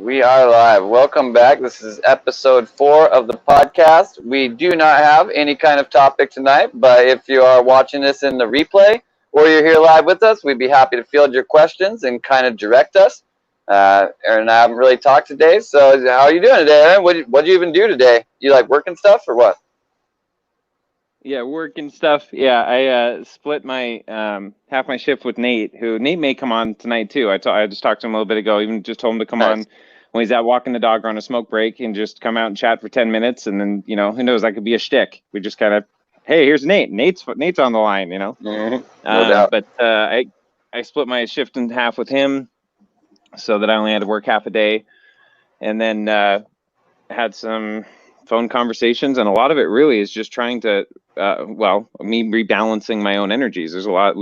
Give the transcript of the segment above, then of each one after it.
We are live. Welcome back. This is episode 4 of the podcast. We do not have any kind of topic tonight, but if you are watching this in the replay or you're here live with us, we'd be happy to field your questions and kind of direct us. Aaron and I haven't really talked today, so how are you doing today, Aaron? What'd you even do today? You like working stuff or what? Yeah, work and stuff. Yeah, I split my half my shift with Nate, who Nate may come on tonight too. I just talked to him a little bit ago. Even just told him to come on when he's out walking the dog or on a smoke break and just come out and chat for 10 minutes. And then, who knows, that could be a shtick. We just kind of, hey, here's Nate. Nate's on the line, No doubt. But I split my shift in half with him so that I only had to work half a day. And then had some phone conversations, and a lot of it really is just trying to me rebalancing my own energies. There's a lot.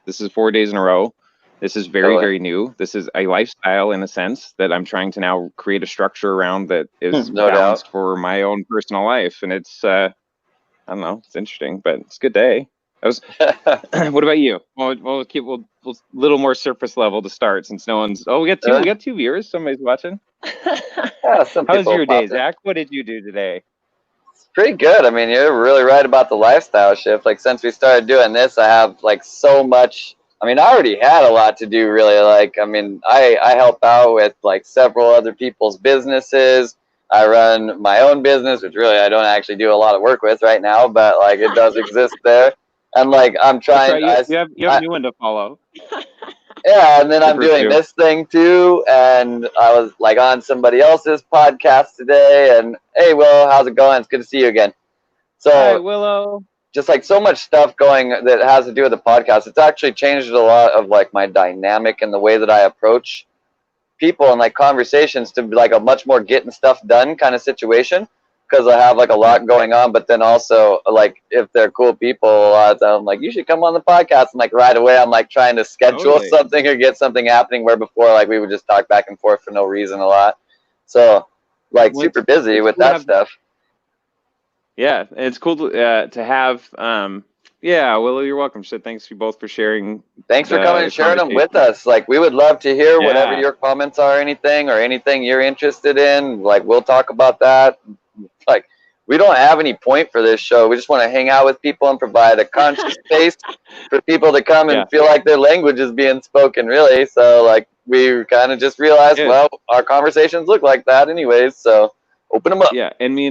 This is 4 days in a row. This is very new. This is a lifestyle in a sense that I'm trying to now create a structure around that is balanced for my own personal life. And it's I don't know, it's interesting, but it's a good day. What about you? We'll keep a little more surface level to start, since no one's. Oh, we got two viewers. Somebody's watching. How's your day, Zach? What did you do today? It's pretty good. I mean, you're really right about the lifestyle shift. Like, since we started doing this, I have like so much. I mean, I already had a lot to do, really. Like, I mean, I help out with like several other people's businesses. I run my own business, which really I don't actually do a lot of work with right now, but like it does exist there. And like I'm trying. Right. You have a new one to follow. Yeah, and then I'm doing this thing too, and I was like on somebody else's podcast today, and hey, Willow, how's it going? It's good to see you again. So, hi, Willow. Just like so much stuff going that has to do with the podcast. It's actually changed a lot of like my dynamic and the way that I approach people and like conversations to be like a much more getting stuff done kind of situation, because I have like a lot going on. But then also, like, if they're cool people, I'm like, you should come on the podcast. And like right away, I'm like trying to schedule something or get something happening, where before like we would just talk back and forth for no reason a lot. So like super busy with that stuff. Yeah, it's cool to have. Yeah, Willow, you're welcome. So thanks you both for sharing. Thanks for coming and sharing them with us. Like, we would love to hear whatever your comments are, anything you're interested in. Like, we'll talk about that. Like, we don't have any point for this show. We just want to hang out with people and provide a conscious space for people to come and feel like their language is being spoken, really. So, like, we kind of just realized, well, our conversations look like that anyways. So, open them up. Yeah, and me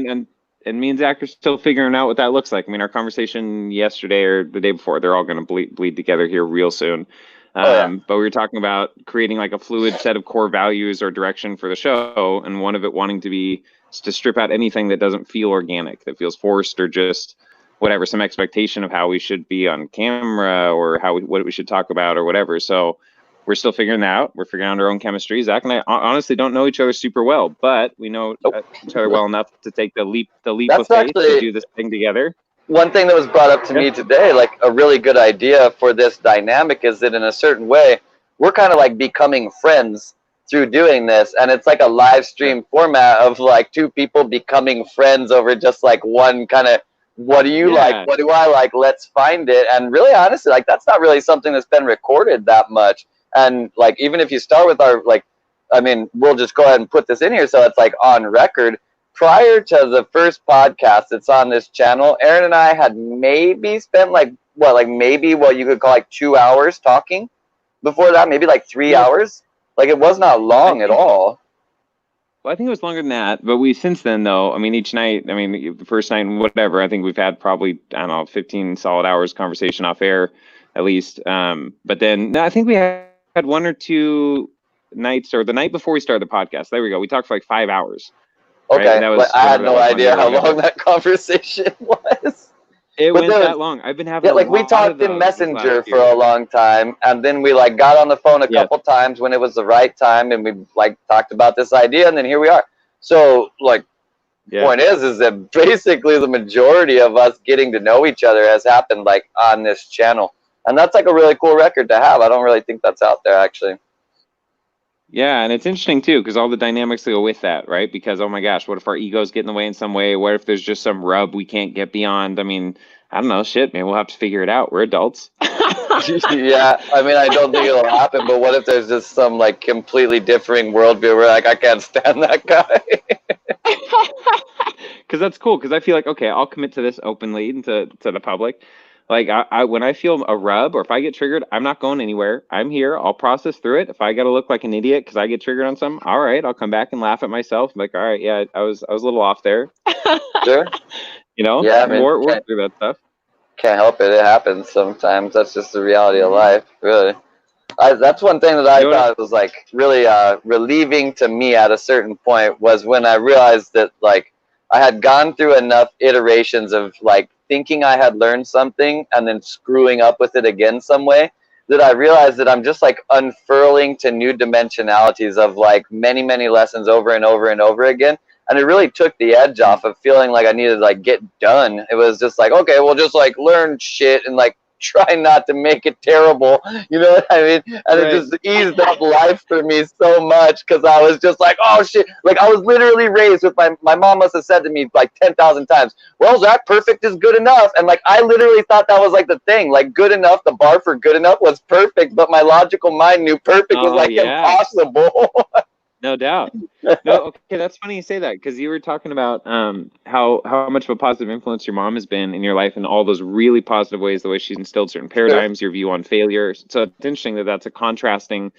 and Zach are still figuring out what that looks like. I mean, our conversation yesterday or the day before, they're all going to bleed together here real soon. But we were talking about creating like a fluid set of core values or direction for the show, and one of it wanting to be to strip out anything that doesn't feel organic, that feels forced, or just whatever, some expectation of how we should be on camera or what we should talk about or whatever. So we're still figuring that out. We're figuring out our own chemistry. Zach and I honestly don't know each other super well, but we know each other well enough to take the leap of faith to do this thing together. One thing that was brought up to me today, like a really good idea for this dynamic, is that in a certain way, we're kind of like becoming friends through doing this. And it's like a live stream format of like two people becoming friends over just like one kind of, what do you like? What do I like? Let's find it. And really, honestly, like that's not really something that's been recorded that much. And like, even if you start with our, like, I mean, we'll just go ahead and put this in here so it's like on record. Prior to the first podcast that's on this channel, Aaron and I had maybe spent maybe what you could call like 2 hours talking. Before that, maybe like 3 hours. Like, it was not long at all. Well, I think it was longer than that, but since then though, I mean, each night, I mean, the first night, whatever, I think we've had probably, I don't know, 15 solid hours conversation off air at least. But then I think we had 1 or 2 nights, or the night before we started the podcast. There we go. We talked for like 5 hours. Okay, right? I had no idea how long that conversation was. It went that long. I've been having we talked in Messenger for a long time, and then we like got on the phone a couple times when it was the right time, and we like talked about this idea, and then here we are. So like, point is that basically the majority of us getting to know each other has happened like on this channel, and that's like a really cool record to have. I don't really think that's out there actually. Yeah, and it's interesting too, because all the dynamics that go with that, right? Because, oh my gosh, what if our egos get in the way in some way? What if there's just some rub we can't get beyond? I mean, I don't know, shit, man, we'll have to figure it out. We're adults. Yeah, I mean, I don't think it'll happen, but what if there's just some like completely differing worldview where like I can't stand that guy? Because that's cool. Because I feel like, okay, I'll commit to this openly and to the public. Like when I feel a rub or if I get triggered, I'm not going anywhere. I'm here. I'll process through it. If I got to look like an idiot because I get triggered on something, all right, I'll come back and laugh at myself. I'm like, all right, yeah, I was a little off there. Sure. You know, Yeah, I mean, work through that stuff. can't help it. It happens sometimes. That's just the reality of Mhm. life, really. That's one thing that I You know what? thought was like really relieving to me at a certain point was when I realized that like I had gone through enough iterations of like thinking I had learned something and then screwing up with it again some way that I realized that I'm just like unfurling to new dimensionalities of like many lessons over and over and over again. And it really took the edge off of feeling like I needed to like get done. It was just like, okay, well just like learn shit and like try not to make it terrible. You know what I mean? And it Right. just eased up life for me so much because I was just like, oh shit. Like I was literally raised with my mom must have said to me like 10,000 times, well, Zach, perfect is good enough. And like I literally thought that was like the thing. Like good enough, the bar for good enough was perfect, but my logical mind knew perfect was Oh like yeah. impossible. No doubt. No, okay, that's funny you say that because you were talking about how much of a positive influence your mom has been in your life and all those really positive ways, the way she's instilled certain paradigms, your view on failure. So it's interesting that that's a contrasting,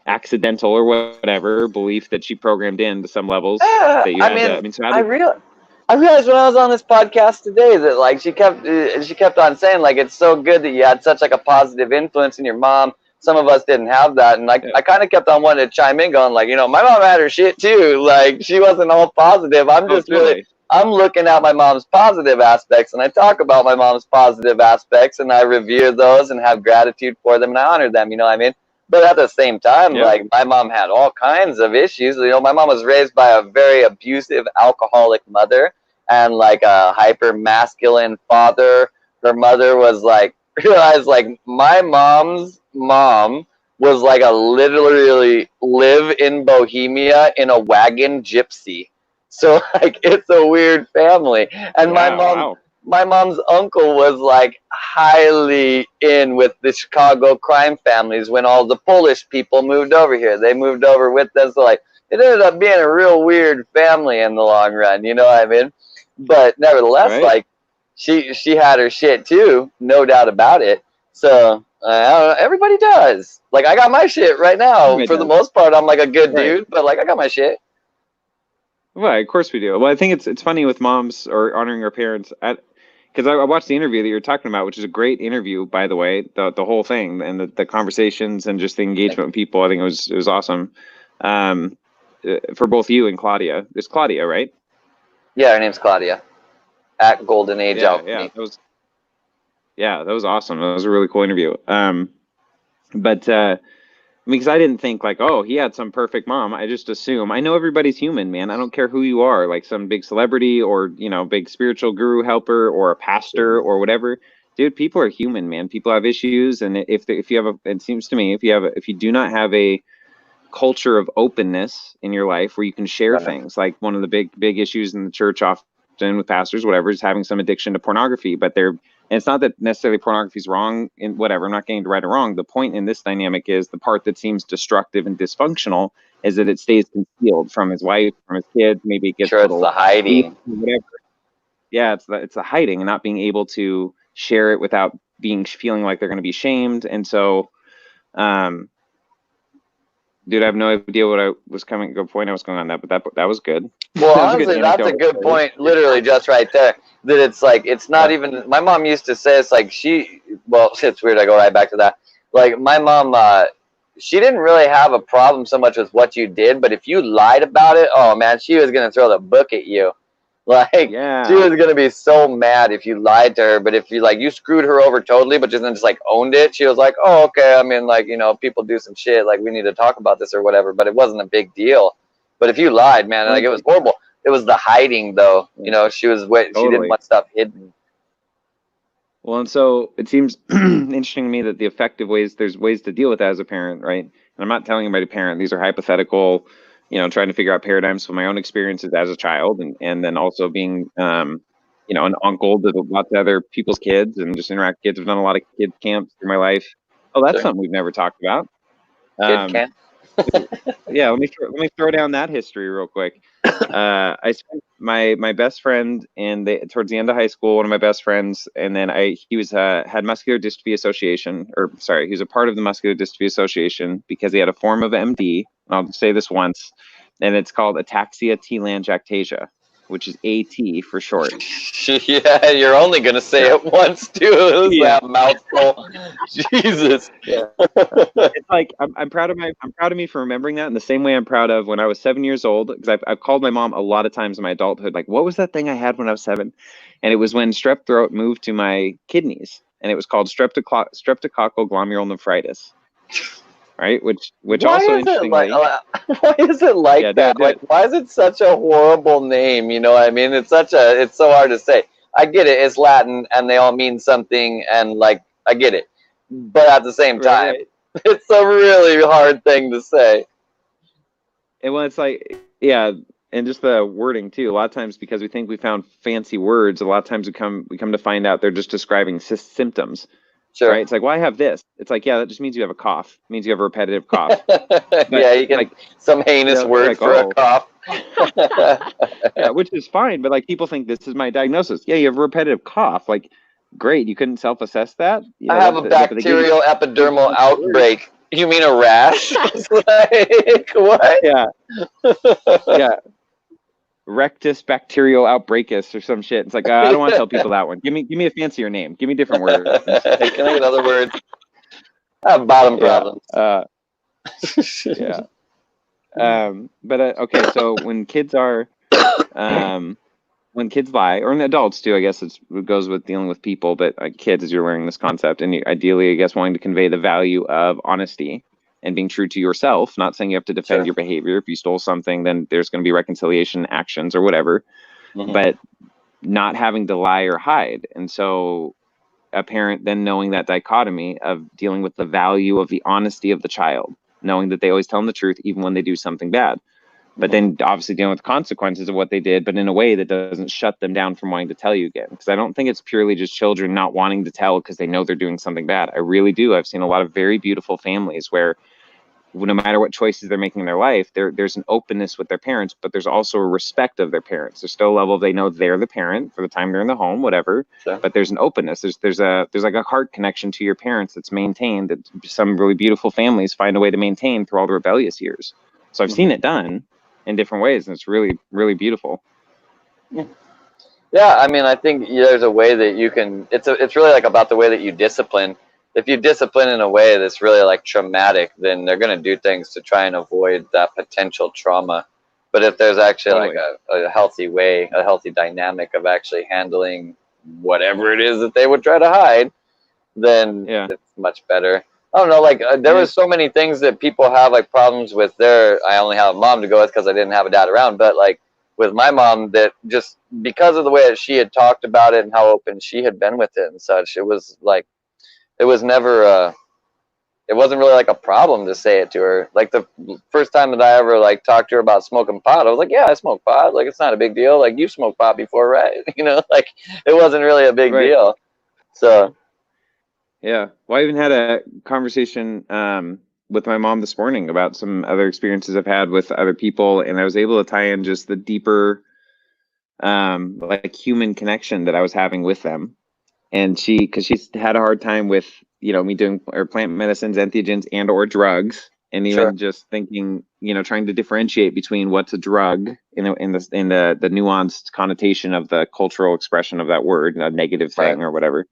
accidental or whatever belief that she programmed in to some levels that you I had to. mean, I mean, so how I did? real I realized when I was on this podcast today that like she kept on saying like it's so good that you had such like a positive influence in your mom. Some of us didn't have that, and like Yeah. I kind of kept on wanting to chime in, going like, my mom had her shit too. Like she wasn't all positive. I'm Oh, just really totally. I'm looking at my mom's positive aspects, and I talk about my mom's positive aspects, and I revere those and have gratitude for them, and I honor them. You know what I mean? But at the same time, Yeah. like my mom had all kinds of issues. My mom was raised by a very abusive alcoholic mother and like a hyper masculine father. Her mother was like realized like my mom's mom was like a literally live in Bohemia in a wagon gypsy. So like it's a weird family. And my Yeah. mom Wow. my mom's uncle was like highly in with the Chicago crime families when all the Polish people moved over here. They moved over with them, so like it ended up being a real weird family in the long run. You know what I mean? But nevertheless, Right. like she had her shit too, no doubt about it. So I don't know, everybody does. Like I got my shit right now. Everybody For the does. most part, I'm like a good Right. dude, but like I got my shit. Well, of course we do. Well, I think it's funny with moms or honoring our parents. Because I watched the interview that you're talking about, which is a great interview, by the way. The whole thing and the conversations and just the engagement with people. I think it was awesome. Um, for both you and Claudia. It's Claudia, right? Yeah, her name's Claudia at Golden Age Yeah, Alchemy. that was awesome. That was a really cool interview. But I mean, because I didn't think like, oh, he had some perfect mom. I just assume. I know everybody's human, man. I don't care who you are, like some big celebrity or big spiritual guru helper or a pastor or whatever. Dude, people are human, man. People have issues, and if you have it seems to me if you do not have a culture of openness in your life where you can share Right. things, like one of the big issues in the church often with pastors, whatever, is having some addiction to pornography. But and it's not that necessarily pornography is wrong in whatever. I'm not getting to right or wrong. The point in this dynamic is the part that seems destructive and dysfunctional is that it stays concealed from his wife, from his kids. Maybe it gets a Sure, it's the little hiding. whatever. Yeah, it's the hiding and not being able to share it without feeling like they're going to be shamed. And so, um, dude, I have no idea what I was coming. Good point. I was going on that, but that was good. Well, That was a good honestly, that's a anecdote. good point. Literally, just right there. That it's like it's not even. My mom used to say it's like she. Well, it's weird. I go right back to that. Like my mom, she didn't really have a problem so much with what you did, but if you lied about it, oh man, she was gonna throw the book at you. Like she Yeah, was gonna be so mad if you lied to her. But if you screwed her over totally, but just like owned it, she was like, oh okay. I mean, like people do some shit. Like we need to talk about this or whatever. But it wasn't a big deal. But if you lied, man, well, like it was horrible. It was the hiding, though. She didn't totally. want stuff hidden. Well, and so it seems interesting to me that the effective there's ways to deal with that as a parent, right? And I'm not telling anybody to parent. These are hypothetical, trying to figure out paradigms from my own experiences as a child, and then also being an uncle to lots of other people's kids and just interact with kids. I've done a lot of kids camps through my life. Oh, that's Sure. something we've never talked about. Kid camp. Yeah, let me throw down that history real quick. I spent my best friend towards the end of high school, one of my best friends, and then he was had muscular dystrophy association, or sorry, he was a part of the muscular dystrophy association because he had a form of MD. I'll just say this once, and it's called ataxia telangiectasia, which is AT for short. Yeah, you're only gonna say it once too. It was Yeah. that mouthful. Jesus. Yeah. It's like I'm proud of me for remembering that in the same way I'm proud of when I was 7 years old, because I've called my mom a lot of times in my adulthood, like, what was that thing I had when I was 7? And it was when strep throat moved to my kidneys, and it was called streptococcal glomerulonephritis. Right, which also interestingly, why is it like Yeah, that? do it. Like, why is it such a horrible name? You know what I mean? It's so hard to say. I get it. It's Latin, and they all mean something, and like I get it. But at the same time, Right. it's a really hard thing to say. And well, it's like, yeah, and just the wording too. A lot of times, because we think we found fancy words, a lot of times we come to find out they're just describing symptoms. Sure. Right? It's like, well, I have this. It's like, yeah, that just means you have a cough. It means you have a repetitive cough. Yeah, you can some heinous word like, for a cough. Yeah, which is fine, but like people think this is my diagnosis. Yeah, you have a repetitive cough. Like, great, you couldn't self-assess that? I have a bacterial epidermal outbreak. You mean a rash? Like, what? Yeah. Yeah. Rectus bacterial outbreakus or some shit. It's like, I don't want to tell people that one. Give me a fancier name. Give me different words. Can I get other words? I have bottom problems. Yeah. But okay, so when kids lie, or in adults too, I guess it goes with dealing with people, but kids, as you're learning this concept, and ideally, I guess, wanting to convey the value of honesty and being true to yourself. Not saying you have to defend your behavior. If you stole something, then there's going to be reconciliation actions or whatever, but not having to lie or hide. And so a parent then knowing that dichotomy of dealing with the value of the honesty of the child, knowing that they always tell them the truth, even when they do something bad. But then obviously dealing with the consequences of what they did, but in a way that doesn't shut them down from wanting to tell you again. Because I don't think it's purely just children not wanting to tell because they know they're doing something bad. I really do. I've seen a lot of very beautiful families where no matter what choices they're making in their life, there's an openness with their parents, but there's also a respect of their parents. There's still a level they know they're the parent for the time they're in the home, whatever. Sure. But there's an openness. There's like a heart connection to your parents that's maintained, that some really beautiful families find a way to maintain through all the rebellious years. So I've seen it done in different ways, and it's really, really beautiful. Yeah, I mean, I think there's a way that you can. It's really like about the way that you discipline. If you discipline in a way that's really like traumatic, then they're going to do things to try and avoid that potential trauma. But if there's actually like a healthy way, a healthy dynamic of actually handling whatever it is that they would try to hide, then it's much better. I don't know, like there was so many things that people have like problems with I only have a mom to go with because I didn't have a dad around, but like with my mom, that just because of the way that she had talked about it and how open she had been with it and such, it was like, it was never, it wasn't really like a problem to say it to her. Like the first time that I ever like talked to her about smoking pot, I was like, yeah, I smoke pot. Like, it's not a big deal. Like, you smoked pot before, right? You know, like it wasn't really a big deal. So. Yeah. Well, I even had a conversation with my mom this morning about some other experiences I've had with other people, and I was able to tie in just the deeper like human connection that I was having with them. And because she's had a hard time with, me doing plant medicines, entheogens, and or drugs, and even just thinking, trying to differentiate between what's a drug in the nuanced connotation of the cultural expression of that word, a negative thing or whatever.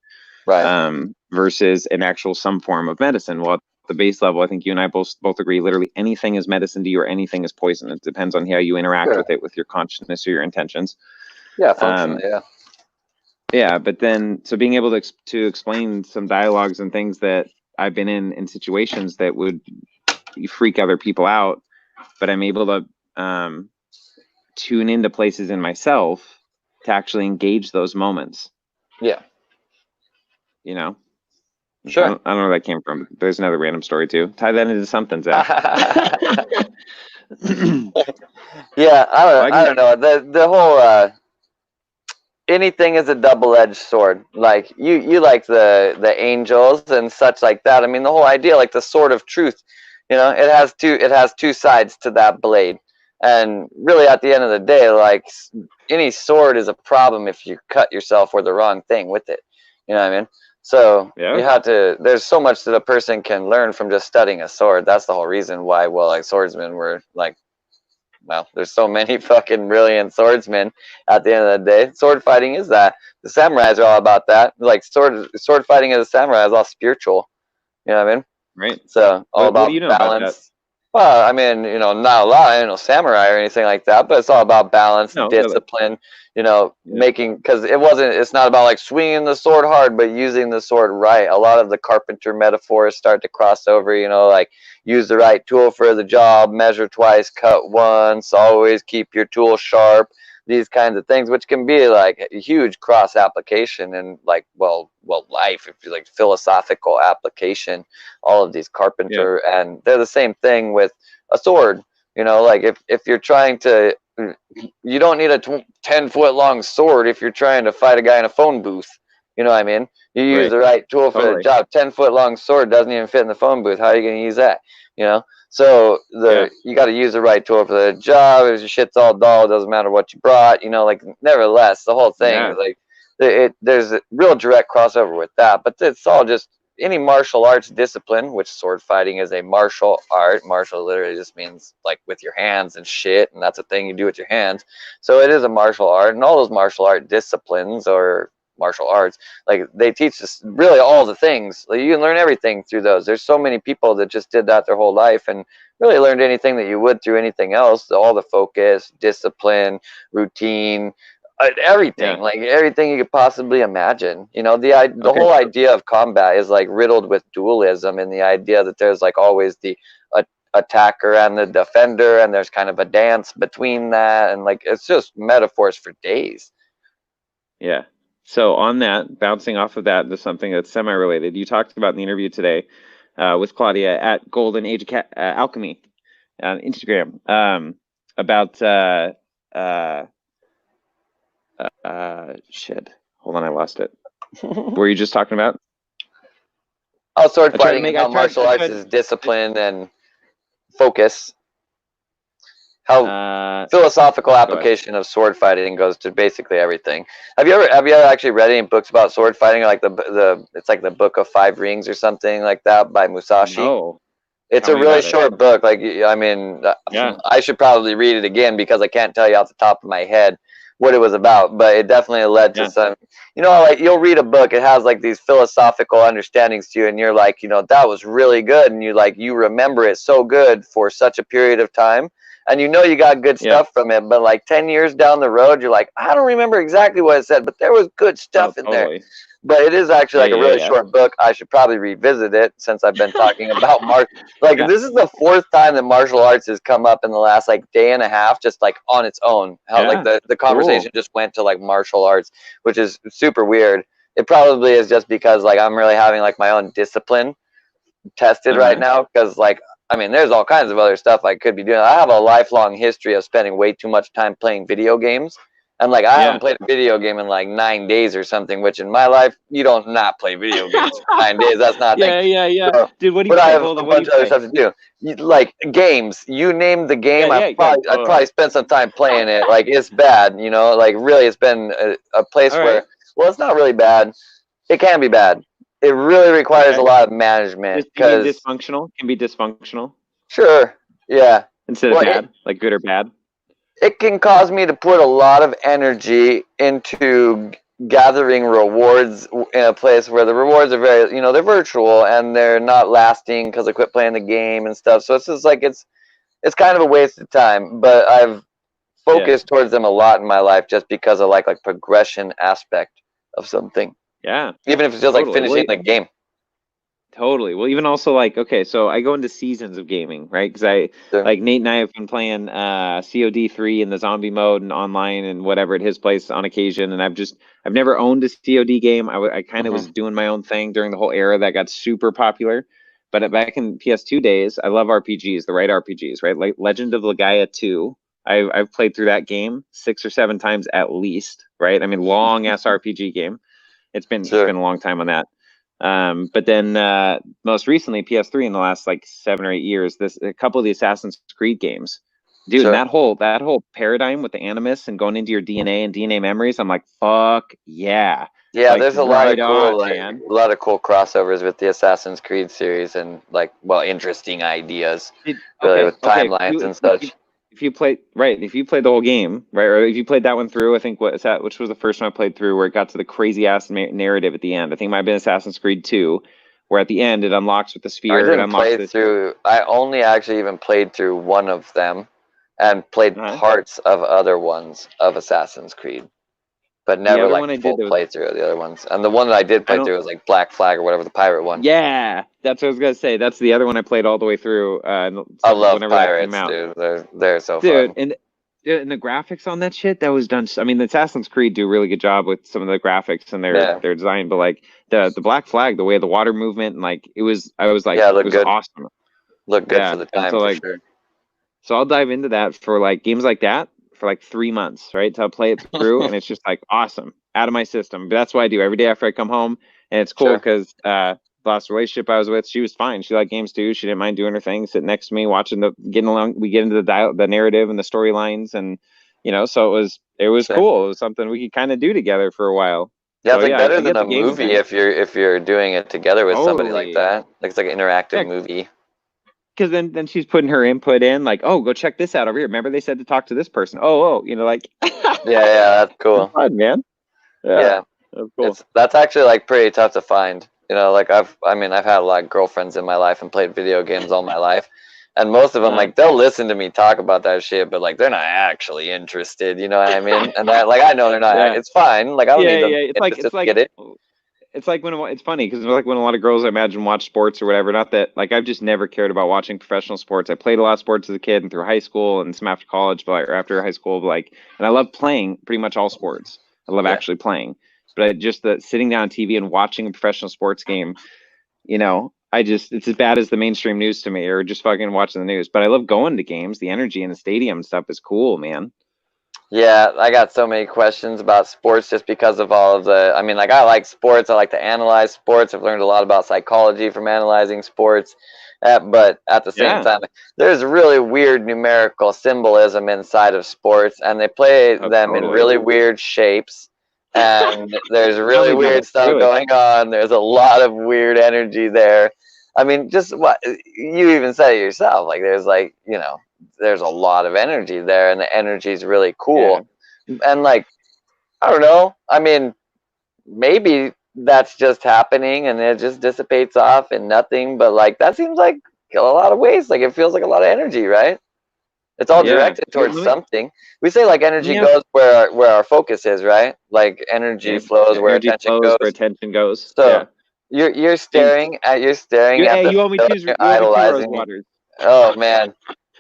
Versus an actual some form of medicine. Well, at the base level, I think you and I both agree, literally anything is medicine to you or anything is poison. It depends on how you interact with it, with your consciousness or your intentions. Yeah, functionally, yeah, but then, so being able to explain some dialogues and things that I've been in situations that would freak other people out, but I'm able to tune into places in myself to actually engage those moments. Yeah. Sure. I don't know where that came from. There's another random story too. Tie that into something, Zach. Yeah, I don't know. The whole anything is a double-edged sword. Like you like the angels and such like that. I mean, the whole idea, like the sword of truth, it has two sides to that blade. And really, at the end of the day, like any sword is a problem if you cut yourself or the wrong thing with it. You know what I mean? So Yeah. you have to. There's so much that a person can learn from just studying a sword. That's the whole reason why, well, like swordsmen were like, well, there's so many fucking brilliant swordsmen at the end of the day. Sword fighting is that. The samurais are all about that. Like sword fighting as a samurai is all spiritual. You know what I mean? Right. So all What about do you know balance. about that? Well, I mean, not a lot, samurai or anything like that, but it's all about balance, No, but, like, discipline, yeah. making, because it's not about like swinging the sword hard, but using the sword right. A lot of the carpenter metaphors start to cross over, like use the right tool for the job, measure twice, cut once, always keep your tool sharp, these kinds of things, which can be like a huge cross application and like, well, life, if you like philosophical application, all of these carpenter, and they're the same thing with a sword. Like if you're trying to, you don't need a 10-foot long sword if you're trying to fight a guy in a phone booth. You know what I mean? You use the right tool for the job. 10-foot long sword doesn't even fit in the phone booth. How are you going to use that? So you got to use the right tool for the job. If your shit's all dull, it doesn't matter what you brought. Like nevertheless, the whole thing, like there's a real direct crossover with that. But it's all just any martial arts discipline, which sword fighting is a martial art. Martial literally just means like with your hands and shit, and that's a thing you do with your hands. So it is a martial art, and all those martial art disciplines or martial arts, like they teach us really all the things. Like, you can learn everything through those. There's so many people that just did that their whole life and really learned anything that you would through anything else. All the focus, discipline, routine, everything, like everything you could possibly imagine. The whole idea of combat is like riddled with dualism, and the idea that there's like always the attacker and the defender, and there's kind of a dance between that, and like it's just metaphors for days. Yeah. So on that, bouncing off of that, there's something that's semi-related. You talked about in the interview today with Claudia at Golden Age Alchemy on Instagram about shit. Hold on, I lost it. What were you just talking about? Oh, sword fighting and how martial arts is discipline and focus. How philosophical application of sword fighting goes to basically everything. Have you ever actually read any books about sword fighting, like it's like the Book of Five Rings or something like that by Musashi? No. It's a really short book. Like, I mean, I should probably read it again because I can't tell you off the top of my head what it was about, but it definitely led to some, like you'll read a book, it has like these philosophical understandings to you, and you're like, that was really good, and you remember it so good for such a period of time, and you got good stuff from it, but like 10 years down the road, you're like, I don't remember exactly what it said, but there was good stuff in there. But it is actually like a really short book. I should probably revisit it since I've been talking about this is the fourth time that martial arts has come up in the last like day and a half, just like on its own. How like the conversation just went to like martial arts, which is super weird. It probably is just because like I'm really having like my own discipline tested right now, because like, I mean, there's all kinds of other stuff I could be doing. I have a lifelong history of spending way too much time playing video games. And like, I haven't played a video game in like 9 days or something, which in my life, you don't not play video games for 9 days. That's not a thing. Yeah. So, dude, what do you play? I have a bunch of other stuff to do. Like games, you name the game, I'd probably spent some time playing it. Like, it's bad, like really it's been a place where, well, it's not really bad. It can be bad. It really requires a lot of management. Can be dysfunctional. Can be dysfunctional. Sure. Yeah. Instead of bad, like good or bad. It can cause me to put a lot of energy into gathering rewards in a place where the rewards are very, they're virtual and they're not lasting because I quit playing the game and stuff. So it's just like it's kind of a waste of time. But I've focused towards them a lot in my life just because I like progression aspect of something. Yeah. Even if it's just like finishing the game. Totally. Well, even also like, okay, so I go into seasons of gaming, right? Because like Nate and I have been playing COD3 in the zombie mode and online and whatever at his place on occasion. And I've never owned a COD game. I kind of was doing my own thing during the whole era that got super popular. But back in PS2 days, I love RPGs, the right RPGs, right? Like Legend of Legaia 2 I've played through that game 6 or 7 times at least, right? I mean, long ass RPG game. It's been Sure. a long time on that. But then most recently PS3 in the last like 7 or 8 years, a couple of the Assassin's Creed games. Dude, Sure. that whole paradigm with the Animus and going into your DNA and DNA memories, I'm like, fuck yeah. Yeah, Like, there's a lot of right cool, on, man. a lot of cool crossovers with the Assassin's Creed series and like, well, interesting ideas, really, with timelines and such. If you played the whole game, right, or if you played that one through, I think which was the first one I played through, where it got to the crazy ass narrative at the end. I think it might have been Assassin's Creed 2, where at the end it unlocks with the sphere. I didn't play through. I only actually even played through one of them, and played parts of other ones of Assassin's Creed, but never like full playthrough of the other ones. And the one that I did play through was like Black Flag or whatever, the pirate one. Yeah, that's what I was gonna say. That's the other one I played all the way through. I love pirates, dude. They're so fun. And the graphics on that shit, that was done. I mean, the Assassin's Creed do a really good job with some of the graphics and their design, but like the Black Flag, the way the water movement, and like I was like, it was good. Awesome. Look good for the time, so, like, for sure. So I'll dive into that for like games like that for like 3 months, right? To play it through, and it's just like awesome, out of my system. But that's what I do every day after I come home, and it's cool because the last relationship I was with, she was fine. She liked games too. She didn't mind doing her thing, sitting next to me, watching getting along. We get into the narrative and the storylines, and so it was cool. It was something we could kind of do together for a while. Yeah, it's like better than a movie if you're doing it together with somebody like that. Like it's like an interactive movie. Because then she's putting her input in, like, oh, go check this out over here. Remember they said to talk to this person. Like. yeah, that's cool. Fun, man. Yeah, that's cool. That's actually like pretty tough to find. Like I've had a lot of girlfriends in my life and played video games all my life, and most of them like they'll listen to me talk about that shit, but like they're not actually interested. You know what I mean? And that, like I know they're not. It's fine. Like I don't need them to get it. It's like it's funny because like when a lot of girls I imagine watch sports or whatever. Not that like I've just never cared about watching professional sports. I played a lot of sports as a kid and through high school and some after college, or after high school. But and I love playing pretty much all sports. I love actually playing, but just the sitting down on TV and watching a professional sports game, it's as bad as the mainstream news to me, or just fucking watching the news. But I love going to games. The energy in the stadium and stuff is cool, man. Yeah, I got so many questions about sports just because of all of the. I mean, like I like sports. I like to analyze sports. I've learned a lot about psychology from analyzing sports. But at the same time, there's really weird numerical symbolism inside of sports, and they play them in really weird shapes. And there's really weird stuff going on. There's a lot of weird energy there. I mean, just what you even said it yourself. Like there's there's a lot of energy there, and the energy is really cool. And like, I don't know. I mean, maybe that's just happening and it just dissipates off in nothing. But like, that seems like a lot of waste. Like it feels like a lot of energy, right? It's all directed towards something. We say like energy goes where our focus is, right? Like energy flows where attention goes. So you're staring at the you want me to choose idolizing Rosewater. Oh man.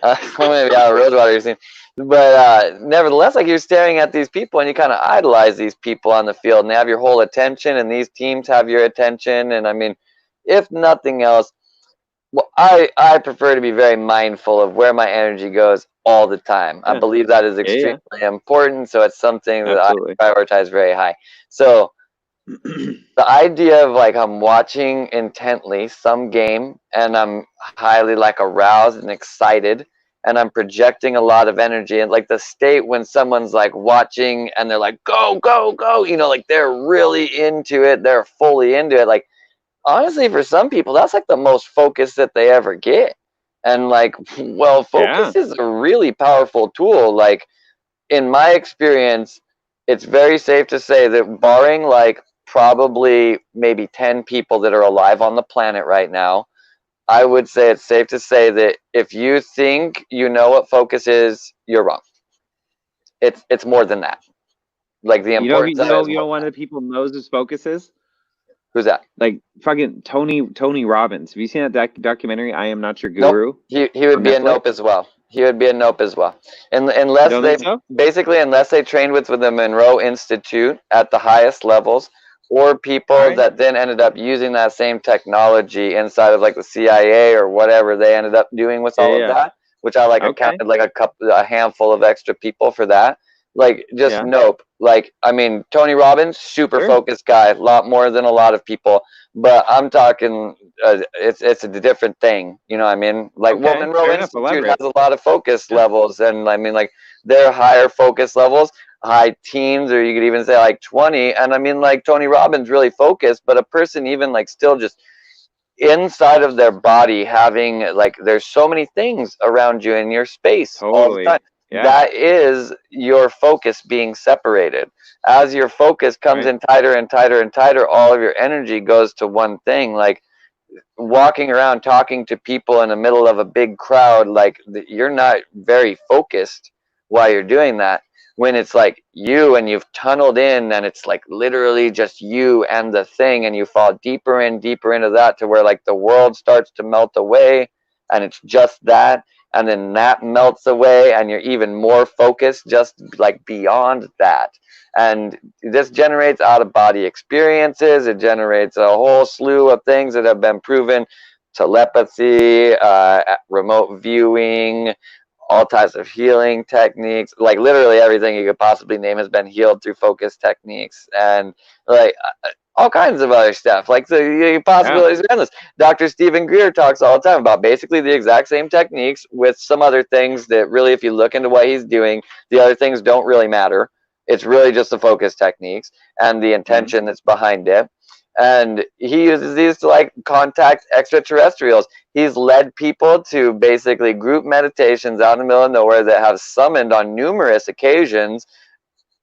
Maybe out of Rosewater you've seen. But nevertheless, like you're staring at these people and you kind of idolize these people on the field and they have your whole attention and these teams have your attention. And I mean, if nothing else, well, I prefer to be very mindful of where my energy goes all the time. I believe that is extremely important. So it's something that I prioritize very high. So the idea of like I'm watching intently some game and I'm highly like aroused and excited and I'm projecting a lot of energy, and like the state when someone's like watching and they're like go go go, like they're really into it, they're fully into it. Like honestly, for some people that's like the most focus that they ever get. And like, well, focus is a really powerful tool. Like in my experience, it's very safe to say that barring like probably maybe 10 people that are alive on the planet right now, I would say it's safe to say that if you think you know what focus is, you're wrong. It's more than that. Like the importance of you know one of the people knows his focus is? Who's that? Like fucking Tony Robbins. Have you seen that documentary, I Am Not Your Guru? Nope. He would be a nope as well. He would be a nope as well. Unless they trained with the Monroe Institute at the highest levels, or people that then ended up using that same technology inside of like the CIA or whatever they ended up doing with all of that, which I like Okay. accounted like a handful of extra people for that. Like, just Yeah. nope. Like, I mean, Tony Robbins, super Sure. focused guy, a lot more than a lot of people. But I'm talking, it's a different thing. You know what I mean? Like, Okay. Monroe Fair enough. Institute has Elaborate. a lot of focus Yeah. levels, and I mean, like, their higher focus levels, high teens, or you could even say like 20. And I mean, like, Tony Robbins really focused, but a person even like still just inside of their body having like there's so many things around you in your space all the time. Totally. Yeah. That is your focus being separated. As your focus comes Right. in tighter and tighter and tighter, all of your energy goes to one thing. Like, walking around talking to people in the middle of a big crowd, like, you're not very focused while you're doing that. When it's like you and you've tunneled in and it's like literally just you and the thing, and you fall deeper and deeper into that to where like the world starts to melt away and it's just that, and then that melts away and you're even more focused just like beyond that. And this generates out of body experiences. It generates a whole slew of things that have been proven: telepathy, remote viewing, all types of healing techniques. Like, literally everything you could possibly name has been healed through focus techniques, and like all kinds of other stuff. Like, so the possibilities are endless. Dr. Stephen Greer talks all the time about basically the exact same techniques with some other things that really, if you look into what he's doing, the other things don't really matter. It's really just the focus techniques and the intention that's behind it. And he uses these to like contact extraterrestrials. He's led people to basically group meditations out in the middle of nowhere that have summoned on numerous occasions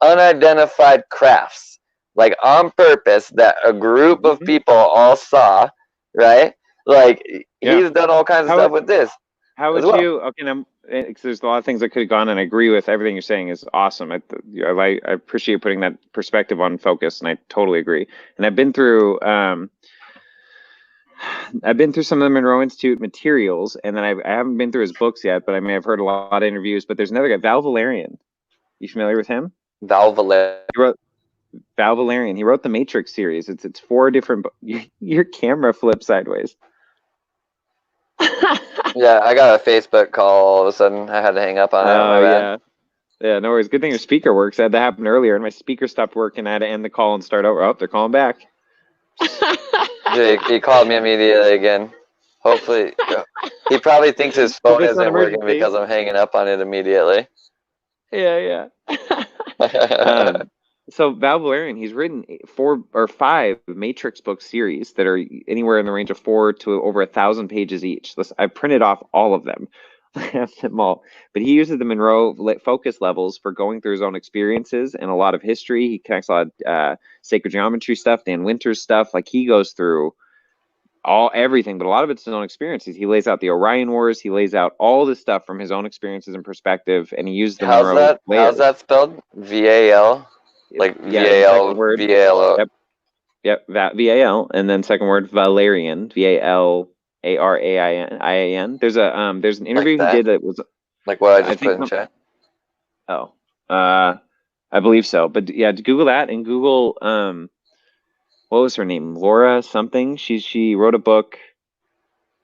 unidentified crafts, like on purpose, that a group of people all saw, right? Like, Yeah. he's done all kinds of How stuff would with this how as would well. you? Okay, now, 'cause there's a lot of things that could have gone, and I agree with everything you're saying is awesome. I appreciate putting that perspective on focus, and I totally agree. And I've been through some of the Monroe Institute materials, and then I haven't been through his books yet, but I mean I've heard a lot of interviews. But there's another guy, Val Valerian. You familiar with him? Val Valerian. He wrote Val Valerian. He wrote the Matrix series. It's 4 different. Your camera flipped sideways. Yeah, I got a Facebook call all of a sudden. I had to hang up on it. Oh yeah. Yeah, no worries. Good thing your speaker works. I had that happen earlier, and my speaker stopped working. I had to end the call and start over. Oh, they're calling back. He called me immediately again. Hopefully, he probably thinks his phone this not isn't working emergency? because I'm hanging up on it immediately. Yeah. So Val Valerian, he's written 4 or 5 Matrix book series that are anywhere in the range of 4 to over 1,000 pages each. I printed off all of them. I have them all. But he uses the Monroe focus levels for going through his own experiences and a lot of history. He connects a lot of sacred geometry stuff, Dan Winters stuff. Like, he goes through everything, but a lot of it's his own experiences. He lays out the Orion Wars. He lays out all this stuff from his own experiences and perspective, and he uses the Monroe layers. How's that spelled? VAL? Like VAL, word. VAL. Yep, VAL, and then second word Valerian, VALARAIN. There's an interview Like he did that was like what I just put in chat. Oh, I believe so. But yeah, Google that and Google what was her name? Laura something. She wrote a book.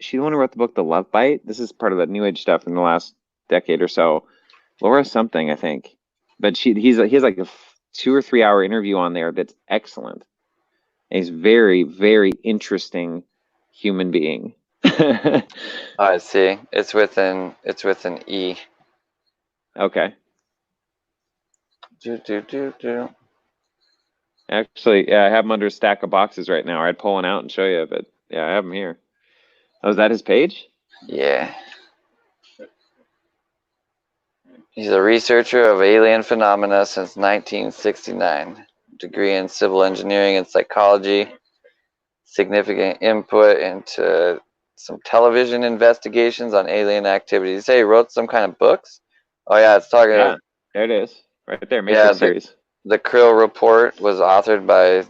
She's the one who wrote the book The Love Bite. This is part of the New Age stuff in the last decade or so. Laura something, I think. But he has like a 2 or 3 hour interview on there that's excellent. And he's very, very interesting human being. Oh, I see. It's with an E. Okay. Do. Actually, yeah, I have him under a stack of boxes right now. I'd pull one out and show you, but yeah, I have him here. Oh, is that his page? Yeah. He's a researcher of alien phenomena since 1969. Degree in civil engineering and psychology. Significant input into some television investigations on alien activities. Say he wrote some kind of books? Oh yeah, it's talking about... There it is. Right there, Matrix series. The Krill Report was authored by...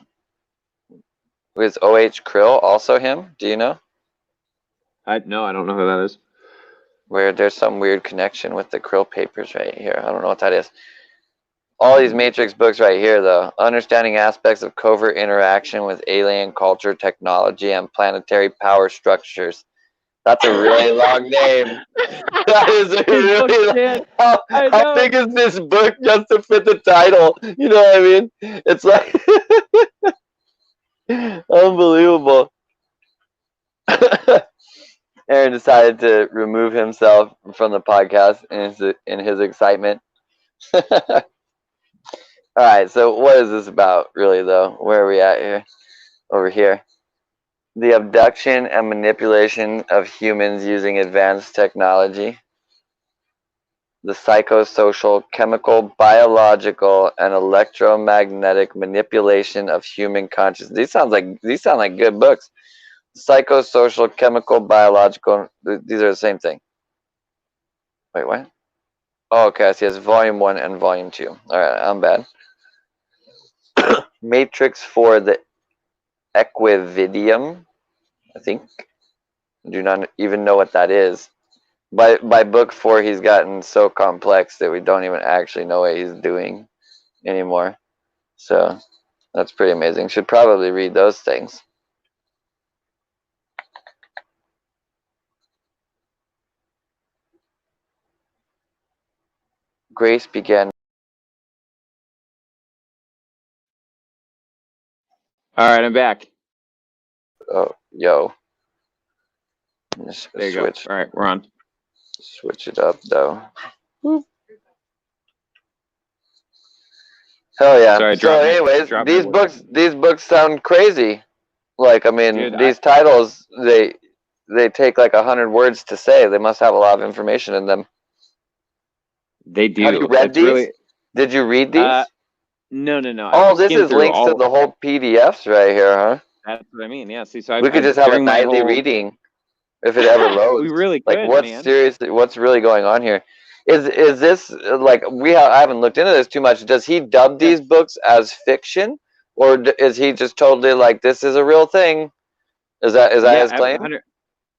Was O.H. Krill also him? Do you know? No, I don't know who that is. Where there's some weird connection with the Krill papers right here. I don't know what that is. All these Matrix books right here, though. Understanding aspects of covert interaction with alien culture, technology, and planetary power structures. That's a really long name. That is a really long. How big is this book just to fit the title? You know what I mean? It's like unbelievable. Aaron decided to remove himself from the podcast in his excitement. All right, so what is this about, really, though? Where are we at here? Over here. The abduction and manipulation of humans using advanced technology. The psychosocial, chemical, biological, and electromagnetic manipulation of human consciousness. These sound like good books. Psychosocial, chemical, biological. These are the same thing. Wait, what? Oh, okay. I see. It's volume 1 and volume 2. All right, I'm bad. Matrix for the Equividium. I think. Do not even know what that is. By book 4, he's gotten so complex that we don't even actually know what he's doing anymore. So that's pretty amazing. Should probably read those things. Grace began. All right, I'm back. Oh, yo. There you go. All right, we're on. Switch it up, though. Hell yeah. Sorry, so anyways, these books sound crazy. Like, I mean, Dude, these titles, they take like 100 words to say. They must have a lot of information in them. They do. Have you read these? Really... Did you read these? No. Oh, this is links to the whole PDFs right here, huh? That's what I mean. Yeah. See, so we could just have a nightly reading if it ever loads. We really could, like, what's really going on here? Is this like I haven't looked into this too much. Does he dub these books as fiction, or is he just totally like, this is a real thing? Is that his claim?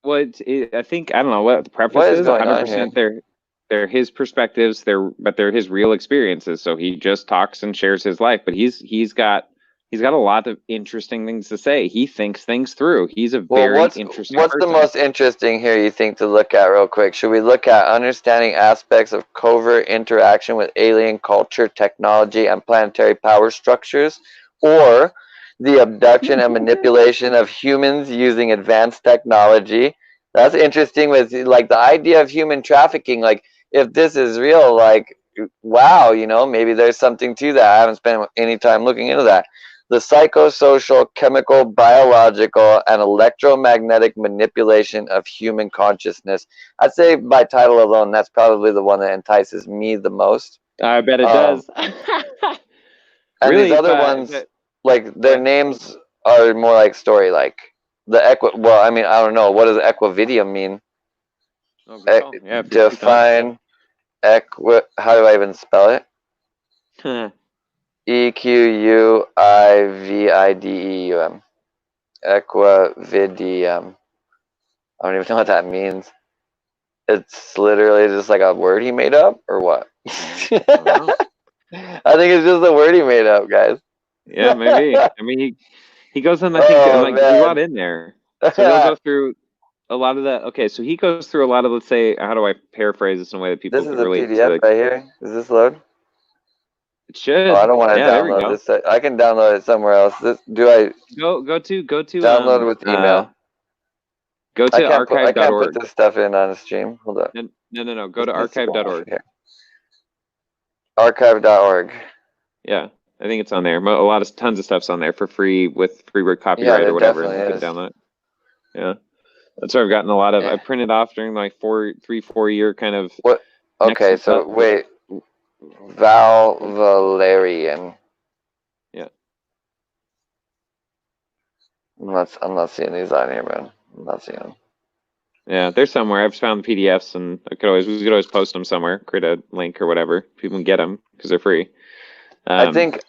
Well, I think, I don't know what the preface is. 100% they're his perspectives. But they're his real experiences. So he just talks and shares his life. But he's got a lot of interesting things to say. He thinks things through. He's a very interesting What's person. The most interesting here, you think, to look at real quick? Should we look at understanding aspects of covert interaction with alien culture, technology, and planetary power structures? Or the abduction and manipulation of humans using advanced technology? That's interesting with, like, the idea of human trafficking. Like, if this is real, like, wow, maybe there's something to that. I haven't spent any time looking into that. The psychosocial, chemical, biological, and electromagnetic manipulation of human consciousness. I'd say by title alone, that's probably the one that entices me the most. I bet it does. And really, these other ones, like, their names are more like story-like. Well, I mean, I don't know. What does equividium mean? Define how do I even spell it? Equividium. Equividium. I don't even know what that means. It's literally just like a word he made up, or what? I think it's just a word he made up, guys. Yeah, maybe. I mean, he goes on, I think, there's a lot in there. So he'll go through a lot of that. Okay, so he goes through a lot of, let's say, how do I paraphrase this in a way that people can relate to? This is a PDF right here. Does this load? It should. Oh, I don't want to download this. I can download it somewhere else. Go to download with email. Go to archive.org. I can't put this stuff in on a stream. Hold up. No. Go to archive.org. Archive.org. Yeah, I think it's on there. Tons of stuff's on there for free with freeword copyright or whatever. You can download it. Yeah, that's where I've gotten a lot of. I printed off during my 4 year kind of. What? Okay, so wait. Val Valerian. Yeah. I'm not seeing these on here, man. I'm not seeing them. Yeah, they're somewhere. I've found the PDFs, and we could always post them somewhere. Create a link or whatever. People can get them because they're free. I think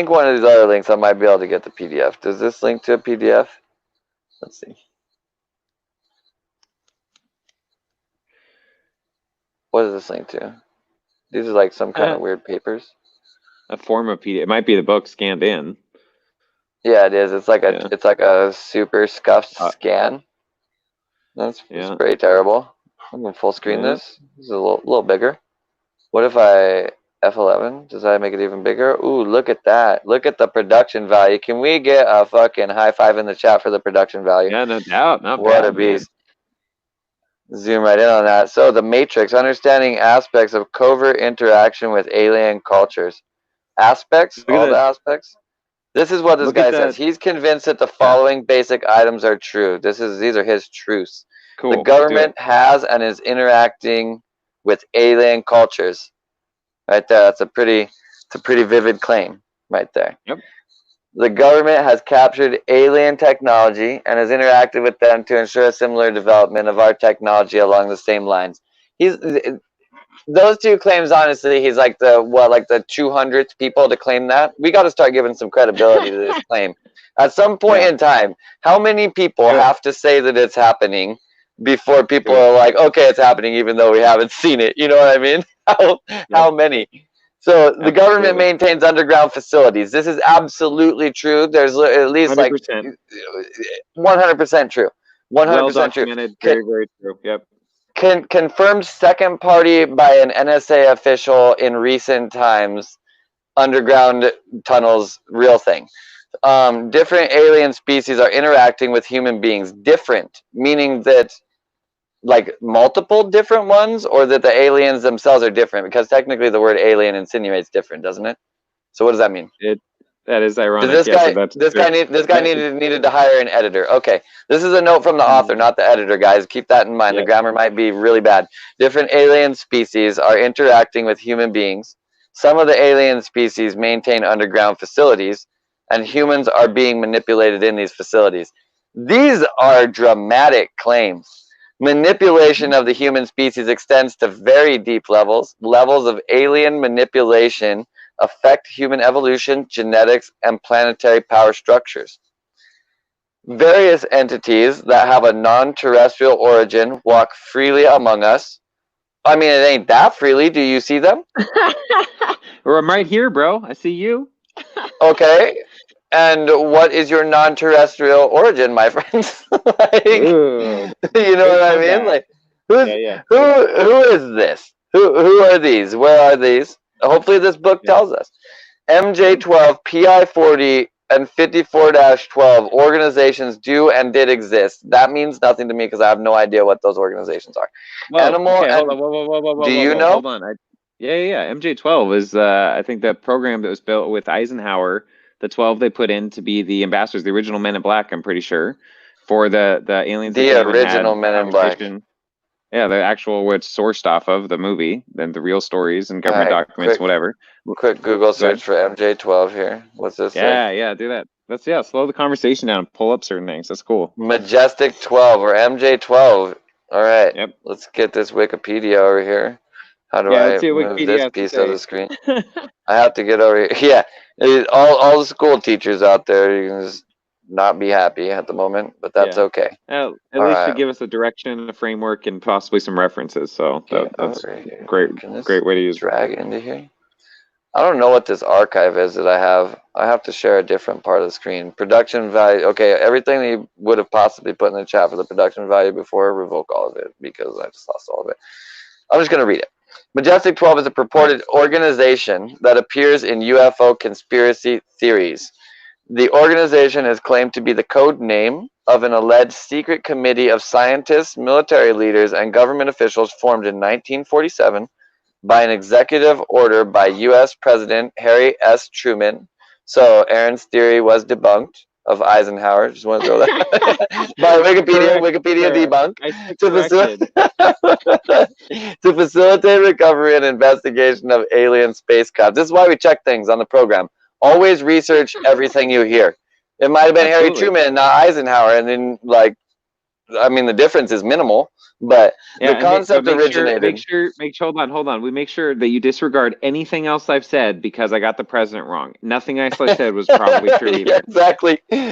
one of these other links I might be able to get the PDF. Does this link to a PDF? Let's see. What does this link to? These are like some kind of weird papers. A form of PDF. It might be the book scanned in. Yeah, it is. It's like a super scuffed scan. That's Yeah. pretty terrible. I'm gonna full screen Yeah. this. This is a little bigger. What if I F11? Does that make it even bigger? Ooh, look at that. Look at the production value. Can we get a fucking high five in the chat for the production value? Yeah, no doubt. Not What bad, a man. beast. Zoom right in on that. So the Matrix, understanding aspects of covert interaction with alien cultures. Aspects? Look at All the that. aspects? This is what this Look at guy that. says. He's convinced that the Yeah. following basic items are true. These are his truths. Cool. The Do it. government has and is interacting with alien cultures. Right there. It's a pretty vivid claim right there. Yep. The government has captured alien technology and has interacted with them to ensure a similar development of our technology along the same lines. He's those two claims, honestly, he's like the 200th people to claim that. We got to start giving some credibility to this claim. At some point Yeah. in time, how many people Do it. have to say that it's happening before people Do it. are like, okay, it's happening, even though we haven't seen it? You know what I mean? How many? So the government Absolutely. maintains underground facilities. This is absolutely true. There's at least like 100%. 100% true. 100% Well true. documented. Very, very true. Yep. Confirmed second party by an NSA official in recent times. Underground tunnels, real thing. Different alien species are interacting with human beings. Different, meaning that like multiple different ones, or that the aliens themselves are different, because technically the word alien insinuates different, doesn't it? So what does that mean? That is ironic. Does Yes, if that's this true. guy needed to hire an editor? Okay, this is a note from the author, not the editor, guys. Keep that in mind. Yeah. The grammar might be really bad. Different alien species are interacting with human beings. Some of the alien species maintain underground facilities, and humans are being manipulated in these facilities. These are dramatic claims. Manipulation of the human species extends to very deep levels. Levels of alien manipulation affect human evolution, genetics, and planetary power structures. Various entities that have a non-terrestrial origin walk freely among us. I mean, it ain't that freely. Do you see them? Or I'm right here, bro. I see you. Okay. And what is your non-terrestrial origin, my friends? Like, Ooh. you know what I mean? Like, who is this? Who are these? Where are these? Hopefully, this book tells us. MJ12, PI40, and 54-12 organizations do and did exist. That means nothing to me because I have no idea what those organizations are. Well, Animal okay, and whoa, do you know? Hold on. Yeah. MJ12 is I think the program that was built with Eisenhower. The 12 they put in to be the ambassadors, the original Men in Black. I'm pretty sure for the aliens. The original Men in Black. Yeah, the actual what's sourced off of the movie, then the real stories and government documents, whatever. Quick Google search for MJ12 here. What's this say? Yeah, do that. Let's slow the conversation down and pull up certain things. That's cool. Majestic 12 or MJ12. All right. Yep. Let's get this Wikipedia over here. How do I move this piece of the screen? I have to get over here. Yeah. All the school teachers out there, you can just not be happy at the moment, but that's okay. At least to give us a direction, a framework, and possibly some references. So that's great way to use. Drag into here. I don't know what this archive is that I have. I have to share a different part of the screen. Production value. Okay, everything that you would have possibly put in the chat for the production value before, revoke all of it because I just lost all of it. I'm just going to read it. Majestic 12 is a purported organization that appears in UFO conspiracy theories. The organization is claimed to be the code name of an alleged secret committee of scientists, military leaders, and government officials formed in 1947 by an executive order by U.S. President Harry S. Truman. So Aaron's theory was debunked of Eisenhower. Just want to throw that by Wikipedia debunked to facilitate recovery and investigation of alien spacecraft. This is why we check things on the program. Always research everything you hear. It might have been Harry Truman, not Eisenhower, and then the difference is minimal. But the concept originated. Hold on. We make sure that you disregard anything else I've said because I got the president wrong. Nothing else I said was probably true either.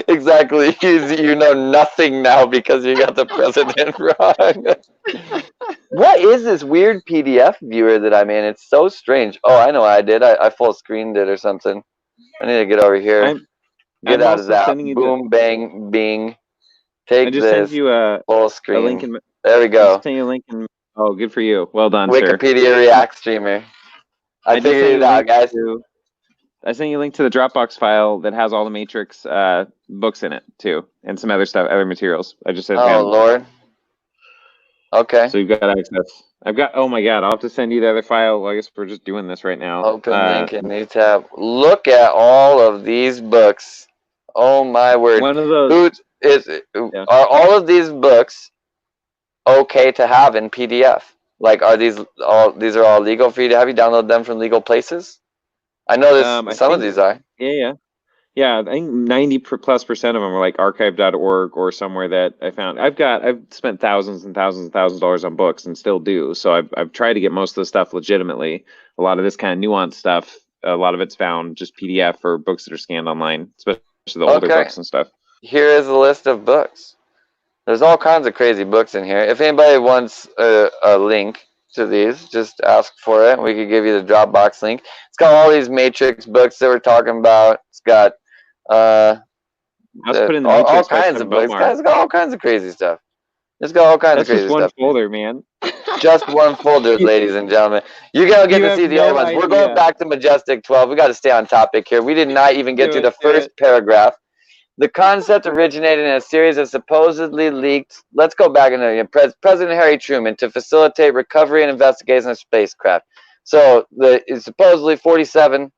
Exactly. You know nothing now because you got the president wrong. What is this weird PDF viewer that I'm in? It's so strange. Oh, I know what I did. I full screened it or something. I need to get over here. Get out of that. Boom, bang, bing. Take I just sent this you full a screen. link in. There we I go. just sent you a link in. Oh, good for you. Well done, sir. Wikipedia React streamer. I just figured sent it you a out, link guys. I sent you a link to the Dropbox file that has all the Matrix books in it too, and some other stuff, other materials. I just said, Oh man. Lord. Okay. So you've got access. I've got. Oh my God! I'll have to send you the other file. Well, I guess we're just doing this right now. Open link in new tab. Look at all of these books. Oh my word. One of those. Who is? Yeah. Are all of these books okay to have in PDF? Like, are these all? These are all legal for you to have? You download them from legal places? I know I some of think. these are. Yeah. I think 90+% of them are like archive.org or somewhere that I found. I've spent thousands and thousands and thousands of dollars on books and still do. So I've tried to get most of the stuff legitimately. A lot of this kind of nuanced stuff, a lot of it's found just PDF or books that are scanned online, especially the older Okay. books and stuff. Here is a list of books. There's all kinds of crazy books in here. If anybody wants a link to these, just ask for it. We could give you the Dropbox link. It's got all these Matrix books that we're talking about. It's got I also put in the all Matrix by kinds Tim of books. Bomar. It's got all kinds of crazy stuff. It's got all kinds That's of crazy just one stuff. folder, man. Just one folder, ladies and gentlemen. You're going to get You to have see the no other ones. We're idea. going back to Majestic 12. We got to stay on topic here. We did not even get Do to it, the do first it. paragraph. The concept originated in a series of supposedly leaked. Let's go back into President Harry Truman to facilitate recovery and investigation of spacecraft. So it's supposedly 47.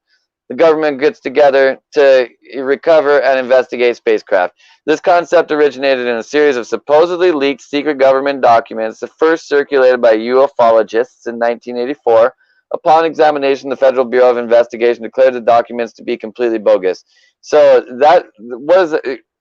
The government gets together to recover and investigate spacecraft. This concept originated in a series of supposedly leaked secret government documents, the first circulated by ufologists in 1984. Upon examination, the Federal Bureau of Investigation declared the documents to be completely bogus. So that was,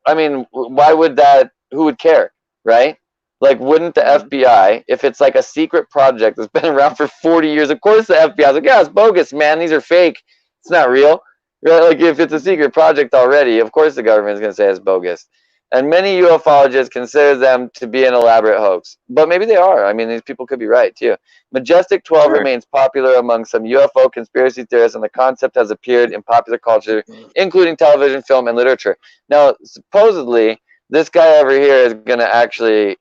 I mean, why would that, who would care, right? Like, wouldn't the FBI, if it's like a secret project that's been around for 40 years, of course the FBI is like, yeah, it's bogus, man, these are fake. It's not real. Right? Like, if it's a secret project already, of course the government is going to say it's bogus. And many ufologists consider them to be an elaborate hoax. But maybe they are. I mean, these people could be right, too. Majestic 12 remains popular among some UFO conspiracy theorists, and the concept has appeared in popular culture, including television, film, and literature. Now, supposedly, this guy over here is going to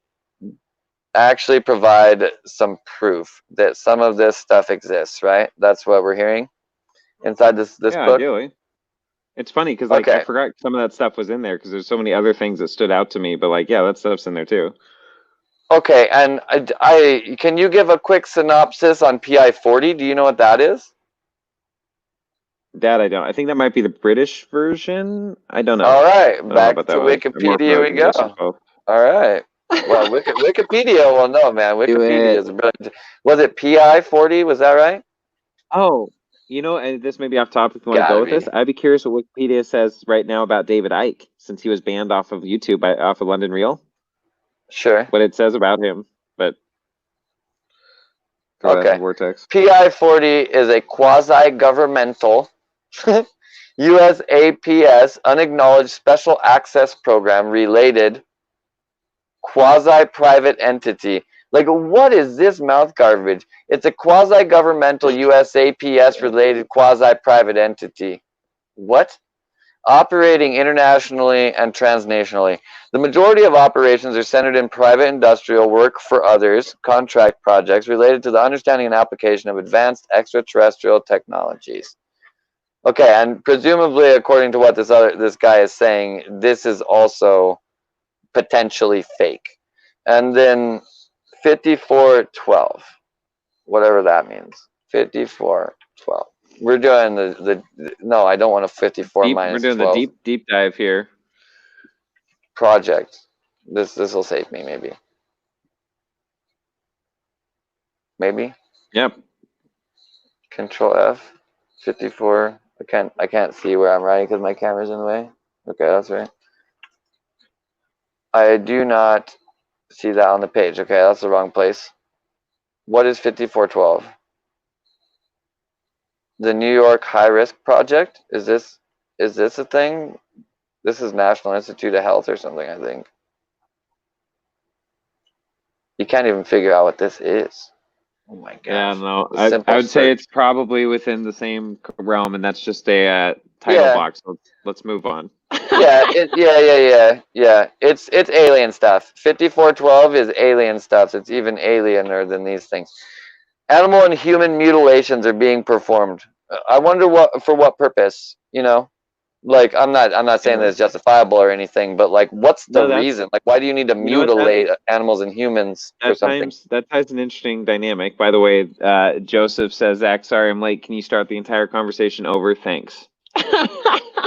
actually provide some proof that some of this stuff exists, right? That's what we're hearing inside this book. Ideally. It's funny because like I forgot some of that stuff was in there because there's so many other things that stood out to me. But like, yeah, that stuff's in there too. Okay, and I can you give a quick synopsis on PI-40? Do you know what that is? That I don't. I think that might be the British version. I don't know. All right, back to Wikipedia we go. All right. Well, Wikipedia will know, man. Wikipedia is brilliant. Was it PI-40? Was that right? Oh, you know, and this may be off topic if you want to go with this. I'd be curious what Wikipedia says right now about David Icke, since he was banned off of YouTube, off of London Real. Sure. What it says about him, but okay. Vortex. PI-40 is a quasi-governmental USAPS unacknowledged special access program related quasi-private entity. Like, what is this mouth garbage? It's a quasi-governmental USAPS related quasi-private entity. What? Operating internationally and transnationally. The majority of operations are centered in private industrial work for others, contract projects related to the understanding and application of advanced extraterrestrial technologies. Okay, and presumably, according to what this guy is saying, this is also potentially fake. And then 5412, whatever that means. 5412. We're doing the no, I don't want a 54 minus 12. We're doing the deep dive here. Project. This will save me, maybe. Maybe. Yep. Control F. 54. I can't see where I'm writing because my camera's in the way. Okay, that's right. I do not see that on the page. Okay, that's the wrong place. What is 5412? The New York High Risk Project? Is this a thing? This is National Institute of Health or something, I think. You can't even figure out what this is. Oh my god. Yeah, no. I would say it's probably within the same realm, and that's just a title Yeah. box. Let's move on. Yeah. It's alien stuff. 5412 is alien stuff. It's even aliener than these things. Animal and human mutilations are being performed. I wonder for what purpose. Like I'm not saying that it's justifiable or anything, but like, what's the reason? Like, why do you need to mutilate animals and humans for something? That ties an interesting dynamic. By the way, Joseph says, Zach, sorry I'm late. Can you start the entire conversation over? Thanks.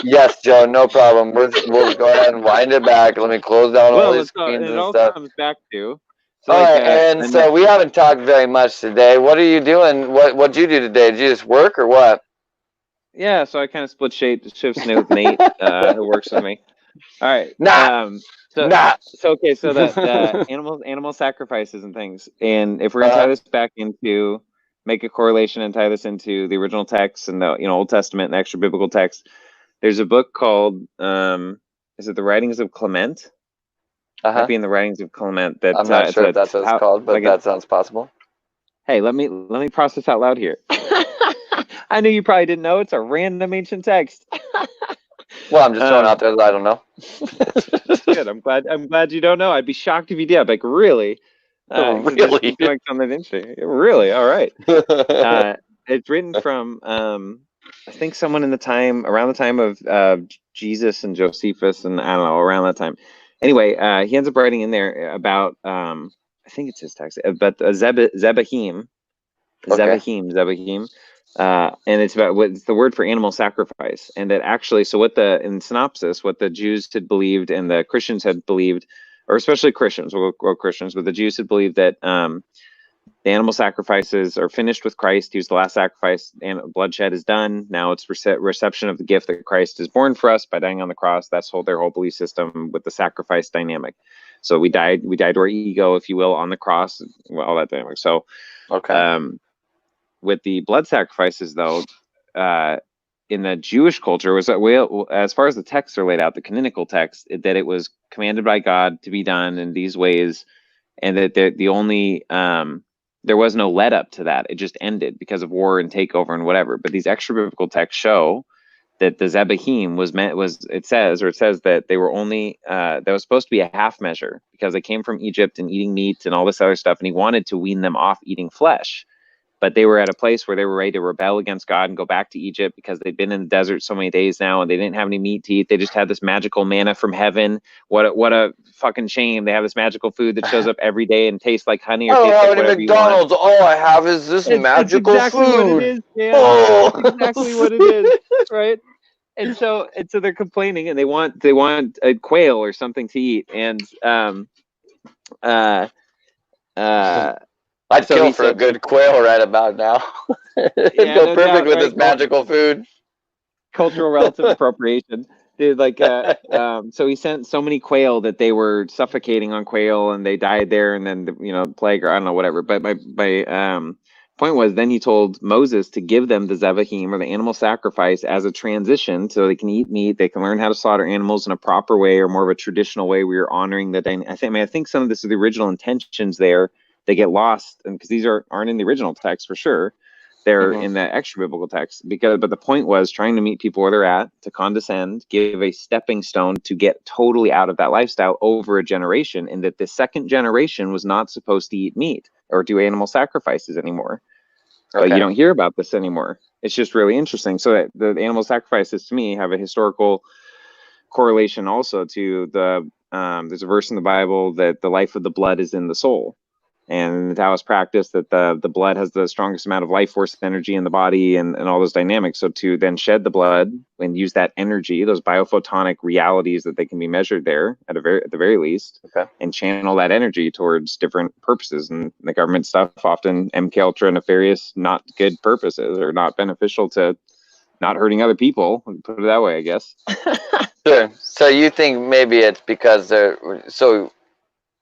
Yes, Joe, no problem. We'll go ahead and wind it back. Let me close down all these screens and stuff. Comes back to. So all right, and so we haven't talked very much today. What are you doing? What'd you do today? Did you just work or what? Yeah, so I kind of split shifts with Nate, who works with me. All right. So the animal sacrifices and things. And if we're gonna tie this back into, make a correlation and tie this into the original text and the Old Testament and extra biblical text, there's a book called is it the Writings of Clement? Might be in the Writings of Clement. That I'm not sure if that's what it's called, but that sounds possible. Hey, let me process out loud here. I knew you probably didn't know. It's a random ancient text. Well, I'm just throwing out there that I don't know. Good. I'm glad you don't know. I'd be shocked if you did. Like, really? Really? Doing something interesting. Really? All right. It's written from I think someone around the time of Jesus and Josephus, and I don't know, around that time. Anyway, he ends up writing in there about I think it's his text, but Zebahim. Zebahim. And it's about what's the word for animal sacrifice, and that actually, so in synopsis, what the Jews had believed and the Christians had believed, or especially Christians, we'll go Christians, but the Jews had believed that the animal sacrifices are finished with Christ. He was the last sacrifice, and bloodshed is done. Now it's reception of the gift that Christ is born for us by dying on the cross. That's their whole belief system with the sacrifice dynamic. So we died to our ego, if you will, on the cross, all that dynamic. So, with the blood sacrifices, though, in the Jewish culture, was that as far as the texts are laid out, the canonical text, that it was commanded by God to be done in these ways, and that the only there was no let up to that. It just ended because of war and takeover and whatever. But these extra biblical texts show that the Zebahim it says that they were only that was supposed to be a half measure because they came from Egypt and eating meat and all this other stuff, and he wanted to wean them off eating flesh. But they were at a place where they were ready to rebel against God and go back to Egypt because they'd been in the desert so many days now, and they didn't have any meat to eat. They just had this magical manna from heaven. What a fucking shame! They have this magical food that shows up every day and tastes like honey. Or tastes like whatever McDonald's. All I have is this magical exactly food. What it is, man. Oh. It's exactly what it is, right? And so they're complaining, and they want a quail or something to eat, and I'd kill for a good quail right about now. It'd go perfect with this magical food. Cultural relative appropriation. Dude, so he sent so many quail that they were suffocating on quail and they died there, and then the plague, or I don't know, whatever. But my point was, then he told Moses to give them the Zebahim, or the animal sacrifice, as a transition so they can eat meat, they can learn how to slaughter animals in a proper way, or more of a traditional way. We are honoring the I think some of this is the original intentions there. They get lost, and because these aren't in the original text for sure, they're in the extra biblical text. But the point was trying to meet people where they're at, to condescend, give a stepping stone to get totally out of that lifestyle over a generation, and that the second generation was not supposed to eat meat or do animal sacrifices anymore. But you don't hear about this anymore. It's just really interesting. So the animal sacrifices, to me, have a historical correlation also to there's a verse in the Bible that the life of the blood is in the soul. And the Taoist practice that the blood has the strongest amount of life force energy in the body, and all those dynamics. So to then shed the blood and use that energy, those biophotonic realities that they can be measured there at the very least, and channel that energy towards different purposes. And the government stuff, often MK Ultra nefarious, not good purposes, or not beneficial to not hurting other people. Put it that way, I guess. Sure. So you think maybe it's because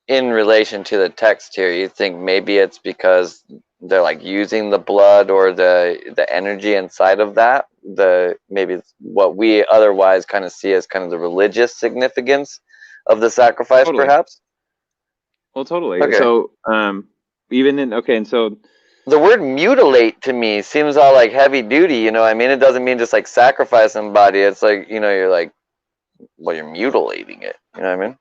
in relation to the text here, you think maybe it's because they're like using the blood or the energy inside of that, maybe what we otherwise kind of see as kind of the religious significance of the sacrifice, perhaps? Well, totally. Okay. So and so the word mutilate to me seems all like heavy duty, you know what I mean? It doesn't mean just like sacrifice somebody. It's like, you know, you're like, well, you're mutilating it. You know what I mean?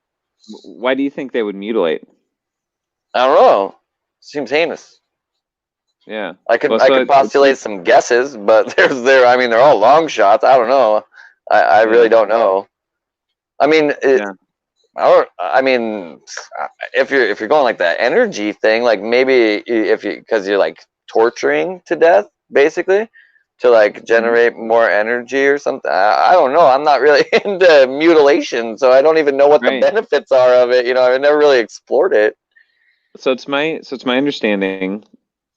Why do you think they would mutilate? I don't know. Seems heinous. Yeah. I could Well, I so could postulate some guesses, but I mean they're all long shots. I don't know. I really don't know. I mean Yeah. I mean if you're going like that energy thing, like maybe if you because you're like torturing to death basically to like generate more energy or something. I don't know. I'm not really into mutilation, so I don't even know what the Right. benefits are of it. You know, I've never really explored it. So it's my understanding,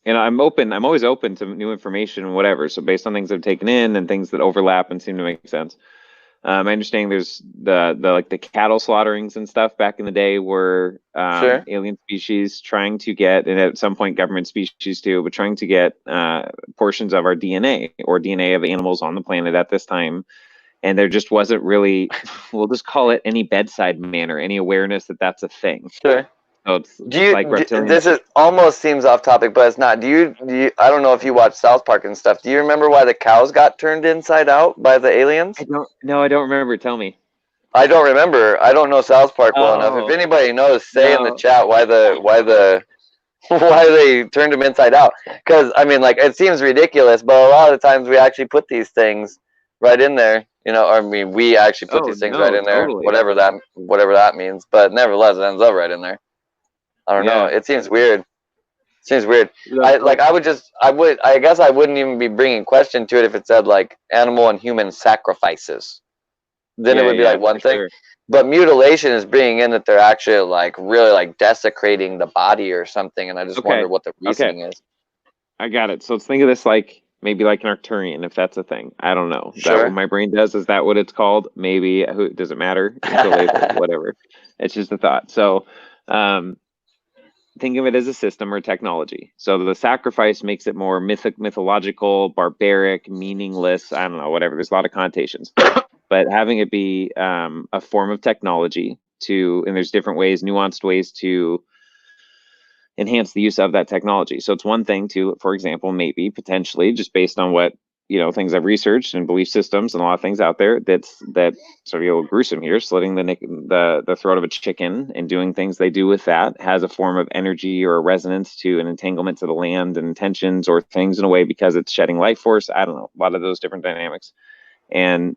and I'm always open to new information and whatever. So based on things I've taken in and things that overlap and seem to make sense. My understanding there's the like the cattle slaughterings and stuff back in the day were Sure. alien species trying to get, and at some point government species too, but trying to get portions of our DNA or DNA of animals on the planet at this time. And there just wasn't really, we'll just call it any bedside manner, any awareness that that's a thing. Sure. So it's Do like reptilians. this is almost seems off topic, but it's not. Do you? I don't know if you watch South Park and stuff. Do you remember why the cows got turned inside out by the aliens? I don't remember. Tell me. I don't remember. I don't know South Park well enough. If anybody knows, say in the chat why why they turned them inside out. Because I mean, like it seems ridiculous, but a lot of the times we actually put these things right in there. You know, I mean, we actually put these things right in there, totally. whatever that means. But nevertheless, it ends up right in there. I don't know. It seems weird. Seems weird. I guess I wouldn't even be bringing question to it if it said like animal and human sacrifices. Then it would be like one thing. Sure. But mutilation is bringing in that they're actually like really like desecrating the body or something, and I just wonder what the reasoning is. I got it. So let's think of this like maybe like an Arcturian, if that's a thing. I don't know. Is that what my brain does? Is that what it's called? Maybe. Who does it matter? It's a label, whatever. It's just a thought. So think of it as a system or technology. So the sacrifice makes it more mythological, barbaric, meaningless. I don't know, whatever. There's a lot of connotations. But having it be a form of technology and there's different ways, nuanced ways to enhance the use of that technology. So it's one thing to, for example, maybe potentially just based on what things I've researched and belief systems and a lot of things out there that sort of a little gruesome here, slitting the throat of a chicken and doing things they do with that has a form of energy or a resonance to an entanglement to the land and intentions or things in a way because it's shedding life force. I don't know, a lot of those different dynamics. And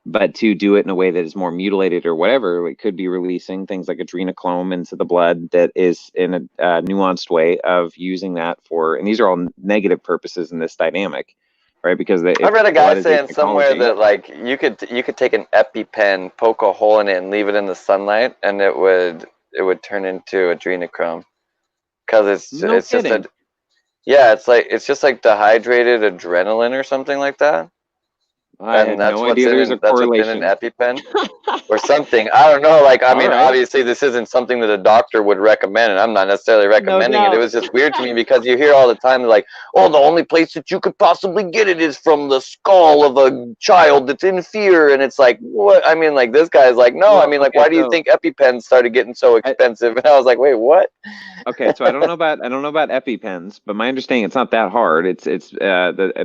but to do it in a way that is more mutilated or whatever, it could be releasing things like adrenochrome into the blood that is in a nuanced way of using that for, and these are all negative purposes in this dynamic, right? Because I read a guy saying somewhere that like you could take an EpiPen, poke a hole in it, and leave it in the sunlight, and it would turn into adrenochrome, because it's just it's just like dehydrated adrenaline or something like that. I had no idea there's a correlation. That's what's in an EpiPen or something. I don't know. Like, I mean, obviously this isn't something that a doctor would recommend, and I'm not necessarily recommending it. It was just weird to me because you hear all the time like, oh, the only place that you could possibly get it is from the skull of a child that's in fear, and it's like, what? I mean, like this guy's like, no. I mean, like, why do you think EpiPens started getting so expensive? And I was like, wait, what? Okay, so I don't know about EpiPens, but my understanding it's not that hard. It's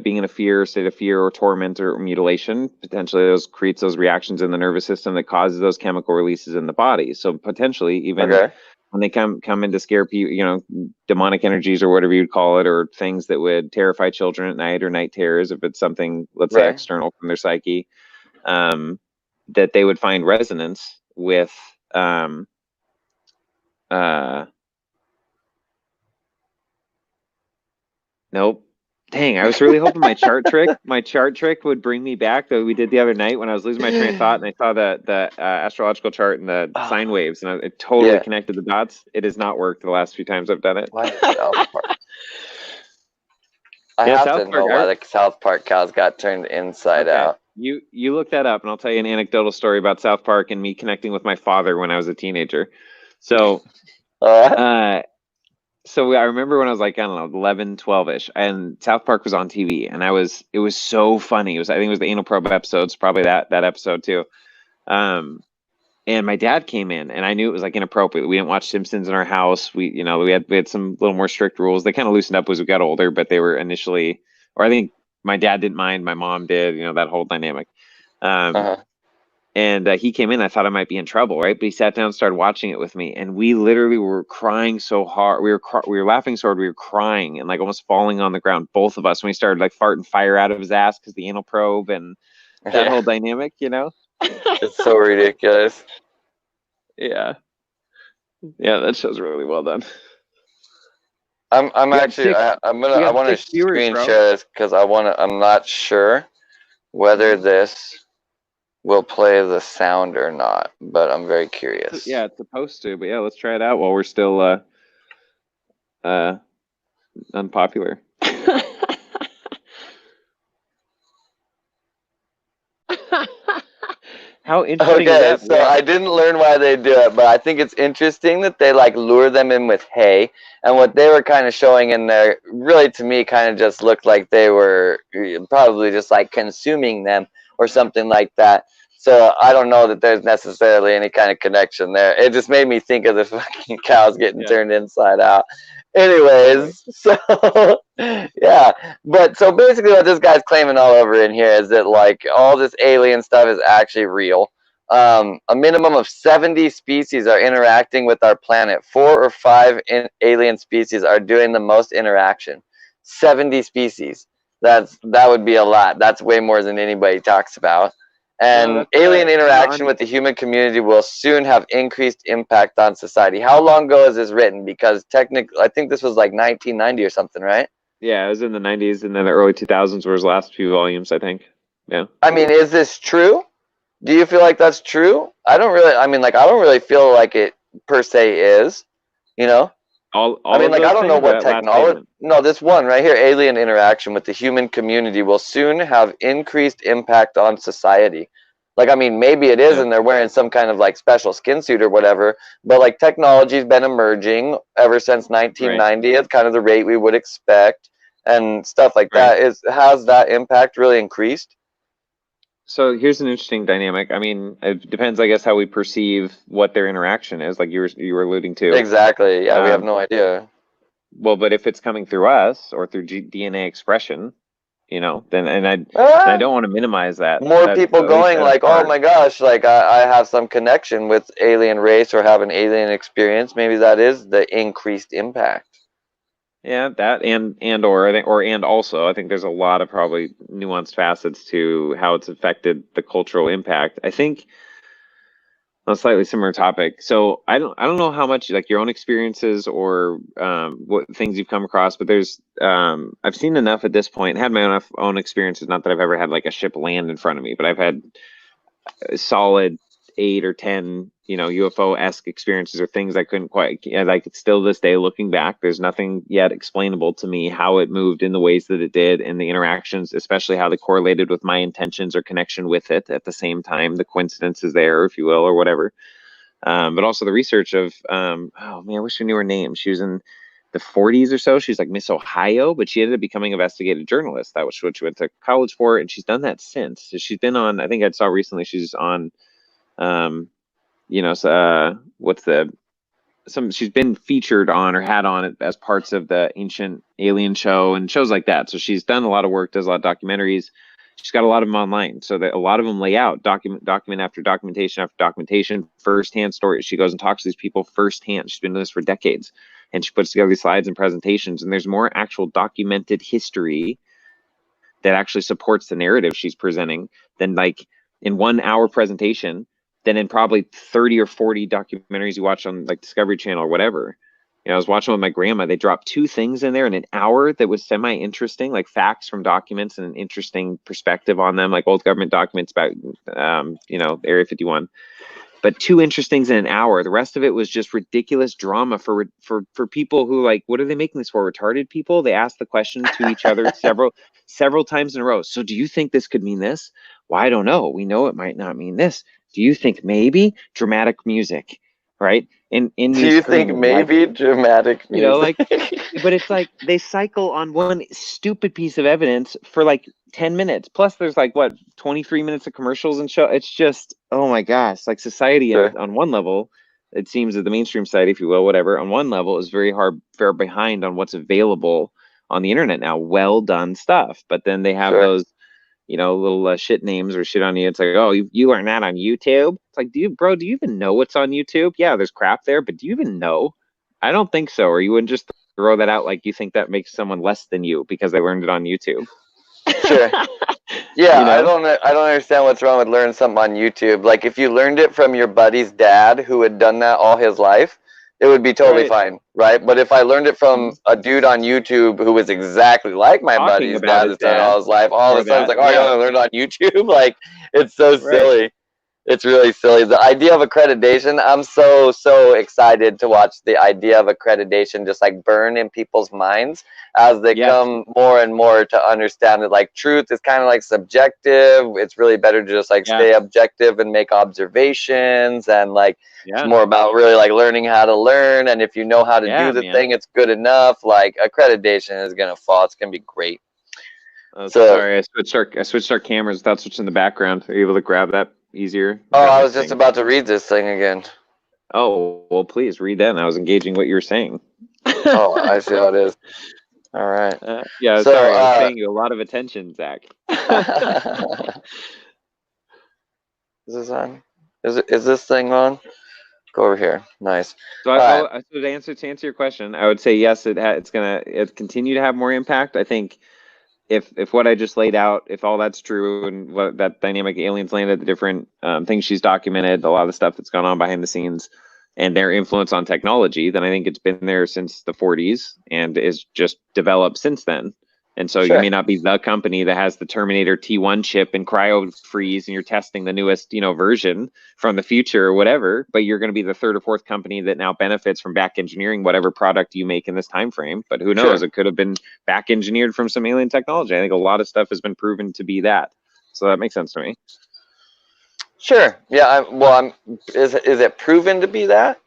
being in a state of fear or torment or mutilation, potentially those creates those reactions in the nervous system that causes those chemical releases in the body. So potentially even when they come in to scare people, demonic energies or whatever you'd call it, or things that would terrify children at night or night terrors, if it's something, let's say, external from their psyche, that they would find resonance with nope. Dang, I was really hoping my chart trick would bring me back that we did the other night when I was losing my train of thought and I saw the astrological chart and the sine waves and it totally connected the dots. It has not worked the last few times I've done it. I have to know why the South Park cows got turned inside out. You look that up and I'll tell you an anecdotal story about South Park and me connecting with my father when I was a teenager. So so I remember when I was like, I don't know, 11, 12-ish, and South Park was on TV, and it was so funny. I think it was the Anal Probe episodes, probably that episode too. And And my dad came in, and I knew it was like inappropriate. We didn't watch Simpsons in our house. We had some little more strict rules. They kind of loosened up as we got older, but they were initially, or I think my dad didn't mind, my mom did. That whole dynamic. Uh-huh. And he came in. I thought I might be in trouble, right? But he sat down and started watching it with me, and we literally were crying so hard. We were laughing so hard we were crying and like almost falling on the ground, both of us, when we started like farting fire out of his ass because the anal probe and that whole dynamic. It's so ridiculous. Yeah, that show's really well done. I'm We got actually six- I want to 6 viewers, screen bro. share this because I'm not sure whether this will play the sound or not, but I'm very curious. Yeah, it's supposed to, but yeah, let's try it out while we're still unpopular. How interesting is Okay, that? so I didn't learn why they do it, but I think it's interesting that they like lure them in with hay, and what they were kind of showing in there, really to me, kind of just looked like they were probably just like consuming them or something like that. So I don't know that there's necessarily any kind of connection there. It just made me think of the fucking cows getting turned inside out. Anyways, so yeah, but so basically what this guy's claiming all over in here is that like all this alien stuff is actually real. A minimum of 70 species are interacting with our planet. 4 or 5 alien species are doing the most interaction. 70 species. That would be a lot. That's way more than anybody talks about. And alien interaction with the human community will soon have increased impact on society. How long ago is this written? Because technically, I think this was like 1990 or something, right? Yeah, it was in the 90s, and then the early 2000s were his last few volumes, I think. Yeah. I mean, is this true? Do you feel like that's true? I don't really feel like it per se is, All I mean, like, I don't know what technology. technology. No, this one right here, alien interaction with the human community will soon have increased impact on society. Like, I mean, maybe it is, and they're wearing some kind of like special skin suit or whatever. But like, technology's been emerging ever since 1990 at kind of the rate we would expect, and stuff like that. Has that impact really increased? So here's an interesting dynamic. I mean, it depends, I guess, how we perceive what their interaction is, like you were alluding to. Exactly. Yeah, we have no idea. Well, but if it's coming through us or through DNA expression, then I don't want to minimize that. More people going like, oh my gosh, like I have some connection with alien race or have an alien experience. Maybe that is the increased impact. Yeah, that and also I think there's a lot of probably nuanced facets to how it's affected the cultural impact. I think on a slightly similar topic. So I don't know how much like your own experiences or what things you've come across, but there's I've seen enough at this point, had my own experiences, not that I've ever had like a ship land in front of me, but I've had a solid 8 or 10 UFO-esque experiences or things I couldn't quite, like, still this day looking back, there's nothing yet explainable to me how it moved in the ways that it did, and the interactions, especially how they correlated with my intentions or connection with it at the same time, the coincidence is there, if you will, or whatever. But also the research of oh man, I wish I knew her name. She was in the 40s or so. She's like Miss Ohio, but she ended up becoming an investigative journalist. That was what she went to college for, and she's done that since. So she's been on, I think I saw recently, she's on she's been featured on or had on it as parts of the Ancient Alien show and shows like that. So she's done a lot of work, does a lot of documentaries. She's got a lot of them online. So that a lot of them lay out document after documentation after documentation, firsthand stories. She goes and talks to these people firsthand. She's been doing this for decades. And she puts together these slides and presentations. And there's more actual documented history that actually supports the narrative she's presenting than like in 1 hour presentation than in probably 30 or 40 documentaries you watch on like Discovery Channel or whatever. I was watching with my grandma. They dropped 2 things in there in an hour that was semi-interesting, like facts from documents and an interesting perspective on them, like old government documents about, Area 51. But 2 interesting things in an hour. The rest of it was just ridiculous drama for people who like, what are they making this for? Retarded people? They asked the question to each other several times in a row. So do you think this could mean this? Well, I don't know. We know it might not mean this. Do you think maybe? Dramatic music, right? in Do me you think screaming, like, maybe dramatic you know, music? like, but it's like they cycle on one stupid piece of evidence for like 10 minutes. Plus there's like what, 23 minutes of commercials and show. It's just, oh my gosh, like society Sure. on one level, it seems that the mainstream side, if you will, whatever, on one level is very far behind on what's available on the internet now. Well done stuff. But then they have Sure. those, you know, little shit names or shit on you. It's like, oh, you learned that on YouTube. It's like, do you even know what's on YouTube? Yeah, there's crap there, but do you even know? I don't think so. Or you wouldn't just throw that out like you think that makes someone less than you because they learned it on YouTube. Sure. Yeah, You know? I don't understand what's wrong with learning something on YouTube. Like if you learned it from your buddy's dad who had done that all his life, it would be totally Right. fine, right? But if I learned it from a dude on YouTube who was exactly like my Talking buddy's about dad his that's done it dad all his life, all or of a sudden it's that, like, oh, you yeah, only learned on YouTube? Like, it's so right. silly. It's really silly. The idea of accreditation, I'm so excited to watch the idea of accreditation just like burn in people's minds as they Yes. come more and more to understand that like truth is kind of like subjective. It's really better to just like Yeah. stay objective and make observations, and like it's Yeah. more about really like learning how to learn, and if you know how to Yeah, do the man. thing, it's good enough. Like accreditation is gonna fall. It's gonna be great. Oh, So sorry, I switched our cameras without switching the background. Are you able to grab that easier? oh, Grab I my was just thing. about to read this thing again. Oh, well, please read that. I was engaging what you were saying. Oh, I see how it is. All right. Yeah, So, sorry, I was paying you a lot of attention, Zach. is this on? Is this thing on? Go over here. Nice. So, All right. so to answer your question, I would say yes. It's gonna continue to have more impact. I think if what I just laid out, if all that's true, and what that dynamic aliens landed, the different things she's documented, a lot of the stuff that's gone on behind the scenes, and their influence on technology, then I think it's been there since the 40s and is just developed since then. And so you Sure. may not be the company that has the Terminator T1 chip and cryo freeze, and you're testing the newest, version from the future or whatever, but you're going to be the third or fourth company that now benefits from back engineering whatever product you make in this time frame. But who knows? Sure. It could have been back engineered from some alien technology. I think a lot of stuff has been proven to be that. So that makes sense to me. Sure. Yeah. Is it proven to be that?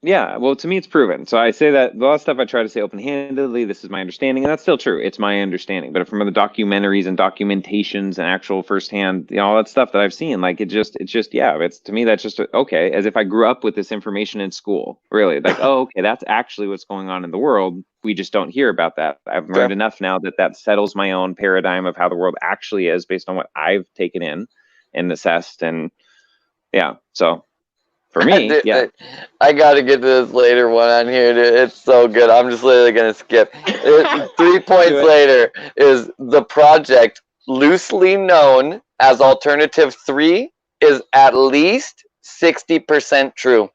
Yeah, well, to me, it's proven. So I say that a lot of stuff I try to say open-handedly. This is my understanding, and that's still true. It's my understanding. But from the documentaries and documentations and actual firsthand, all that stuff that I've seen, like it's just, yeah. It's to me that's just okay. As if I grew up with this information in school, really. Like, oh, okay, that's actually what's going on in the world. We just don't hear about that. I've learned enough now that settles my own paradigm of how the world actually is based on what I've taken in and assessed, and yeah. So. For me, yeah. I got to get to this later one on here, dude. It's so good. I'm just literally going to skip. 3 points later is the project, loosely known as Alternative 3, is at least 60% true.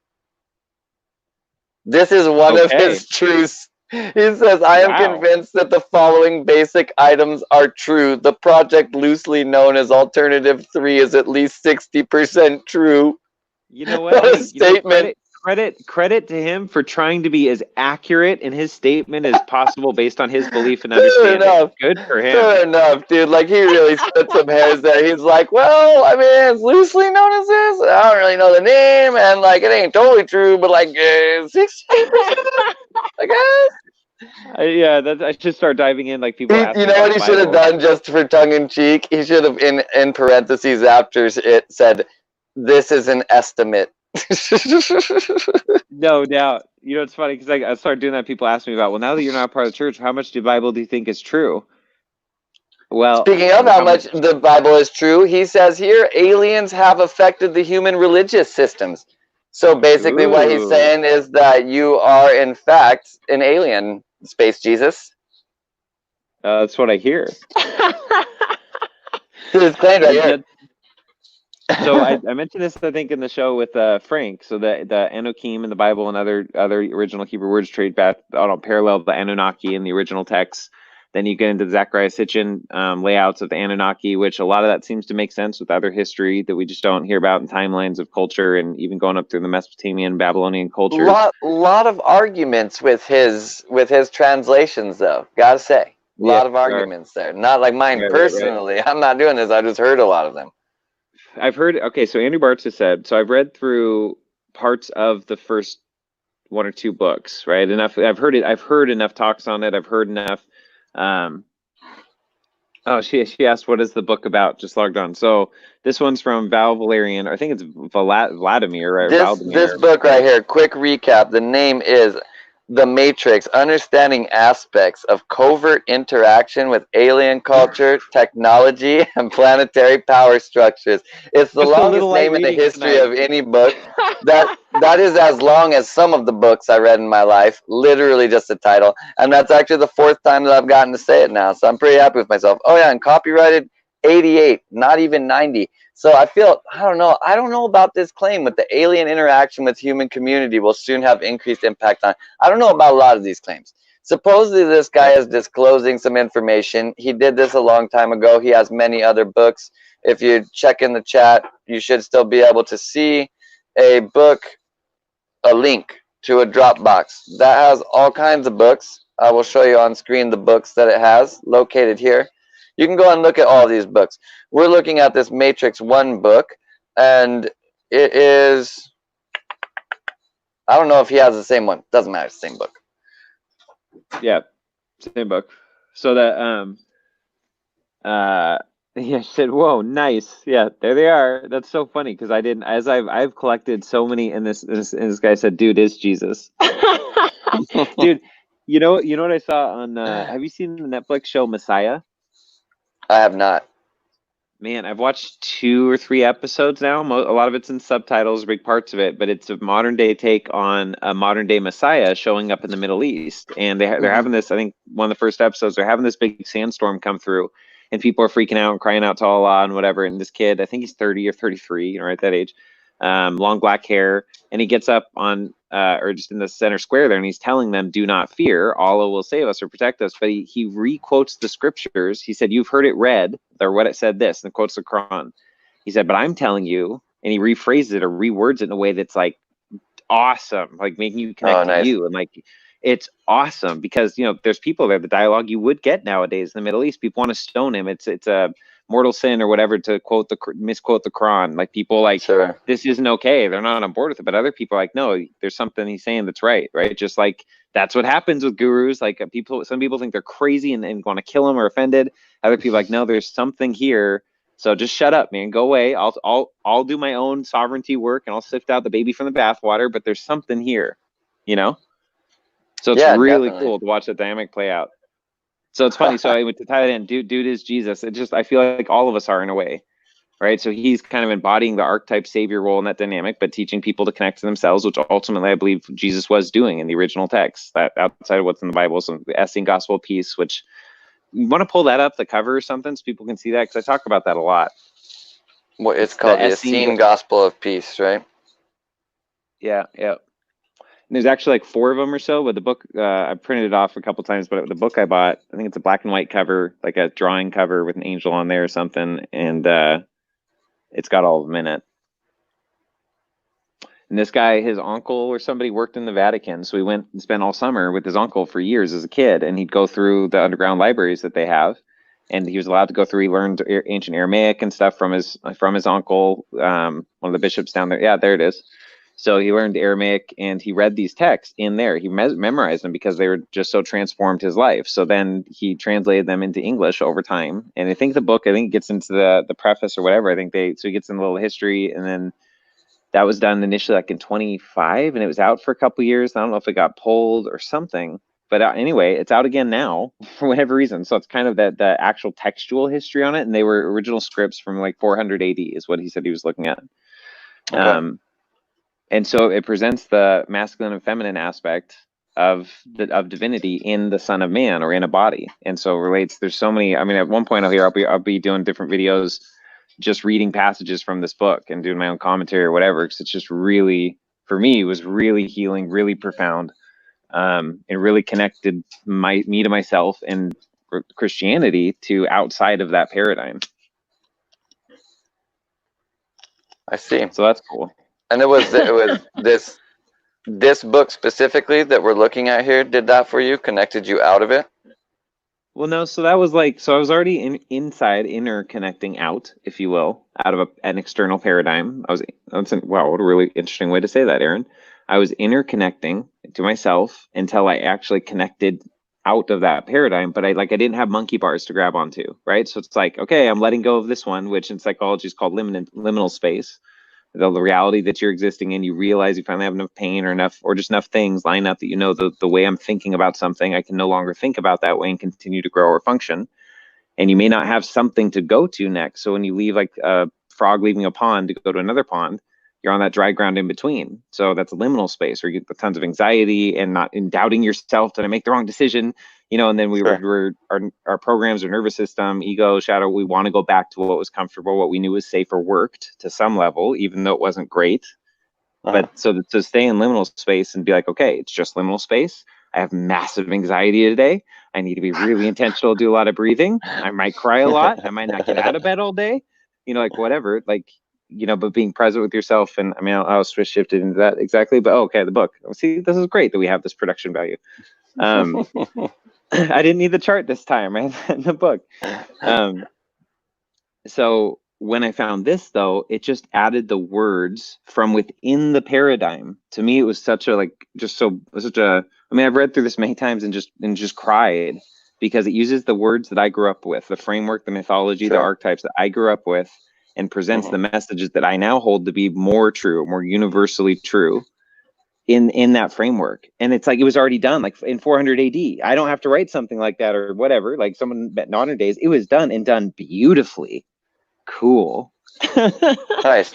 This is one of his truths. He says, I am convinced that the following basic items are true. The project, loosely known as Alternative 3, is at least 60% true. You know what? What a statement. Credit to him for trying to be as accurate in his statement as possible based on his belief and understanding. Good for him. Fair enough, dude. Like, he really split some hairs there. He's like, well, I mean, it's loosely known as this. I don't really know the name, and, like, it ain't totally true, but, like, 60%, I guess. Yeah, I should start diving in, like people ask. You know what he should have done, just for tongue in cheek? He should have, in parentheses after it, said, "This is an estimate." No doubt. You know, it's funny because I started doing that. People ask me about, well, now that you're not part of the church, how much of the Bible do you think is true? Well, speaking of how much the Bible is true, he says here, aliens have affected the human religious systems. So basically what he's saying is that you are, in fact, an alien, Space Jesus. That's what I hear. His claim right here. So I mentioned this, I think, in the show with Frank. So the Enokim in the Bible and other original Hebrew words parallel the Anunnaki in the original text. Then you get into the Zecharia Sitchin layouts of the Anunnaki, which a lot of that seems to make sense with other history that we just don't hear about in timelines of culture, and even going up through the Mesopotamian, Babylonian culture. Lot of arguments with his translations, though. Gotta say, a lot of arguments there. Not like mine personally. Right. I'm not doing this. I just heard a lot of them. I've heard. Okay, so Andrew Bartz has said. So I've read through parts of the first one or two books, right? Enough. I've heard it. I've heard enough talks on it. I've heard enough. Oh, she asked, what is the book about? Just logged on. So this one's from Val Valerian. I think it's Vladimir, right? This book right here, quick recap. The name is The Matrix: Understanding Aspects of Covert Interaction with Alien Culture, Technology, and Planetary Power Structures. It's the Just a longest little name in the reading history tonight. of any book. That is as long as some of the books I read in my life. Literally just a title. And that's actually the fourth time that I've gotten to say it now. So I'm pretty happy with myself. Oh yeah, and copyrighted 88, not even 90. So I don't know about this claim with the alien interaction with human community will soon have increased impact on. I don't know about a lot of these claims. Supposedly this guy is disclosing some information. He did this a long time ago. He has many other books. If you check in the chat, you should still be able to see a book, a link to a Dropbox that has all kinds of books. I will show you on screen the books that it has located here. You can go and look at all these books. We're looking at this Matrix 1 book, and it is, I don't know if he has the same one. Doesn't matter, same book. Yeah, same book. So that yeah, she said, "Whoa, nice." Yeah, there they are. That's so funny because I didn't, as I've collected so many, and this guy said, "Dude, is Jesus." Dude, you know what I saw on? Have you seen the Netflix show Messiah? I have not. Man, I've watched 2 or 3 episodes now. A lot of it's in subtitles, big parts of it, but it's a modern day take on a modern day Messiah showing up in the Middle East. And they're having this, I think one of the first episodes, they're having this big sandstorm come through, and people are freaking out and crying out to Allah and whatever. And this kid, I think he's 30 or 33, you know, right at that age, long black hair, and he gets up on or just in the center square there, and he's telling them, "Do not fear, Allah will save us or protect us." But he re-quotes the scriptures. He said, "You've heard it read, or what it said this," and quotes the Quran. He said, "But I'm telling you," and he rephrases it or rewords it in a way that's like awesome, like making you connect to you, and like it's awesome because, you know, there's people there, the dialogue you would get nowadays in the Middle East. People want to stone him. It's a mortal sin or whatever to misquote the Quran. Like people like, Sure. This isn't okay. They're not on board with it. But other people are like, no, there's something he's saying that's right. Just like that's what happens with gurus. Like some people think they're crazy and want to kill them or offended. Other people are like, no, there's something here. So just shut up, man. Go away. I'll do my own sovereignty work and I'll sift out the baby from the bathwater. But there's something here, you know. So it's really cool to watch the dynamic play out. So it's funny. So I went to tie that in. Dude is Jesus. It just, I feel like all of us are in a way, right? So he's kind of embodying the archetype savior role in that dynamic, but teaching people to connect to themselves, which ultimately I believe Jesus was doing in the original text, that outside of what's in the Bible. So the Essene Gospel of Peace, which you want to pull that up, the cover or something, so people can see that, because I talk about that a lot. Well, it's called the Essene Gospel of Peace, right? Yeah. And there's actually like 4 of them or so, but the book, I printed it off a couple times, but the book I bought, I think it's a black and white cover, like a drawing cover with an angel on there or something, and it's got all of them in it. And this guy, his uncle or somebody worked in the Vatican, so he went and spent all summer with his uncle for years as a kid, and he'd go through the underground libraries that they have, and he was allowed to go through. He learned ancient Aramaic and stuff from his uncle, one of the bishops down there. Yeah, there it is. So he learned Aramaic and he read these texts in there. He memorized them because they were just so transformed his life. So then he translated them into English over time. And I think the book, it gets into the preface or whatever. So he gets in a little history, and then that was done initially like in 25, and it was out for a couple years. I don't know if it got pulled or something, but anyway, it's out again now for whatever reason. So it's kind of the actual textual history on it. And they were original scripts from like 400 AD is what he said he was looking at. Okay. And so it presents the masculine and feminine aspect of divinity in the Son of Man or in a body. And so relates, there's so many, I mean, at one point I'll be doing different videos, just reading passages from this book and doing my own commentary or whatever. Cause it's just really, for me, it was really healing, really profound, and really connected me to myself and Christianity to outside of that paradigm. I see. So that's cool. And it was this book specifically that we're looking at here did that for you, connected you out of it? Well, no. So that was like, so I was already inside, interconnecting out, if you will, out of an external paradigm. Wow, what a really interesting way to say that, Aaron. I was interconnecting to myself until I actually connected out of that paradigm. But I didn't have monkey bars to grab onto, right? So it's like, okay, I'm letting go of this one, which in psychology is called liminal space. The reality that you're existing in, you realize you finally have enough pain or just enough things line up that you know the way I'm thinking about something, I can no longer think about that way and continue to grow or function. And you may not have something to go to next. So when you leave like a frog leaving a pond to go to another pond, you're on that dry ground in between. So that's a liminal space where you get tons of anxiety and not in doubting yourself. Did I make the wrong decision? And then our programs, our nervous system, ego, shadow, we want to go back to what was comfortable, what we knew was safe or worked to some level, even though it wasn't great. But so to stay in liminal space and be like, okay, it's just liminal space. I have massive anxiety today. I need to be really intentional, do a lot of breathing. I might cry a lot. I might not get out of bed all day, like whatever, but being present with yourself. And I mean, I'll switch shifted into that exactly. But okay, the book. See, this is great that we have this production value. I didn't need the chart this time, right? The book. So when I found this, though, it just added the words from within the paradigm. To me, it was such a I mean, I've read through this many times and just cried, because it uses the words that I grew up with, the framework, the mythology, the archetypes that I grew up with, and presents the messages that I now hold to be more true, more universally true in that framework. And it's like it was already done, like in 400 AD. I don't have to write something like that or whatever. Like someone in modern days, it was done and done beautifully. Cool. Nice.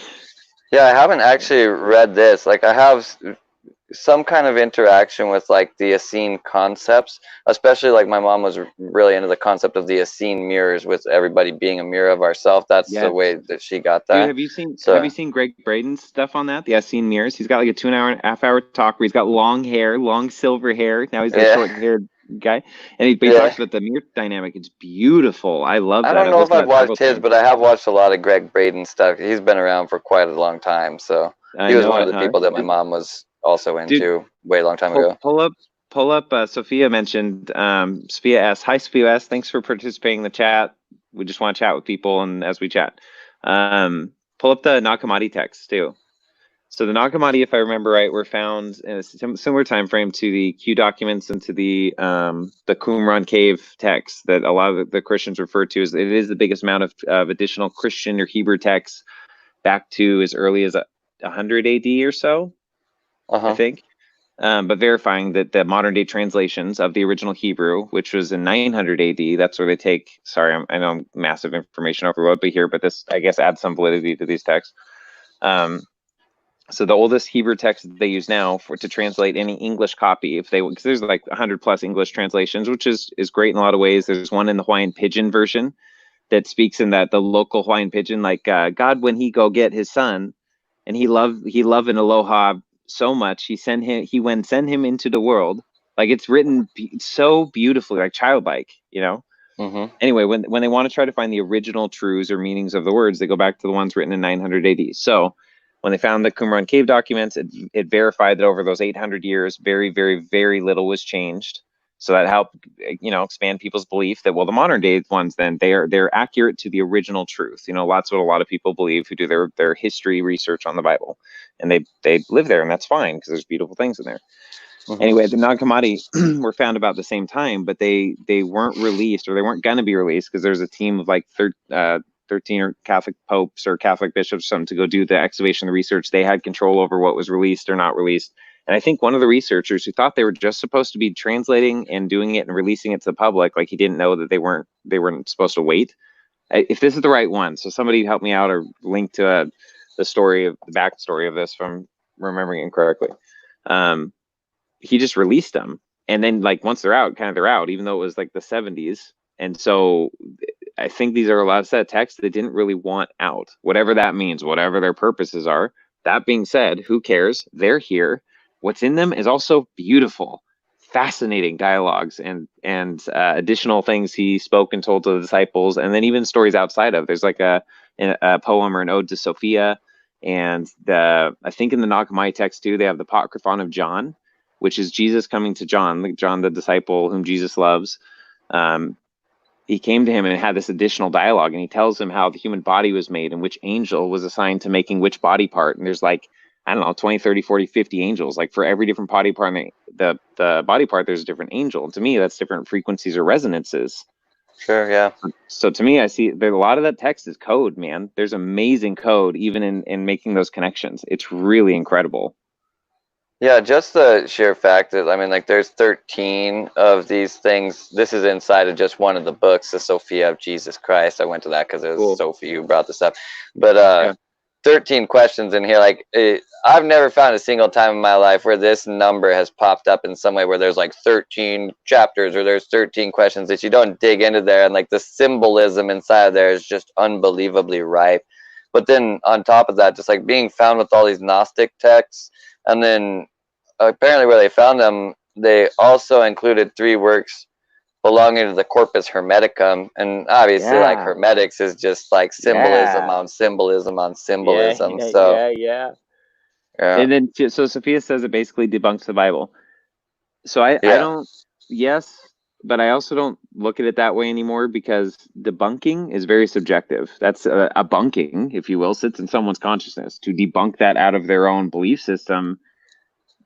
Yeah, I haven't actually read this. Like, I have some kind of interaction with like the Essene concepts, especially like my mom was really into the concept of the Essene mirrors, with everybody being a mirror of ourselves. That's the way that she got that. Dude, have you seen Greg Braden's stuff on that? The Essene mirrors. He's got like a 2.5 hour talk where he's got long hair, long silver hair. Now he's got short haired guy, and he talks about the mirror dynamic. It's beautiful. I love that. I don't know if I've watched his, but I have watched a lot of Greg Braden stuff. He's been around for quite a long time, so he was one of the people that my mom was also into way long time ago. Pull up. Sophia mentioned. Sophia S. Hi, Sophia S. Thanks for participating in the chat. We just want to chat with people, and as we chat, pull up the Nag Hammadi text too. So the Nag Hammadi, if I remember right, were found in a similar time frame to the Q documents and to the Qumran cave text that a lot of the Christians refer to as. It is the biggest amount of additional Christian or Hebrew texts back to as early as 100 AD or so, I think. But verifying that the modern day translations of the original Hebrew, which was in 900 AD, that's where they take. Sorry, I know I'm massive information overload, but this, I guess, adds some validity to these texts. So the oldest Hebrew text that they use now to translate any English copy, because there's like 100+ English translations, which is great in a lot of ways. There's one in the Hawaiian Pidgin version that speaks in the local Hawaiian Pidgin, like God, when he go get his son, and he love and aloha so much, he send him into the world. Like, it's written so beautifully, like childlike, Anyway, when they want to try to find the original truths or meanings of the words, they go back to the ones written in 900 AD. So when they found the Qumran cave documents, it verified that over those 800 years, very, very, very little was changed. So that helped, expand people's belief that, well, the modern day ones, then they're accurate to the original truth. Lots what a lot of people believe who do their history research on the Bible, and they live there, and that's fine because there's beautiful things in there. Anyway, the Nag Hammadi were found about the same time, but they weren't released, or they weren't going to be released, because there's a team of like 13 or Catholic popes or Catholic bishops or something to go do the excavation, the research. They had control over what was released or not released. And I think one of the researchers who thought they were just supposed to be translating and doing it and releasing it to the public, like he didn't know that they weren't supposed to wait. If this is the right one, so somebody help me out or link to the backstory of this, from remembering it correctly. He just released them, and then like once they're out, they're out, even though it was like the 70s. And so I think these are a lot of set of texts that didn't really want out, whatever that means, whatever their purposes are. That being said, who cares? They're here. What's in them is also beautiful, fascinating dialogues and additional things he spoke and told to the disciples, and then even stories outside of. There's like a poem or an ode to Sophia, and I think in the Nag Hammadi text too, they have the Apocryphon of John, which is Jesus coming to John, like John the disciple whom Jesus loves. He came to him and had this additional dialogue, and he tells him how the human body was made and which angel was assigned to making which body part. And there's like, I don't know, 20, 30, 40, 50 angels, like for every different body part the body part, there's a different angel. And to me, that's different frequencies or resonances. Sure, yeah. So to me, I see there a lot of that text is code, man. There's amazing code even in making those connections. It's really incredible. Yeah, just the sheer fact that, I mean, like, there's 13 of these things. This is inside of just one of the books, the Sophia of Jesus Christ. I went to that because it was Cool. Sophie who brought this up. But Yeah. 13 questions in here. Like, I've never found a single time in my life where this number has popped up in some way where there's like 13 chapters or there's 13 questions that you don't dig into there. And like the symbolism inside of there is just unbelievably ripe. But then on top of that, just like being found with all these Gnostic texts. And then apparently where they found them, they also included 3 works belonging to the Corpus Hermeticum. And obviously, like, Yeah. Hermetics is just like symbolism Yeah. on symbolism on symbolism. So, yeah. yeah. And then so Sophia says it basically debunks the Bible. So I Yeah. don't, yes, but I also don't look at it that way anymore because debunking is very subjective. That's a bunking, if you will, sits in someone's consciousness. To debunk that out of their own belief system,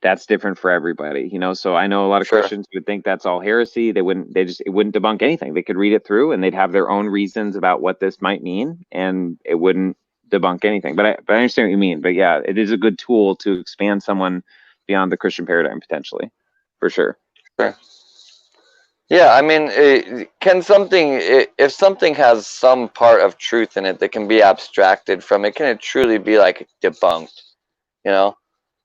that's different for everybody, you know. So I know a lot of Sure. Christians would think that's all heresy. It wouldn't debunk anything. They could read it through and they'd have their own reasons about what this might mean, and it wouldn't debunk anything. But I understand what you mean. But yeah, it is a good tool to expand someone beyond the Christian paradigm potentially, for sure. Sure. Yeah, I mean, if something has some part of truth in it that can be abstracted from it, can it truly be like debunked? You know,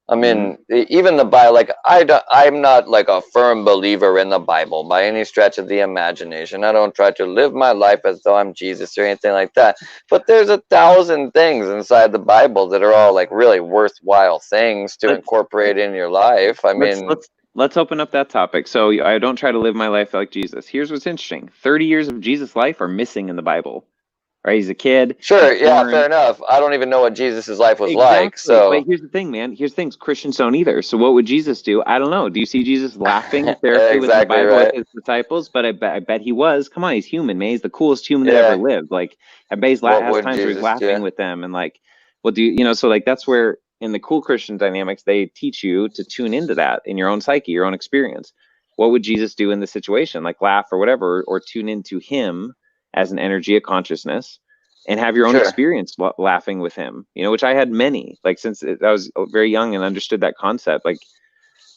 I mean, even the Bible, like I'm not like a firm believer in the Bible by any stretch of the imagination. I don't try to live my life as though I'm Jesus or anything like that. But there's 1,000 things inside the Bible that are all like really worthwhile things to incorporate in your life. I mean, let's open up that topic. So I don't try to live my life like Jesus. Here's what's interesting: 30 years of Jesus' life are missing in the Bible. Right? He's a kid. Sure, he's yeah, born. fair enough. I don't even know what Jesus' life was like. So, but here's the thing, man. Here's things Christians don't either. So what would Jesus do? I don't know. Do you see Jesus laughing hysterically with the Exactly Bible right. with his disciples? But I bet he was. Come on, he's human, man. He's the coolest human that ever lived. Like, I bet he's What has would times where he's Jesus laughing do? with them and like, well, so like that's where in the cool Christian dynamics they teach you to tune into that in your own psyche, your own experience. What would Jesus do in the situation? Like laugh or whatever, or tune into him as an energy of consciousness. And have your own Sure. experience laughing with him, you know, which I had many, like since I was very young and understood that concept. Like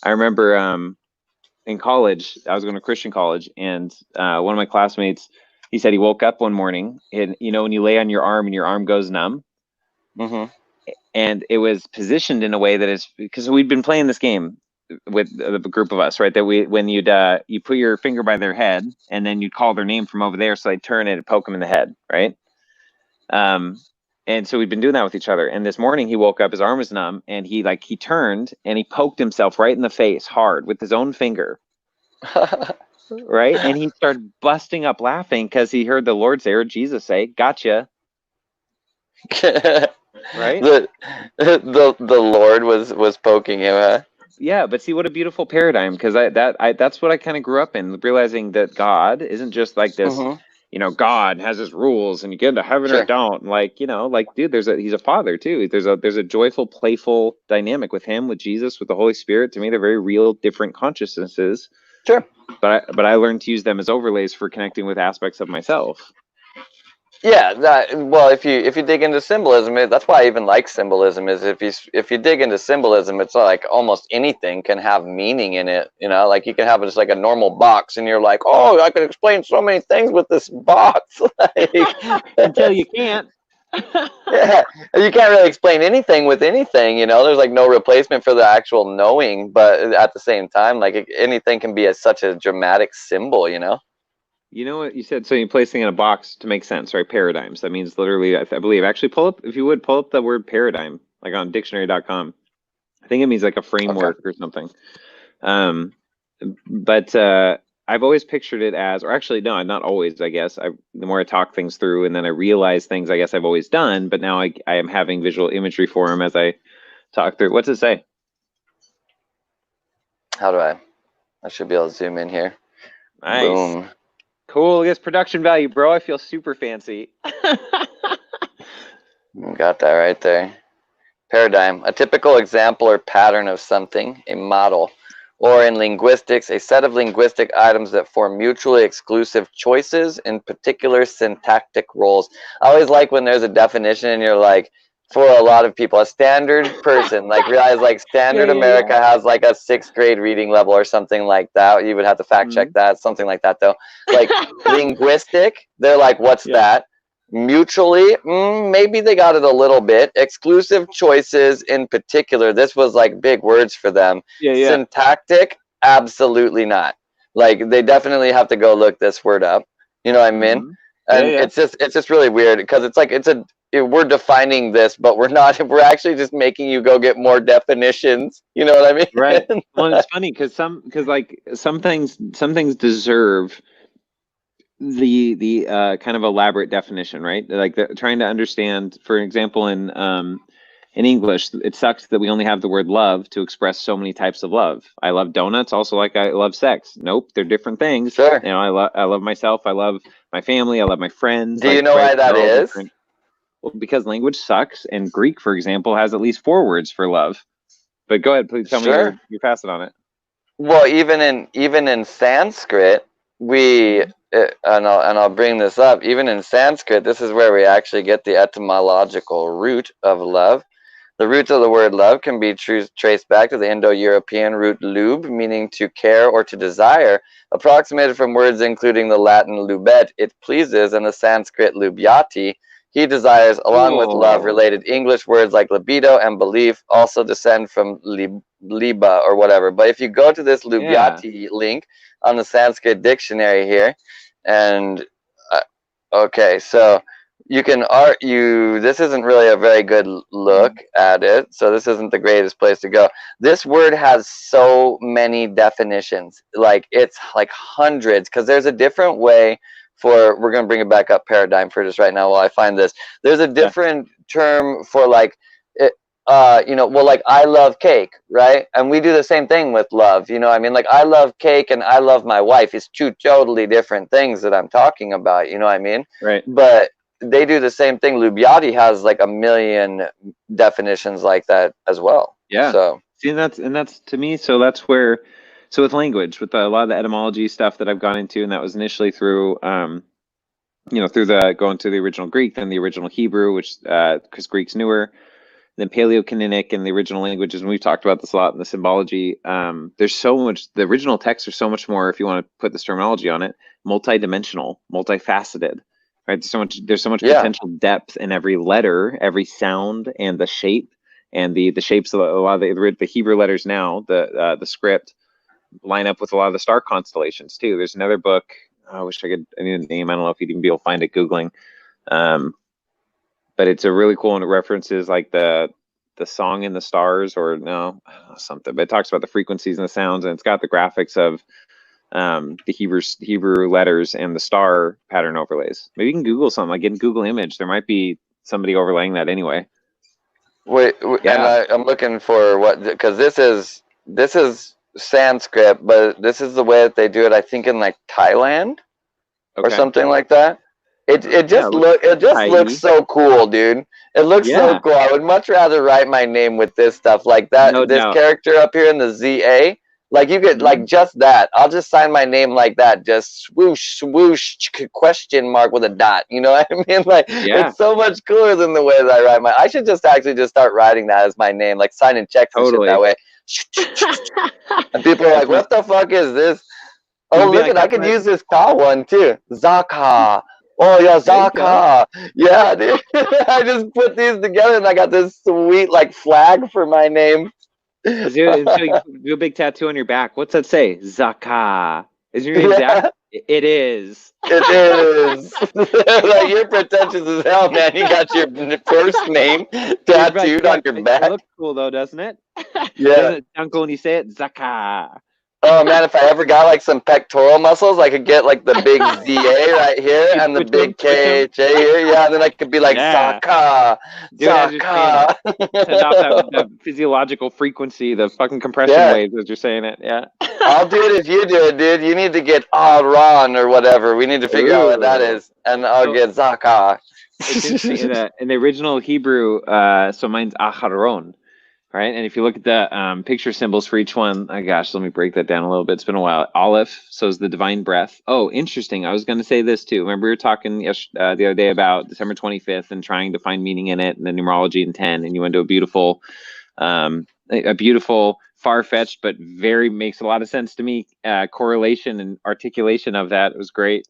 I remember in college, I was going to Christian college, and one of my classmates, he said he woke up one morning and, you know, when you lay on your arm and your arm goes numb, and it was positioned in a way that is, because we'd been playing this game with a group of us, right? That when you put your finger by their head and then you'd call their name from over there, so I'd turn it and poke them in the head, right? And so we'd been doing that with each other. And this morning he woke up, his arm was numb, and he turned and he poked himself right in the face hard with his own finger. Right. And he started busting up laughing because he heard the Lord say, or Jesus say, "Gotcha." Right. The Lord was poking him, huh? Yeah, but see what a beautiful paradigm, because that's what I kind of grew up in, realizing that God isn't just like this. You know, God has his rules and you get into heaven or don't. Like, you know, like, dude, he's a father too. There's a joyful, playful dynamic with him, with Jesus, with the Holy Spirit. To me, they're very real, different consciousnesses. Sure. But I learned to use them as overlays for connecting with aspects of myself. Yeah, well, if you dig into symbolism, that's why I even like symbolism. Is if you dig into symbolism, it's like almost anything can have meaning in it. You know, like you can have just like a normal box, and you're like, oh, I can explain so many things with this box. Until you can't. Yeah, you can't really explain anything with anything. You know, there's like no replacement for the actual knowing. But at the same time, like anything can be such a dramatic symbol. You know. You know what you said? So you place things in a box to make sense, right? Paradigms. That means literally, I believe, actually pull up the word paradigm, like on dictionary.com. I think it means like a framework or something. But I've always pictured it as, or actually, no, not always, I guess. The more I talk things through and then I realize things I guess I've always done, but now I am having visual imagery for them as I talk through. What's it say? How do I should be able to zoom in here. Nice. Boom. Cool. I guess production value, bro. I feel super fancy. Got that right there. Paradigm, a typical example or pattern of something, a model, or in linguistics, a set of linguistic items that form mutually exclusive choices in particular syntactic roles. I always like when there's a definition and you're like, for a lot of people, a standard person, like realize like standard America has like a 6th grade reading level or something like that. You would have to fact check that, something like that though. Like linguistic, they're like, what's that? Mutually, maybe they got it a little bit. Exclusive choices in particular, this was like big words for them. Syntactic, absolutely not. Like they definitely have to go look this word up. You know what I mean? And it's just really weird because it's like we're defining this, but we're not. We're actually just making you go get more definitions. You know what I mean? Right. Well, it's funny because some things deserve the kind of elaborate definition, right? Like trying to understand, for example, in English, it sucks that we only have the word love to express so many types of love. I love donuts, also like I love sex. Nope, they're different things. Sure. You know, I love myself. I love my family. I love my friends. Do you know why that is? Well, because language sucks, and Greek, for example, has at least 4 words for love. But go ahead, please tell me your facet on it. Well, even in Sanskrit, and I'll bring this up. Even in Sanskrit, this is where we actually get the etymological root of love. The root of the word love can be traced back to the Indo-European root lub, meaning to care or to desire, approximated from words including the Latin lubet, it pleases, and the Sanskrit lubyati, he desires, along with love-related English words like libido and belief, also descend from liba or whatever. But if you go to this lubyati link on the Sanskrit dictionary here, and okay, so you can argue, this isn't really a very good look at it, so this isn't the greatest place to go. This word has so many definitions, like it's like hundreds, because there's a different way for, we're going to bring it back up paradigm for just right now while I find this. There's a different term for like, you know, well, like I love cake, right? And we do the same thing with love, you know what I mean? Like I love cake and I love my wife is 2 totally different things that I'm talking about, you know what I mean? Right. But they do the same thing. Lubyati has like a million definitions like that as well. Yeah. So see, that's to me, so that's where, so with language, with a lot of the etymology stuff that I've gone into, and that was initially through, you know, through going to the original Greek, then the original Hebrew, which, because Greek's newer, then Paleo-Canonic and the original languages, and we've talked about this a lot in the symbology. There's so much, the original texts are so much more, if you want to put this terminology on it, multidimensional, multifaceted, right? There's so much potential depth in every letter, every sound, and the shape, and the shapes of a lot of the Hebrew letters now, the script, line up with a lot of the star constellations too. There's another book, I wish I need a name, I don't know if you'd even be able to find it Googling. But it's a really cool one. It references like the song in the stars, or no, I don't know, something. But it talks about the frequencies and the sounds, and it's got the graphics of the Hebrew letters and the star pattern overlays. Maybe you can Google something, like in Google Image. There might be somebody overlaying that anyway. Wait, and I'm looking for what, because this is Sanskrit, but this is the way that they do it. I think in like Thailand or something like that. It just looks so cool, dude. It looks so cool. I would much rather write my name with this stuff like that. This character up here in the ZA, like you could like just that. I'll just sign my name like that. Just swoosh, swoosh, question mark with a dot. You know what I mean? Like it's so much cooler than the way that I write I should just actually just start writing that as my name, like signing checks and shit that way. And people are like, "What the fuck is this?" Oh, look at, I could use this Ka one too. Zaka. Oh yeah, Zaka. Yeah, dude. I just put these together and I got this sweet like flag for my name. Do a big tattoo on your back. What's that say? Zaka. Is your name Zach? It is. It is. Like, you're pretentious as hell, man. You got your first name tattooed on your back. It looks cool though, doesn't it? Yeah. Doesn't it sound cool when you say it? Zaka. Oh man, if I ever got like some pectoral muscles, I could get like the big ZA right here and the big KHA here. Yeah, and then I could be like Zaka. Zaka. Send off that physiological frequency, the fucking compression waves as you're saying it. Yeah. I'll do it if you do it, dude. You need to get Ron or whatever. We need to figure out what that is, and I'll get Zaka. In the original Hebrew, so mine's Aharon. right? And if you look at the picture symbols for each one, oh gosh, let me break that down a little bit. It's been a while. Aleph, so is the divine breath. Oh, interesting. I was going to say this too. Remember we were talking the other day about December 25th and trying to find meaning in it and the numerology in 10, and you went to a beautiful, far-fetched, but very makes a lot of sense to me. Correlation and articulation of that was great.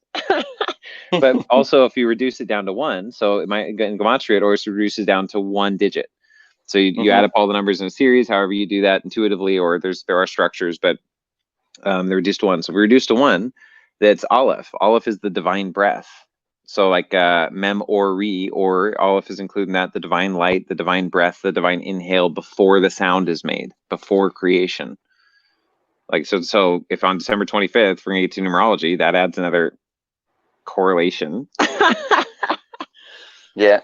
But also, if you reduce it down to one, so it might in gematria, it always reduces down to one digit. So you add up all the numbers in a series, however you do that intuitively, or there are structures, but they're reduced to one. So if we reduce to one, that's Aleph. Aleph is the divine breath. So like Mem or Re, or Aleph is including that, the divine light, the divine breath, the divine inhale before the sound is made, before creation. Like so if on December 25th we're gonna get to numerology, that adds another correlation. Yeah.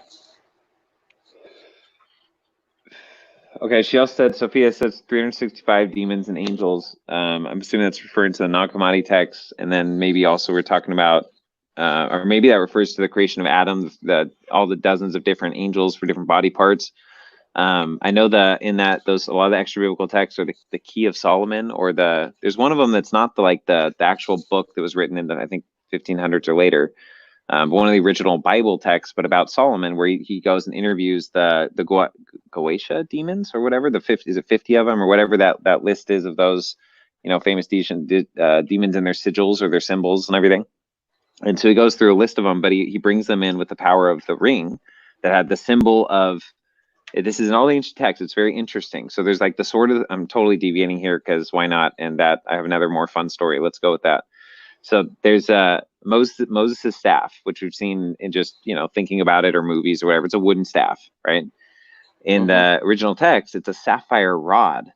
Okay, she also said, Sophia says 365 demons and angels. I'm assuming that's referring to the Nag Hammadi text, and then maybe also we're talking about, or maybe that refers to the creation of Adam, all the dozens of different angels for different body parts. I know that in that a lot of the extra biblical texts are the Key of Solomon, or there's one of them that's not the actual book that was written in the I think 1500s or later. But one of the original Bible texts, but about Solomon, where he goes and interviews the Goetia demons or whatever, is it 50 of them or whatever that list is of those, famous demons and their sigils or their symbols and everything. And so he goes through a list of them, but he brings them in with the power of the ring that had the symbol of, this is in all the ancient texts. It's very interesting. So there's like the sword of, I'm totally deviating here because why not? And that I have another more fun story. Let's go with that. So there's Moses' staff, which we've seen in just, thinking about it or movies or whatever. It's a wooden staff, right? In the original text, it's a sapphire rod.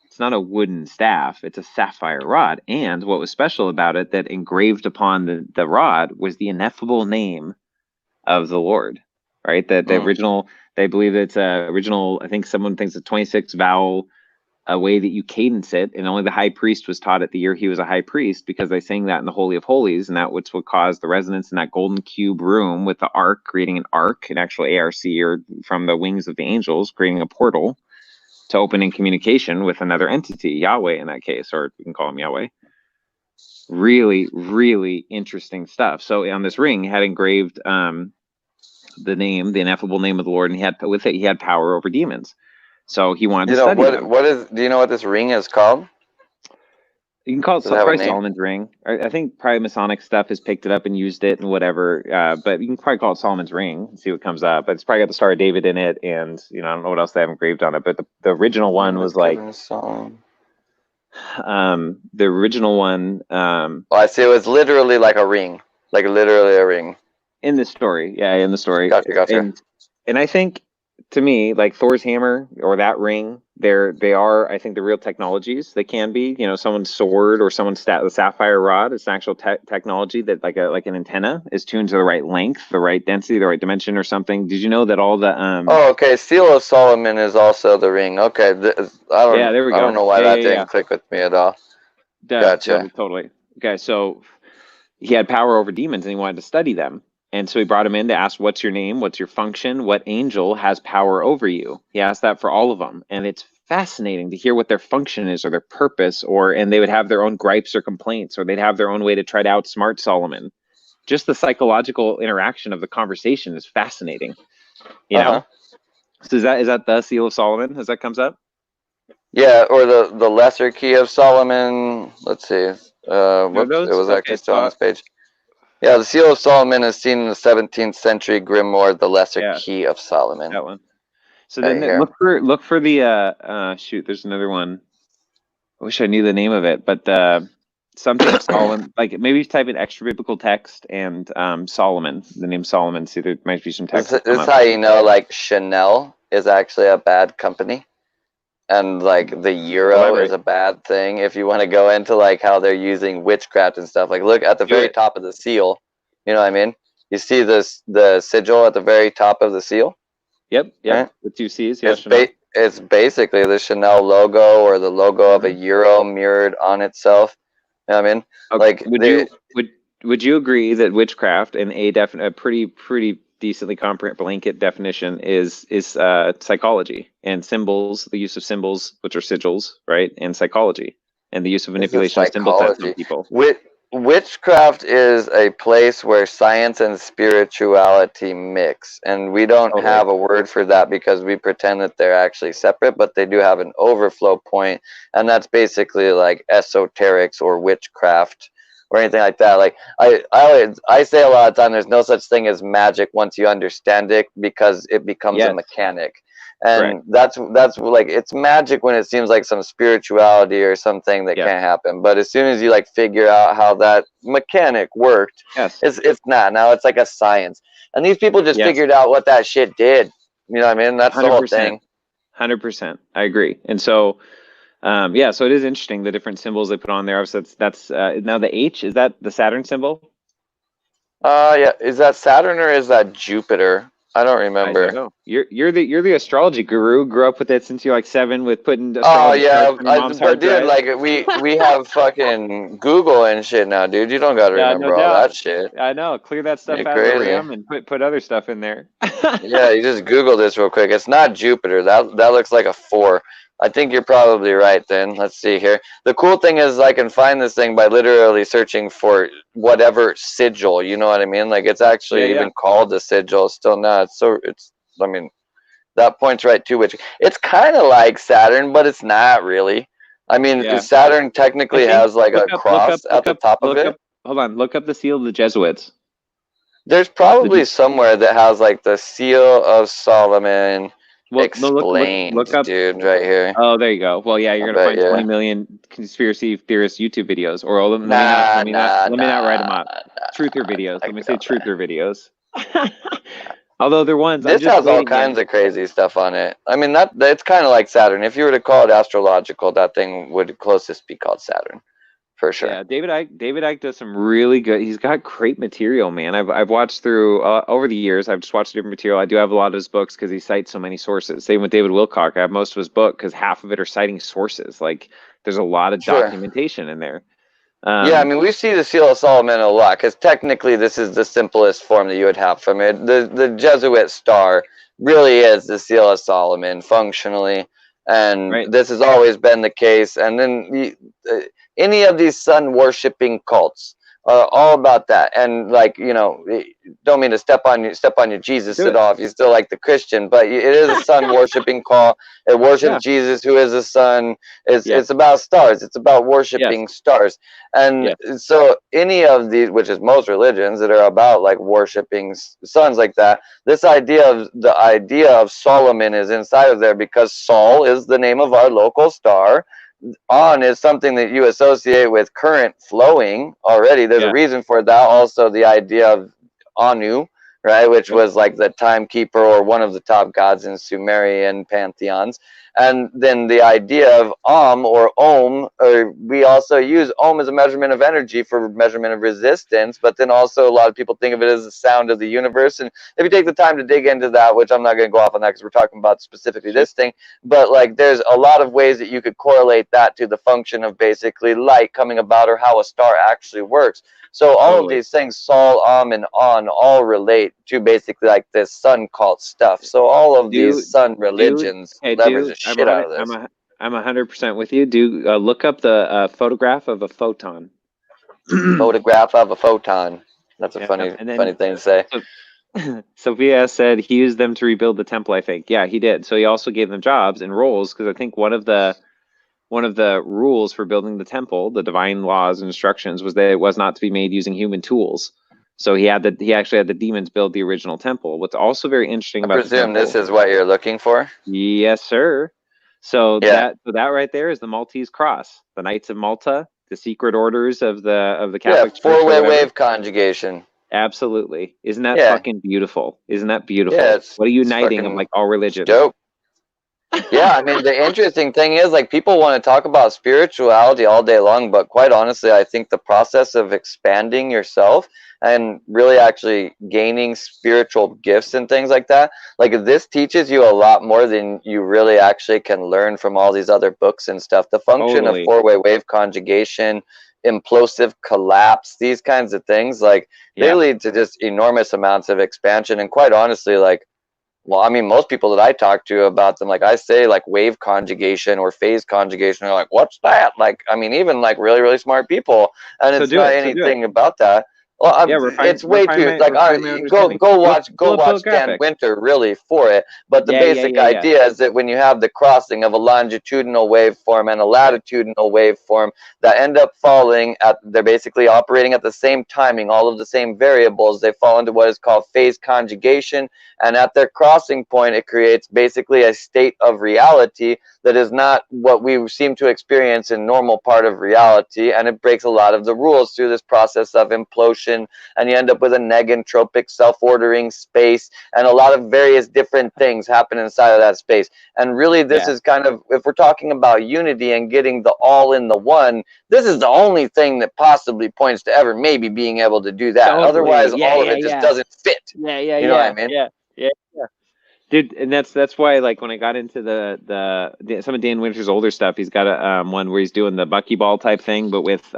It's not a wooden staff. It's a sapphire rod. And what was special about it, that engraved upon the rod was the ineffable name of the Lord, right? That the original, they believe it's original, I think someone thinks a 26 vowel, a way that you cadence it, and only the high priest was taught it the year he was a high priest, because they sang that in the Holy of Holies, and that was what caused the resonance in that golden cube room with the ark, creating an ark, an actual ARC, or from the wings of the angels, creating a portal to open in communication with another entity, Yahweh in that case, or we can call him Yahweh. Really, really interesting stuff. So on this ring, he had engraved the name, the ineffable name of the Lord, and he had power over demons. So he wanted to study them. Do you know what this ring is called? You can call it probably Solomon's ring. I think probably Masonic stuff has picked it up and used it and whatever. But you can probably call it Solomon's ring and see what comes up. But it's probably got the Star of David in it, and I don't know what else they have engraved on it. But the original one was like the original one. I see. It was literally like a ring, like literally a ring. In the story, yeah, in the story. Gotcha. And I think, to me, like Thor's hammer or that ring, they are, I think, the real technologies. They can be, someone's sword or someone's the sapphire rod. It's an actual technology that, like an antenna, is tuned to the right length, the right density, the right dimension, or something. Did you know that all the Oh, okay. Seal of Solomon is also the ring. Okay, there we go. I don't know why that didn't click with me at all. Gotcha. Totally. Okay, so he had power over demons and he wanted to study them. And so he brought him in to ask, what's your name? What's your function? What angel has power over you? He asked that for all of them. And it's fascinating to hear what their function is or their purpose, and they would have their own gripes or complaints, or they'd have their own way to try to outsmart Solomon. Just the psychological interaction of the conversation is fascinating. So is that the Seal of Solomon as that comes up? Yeah, or the Lesser Key of Solomon. Let's see. It was actually still on this page. Yeah, the Seal of Solomon is seen in the 17th century grimoire, the Lesser Key of Solomon. That one. So then look for the shoot. There's another one. I wish I knew the name of it, but something Solomon. Like maybe type in extra biblical text and Solomon. The name Solomon. See, there might be some text. This is how you know, like Chanel is actually a bad company, and like the euro is a bad thing. If you want to go into like how they're using witchcraft and stuff, like look at the very top of the seal. You know what I mean? You see the sigil at the very top of the seal? Yep. Right? The two C's. Yeah, it's basically the Chanel logo or the logo of a euro mirrored on itself. You know what I mean? Okay. Like would you agree that witchcraft and a pretty decently blanket definition is psychology and symbols, the use of symbols, which are sigils, right, and psychology, and the use of This is manipulation of symbol sets on psychology. people. Witchcraft is a place where science and spirituality mix, and we don't Totally. have a word for that because we pretend that they're actually separate, but they do have an overflow point, and that's basically like esoterics or witchcraft or anything like that. Like I say a lot of time, there's no such thing as magic once you understand it because it becomes a Yes. mechanic. Correct. And that's like it's magic when it seems like some spirituality or something that Yeah. can't happen, but as soon as you like figure out how that mechanic worked, Yes. it's not. Now it's like a science, and these people just Yes. figured out what that shit did. You know what I mean? That's the whole 100%. thing. 100%. I agree. And so, yeah, so it is interesting the different symbols they put on there. So that's now the H, is that the Saturn symbol? Yeah, is that Saturn or is that Jupiter? I don't I remember. don't know. You're the astrology guru. Grew up with it since you're like 7 with putting Oh astrology yeah, charts on your mom's but hard dude, drive. like we have fucking Google and shit now, dude. You don't gotta Yeah, remember no all doubt. that shit. I know. Clear that stuff You're out of the crazy. RAM and put other stuff in there. Yeah, you just Google this real quick. It's not Jupiter. That looks like a 4. I think you're probably right then. Let's see here. The cool thing is I can find this thing by literally searching for whatever sigil. You know what I mean? Like it's actually Yeah, yeah. even called a sigil. Still not. I mean, that points right to which it's kind of like Saturn, but it's not really. I mean, Yeah. Saturn technically has like a cross at the top of it. Hold on. Look up the seal of the Jesuits. There's probably somewhere that has like the Seal of Solomon explained, look up. dude, right here. Oh, there you go. Well, yeah, you're gonna bet, find yeah. 20 million conspiracy theorist YouTube videos, or let me not write them up. Truther videos. Let me say truther videos. Although they're ones. This has all kinds of crazy stuff on it. I mean, it's kind of like Saturn. If you were to call it astrological, that thing would closest be called Saturn, for sure. Yeah, David Icke does some really good. He's got great material, man. I've watched through over the years. I've just watched different material. I do have a lot of his books because he cites so many sources. Same with David Wilcock. I have most of his book because half of it are citing sources. Like there's a lot of documentation in there. Yeah, I mean, we see the Seal of Solomon a lot because technically this is the simplest form that you would have from it. The Jesuit star really is the Seal of Solomon functionally, and this has always been the case. And then any of these sun worshipping cults are all about that. And like, you know, don't mean to step on your Jesus at all if you still like the Christian, but it is a sun worshipping cult. It worships Jesus, who is the sun. It's about stars. It's about worshipping stars. And so any of these, which is most religions that are about like worshipping suns like that, the idea of Solomon is inside of there because Sol is the name of our local star. On is something that you associate with current flowing already. There's a reason for that. Also, the idea of Anu, right, which was like the timekeeper or one of the top gods in Sumerian pantheons. And then the idea of or Om, or we also use Om as a measurement of energy for measurement of resistance, but then also a lot of people think of it as the sound of the universe. And if you take the time to dig into that, which I'm not going to go off on that because we're talking about specifically this thing, but like there's a lot of ways that you could correlate that to the function of basically light coming about or how a star actually works. So all of these things, Sol, and On, all relate to basically like this sun cult stuff. So all of these sun religions leverage the shit out of this. I'm 100% with you. Look up the photograph of a photon. Photograph of a photon. That's a funny thing to say. Sophia said he used them to rebuild the temple, I think. Yeah, he did. So he also gave them jobs and roles because I think one of the rules for building the temple, the divine laws and instructions, was that it was not to be made using human tools. So he actually had the demons build the original temple. What's also very interesting about the temple, this is what you're looking for? Yes, sir. So that right there is the Maltese cross, the Knights of Malta, the secret orders of the Catholic Church. Four-way wave conjugation. Absolutely. Isn't that fucking beautiful? Isn't that beautiful? Yeah, what a uniting of like all religions. Dope. Yeah, I mean, the interesting thing is like people want to talk about spirituality all day long, but quite honestly, I think the process of expanding yourself and really actually gaining spiritual gifts and things like that, like this teaches you a lot more than you really actually can learn from all these other books and stuff. The function of four-way wave conjugation implosive collapse, these kinds of things, like they Yeah. lead to just enormous amounts of expansion. And quite honestly, like, well, I mean, most people that I talk to about them, like I say, like wave conjugation or phase conjugation, are like, what's that? Like, I mean, even like really, really smart people, and So it's do not it. So do it. anything about that. Well, Yeah. Refine it's way too like refine my go understanding. go Pull up watch Dan graphics. Winter really for it. But the Yeah. basic idea is that when you have the crossing of a longitudinal waveform and a latitudinal waveform that end up falling at, they're basically operating at the same timing, all of the same variables, they fall into what is called phase conjugation, and at their crossing point, it creates basically a state of reality that is not what we seem to experience in normal part of reality, and it breaks a lot of the rules through this process of implosion, and you end up with a negentropic self-ordering space, and a lot of various different things happen inside of that space. And really, this is kind of, if we're talking about unity and getting the all in the one, this is the only thing that possibly points to ever maybe being able to do that. Totally. Otherwise, Yeah, all of it just doesn't fit. Yeah. You know what I mean? Yeah. Dude, and that's why, like, when I got into some of Dan Winter's older stuff, he's got a one where he's doing the buckyball type thing, but with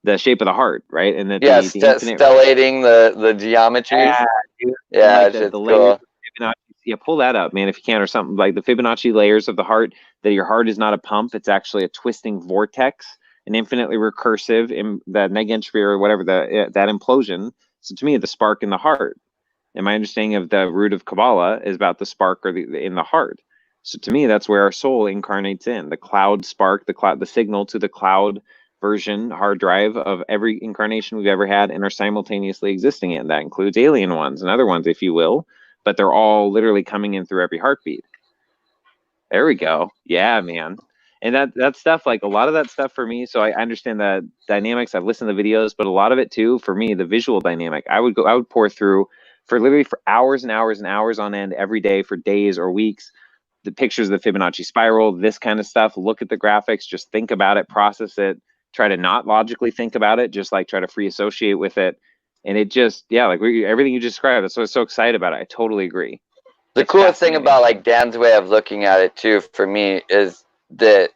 the shape of the heart, right? And that Yeah, the infinite, stellating the geometries. yeah, dude. Yeah, And, like, it's the cool. layers of Fibonacci. Yeah, pull that up, man, if you can, or something like the Fibonacci layers of the heart. That your heart is not a pump; it's actually a twisting vortex, an infinitely recursive in the negentropy or whatever that implosion. So to me, the spark in the heart. And my understanding of the root of Kabbalah is about the spark or in the heart. So to me, that's where our soul incarnates in the cloud spark, the signal to the cloud version hard drive of every incarnation we've ever had and are simultaneously existing in. That includes alien ones and other ones, if you will, but they're all literally coming in through every heartbeat. There we go. Yeah, man. And that stuff, like a lot of that stuff for me. So I understand the dynamics. I've listened to videos, but a lot of it too, for me, the visual dynamic. I would pour through for literally for hours and hours and hours on end every day for days or weeks. The pictures of the Fibonacci spiral, this kind of stuff. Look at the graphics, just think about it, process it, try to not logically think about it, just like try to free associate with it. And it just, yeah, like everything you just described. That's why I was so excited about it. I totally agree. The coolest thing about like Dan's way of looking at it too, for me, is that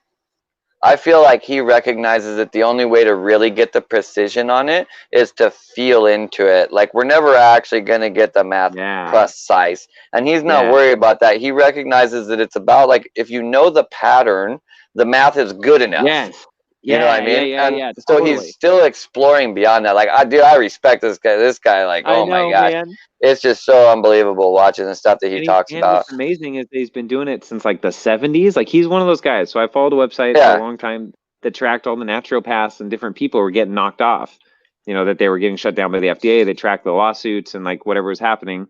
I feel like he recognizes that the only way to really get the precision on it is to feel into it. Like, we're never actually going to get the math precise. And he's not worried about that. He recognizes that it's about, like, if you know the pattern, the math is good enough. Yes. You know what I mean? Yeah, so totally. he's still exploring beyond that. Like, I respect this guy. This guy, like, oh my gosh. Man. It's just so unbelievable watching the stuff that he talks about. What's amazing is he's been doing it since like the 70s. Like, he's one of those guys. So I followed a website for a long time that tracked all the naturopaths, and different people were getting knocked off. You know, that they were getting shut down by the FDA. They tracked the lawsuits and like whatever was happening.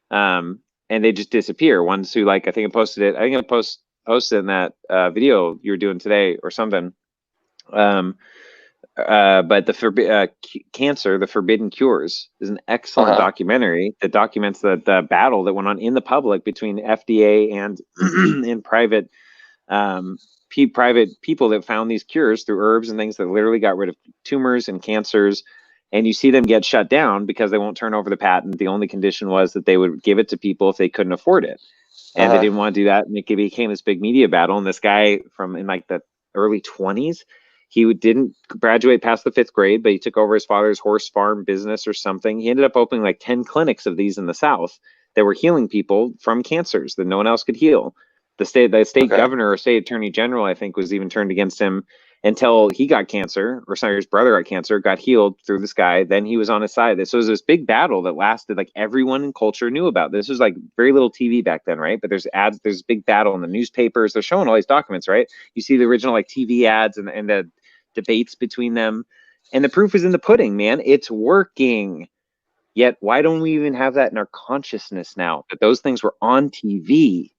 And they just disappear. Ones who, like, I think I posted it. I think I posted in that video you were doing today or something. But the Cancer, the Forbidden Cures, is an excellent documentary that documents the battle that went on in the public between FDA and in private people that found these cures through herbs and things that literally got rid of tumors and cancers. And you see them get shut down because they won't turn over the patent. The only condition was that they would give it to people if they couldn't afford it. And they didn't want to do that. And it became this big media battle. And this guy from in like the early 20s, he didn't graduate past the 5th grade, but he took over his father's horse farm business or something. He ended up opening like 10 clinics of these in the South that were healing people from cancers that no one else could heal. The state governor or state attorney general, I think, was even turned against him until he got cancer, or sorry, his brother got cancer, got healed through this guy. Then he was on his side. So it was this big battle that lasted, like, everyone in culture knew about. This was like very little TV back then, right? But there's ads, there's a big battle in the newspapers. They're showing all these documents, right? You see the original like TV ads and the debates between them. And the proof is in the pudding, man. It's working. Yet why don't we even have that in our consciousness now, that those things were on TV?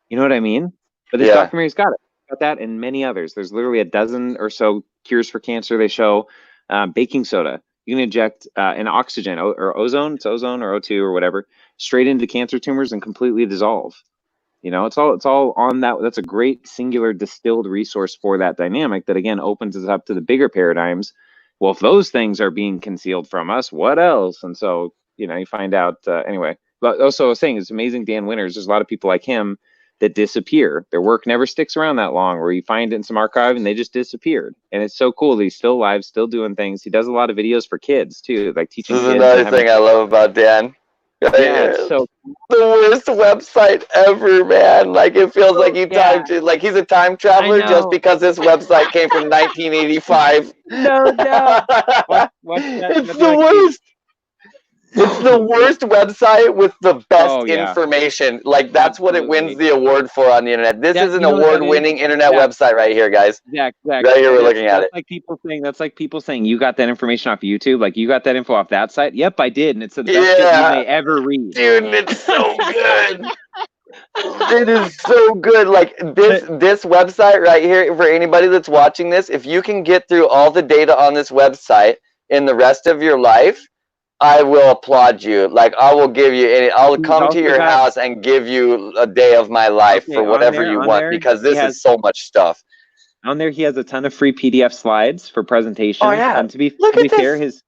You know what I mean? But this documentary's got it. Got that and many others. There's literally a dozen or so cures for cancer. They show baking soda. You can inject an oxygen or ozone. It's ozone or O2 or whatever, straight into cancer tumors and completely dissolve. You know, it's all on that. That's a great singular distilled resource for that dynamic that, again, opens us up to the bigger paradigms. Well, if those things are being concealed from us, what else? And so, you know, you find out anyway. But also, I was saying, it's amazing. Dan Winters, there's a lot of people like him that disappear. Their work never sticks around that long, where you find it in some archive and they just disappeared. And it's so cool that he's still alive, still doing things. He does a lot of videos for kids too, like teaching This is kids. another thing I love about Dan. Yeah, it's so the worst website ever, man. Like it feels like you time to like he's a time traveler just because this website came from 1985. No. It's the worst. It's the worst website with the best information. Like that's what it wins the award for on the internet. This is an award-winning internet website right here, guys. Yeah, exactly. Right here, we're looking at it. That's like people saying you got that information off YouTube. Like you got that info off that site. Yep, I did, and it's the best shit you may ever read. Dude, it's so good. It is so good. Like this website right here, for anybody that's watching this, if you can get through all the data on this website in the rest of your life, I will applaud you. Like I will give you any. I'll come to your house and give you a day of my life for whatever you want, because this is so much stuff. On there, he has a ton of free PDF slides for presentations. Oh yeah. And to be fair, his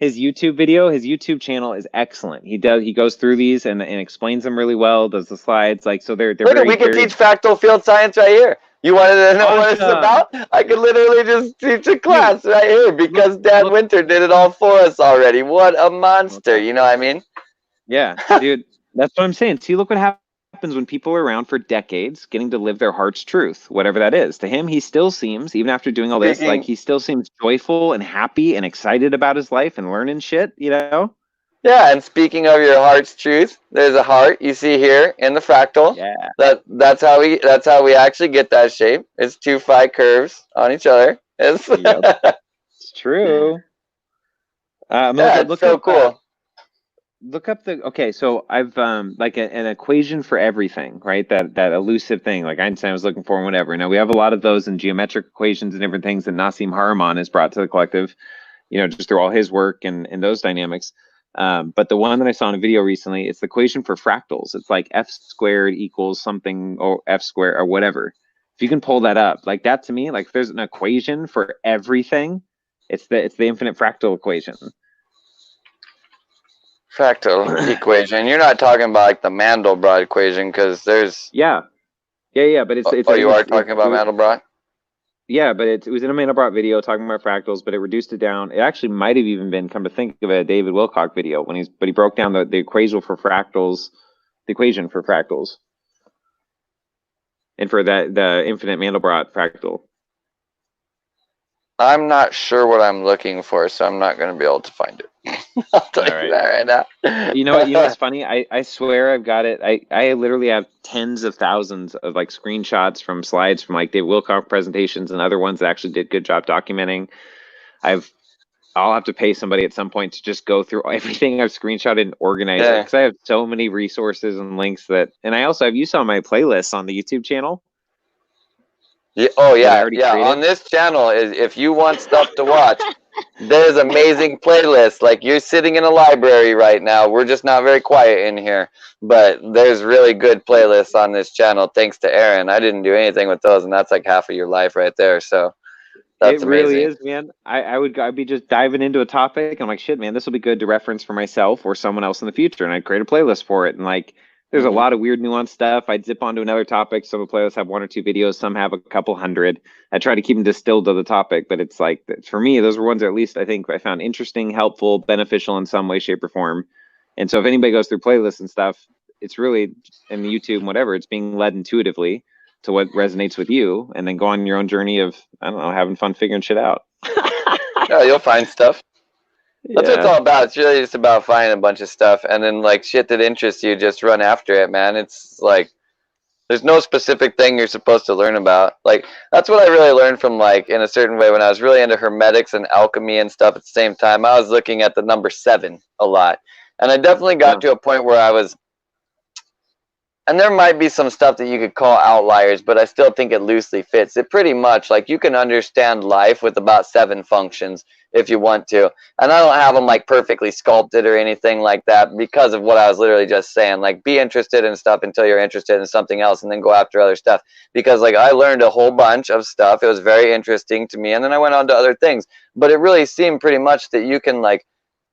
YouTube video, his YouTube channel is excellent. He goes through these and explains them really well. Does the slides like so they're Look, we can teach fractal field science right here. You wanted to know what it's about? I could literally just teach a class right here because Dan Winter did it all for us already. What a monster. You know what I mean? Yeah, dude. That's what I'm saying. See, look what happens when people are around for decades getting to live their heart's truth, whatever that is. To him, he still seems, even after doing all this, like he still seems joyful and happy and excited about his life and learning shit, you know? Yeah, and speaking of your heart's truth, there's a heart you see here in the fractal. Yeah. That's how we actually get that shape. It's two phi curves on each other. It's true. It's so cool. Look up so I've like an equation for everything, right? That elusive thing, like Einstein was looking for and whatever. Now we have a lot of those in geometric equations and different things that Nassim Haramein has brought to the collective, you know, just through all his work and those dynamics. But the one that I saw in a video recently, it's the equation for fractals. It's like f squared equals something or f squared or whatever. If you can pull that up, like that to me, like if there's an equation for everything, it's the infinite fractal equation. Fractal equation. You're not talking about like the Mandelbrot equation, because there's yeah, but it's you are talking about Mandelbrot. Yeah, but it was in a Mandelbrot video talking about fractals, but it reduced it down. It actually might have even been, come to think of it, a David Wilcock video when he broke down the equation for fractals, and for the infinite Mandelbrot fractal. I'm not sure what I'm looking for, so I'm not going to be able to find it. I'll tell you that right now. You know what's funny? I swear I've got it. I literally have tens of thousands of like screenshots from slides from like Dave Wilcock presentations and other ones that actually did good job documenting. I'll have to pay somebody at some point to just go through everything I've screenshotted and organize it, because I have so many resources and links and I also have, you saw my playlists on the YouTube channel. Yeah, on this channel, if you want stuff to watch, there's amazing playlists. Like you're sitting in a library right now. We're just not very quiet in here, but there's really good playlists on this channel thanks to Aaron. I didn't do anything with those, and that's like half of your life right there. So that's amazing. Really is, man. I'd be just diving into a topic and I'm like, shit, man, this will be good to reference for myself or someone else in the future, and I'd create a playlist for it. And like there's a lot of weird nuanced stuff. I'd zip onto another topic. Some of the playlists have 1 or 2 videos. Some have a couple hundred. I try to keep them distilled to the topic, but it's like, for me, those were ones that at least I think I found interesting, helpful, beneficial in some way, shape, or form. And so if anybody goes through playlists and stuff, it's really, in YouTube and whatever, it's being led intuitively to what resonates with you, and then go on your own journey of, I don't know, having fun figuring shit out. Yeah, you'll find stuff. That's what it's all about. It's really just about finding a bunch of stuff, and then like shit that interests you, just run after it, man. It's like there's no specific thing you're supposed to learn about. Like that's what I really learned from, like, in a certain way, when I was really into hermetics and alchemy and stuff at the same time. I was looking at the number 7 a lot, and I definitely got to a point where I was, and there might be some stuff that you could call outliers, but I still think it loosely fits. It pretty much, like, you can understand life with about 7 functions if you want to. And I don't have them, like, perfectly sculpted or anything like that, because of what I was literally just saying. Like, be interested in stuff until you're interested in something else, and then go after other stuff. Because, like, I learned a whole bunch of stuff. It was very interesting to me, and then I went on to other things. But it really seemed pretty much that you can, like,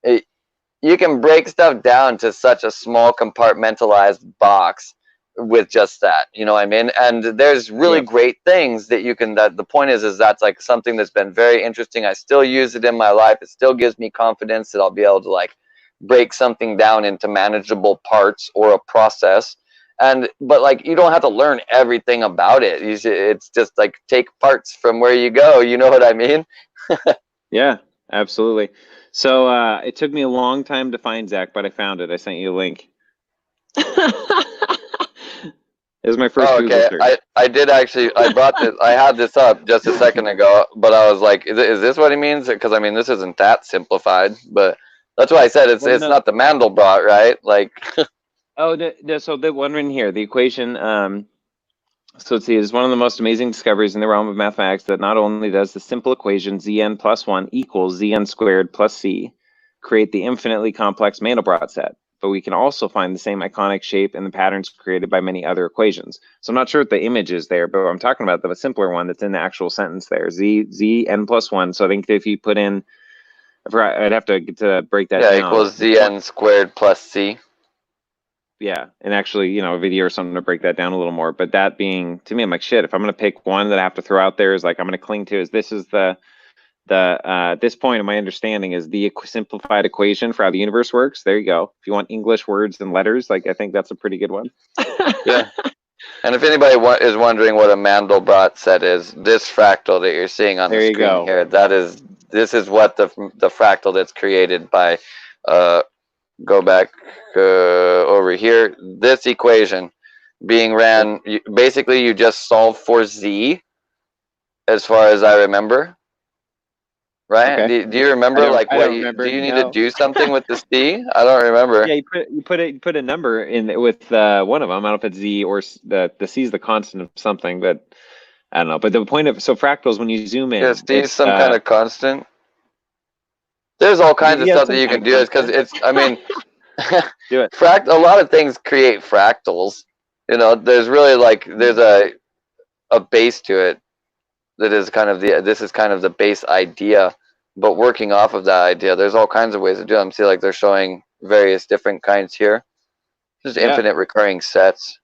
you can break stuff down to such a small compartmentalized box with just that, you know what I mean? And there's really great things that you can, that the point is that's like something that's been very interesting. I still use it in my life. It still gives me confidence that I'll be able to like break something down into manageable parts or a process. And but like you don't have to learn everything about it. It's just like take parts from where you go, you know what I mean? Yeah, absolutely. So it took me a long time to find Zach, but I found it. I sent you a link. It was my first Google search. I did actually, I brought this, I had this up just a second ago, but I was like, is this what he means? Because I mean, this isn't that simplified, but that's why I said it's not the Mandelbrot, right? Like, oh, so the one in here, the equation. So let's see, it is one of the most amazing discoveries in the realm of mathematics that not only does the simple equation Zn plus 1 equals Zn squared plus C create the infinitely complex Mandelbrot set, but we can also find the same iconic shape in the patterns created by many other equations. So I'm not sure what the image is there, but I'm talking about the simpler one that's in the actual sentence there, Zn plus 1. So I think if you put in, I forgot, I'd have to get to break that down. Yeah, equals Zn squared plus C. Yeah, and actually, you know, a video or something to break that down a little more. But that being, to me, I'm like, shit, if I'm going to pick one that I have to throw out there is like, I'm going to cling to is this is this point of my understanding is the simplified equation for how the universe works. There you go. If you want English words and letters, like I think that's a pretty good one. Yeah. And if anybody is wondering what a Mandelbrot set is, this fractal that you're seeing on the screen here, this is what the fractal that's created by, go back over here, this equation being ran, basically you just solve for Z, as far as I remember. Right? Okay. Do you remember like what do you need to do something with the C? I don't remember. Yeah, you put a number in with one of them. I don't know if it's Z or the C is the constant of something, but I don't know. But the point of fractals, when you zoom in, it's some kind of constant. There's all kinds of stuff that you can do. Because it's, I mean, do it. A lot of things create fractals. You know, there's really like there's a base to it that is kind of this is kind of the base idea. But working off of that idea, there's all kinds of ways to do them. See, like they're showing various different kinds here. Just infinite recurring sets.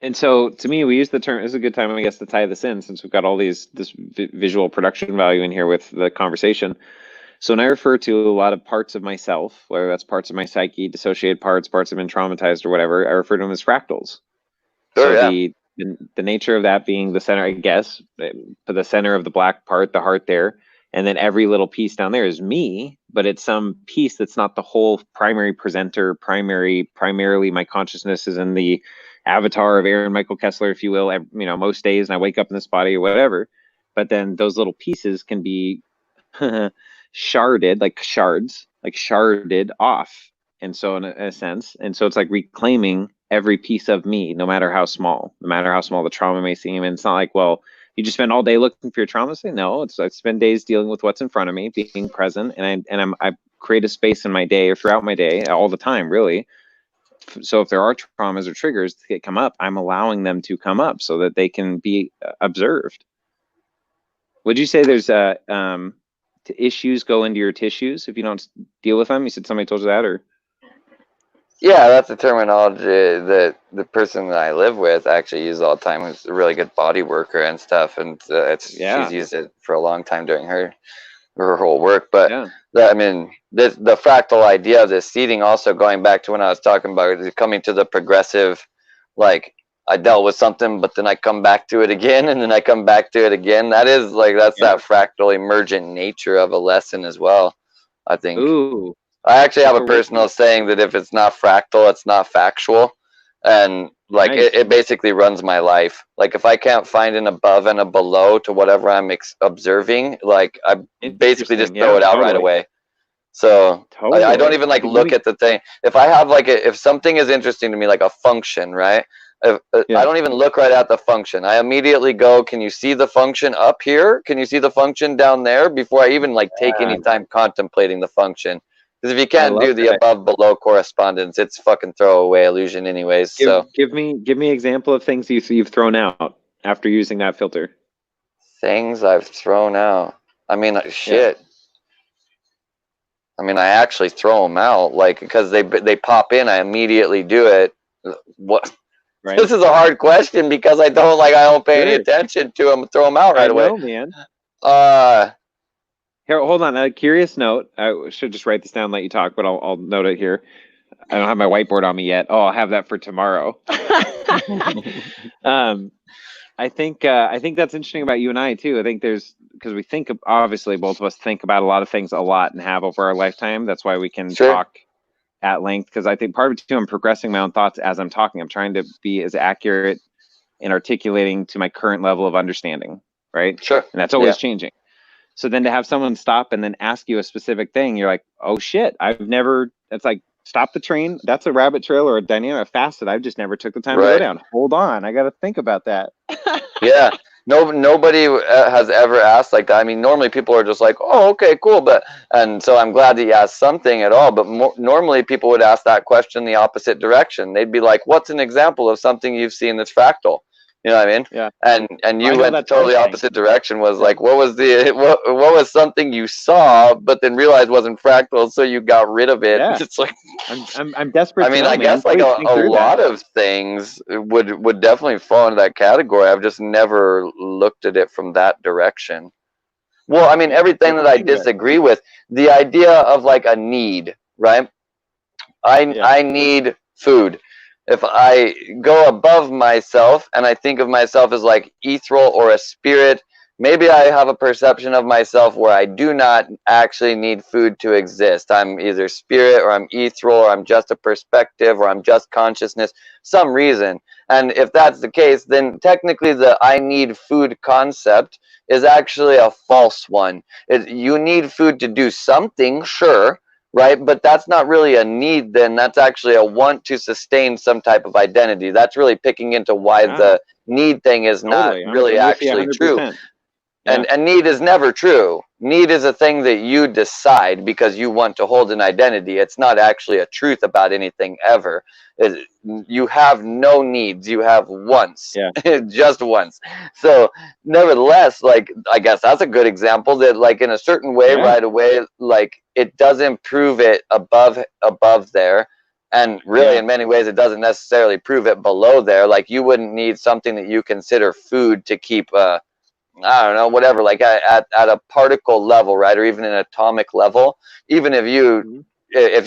And so, to me, we use the term. It's a good time, I guess, to tie this in, since we've got all this visual production value in here with the conversation. So, when I refer to a lot of parts of myself, whether that's parts of my psyche, dissociated parts that have been traumatized or whatever, I refer to them as fractals. Sure, so the nature of that being the center, I guess, for the center of the black part, the heart there. And then every little piece down there is me, but it's some piece that's not the whole primary presenter, primarily my consciousness is in the avatar of Aaron Michael Kessler, if you will, you know, most days, and I wake up in this body or whatever. But then those little pieces can be sharded, like shards, like sharded off. And so in a sense, and so it's like reclaiming every piece of me, no matter how small the trauma may seem. And it's not like, well, you just spend all day looking for your trauma. Say no, I spend days dealing with what's in front of me, being present, and I create a space in my day or throughout my day all the time, really. So if there are traumas or triggers that come up, I'm allowing them to come up so that they can be observed. Would you say there's issues go into your tissues if you don't deal with them? You said somebody told you that, or? Yeah, that's a terminology that the person that I live with actually uses all the time. Who's a really good body worker and stuff, and she's used it for a long time during her whole work. But I mean, the fractal idea of this seeding, also going back to when I was talking about coming to the progressive, like I dealt with something, but then I come back to it again, and then I come back to it again. That is like that fractal emergent nature of a lesson as well, I think. Ooh. I actually have a personal saying that if it's not fractal, it's not factual. And like it basically runs my life. Like if I can't find an above and a below to whatever I'm observing, like I basically just throw it out right away. So I don't even like look at the thing. If I have like if something is interesting to me, like a function, right? I don't even look right at the function. I immediately go, can you see the function up here? Can you see the function down there? Before I even like take any time contemplating the function. Because if you can't do the above-below correspondence, it's fucking throwaway illusion anyways. Give me an example of things you've thrown out after using that filter. Things I've thrown out. I mean, shit. Yeah. I mean, I actually throw them out, like, because they pop in. I immediately do it. What? Right. This is a hard question because I don't pay any Sure. attention to them. Throw them out right I away. know, man. Here, hold on. A curious note. I should just write this down, and let you talk, but I'll note it here. I don't have my whiteboard on me yet. Oh, I'll have that for tomorrow. I think that's interesting about you and I too. I think because we think obviously both of us think about a lot of things a lot and have over our lifetime. That's why we can talk at length. Because I think part of it too, I'm progressing my own thoughts as I'm talking. I'm trying to be as accurate in articulating to my current level of understanding. Right. Sure. And that's always changing. So then to have someone stop and then ask you a specific thing, you're like, oh shit, that's like, stop the train. That's a rabbit trail or a dynamic fast that I've just never took the time to go down. Hold on. I got to think about that. Yeah. Nobody has ever asked like that. I mean, normally people are just like, oh, okay, cool. And so I'm glad that you asked something at all. But normally people would ask that question the opposite direction. They'd be like, what's an example of something you've seen that's fractal? You know what I mean? Yeah. And you went the totally opposite direction. Was like, what was something you saw but then realized wasn't fractal, so you got rid of it? Yeah. It's like I'm desperate. I mean, I guess like a lot of things would definitely fall into that category. I've just never looked at it from that direction. Well, I mean, everything that I disagree with, the idea of like a need, right? I need food. If I go above myself and I think of myself as like ethereal or a spirit, maybe I have a perception of myself where I do not actually need food to exist. I'm either spirit or I'm ethereal or I'm just a perspective or I'm just consciousness, some reason. And if that's the case, then technically the I need food concept is actually a false one. You need food to do something, sure. Right, but that's not really a need then. That's actually a want to sustain some type of identity. That's really picking into why the need thing is not really actually true. And need is never true. Need is a thing that you decide because you want to hold an identity. It's not actually a truth about anything ever. You have no needs. You have wants. Just once. So nevertheless, like, I guess that's a good example that like in a certain way right away, like it doesn't prove it above there. And really in many ways, it doesn't necessarily prove it below there. Like you wouldn't need something that you consider food to keep I don't know, whatever, like at a particle level, right? Or even an atomic level. Even if you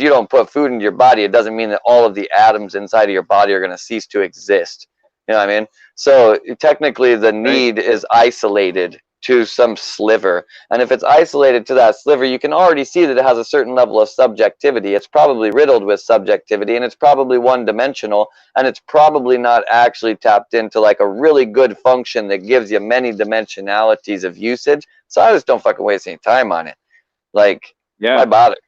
don't put food into your body, it doesn't mean that all of the atoms inside of your body are going to cease to exist. You know what I mean? So technically the need is isolated to some sliver. And if it's isolated to that sliver, you can already see that it has a certain level of subjectivity. It's probably riddled with subjectivity, and it's probably one-dimensional, and it's probably not actually tapped into like a really good function that gives you many dimensionalities of usage. So I just don't fucking waste any time on it. Like, why bother?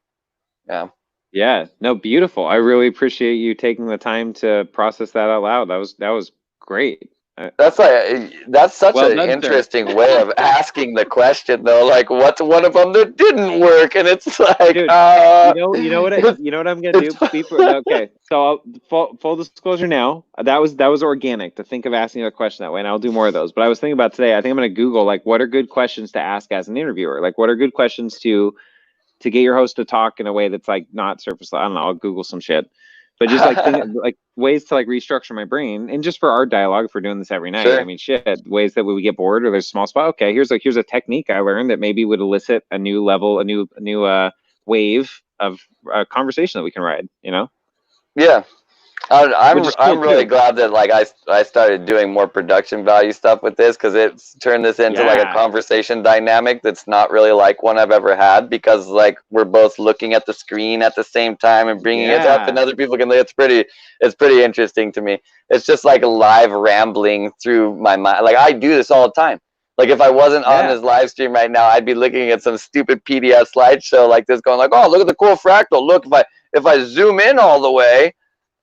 Yeah, no, beautiful. I really appreciate you taking the time to process that out loud. That was great. That's such an interesting way of asking the question, though. Like, what's one of them that didn't work? And it's like, dude, you know what I'm gonna do? Okay, so full disclosure now. That was organic to think of asking a question that way, and I'll do more of those. But I was thinking about today. I think I'm gonna Google like what are good questions to ask as an interviewer. Like, what are good questions to get your host to talk in a way that's like not surface. I don't know. I'll Google some shit. But just like like ways to like restructure my brain, and just for our dialogue, if we're doing this every night, I mean, shit, ways that we get bored or there's a small spot. Okay, here's a technique I learned that maybe would elicit a new level, a new wave of conversation that we can ride. You know? Yeah, I'm really glad that like I started doing more production value stuff with this, because it's turned this into like a conversation dynamic that's not really like one I've ever had, because like we're both looking at the screen at the same time and bringing it up, and other people can. It's pretty interesting to me. It's just like live rambling through my mind. Like I do this all the time. Like if I wasn't on this live stream right now, I'd be looking at some stupid PDF slideshow like this, going like, "Oh, look at the cool fractal! Look, if I zoom in all the way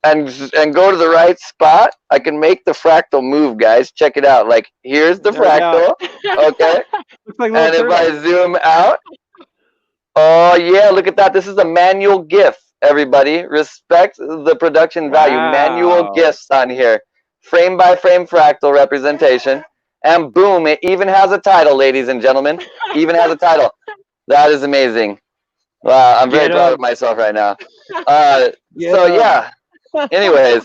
and go to the right spot, I can make the fractal move, guys. Check it out. Like here's the fractal, okay? And if I zoom out, oh yeah, look at that. This is a manual GIF. Everybody, respect the production value. Manual GIFs on here, frame by frame fractal representation." And boom, it even has a title, ladies and gentlemen. Even has a title. That is amazing. Wow, I'm very proud of myself right now. So yeah. Anyways,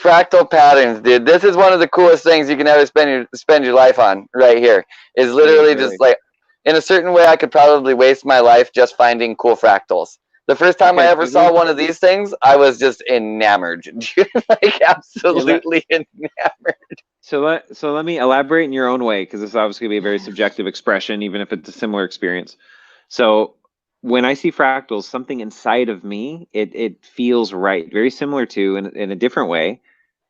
Fractal patterns, dude. This is one of the coolest things you can ever spend your life on right here. Is literally Really? just like, in a certain way, I could probably waste my life just finding cool fractals. The first time I Okay, ever so saw one of these things, I was just enamored. Dude, like absolutely enamored. so let me elaborate in your own way, because this is obviously gonna be a very subjective expression, even if it's a similar experience. So when I see fractals, something inside of me, it feels right, very similar to in a different way.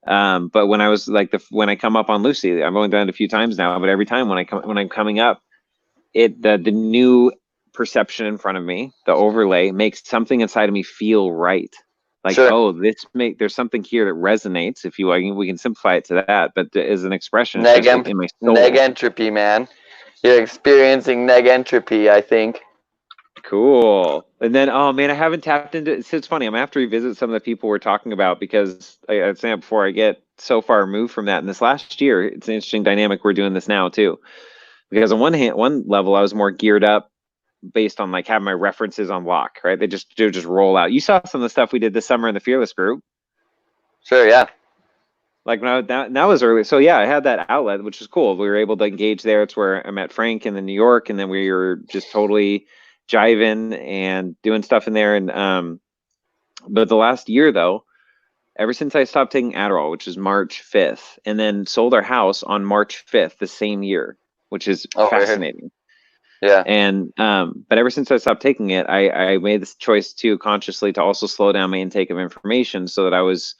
But when I was like when I come up on Lucy, I've only done it a few times now, but every time when I'm coming up, the new perception in front of me, the overlay makes something inside of me feel right. Like, Sure. oh, there's something here that resonates. If you like, we can simplify it to that, but as an expression, it's just in my Neg soul. entropy, man. You're experiencing neg entropy, I think. Cool. And then, oh man, I haven't tapped into. It's funny. I'm gonna have to revisit some of the people we're talking about, because I was saying before, I get so far removed from that. And this last year, it's an interesting dynamic. We're doing this now too, because on one level, I was more geared up based on like having my references on lock, right? They just roll out. You saw some of the stuff we did this summer in the Fearless group. Sure, yeah. Like when that was early. So yeah, I had that outlet, which was cool. We were able to engage there. It's where I met Frank in the New York, and then we were just totally jiving and doing stuff in there. And but the last year though, ever since I stopped taking Adderall, which is March 5th, and then sold our house on March 5th the same year, which is Oh, weird. fascinating. Yeah. And but ever since I stopped taking it, I made this choice too consciously to also slow down my intake of information, so that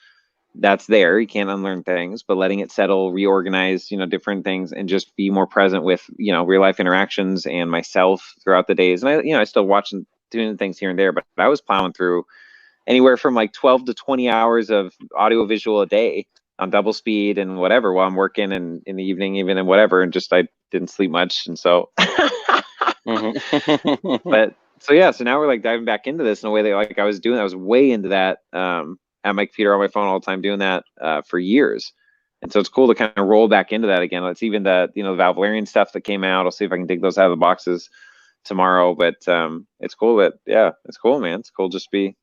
that's there. You can't unlearn things, but letting it settle, reorganize, different things, and just be more present with, real life interactions and myself throughout the days. And I still watch and doing things here and there, but I was plowing through anywhere from like 12 to 20 hours of audio visual a day on double speed and whatever while I'm working, and in the evening even, and whatever. And just, I didn't sleep much. And so, but so yeah, so now we're like diving back into this in a way that like I was way into that, at my computer on my phone all the time doing that, for years. And so it's cool to kind of roll back into that again. It's even the Valvalarian stuff that came out. I'll see if I can dig those out of the boxes tomorrow. But it's cool that, yeah, it's cool, man. It's cool just to be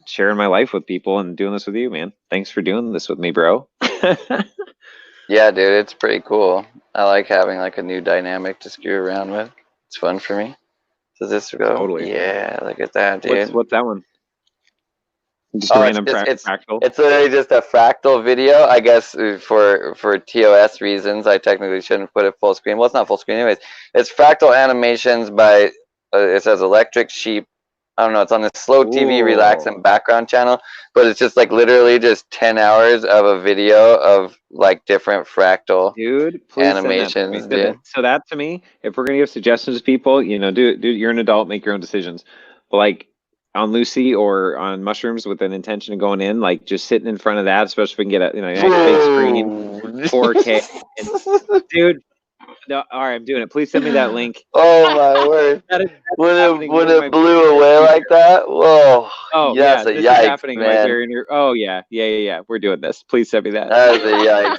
sharing my life with people and doing this with you, man. Thanks for doing this with me, bro. Yeah, dude, it's pretty cool. I like having like a new dynamic to screw around with. It's fun for me. Does this go? Totally. Yeah, look at that, dude. What's that one? Just a Oh, random fractal. it's literally just a fractal video. I guess for TOS reasons, I technically shouldn't put it full screen. Well, it's not full screen anyways. It's fractal animations by it says Electric Sheep. I don't know. It's on the Slow TV Relax and background channel, but it's just like literally just 10 hours of a video of like different fractal animations. Dude. So that to me, if we're gonna give suggestions to people, dude, you're an adult, make your own decisions. But like on Lucy or on mushrooms with an intention of going in, like just sitting in front of that, especially if we can get a nice big screen, 4K, and, dude. No, all right, I'm doing it. Please send me that link. Oh my word! When it blew away like that, whoa! Oh yes, yeah, a this yikes, is happening man. right there in your. Oh yeah. We're doing this. Please send me that. That is a yikes,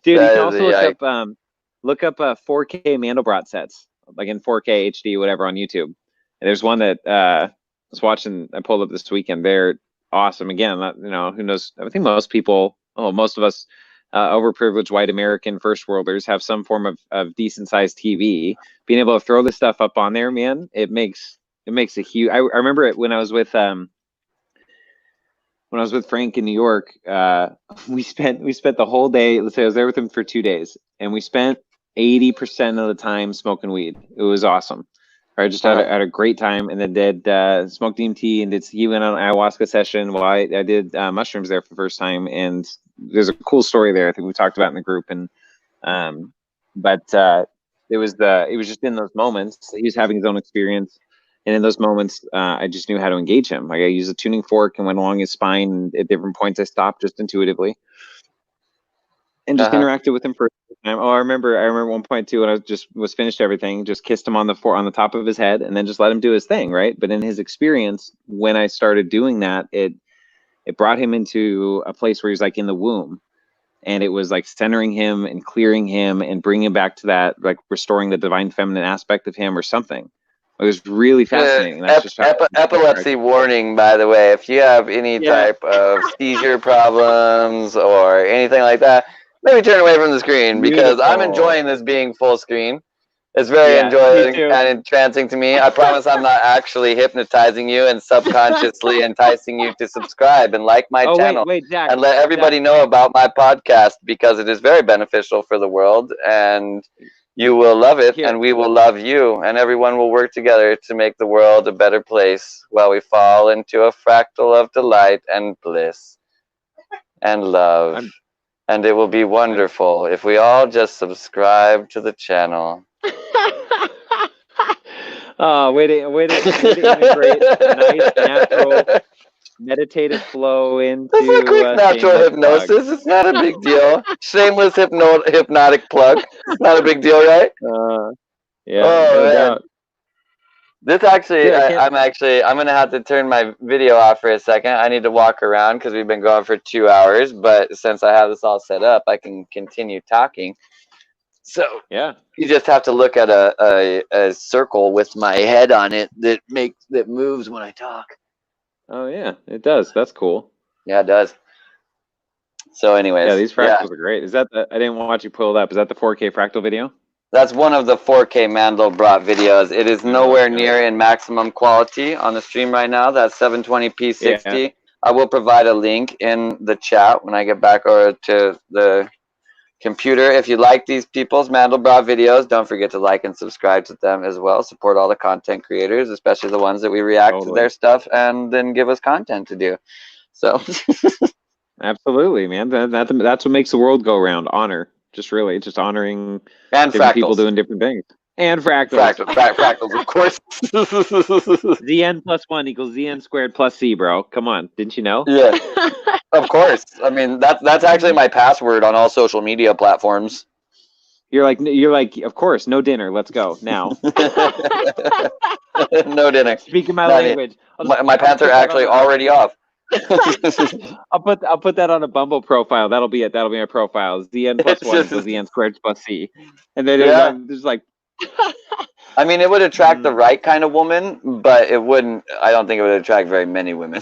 dude. You can also look up 4K Mandelbrot sets, like in 4K HD, whatever, on YouTube. And there's one that I was watching. I pulled up this weekend. They're awesome. Again, who knows? I think most people, most of us. Overprivileged white American first worlders have some form of decent sized TV. Being able to throw this stuff up on there, man, it makes a huge. I remember it when I was with Frank in New York. We spent the whole day. Let's say I was there with him for 2 days, and we spent 80% of the time smoking weed. It was awesome. I just had a great time, and then did smoked DMT, and he went on an ayahuasca session while I did mushrooms there for the first time. And there's a cool story there. I think we talked about in the group, and but it was just in those moments he was having his own experience, and in those moments I just knew how to engage him. Like I used a tuning fork and went along his spine, and at different points I stopped just intuitively and just interacted with him for a time. Oh, I remember one point too when I was finished everything, just kissed him on the top of his head, and then just let him do his thing, right? But in his experience, when I started doing that, it brought him into a place where he's like in the womb, and it was like centering him and clearing him and bringing him back to that, like restoring the divine feminine aspect of him or something. It was really fascinating. That's just how Epilepsy warning, by the way. If you have any type of seizure problems or anything like that, maybe turn away from the screen because I'm enjoying this being full screen. It's very enjoying and entrancing to me. I promise I'm not actually hypnotizing you and subconsciously enticing you to subscribe and like my channel wait, Jack, and let everybody know about my podcast because it is very beneficial for the world and you will love it and we will love you and everyone will work together to make the world a better place while we fall into a fractal of delight and bliss and love. And it will be wonderful if we all just subscribe to the channel. Oh, way to integrate a nice natural meditative flow into. This is a quick natural hypnosis. Plug. It's not a big deal. Shameless hypnotic plug. It's not a big deal, right? Yeah. Oh, man. This actually, I'm gonna have to turn my video off for a second. I need to walk around because we've been going for 2 hours. But since I have this all set up, I can continue talking. So yeah, you just have to look at a circle with my head on it that moves when I talk. Oh yeah, it does. That's cool. Yeah, it does. So anyways. Yeah, these fractals are great. Is that I didn't watch you pull it up. Is that the 4K fractal video? That's one of the 4K Mandelbrot videos. It is nowhere near in maximum quality on the stream right now. That's 720p 60. Yeah. I will provide a link in the chat when I get back over to the computer. If you like these people's Mandelbrot videos, don't forget to like and subscribe to them as well. Support all the content creators, especially the ones that we react to their stuff and then give us content to do. So absolutely, man. That's what makes the world go round. Honor. Just honoring and different people doing different things. And fractals. Fractals, of course. Zn plus 1 equals Zn squared plus C, bro. Come on. Didn't you know? Yeah. Of course. I mean, that's actually my password on all social media platforms. You're like, of course, no dinner. Let's go now. No dinner. Speaking my language. My pants are actually already off. I'll put that on a Bumble profile. That'll be it. That'll be my profile. Zn plus 1 equals Zn squared plus C. And then there's like. I mean, it would attract the right kind of woman, but it wouldn't. I don't think it would attract very many women.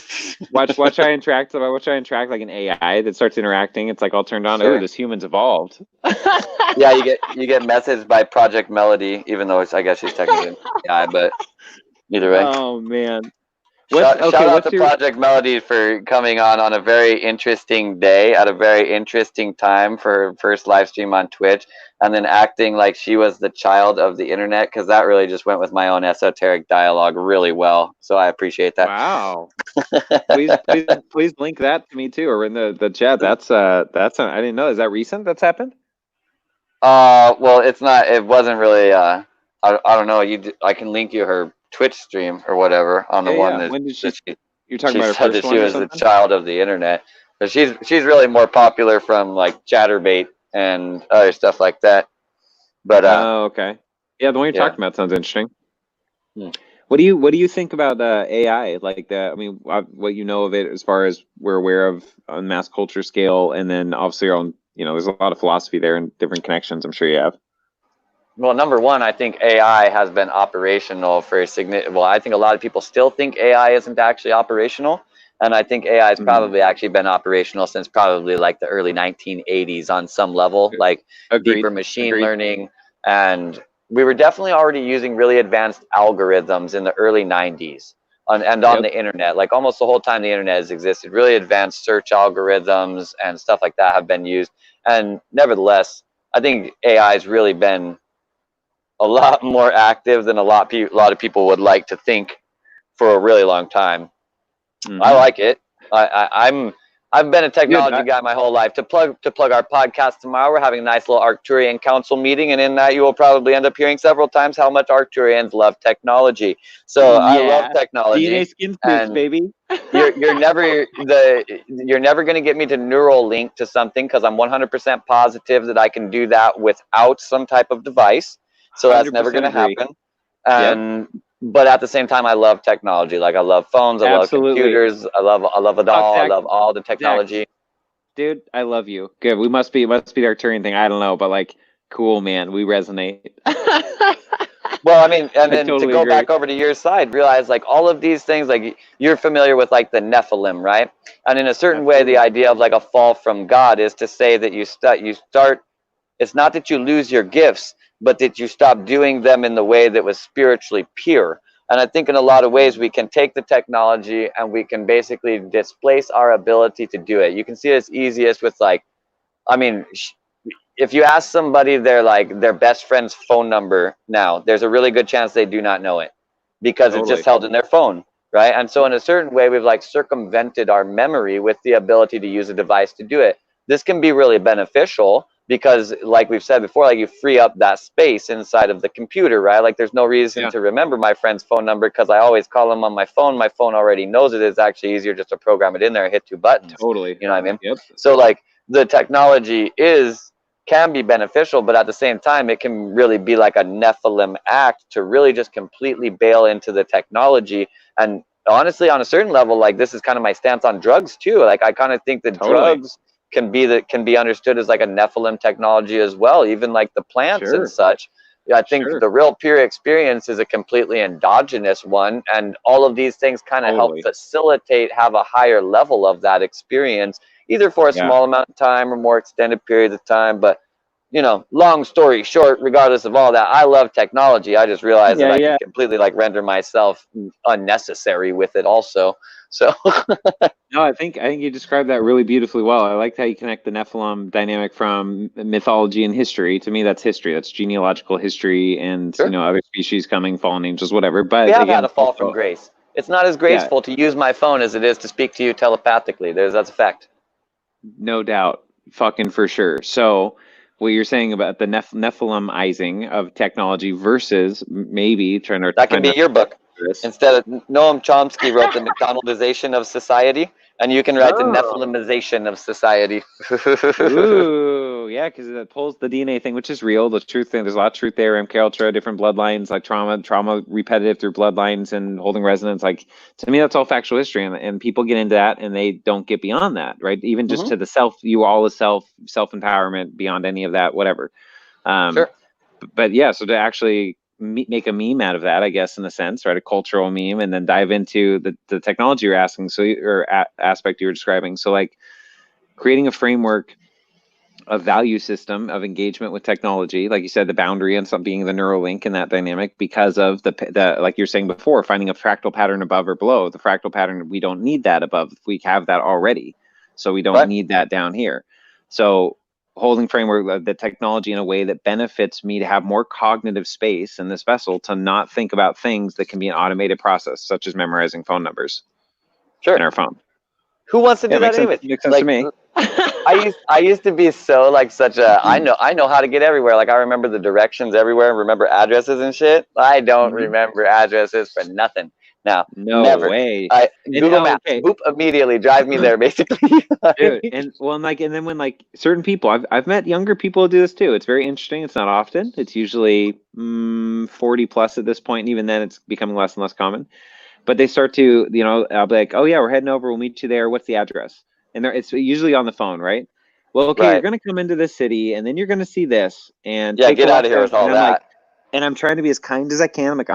watch I interact like an AI that starts interacting. It's like all turned on. Sure. Oh, this human's evolved. Yeah, you get messaged by Project Melody, even though I guess she's technically an AI, but either way. Oh man. Shout out to Project Melody for coming on a very interesting day at a very interesting time for her first live stream on Twitch, and then acting like she was the child of the internet, because that really just went with my own esoteric dialogue really well. So I appreciate that. Wow. please link that to me too, or in the chat. That's I didn't know. Is that recent? That's happened? Well, it's not. It wasn't really. I don't know. I can link you her Twitch stream or whatever on the one that. When did you're talking about her said that she was the child of the internet, but she's really more popular from like Chatterbait and other stuff like that. But oh, okay, yeah, the one you're talking about sounds interesting. What do you think about AI? Like I mean, what you know of it as far as we're aware of on mass culture scale, and then obviously your own. There's a lot of philosophy there and different connections. I'm sure you have. Well, number one, I think AI has been operational for significant. Well, I think a lot of people still think AI isn't actually operational, and I think AI has probably actually been operational since probably like the early 1980s on some level, like deeper machine learning, and we were definitely already using really advanced algorithms in the early 90s on the internet. Like almost the whole time the internet has existed, really advanced search algorithms and stuff like that have been used, and nevertheless, I think AI has really been a lot more active than a lot of people would like to think for a really long time. I like it. I've been a technology guy my whole life. To plug our podcast tomorrow, we're having a nice little Arcturian council meeting, and in that you will probably end up hearing several times how much Arcturians love technology. So I love technology. DNA skin suits, baby. You're never going to get me to neural link to something because I'm 100% positive that I can do that without some type of device. So that's never going to happen. But at the same time, I love technology. Like I love phones, I love computers, I love it all. I love all the technology. Zach, dude, I love you. Good. We must be the Arcturian thing. I don't know, but like, cool, man. We resonate. Well, I mean, and I then to totally go agree. back over to your side, realize like all of these things, like you're familiar with like the Nephilim, right? And in a certain way, the Absolutely. idea of like a fall from God is to say that you start. It's not that you lose your gifts, but that you stop doing them in the way that was spiritually pure. And I think in a lot of ways we can take the technology and we can basically displace our ability to do it. You can see it as easiest with like, I mean, if you ask somebody their best friend's phone number now, there's a really good chance they do not know it because it's just Totally. held in their phone, right? And so in a certain way, we've like circumvented our memory with the ability to use a device to do it. This can be really beneficial because, like we've said before, like you free up that space inside of the computer, right? Like there's no reason Yeah. to remember my friend's phone number because I always call them on my phone. My phone already knows it. It's actually easier just to program it in there and hit two buttons. Totally. You know what I mean? Yep. So like the technology can be beneficial, but at the same time, it can really be like a Nephilim act to really just completely bail into the technology. And honestly, on a certain level, like this is kind of my stance on drugs too. Like I kind of think that Totally. drugs can be understood as like a Nephilim technology as well, even like the plants and Sure. such. Yeah, I think Sure. the real pure experience is a completely endogenous one, and all of these things kind of help Totally. facilitate have a higher level of that experience either for a Yeah. small amount of time or more extended periods of time. But long story short, regardless of all that, I love technology. I just realized that Yeah. I can Yeah. completely like render myself unnecessary with it also. So No, I think you described that really beautifully well. I liked how you connect the Nephilim dynamic from mythology and history. To me, that's history. That's genealogical history, and sure, other species coming, fallen angels, whatever. we But have had again, a it's fall from also, grace. It's not as yeah, graceful to use my phone as it is to speak to you telepathically. That's a fact. no doubt, fucking for sure. So, what you're saying about the Nephilimizing of technology versus maybe trying to That can find be out your book. this. Instead of Noam Chomsky wrote the McDonaldization of society, and you can write the Oh. Nephilimization of society. Ooh, yeah, because it pulls the DNA thing, which is real. The truth thing, there's a lot of truth there. MK Ultra, different bloodlines, like trauma repetitive through bloodlines and holding resonance. Like to me, that's all factual history, and people get into that and they don't get beyond that, right? Even just Hmm. to the self, you all is self empowerment beyond any of that, whatever. Um, Sure. but yeah, so to actually make a meme out of that, I guess, in a sense, right? A cultural meme, and then dive into the technology you're asking, so aspect you were describing. So like creating a framework, a value system of engagement with technology, like you said, the boundary and some being the neural link in that dynamic because of the like you're saying before, finding a fractal pattern above or below. The fractal pattern, we don't need that above. We have that already, so we don't Right. need that down here. So holding framework of the technology in a way that benefits me to have more cognitive space in this vessel to not think about things that can be an automated process, such as memorizing phone numbers in Sure. our phone. Who wants to Yeah, do that anyways? makes sense to Like me. I used to be so like such a I know how to get everywhere. Like I remember the directions everywhere, remember addresses and shit. I don't Mhm. remember addresses for nothing. Now, No never. way. I And Google oh, Maps, okay, boop, immediately drive me there basically. dude. And well, and then when like certain people, I've met younger people who do this too. It's very interesting. It's not often. It's usually 40 plus at this point, and even then, it's becoming less and less common. But they start to, I'll be like, oh yeah, we're heading over. We'll meet you there. What's the address? And it's usually on the phone, right? Well, okay, you're Right. gonna come into this city, and then you're gonna see this, and Yeah, take a get out left of here down. with all And I'm like, that. and I'm trying to be as kind as I can. I'm like,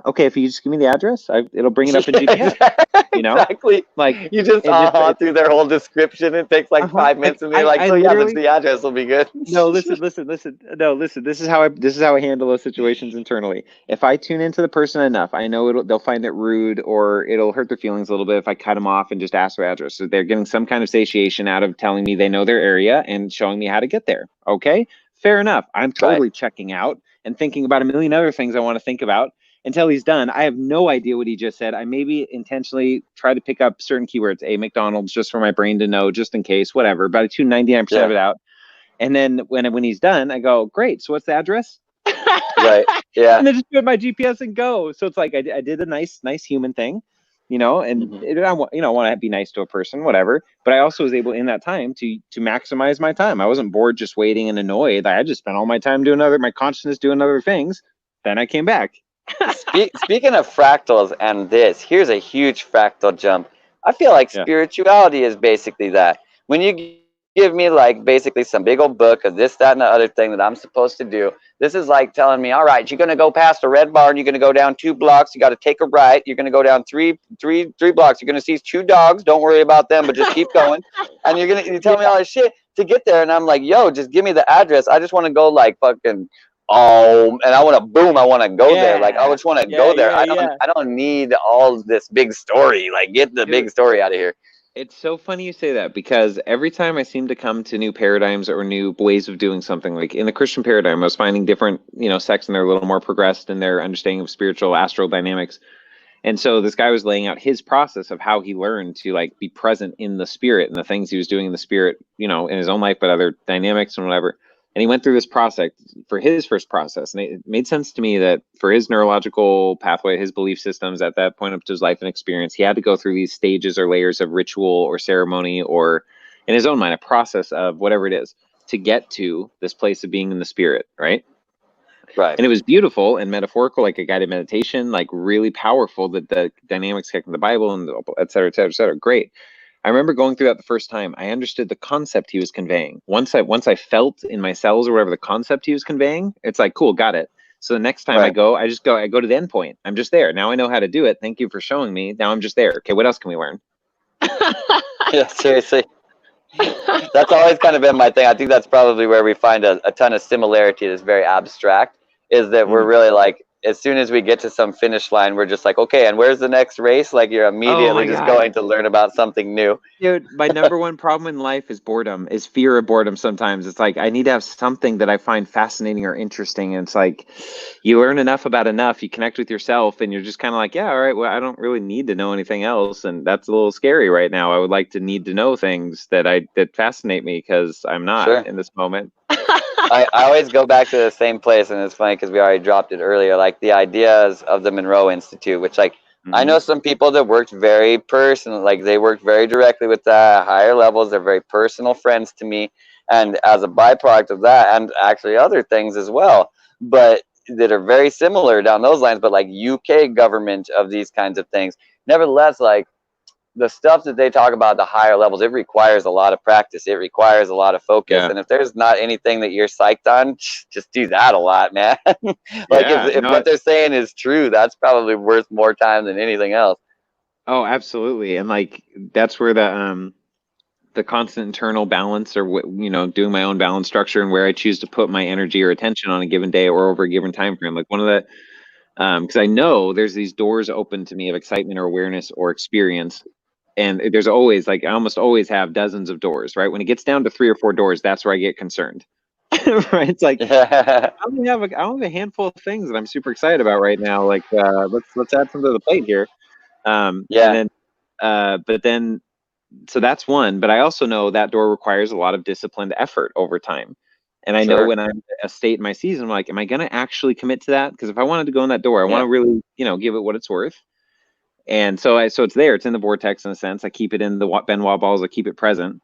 okay. If you just give me the address, it'll bring it up in Yeah, GPS. You know, exactly. like You just it just through their whole description. It takes like 5 minutes, and they're like, I "So yeah, that's literally the address. Will be good." no, listen. No, listen. This is how I handle those situations internally. If I tune into the person enough, I know they'll find it rude or it'll hurt their feelings a little bit if I cut them off and just ask their address. So they're getting some kind of satiation out of telling me they know their area and showing me how to get there. Okay, fair enough. I'm Right. totally checking out and thinking about a million other things I want to think about until he's done. I have no idea what he just said. I maybe intentionally try to pick up certain keywords, a McDonald's, just for my brain to know, just in case, whatever. But I tune 99% of Yeah. it out. And then when he's done, I go, great. So what's the address? Right. Yeah. And then just put my GPS and go. So it's like I did a nice human thing, and Hmm. I want to be nice to a person, whatever. But I also was able in that time to maximize my time. I wasn't bored just waiting and annoyed. I just spent all my time doing my consciousness doing other things. Then I came back. Speaking of fractals and this, here's a huge fractal jump. I feel like Yeah. spirituality is basically that. When you give me like basically some big old book of this, that, and the other thing that I'm supposed to do. This is like telling me, all right, you're gonna go past a red barn, you're gonna go down 2 blocks, you got to take a right, you're gonna go down three blocks, you're gonna see 2 dogs, don't worry about them, but just keep going, and you tell me all this shit to get there, and I'm like, yo, just give me the address. I just want to go like fucking. Oh, and I want to boom. I want to go there. Like I just want to go there. I don't need all this big story. Like get the big story out of here. It's so funny you say that, because every time I seem to come to new paradigms or new ways of doing something, like in the Christian paradigm, I was finding different, sects, and they're a little more progressed in their understanding of spiritual astral dynamics. And so this guy was laying out his process of how he learned to like be present in the spirit and the things he was doing in the spirit, in his own life, but other dynamics and whatever. And he went through this process for his first process. And it made sense to me that for his neurological pathway, his belief systems at that point up to his life and experience, he had to go through these stages or layers of ritual or ceremony, or in his own mind, a process of whatever it is to get to this place of being in the spirit, right? Right. And it was beautiful and metaphorical, like a guided meditation, like really powerful, that the dynamics connect in the Bible and et cetera, et cetera, et cetera. Great. I remember going through that the first time. I understood the concept he was conveying. Once I felt in my cells or whatever the concept he was conveying, it's like, cool, got it. So the next time I go to the end point. I'm just there. Now I know how to do it. Thank you for showing me. Now I'm just there. Okay, what else can we learn? Yeah, seriously. That's always kind of been my thing. I think that's probably where we find a ton of similarity that's very abstract, is that we're really like, as soon as we get to some finish line, we're just like, okay, and where's the next race? Like you're immediately just going to learn about something new. Dude, my number one problem in life is boredom, is fear of boredom sometimes. It's like I need to have something that I find fascinating or interesting. And it's like you learn enough about enough, you connect with yourself, and you're just kind of like, yeah, all right, well, I don't really need to know anything else. And that's a little scary right now. I would like to need to know things that fascinate me, because I'm not in this moment. I always go back to the same place, and it's funny because we already dropped it earlier, like the ideas of the Monroe Institute, which like I know some people that worked very personal, like they worked very directly with the higher levels. They're very personal friends to me, and as a byproduct of that, and actually other things as well, but that are very similar down those lines, but like UK government of these kinds of things. Nevertheless, like the stuff that they talk about at the higher levels, it requires a lot of practice. It requires a lot of focus. Yeah. And if there's not anything that you're psyched on, just do that a lot, man. Like if what they're saying is true, that's probably worth more time than anything else. Oh, absolutely. And like, that's where the constant internal balance, or doing my own balance structure, and where I choose to put my energy or attention on a given day or over a given time frame. Like one of the, because I know there's these doors open to me of excitement or awareness or experience. And there's always, like, I almost always have dozens of doors, right? When it gets down to 3 or 4 doors, that's where I get concerned. Right? It's like I only have a handful of things that I'm super excited about right now. Like let's add some to the plate here. And then but then, so that's one. But I also know that door requires a lot of disciplined effort over time. And I know when I'm at a state in my season, I'm like, am I going to actually commit to that? Because if I wanted to go in that door, I want to really, give it what it's worth. And so it's there. It's in the vortex in a sense. I keep it in the Benoit balls. I keep it present,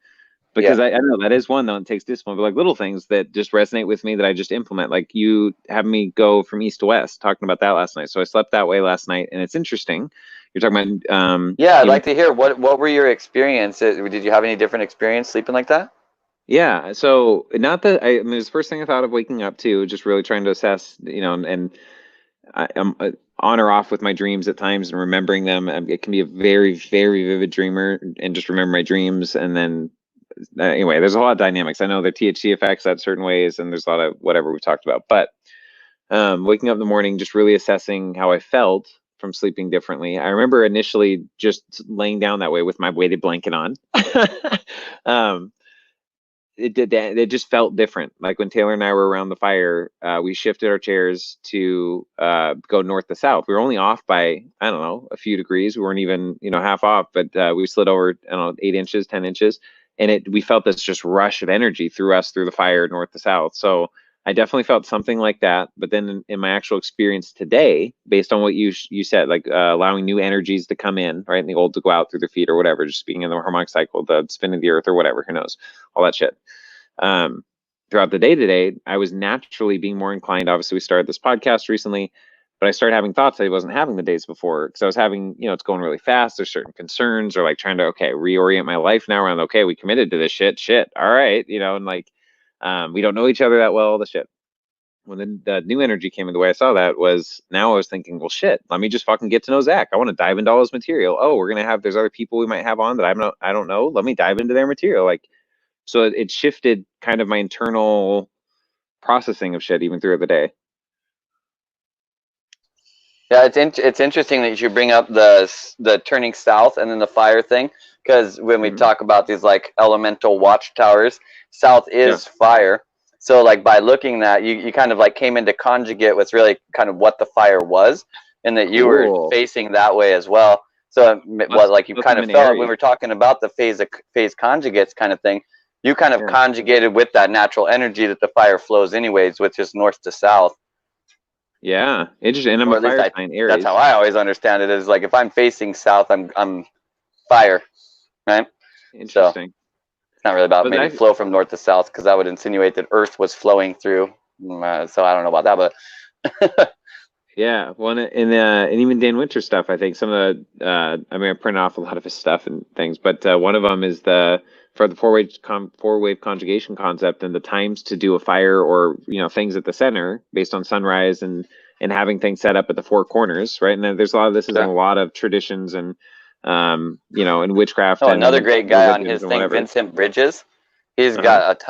because I know that is one, though. It takes discipline, but like little things that just resonate with me that I just implement. Like you have me go from east to west, talking about that last night. So I slept that way last night, and it's interesting. You're talking about I'd like to hear what were your experiences? Did you have any different experience sleeping like that? Yeah. So not that it was the first thing I thought of waking up to, just really trying to assess, and I'm on or off with my dreams at times and remembering them. It can be a very, very vivid dreamer and just remember my dreams. And then anyway, there's a lot of dynamics. I know the THC affects that certain ways, and there's a lot of whatever we've talked about. But waking up in the morning, just really assessing how I felt from sleeping differently. I remember initially just laying down that way with my weighted blanket on. It just felt different. Like when Taylor and I were around the fire, we shifted our chairs to go north to south. We were only off by, I don't know, a few degrees. We weren't even, half off, but we slid over, I don't know, 8 inches, 10 inches. And we felt this just rush of energy through the fire, north to south. So I definitely felt something like that. But then in my actual experience today, based on what you said, like allowing new energies to come in, right, and the old to go out through their feet or whatever, just being in the harmonic cycle, the spin of the earth or whatever, who knows, all that shit. Throughout the day today, I was naturally being more inclined. Obviously, we started this podcast recently, but I started having thoughts that I wasn't having the days before, because I was having, it's going really fast. There's certain concerns, or like trying to, reorient my life now around, we committed to this shit. All right. And like, we don't know each other that well, the shit. When the new energy came in, the way I saw that was, now I was thinking, well, shit, let me just fucking get to know Zach. I want to dive into all his material. Oh, there's other people we might have on that I don't know. Let me dive into their material. Like, so it shifted kind of my internal processing of shit even throughout the day. Yeah, it's interesting that you bring up the turning south and then the fire thing, because when we talk about these like elemental watchtowers, south is fire. So like by looking at that, you kind of like came into conjugate with really kind of what the fire was, and that you were facing that way as well. So what like you kind of felt when we were talking about the phase conjugates kind of thing, you kind of conjugated with that natural energy that the fire flows anyways, which is north to south. Yeah, interesting. And I'm a fire sign, Aries. That's how I always understand it. Is like if I'm facing south, I'm fire, right? Interesting. So it's not really about maybe flow from north to south, because that would insinuate that Earth was flowing through. So I don't know about that, but yeah, well, and even Dan Winter stuff. I think some of the I printed off a lot of his stuff and things, but one of them is for the four-wave conjugation concept, and the times to do a fire, or things at the center based on sunrise, and having things set up at the four corners, right? And then there's a lot of this is in a lot of traditions, and in witchcraft. Oh, another great guy on his thing, Vincent Bridges. He's got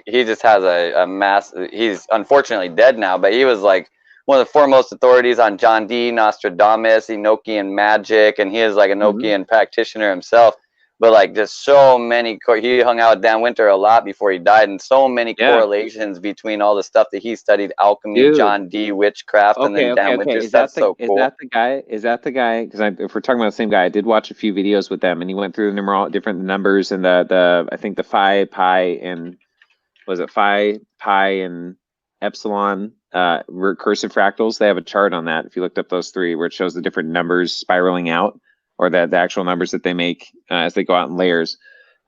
he just has a mass. He's unfortunately dead now, but he was like one of the foremost authorities on John Dee, Nostradamus, Enochian magic, and he is like an Enochian practitioner himself. But like just so many, he hung out with Dan Winter a lot before he died, and so many correlations between all the stuff that he studied: alchemy, John Dee, witchcraft, and then Dan Winter stuff. So cool. Is that the guy? Because if we're talking about the same guy, I did watch a few videos with them, and he went through the different numbers, and I think the phi, pi, and was it phi, pi, and epsilon recursive fractals. They have a chart on that if you looked up those three, where it shows the different numbers spiraling out, or the actual numbers that they make as they go out in layers.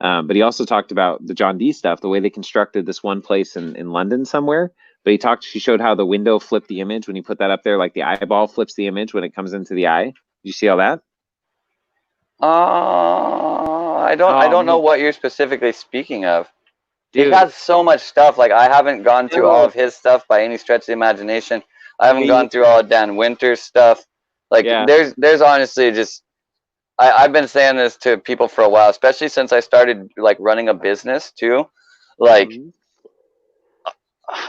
But he also talked about the John Dee stuff, the way they constructed this one place in London somewhere. But he showed how the window flipped the image when you put that up there, like the eyeball flips the image when it comes into the eye. Did you see all that? I don't know what you're specifically speaking of. Dude. He has so much stuff. Like I haven't gone through all of his stuff by any stretch of the imagination. I haven't gone through all of Dan Winter's stuff. Like there's honestly just I've been saying this to people for a while, especially since I started like running a business too. Like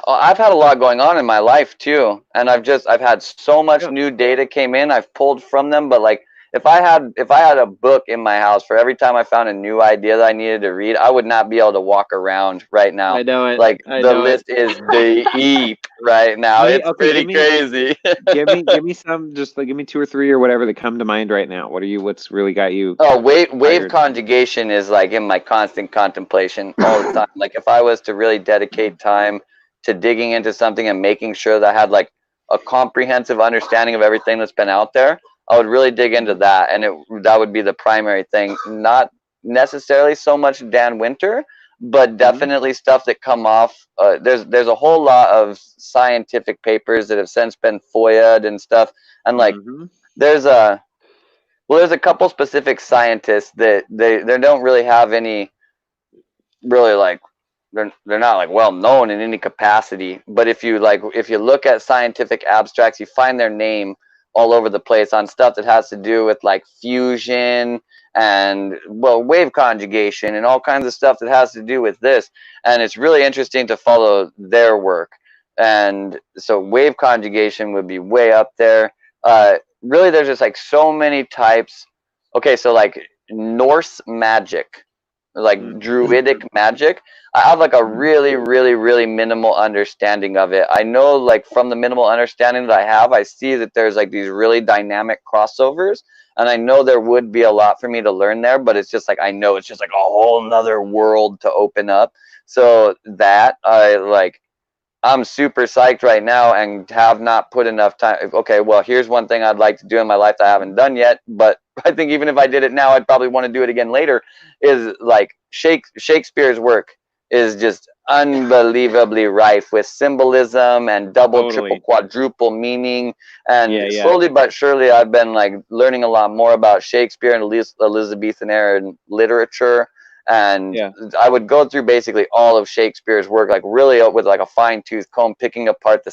I've had a lot going on in my life too, and I've had so much new data came in. I've pulled from them, but like if I had a book in my house for every time I found a new idea that I needed to read, I would not be able to walk around right now. I know it. Like the list is deep right now. It's pretty crazy. give me some, just like give me 2 or 3 or whatever that come to mind right now. What's really got you? Oh, wave conjugation is like in my constant contemplation all the time. Like if I was to really dedicate time to digging into something and making sure that I had like a comprehensive understanding of everything that's been out there, I would really dig into that, and that would be the primary thing. Not necessarily so much Dan Winter, but definitely stuff that come off. There's a whole lot of scientific papers that have since been FOIA'd and stuff, and like there's a couple specific scientists that they don't really have any really like. They're not like well known in any capacity, but if you look at scientific abstracts, you find their name all over the place on stuff that has to do with like fusion and wave conjugation and all kinds of stuff that has to do with this, and it's really interesting to follow their work. And so wave conjugation would be way up there. Really there's just like so many types. Okay, so like Norse magic, like druidic magic, I have like a really, really, really minimal understanding of it. I know like from the minimal understanding that I have, I see that there's like these really dynamic crossovers, and I know there would be a lot for me to learn there, but it's just like I know it's just like a whole nother world to open up. So that I'm super psyched right now and have not put enough time. Okay, well, here's one thing I'd like to do in my life that I haven't done yet, but I think even if I did it now, I'd probably want to do it again later, is like Shakespeare's work is just unbelievably rife with symbolism and double, triple, Totally. quadruple meaning. And Yeah, yeah. slowly but surely, I've been like learning a lot more about Shakespeare and Elizabethan era literature. And Yeah. I would go through basically all of Shakespeare's work, like really with like a fine tooth comb, picking apart the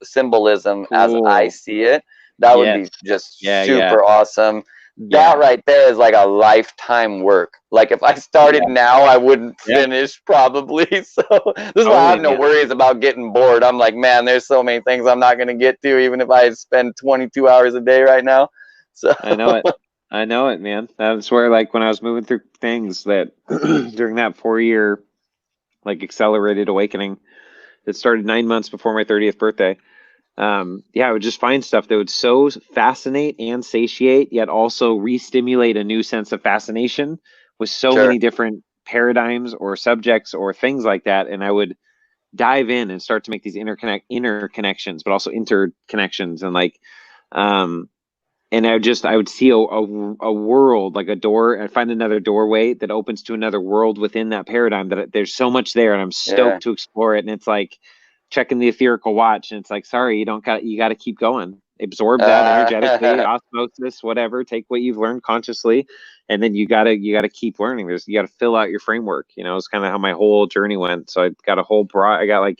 symbolism as I Cool. see it. That would be Yes. just Yeah, yeah. super awesome. That Yeah. right there is like a lifetime work. Like if I started Yeah. now, I wouldn't Yeah. finish probably. So this is why I Totally, have no man. worries about getting bored. I'm like, man, there's so many things I'm not gonna get to, even if I spend 22 hours a day right now. So I know it. I know it, man. That's where, like, when I was moving through things that during that 4 year, like, accelerated awakening that started 9 months before my 30th birthday. Yeah, I would just find stuff that would so fascinate and satiate, yet also re-stimulate a new sense of fascination with so sure, many different paradigms or subjects or things like that. And I would dive in and start to make these interconnections, but also interconnections, and like, um, and I would see a world, like a door. I'd find another doorway that opens to another world within that paradigm. That there's so much there, and I'm yeah. stoked to explore it. And it's like checking the etherical watch, and it's like, sorry, you got to keep going. Absorb that energetically, osmosis, whatever. Take what you've learned consciously, and then you gotta keep learning. You gotta fill out your framework. It's kind of how my whole journey went. So I got a whole broad. I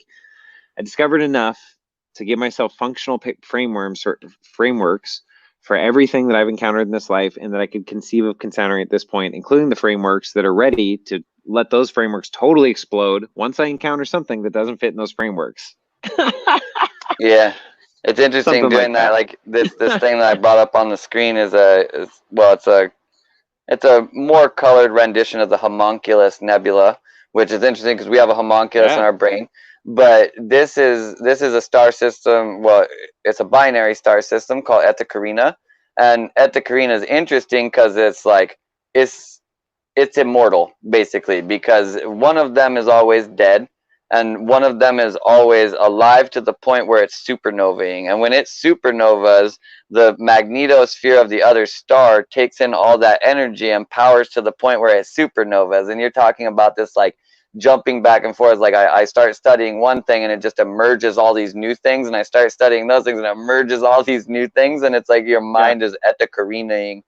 discovered enough to give myself functional frameworks for everything that I've encountered in this life, and that I could conceive of encountering at this point, including the frameworks that are ready to let those frameworks totally explode once I encounter something that doesn't fit in those frameworks. Yeah, it's interesting Something like doing that. that. Like this thing that I brought up on the screen is well, it's a more colored rendition of the homunculus nebula, which is interesting because we have a homunculus in Yeah. our brain. But this is a star system. Well, it's a binary star system called Eta Carina, and Eta Carina is interesting because it's it's immortal basically because one of them is always dead and one of them is always alive to the point where it's supernovaing, and when it supernovas, the magnetosphere of the other star takes in all that energy and powers to the point where it supernovas. And you're talking about this like jumping back and forth. Like I start studying one thing and it just emerges all these new things, and I start studying those things and it emerges all these new things, and it's like your Yeah. mind is Eta Carinaing.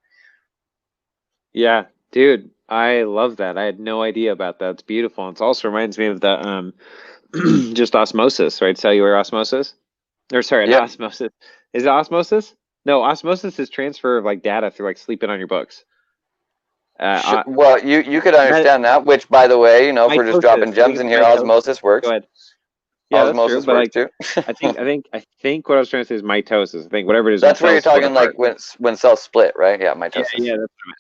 Yeah. Dude, I love that. I had no idea about that. It's beautiful. And it also reminds me of the just osmosis, right? Cellular osmosis. Or sorry, not Yep. osmosis. Is it osmosis? No, osmosis is transfer of like data through like sleeping on your books. Uh, Well, you could met understand that, which, by the way, if we're just mitosis. dropping I think gems it's in here, mitosis. osmosis Go works. ahead. Yeah, that's true. Osmosis But works like, too. I think what I was trying to say is mitosis. I think whatever it is when That's where you're cells split talking like apart. when cells split, right? Yeah, Yeah, mitosis. yeah, that's right.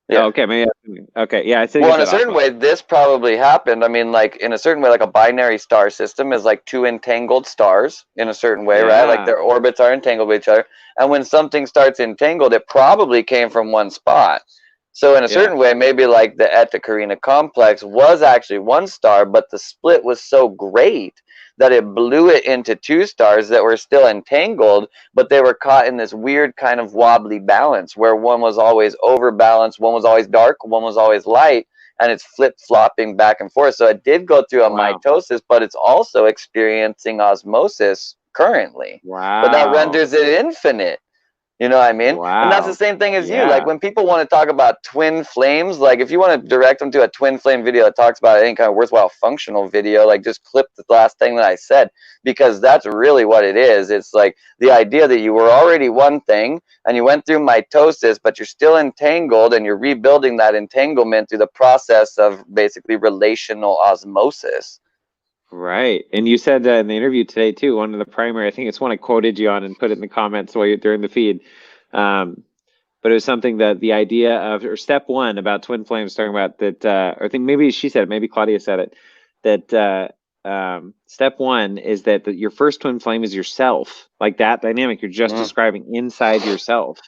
Oh, Yeah. okay, maybe. Okay, yeah, I think Well, you in a said certain osmosis. way, this probably happened. I mean, like in a certain way, like a binary star system is like two entangled stars in a certain way, right? Like Yeah, their orbits are entangled with each other. And when something starts entangled, it probably came from one spot. So in a yeah, certain way, maybe like the Eta Carina complex was actually one star, but the split was so great that it blew it into two stars that were still entangled, but they were caught in this weird kind of wobbly balance where one was always overbalanced, one was always dark, one was always light, and it's flip-flopping back and forth. So it did go through a wow, mitosis, but it's also experiencing osmosis currently. But that wow, renders it infinite. You know what I mean? And that's the wow, same thing as you. Like yeah, when people want to talk about twin flames, like if you want to direct them to a twin flame video that talks about any kind of worthwhile functional video, like just clip the last thing that I said, because that's really what it is. It's like the idea that you were already one thing and you went through mitosis, but you're still entangled and you're rebuilding that entanglement through the process of basically relational osmosis. right. And you said in the interview today too, one of the primary, I think it's one I quoted you on and put it in the comments while you're during the feed. Um, but it was something that the idea of, or step one about twin flames, talking about that, or I think maybe she said it, maybe Claudia said it, that step one is that your first twin flame is yourself, like that dynamic you're just Mm, describing inside yourself.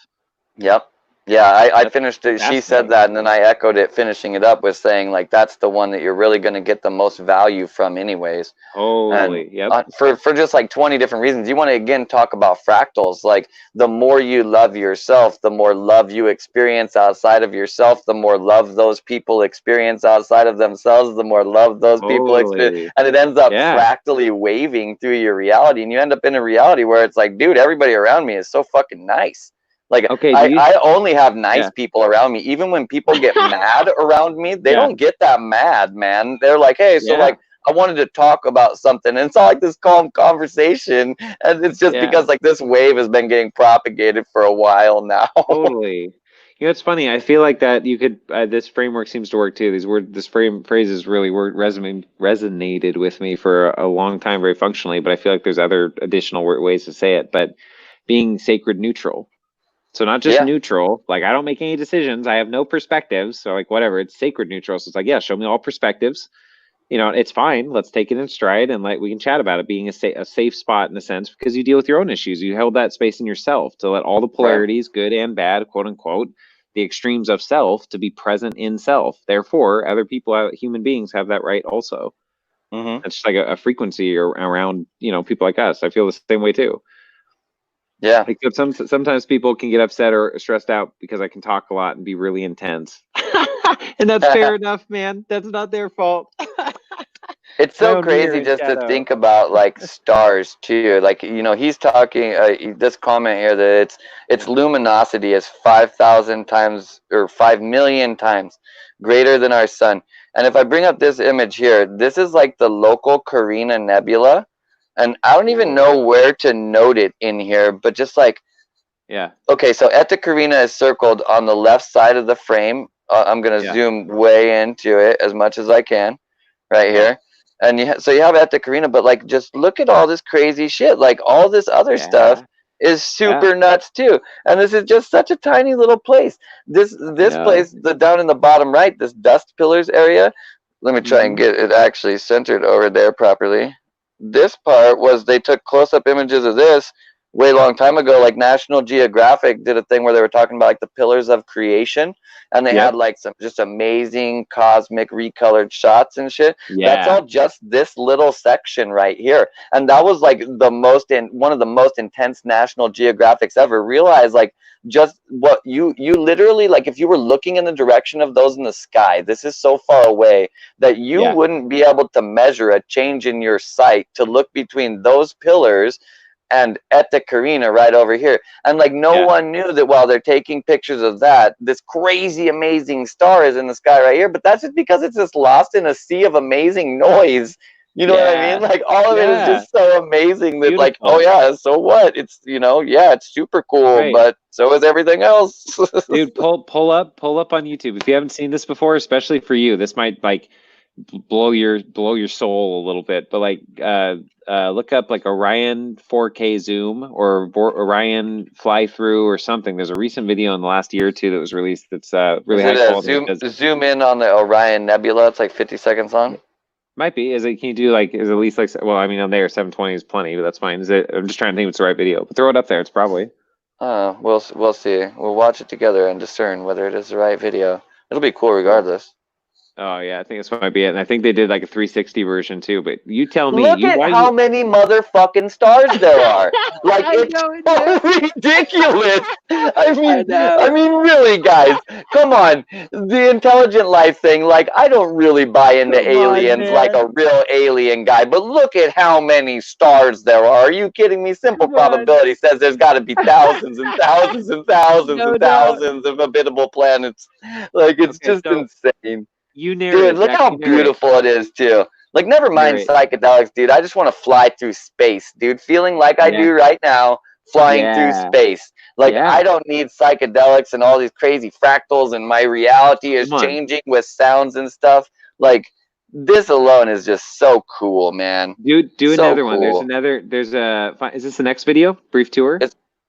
yep. Yeah, I That's finished it. She said fascinating. that, and then I echoed it, finishing it up with saying, like, that's the one that you're really going to get the most value from, anyways. And Totally. Yep. for just like 20 different reasons. You want to again talk about fractals. Like, the more you love yourself, the more love you experience outside of yourself, the more love those people experience outside of themselves, the more love those people experience. Totally. And it ends up Yeah. fractally waving through your reality. And you end up in a reality where it's like, dude, everybody around me is so fucking nice. Like, Okay. I only have nice Yeah. people around me. Even when people get mad around me, they Yeah. don't get that mad, man. They're like, hey, so Yeah. like, I wanted to talk about something. And it's all like this calm conversation. And it's just Yeah. because like this wave has been getting propagated for a while now. Totally. You know, it's funny. I feel like that you could. This framework seems to work too. This phrases really resonated with me for a long time, very functionally. But I feel like there's other additional ways to say it. But being sacred neutral. So not just Yeah. neutral. Like I don't make any decisions. I have no perspectives. So like whatever. It's sacred neutral. So it's like yeah, show me all perspectives. You know, it's fine. Let's take it in stride and like we can chat about it. Being a safe spot in a sense because you deal with your own issues. You held that space in yourself to let all the Right. polarities, good and bad, quote unquote, the extremes of self to be present in self. Therefore, other people, human beings, have that right also. Mm-hmm. It's just like a frequency around people like us. I feel the same way too. Yeah. Except sometimes people can get upset or stressed out because I can talk a lot and be really intense. And that's fair enough, man. That's not their fault. It's My so own mirror crazy and just to shadow. think about like stars too. Like, he's talking this comment here that its Yeah. luminosity is 5,000 times or 5 million times greater than our sun. And if I bring up this image here, this is like the local Carina Nebula, and I don't even know where to note it in here, but just like, Yeah. okay, so Eta Carina is circled on the left side of the frame. I'm gonna Yeah. zoom way into it as much as I can right Yeah. here. And so you have Eta Carina, but like just look at all this crazy shit. Like all this other stuff Yeah. is Yeah. super nuts too. And this is just such a tiny little place. This I know. place, the down in the bottom right, this dust pillars area. Let me try and Hmm. get it actually centered over there properly. This part was they took close-up images of this way long time ago. Like National Geographic did a thing where they were talking about like the pillars of creation, and they had Yep. like some just amazing cosmic recolored shots and shit. That's Yeah. all just this little section right here. And that was like one of the most intense National Geographics ever. Realize like just what you literally, like, if you were looking in the direction of those in the sky, this is so far away that you Yeah. wouldn't be able to measure a change in your sight to look between those pillars and Eta Carina right over here. And like no Yeah. one knew that while they're taking pictures of that, this crazy amazing star is in the sky right here. But that's just because it's just lost in a sea of amazing noise. You know what I mean? Yeah. Like all of it is Yeah. just so amazing that like, oh Beautiful. yeah, so what? It's yeah, it's super cool, Right. but so is everything else. Dude, pull up on YouTube. If you haven't seen this before, especially for you, this might like blow your soul a little bit. But like look up like Orion 4K zoom or Orion fly through or something. There's a recent video in the last year or two that was released that's really Is high it a quality. zoom in on the Orion Nebula? It's like 50 seconds long. Might be. Can you do like is at least like well, I mean on there 720 is plenty, but that's fine. Is it I'm just trying to think if it's the right video. But throw it up there, it's probably. We'll see. We'll watch it together and discern whether it is the right video. It'll be cool Cool. regardless. Oh yeah, I think this might be it. And I think they did like a 360 version too, but you tell me, Look at why how you many motherfucking stars there are. Like I it's know, so ridiculous. I know. I mean, really, guys, come on. The intelligent life thing, like, I don't really buy into Come on, aliens like man. a real alien guy, but look at how many stars there are. Are you kidding me? Simple Come on. probability says there's got to be thousands and thousands and thousands No and doubt. thousands of habitable planets. Like, it's Okay, just so insane. you Dude, narrate, look Jack. how You narrate. beautiful it is, too. Like, never mind Narrate. psychedelics, dude. I just want to fly through space, dude. Feeling like I Yeah. do right now, flying through Yeah. space. Like, Yeah. I don't need psychedelics and all these crazy fractals, and my reality is Come on. changing with sounds and stuff. Like, this alone is just so cool, man. Do So another one. cool. There's is this the next video? Brief tour?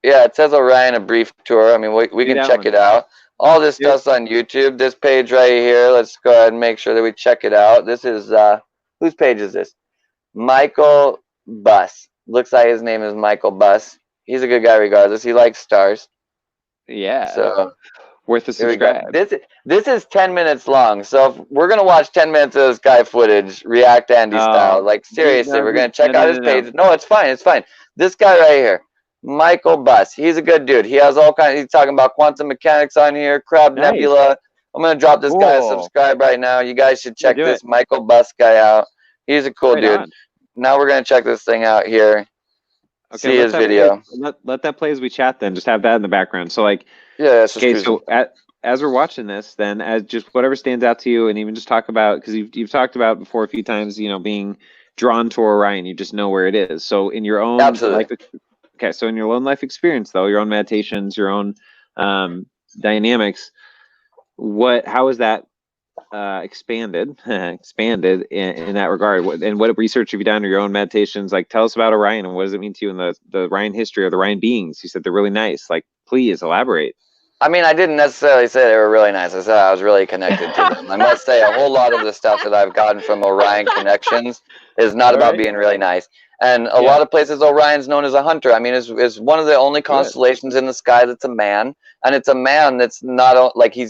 Yeah, it says Orion a brief tour. I mean, we Do can that check one. it out. All this There- stuff's on YouTube. This page right here, let's go ahead and make sure that we check it out. This is, whose page is this? Michael Buss. Looks like his name is Michael Buss. He's a good guy regardless. He likes stars. Yeah. So Worth a Here we go. subscribe. This is 10 minutes long, so if we're gonna watch 10 minutes of this guy footage, React Andy style. Like seriously, we're gonna check out his page. No, it's fine. It's fine. This guy right here, Michael Buss. He's a good dude. He has all kinds. He's talking about quantum mechanics on here, Crab Nice. Nebula. I'm gonna drop this guy a Cool. subscribe right now. You guys should check do this Michael Buss guy out. He's a cool Right dude. on. Now we're gonna check this thing out here. Okay, See his video. Let that play as we chat then. Just have that in the background. So like, Yeah, that's just okay, cruising. so as we're watching this, then as just whatever stands out to you, and even just talk about, because you've talked about before a few times, you know, being drawn to Orion, you just know where it is. So in your own Absolutely. life, okay, so in your own life experience though, your own meditations, your own dynamics, how is that expanded in that regard? And what research have you done, or your own meditations? Like, tell us about Orion and what does it mean to you in the Orion history, or the Orion beings? You said they're really nice. Like, please elaborate. I mean, I didn't necessarily say they were really nice. I said I was really connected to them. I must say a whole lot of the stuff that I've gotten from Orion Connections is not about being really nice. And a lot of places, Orion's known as a hunter. I mean, is one of the only constellations in the sky that's a man. And it's a man that's not, like, he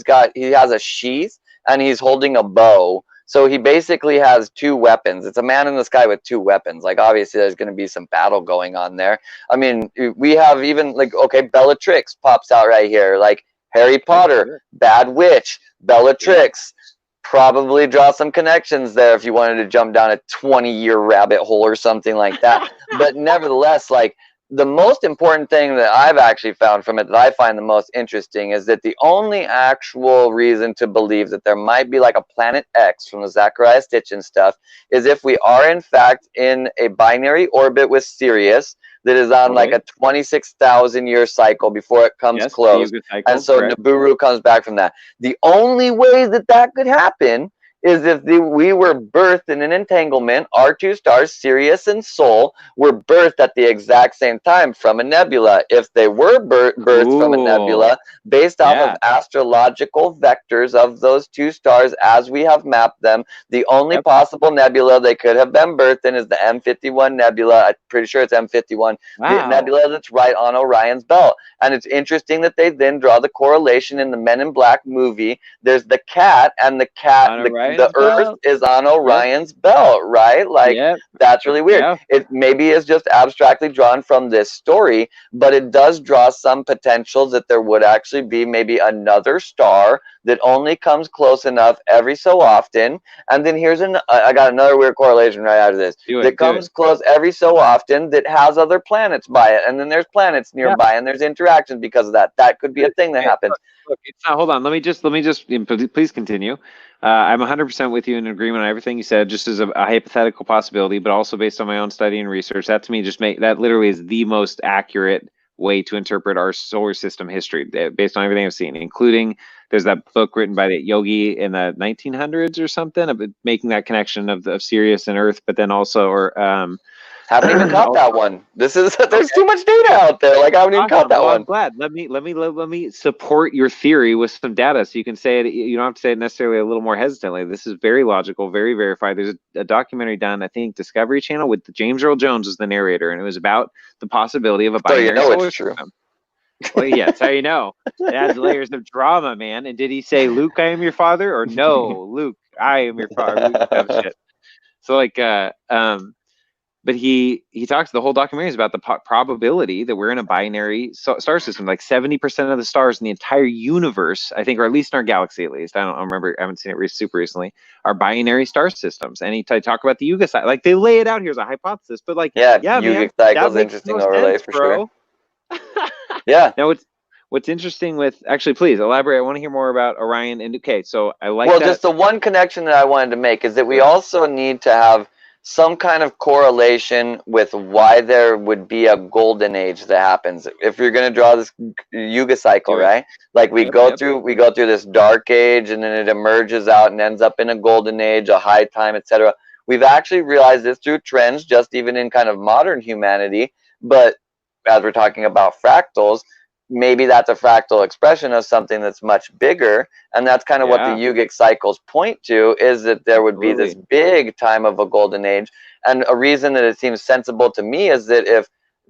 has a sheath and he's holding a bow. So he basically has two weapons. It's a man in the sky with two weapons. Like, obviously, there's going to be some battle going on there. I mean, we have even, like, okay, Bellatrix pops out right here. Like, Harry Potter, Bad Witch, Bellatrix. Probably draw some connections there if you wanted to jump down a 20-year rabbit hole or something like that. But nevertheless, like, the most important thing that I've actually found from it, that I find the most interesting, is that the only actual reason to believe that there might be like a planet X from the Zachariah Stitchin stuff is if we are in fact in a binary orbit with Sirius that is on like a 26,000 year cycle before it comes close. And so Nibiru comes back from that. The only way that that could happen is if we were birthed in an entanglement. Our two stars, Sirius and Sol, were birthed at the exact same time from a nebula. If they were birthed from a nebula, based off of astrological vectors of those two stars as we have mapped them, the only possible nebula they could have been birthed in is the M51 nebula. I'm pretty sure it's M51, the nebula that's right on Orion's belt. And it's interesting that they then draw the correlation in the Men in Black movie. There's the cat, and the cat, the Earth is on Orion's belt, right? Like, that's really weird. It maybe is just abstractly drawn from this story, but it does draw some potentials that there would actually be maybe another star that only comes close enough every so often. And then here's I got another weird correlation right out of this. That comes close every so often that has other planets by it. And then there's planets nearby and there's interactions because of that. That could be a thing that happens. Look, hold on. Let me just please continue. I'm 100% with you in agreement on everything you said, just as a hypothetical possibility, but also based on my own study and research. That to me that literally is the most accurate way to interpret our solar system history, based on everything I've seen, including there's that book written by that yogi in the 1900s or something, of making that connection of Sirius and Earth, but then also, haven't even caught that one. There's too much data out there. Like, I haven't even caught that one. I'm glad. Let me support your theory with some data, so you can say it. You don't have to say it necessarily a little more hesitantly. This is very logical, very verified. There's a documentary done, I think, Discovery Channel, with James Earl Jones as the narrator, and it was about the possibility of a binary solar system. Well, yeah, that's how you know. It adds layers of drama, man. And did he say, "Luke, I am your father," or "No, Luke, I am your father"? Luke, shit. So like, but he talks, the whole documentary is about the probability that we're in a binary star system. Like 70% of the stars in the entire universe, I think, or at least in our galaxy, at least, I don't remember, I haven't seen it super recently, are binary star systems. And he talk about the Yuga cycle. Like, they lay it out here as a hypothesis, but like, Yuga cycle is interesting overlay for sure. Yeah. Now what's interesting with, actually, please elaborate. I want to hear more about Orion. And okay, so I like that. Just the one connection that I wanted to make is that we also need to have some kind of correlation with why there would be a golden age that happens. If you're going to draw this Yuga cycle, right? Like, we go through this dark age, and then it emerges out and ends up in a golden age, a high time, etc. We've actually realized this through trends, just even in kind of modern humanity. But as we're talking about fractals, maybe that's a fractal expression of something that's much bigger, and that's kind of what the Yugic cycles point to, is that there would be this big time of a golden age. And a reason that it seems sensible to me is that if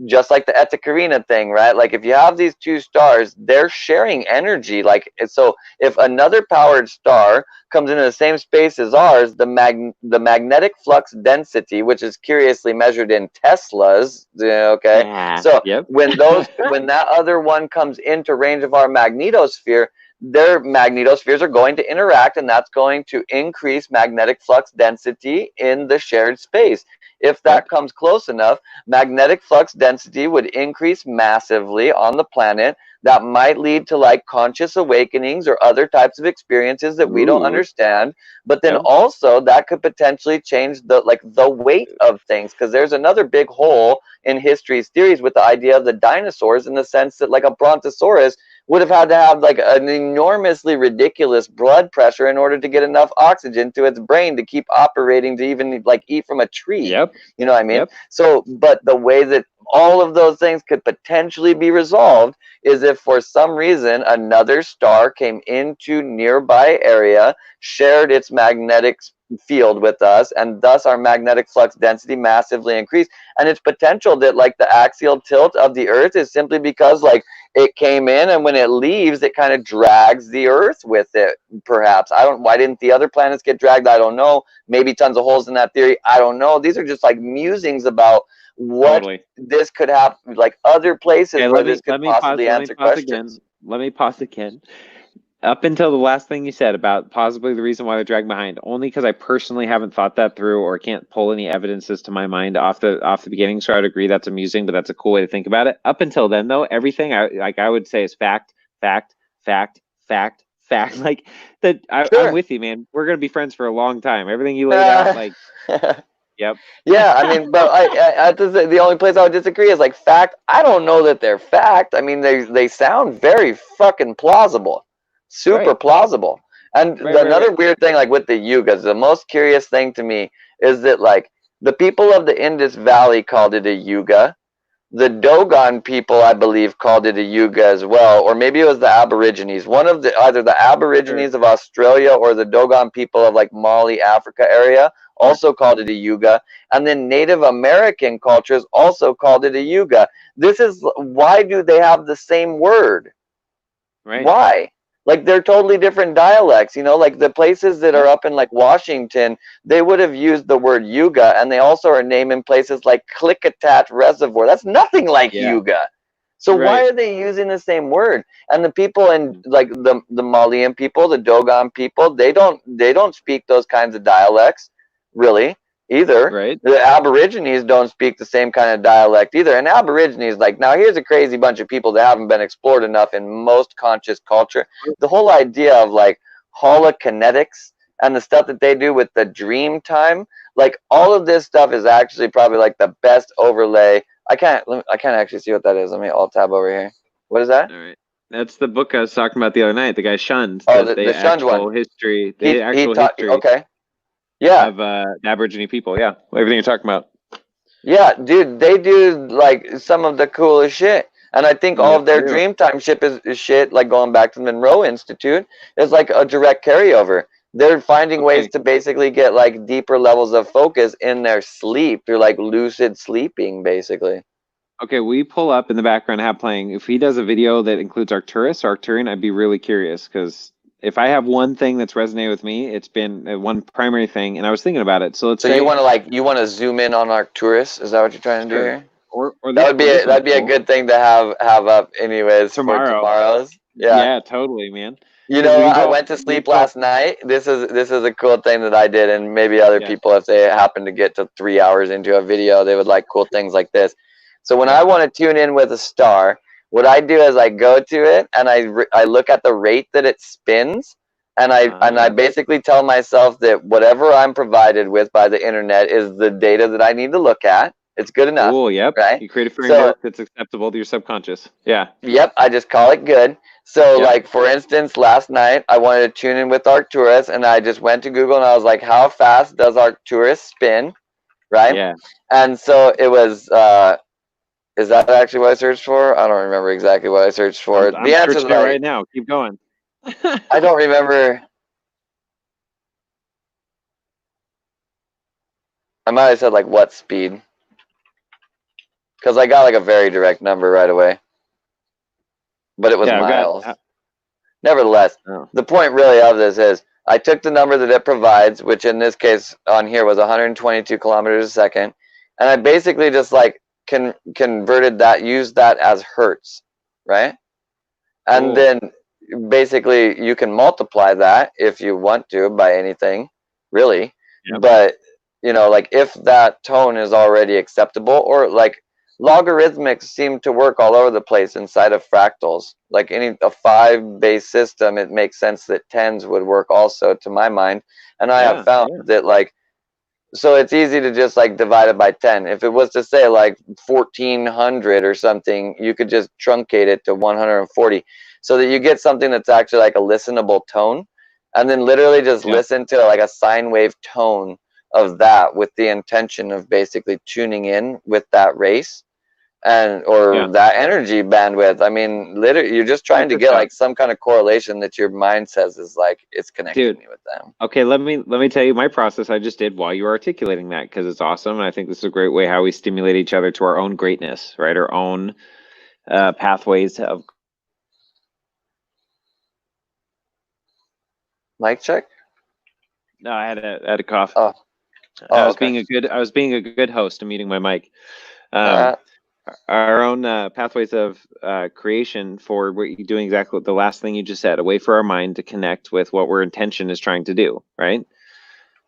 just like the Eta Carina thing, right? Like if you have these two stars, they're sharing energy. Like so, if another powered star comes into the same space as ours, the magnetic flux density, which is curiously measured in Teslas, okay. Yeah. So Yep. when that other one comes into range of our magnetosphere, their magnetospheres are going to interact, and that's going to increase magnetic flux density in the shared space. If that Yep. comes close enough, magnetic flux density would increase massively on the planet. That might lead to like conscious awakenings or other types of experiences that we don't Ooh. understand. But then Yep. also that could potentially change the weight of things, because there's another big hole in history's theories with the idea of the dinosaurs, in the sense that like a brontosaurus would have had to have like an enormously ridiculous blood pressure in order to get enough oxygen to its brain to keep operating, to even like eat from a tree. Yep. You know what I mean? Yep. So, but the way that all of those things could potentially be resolved is if for some reason another star came into nearby area, shared its magnetic field with us, and thus our magnetic flux density massively increased. And it's potential that like the axial tilt of the Earth is simply because like it came in, and when it leaves, it kind of drags the Earth with it. Perhaps why didn't the other planets get dragged? I don't know. Maybe tons of holes in that theory. I don't know. These are just like musings about what Totally. this could happen, like other places Okay, where this could possibly answer questions. Let me pause again. Up until the last thing you said about possibly the reason why they're dragged behind, only because I personally haven't thought that through or can't pull any evidences to my mind off the beginning. So I would agree that's amusing, but that's a cool way to think about it. Up until then, though, everything I would say is fact, fact, fact, fact, fact. Like that, I'm with you, man. We're gonna be friends for a long time. Everything you laid out, like, yep. Yeah, I mean, but I the only place I would disagree is like fact. I don't know that they're fact. I mean, they sound very fucking plausible, super Right. plausible. And another weird thing, like with the Yugas, the most curious thing to me is that like the people of the Indus Valley called it a Yuga. The Dogon people, I believe, called it a Yuga as well, or maybe it was the Aborigines. One of the either the Aborigines of Australia or the Dogon people of like Mali, Africa area also called it a Yuga, and then Native American cultures also called it a Yuga. This is why do they have the same word? Right. Why? Like they're totally different dialects, you know, like the places that are up in like Washington, they would have used the word Yuga, and they also are naming places like Klickitat Reservoir. That's nothing like Yuga. So why are they using the same word? And the people in like the Malian people, the Dogon people, they don't speak those kinds of dialects, really, either. Right. The Aborigines don't speak the same kind of dialect either. And Aborigines, like, now here's a crazy bunch of people that haven't been explored enough in most conscious culture. The whole idea of like holokinetics and the stuff that they do with the dream time, like all of this stuff is actually probably like the best overlay. I can't actually see what that is. Let me alt tab over here. What is that? All right. That's the book I was talking about the other night. The guy shunned. Oh, the shunned one. History. He taught. History. Okay. Yeah. Of Aborigine people. Yeah. Everything you're talking about. Yeah, dude, they do like some of the coolest shit. And I think all of their Dreamtime ship is shit, like going back to the Monroe Institute, is like a direct carryover. They're finding ways to basically get like deeper levels of focus in their sleep through like lucid sleeping, basically. Okay, we pull up in the background, have playing. If he does a video that includes Arcturus or Arcturian, I'd be really curious, because if I have one thing that's resonated with me, it's been one primary thing, and I was thinking about it. So let's say you want to zoom in on Arcturus? Is that what you're trying to do here? Or that'd be a good thing to have up anyways for tomorrow's. Yeah, totally, man. You know, I went to sleep last night. This is a cool thing that I did, and maybe other people, if they happen to get to 3 hours into a video, they would like cool things like this. So when I want to tune in with a star, what I do is I go to it and I look at the rate that it spins, and I basically tell myself that whatever I'm provided with by the internet is the data that I need to look at. It's good enough. Cool, yep. Right? You create a framework that's acceptable to your subconscious. Yeah. Yep, I just call it good. So, like, for instance, last night, I wanted to tune in with Arcturus, and I just went to Google, and I was like, how fast does Arcturus spin? Right? Yeah. And so it was, is that actually what I searched for? I don't remember exactly what I searched for. I'm searching it right now. Keep going. I don't remember. I might have said, like, what speed? because I got like a very direct number right away, but it was Yeah, I've got. miles. Nevertheless, Oh, the point really of this is I took the number that it provides, which in this case on here was 122 kilometers a second, and I basically just like converted that, used that as hertz, right? And cool. then basically you can multiply that if you want to by anything, really. Yep. But you know, like if that tone is already acceptable, or like logarithmics seem to work all over the place inside of fractals. Like a 5 base system, it makes sense that tens would work also, to my mind. And I have found that like, so it's easy to just like divide it by 10. If it was to say like 1400 or something, you could just truncate it to 140 so that you get something that's actually like a listenable tone, and then literally just listen to like a sine wave tone of that with the intention of basically tuning in with that race and or that energy bandwidth. I mean, literally, you're just trying to get like some kind of correlation that your mind says is like it's connecting me with them. Okay, let me tell you my process I just did while you were articulating that, because it's awesome, and I think this is a great way how we stimulate each other to our own greatness, right? Our own pathways of. Mic check. No, I had a cough. Oh, I was being a good host and muting my mic. Our own pathways of creation for doing exactly the last thing you just said, a way for our mind to connect with what our intention is trying to do, right?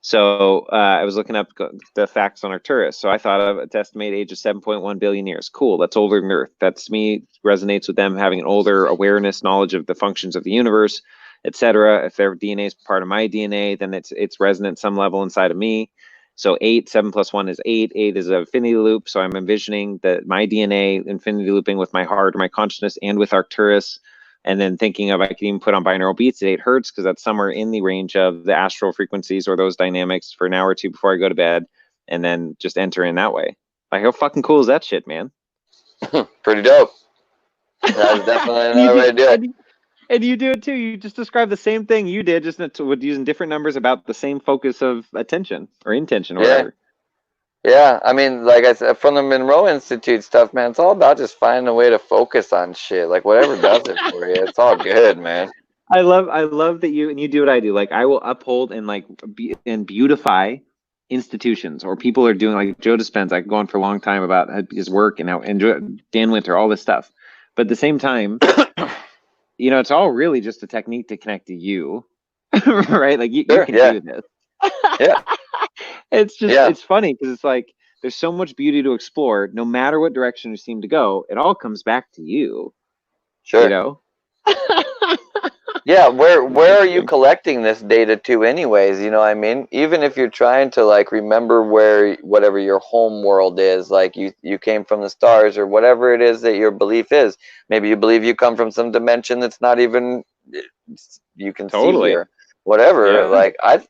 So I was looking up the facts on Arcturus. So I thought of its estimated age of 7.1 billion years. Cool, that's older than Earth. That's me, resonates with them having an older awareness, knowledge of the functions of the universe, etc. If their DNA is part of my DNA, then it's resonant some level inside of me. So 7 plus 1 is 8. 8 is an infinity loop. So I'm envisioning that my DNA infinity looping with my heart, my consciousness, and with Arcturus. And then thinking of, I can even put on binaural beats at 8 hertz, because that's somewhere in the range of the astral frequencies or those dynamics for an hour or two before I go to bed. And then just enter in that way. Like, how fucking cool is that shit, man? Pretty dope. That's definitely another way to do it. And you do it too. You just describe the same thing you did, just with using different numbers about the same focus of attention or intention or whatever. Yeah, I mean, like I said, from the Monroe Institute stuff, man, it's all about just finding a way to focus on shit. Like whatever does it for you, it's all good, man. I love that you do what I do. Like I will uphold and like beautify institutions, or people are doing, like Joe Dispenza. I could go on for a long time about his work and how Dan Winter, all this stuff. But at the same time, you know, it's all really just a technique to connect to you, right? Like you can do this. Yeah. It's just, it's funny because it's like, there's so much beauty to explore. No matter what direction you seem to go, it all comes back to you. Sure. You know? Yeah, where are you collecting this data to anyways, you know what I mean? Even if you're trying to like remember whatever your home world is, like you came from the stars or whatever it is that your belief is. Maybe you believe you come from some dimension that's not even you can see here. Whatever. Like I've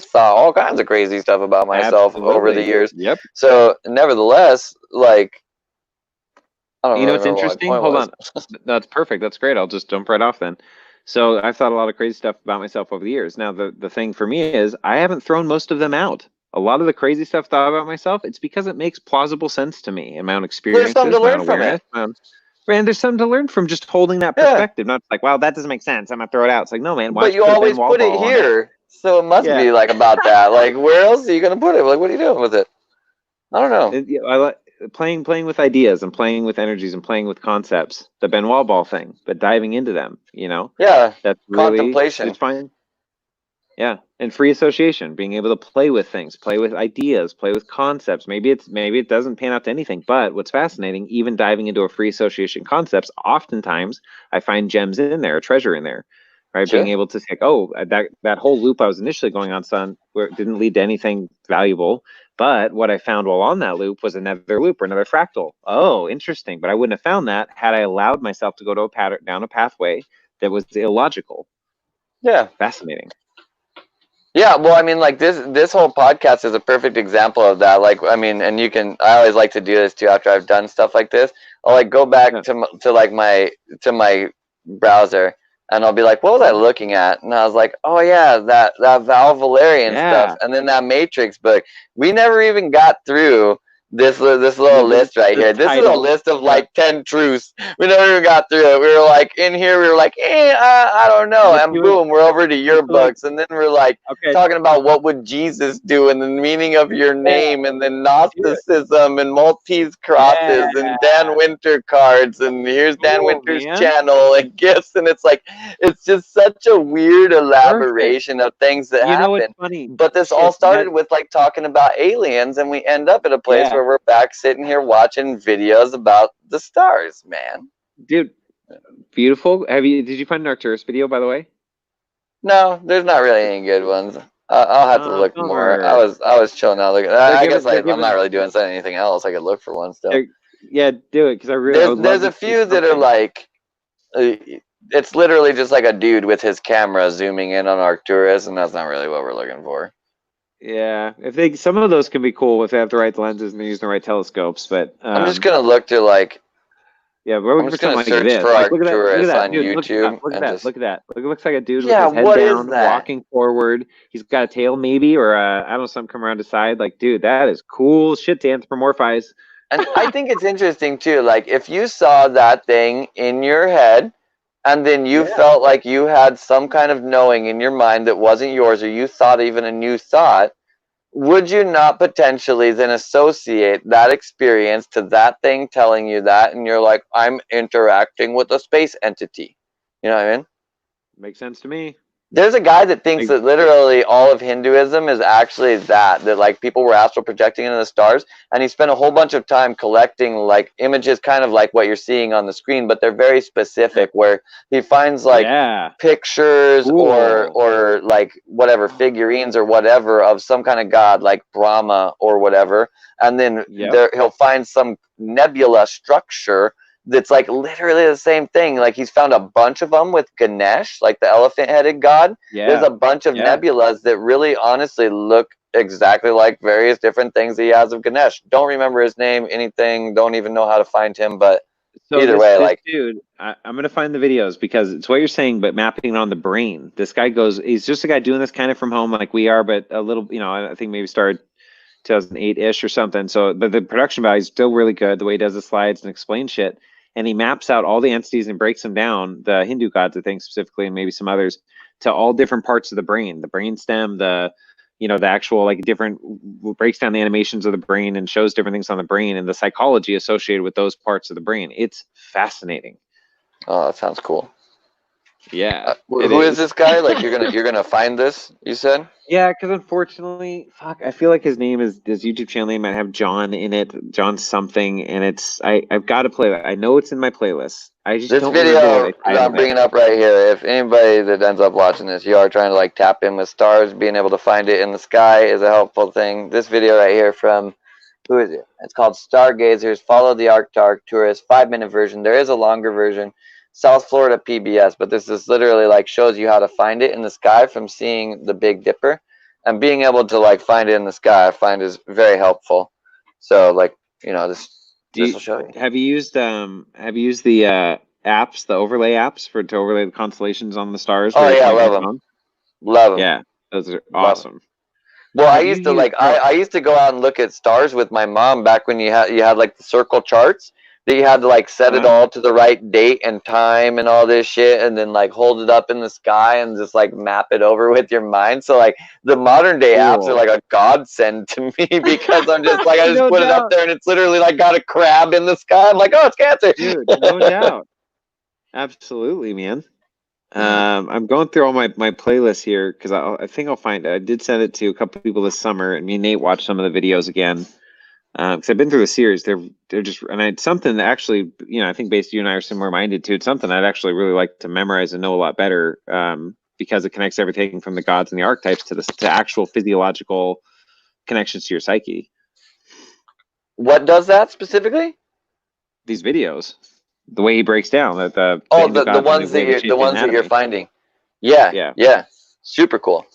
thought all kinds of crazy stuff about myself over the years. Yep. So nevertheless, like I don't know what's interesting? Hold on. That's perfect. That's great. I'll just jump right off then. So I've thought a lot of crazy stuff about myself over the years. Now the thing for me is I haven't thrown most of them out. A lot of the crazy stuff thought about myself, it's because it makes plausible sense to me and my own experiences. There's something to learn from it. And there's something to learn from just holding that perspective. Not like, wow, that doesn't make sense, I'm gonna throw it out. It's like, no, man. But you always put it here, so it must be like about that. Like, where else are you gonna put it? Like, what are you doing with it? I don't know. I like playing with ideas and playing with energies and playing with concepts. The Benoit ball thing, but diving into them. You know. Yeah. That's really, contemplation. It's fine. Yeah, and free association, being able to play with things, play with ideas, play with concepts. Maybe it doesn't pan out to anything, but what's fascinating, even diving into a free association concepts, oftentimes I find gems in there, a treasure in there, right? Sure. Being able to think, oh, that whole loop I was initially going on, son, where it didn't lead to anything valuable, but what I found while on that loop was another loop or another fractal. Oh, interesting, but I wouldn't have found that had I allowed myself to go to down a pathway that was illogical. Yeah, fascinating. Yeah, well, I mean, like this whole podcast is a perfect example of that. Like, I mean, and I always like to do this too after I've done stuff like this. I'll like go back to my browser and I'll be like, what was I looking at? And I was like, oh yeah, that Val Valerian stuff, and then that Matrix book. We never even got through this little list right here. This is a list of like 10 truths. We never even got through it. We were like in here. We were like, I don't know. And boom, we're over to your books. And then we're like talking about what would Jesus do, and the meaning of your name, and then Gnosticism, and Maltese crosses, and Dan Winter cards, and here's Dan Winter's channel and gifts. And it's like, it's just such a weird elaboration of things that happen. What's funny? But this all started with like talking about aliens, and we end up at a place where we're back sitting here watching videos about the stars, man. Dude, beautiful. Did you find an Arcturus video, by the way? No, there's not really any good ones. I'll have to look more. I was chilling out looking. I guess I'm not really doing anything else. I could look for one still. Yeah, do it, because I really. There's a few that are like, it's literally just like a dude with his camera zooming in on Arcturus, and that's not really what we're looking for. Yeah, some of those can be cool if they have the right lenses and they're using the right telescopes. But I'm just gonna look to like. Yeah, but I'm just gonna search for Arcturus on YouTube. Look at that! Look at that! It looks like a dude with his head down, walking forward. He's got a tail, maybe, or I don't know, something come around his side. Like, dude, that is cool shit to anthropomorphize. And I think it's interesting too. Like, if you saw that thing in your head, and then you felt like you had some kind of knowing in your mind that wasn't yours, or you thought even a new thought, would you not potentially then associate that experience to that thing telling you that, and you're like, I'm interacting with a space entity? You know what I mean? Makes sense to me. There's a guy that thinks that literally all of Hinduism is actually that like people were astral projecting into the stars, and he spent a whole bunch of time collecting like images kind of like what you're seeing on the screen, but they're very specific, where he finds like pictures or like whatever figurines or whatever of some kind of god like Brahma or whatever, and then he'll find some nebula structure that's like literally the same thing. Like, he's found a bunch of them with Ganesh, like the elephant-headed god. There's a bunch of nebulas that really honestly look exactly like various different things that he has of Ganesh. Don't remember his name, anything, don't even know how to find him, but either way, like, dude, I'm gonna find the videos, because it's what you're saying, but mapping it on the brain. This guy he's just a guy doing this kind of from home like we are, but a little, I think maybe started 2008-ish or something. So, but the production value is still really good, the way he does the slides and explains shit. And he maps out all the entities and breaks them down, the Hindu gods, I think specifically, and maybe some others, to all different parts of the brain, the brain stem, the actual like different, breaks down the animations of the brain and shows different things on the brain and the psychology associated with those parts of the brain. It's fascinating. Oh, that sounds cool. Yeah. Who is this guy? Like, you're gonna find this, you said? Yeah, because unfortunately, I feel like his YouTube channel name might have John in it, John something, and I've got to play that. I know it's in my playlist. I just don't video I'm bringing up right here. If anybody that ends up watching this, you are trying to like tap in with stars, being able to find it in the sky is a helpful thing. This video right here from, who is it? It's called Stargazers. Follow the Arc to Arcturus, 5-minute version. There is a longer version. South Florida PBS, but this is literally like shows you how to find it in the sky from seeing the Big Dipper, and being able to like find it in the sky I find is very helpful. So like, this will show you. Have you used the apps, the overlay apps to overlay the constellations on the stars? Oh yeah, love them. Yeah, those are awesome. Well, I used to I used to go out and look at stars with my mom back when you had like the circle charts. That you had to like set it all to the right date and time and all this shit, and then like hold it up in the sky and just like map it over with your mind. So like the modern day apps are like a godsend to me, because I'm just like, I just put it up there and it's literally like got a crab in the sky. I'm like, oh, it's Cancer. Dude, no doubt. Absolutely, man. I'm going through all my playlists here, because I think I'll find it. I did send it to a couple people this summer, and me and Nate watched some of the videos again. Because I've been through the series, they're just, and it's something that actually, I think based you and I are similar minded to. It's something I'd actually really like to memorize and know a lot better, because it connects everything from the gods and the archetypes to actual physiological connections to your psyche. What does that specifically? These videos, the way he breaks down the ones that you're finding. Yeah, super cool.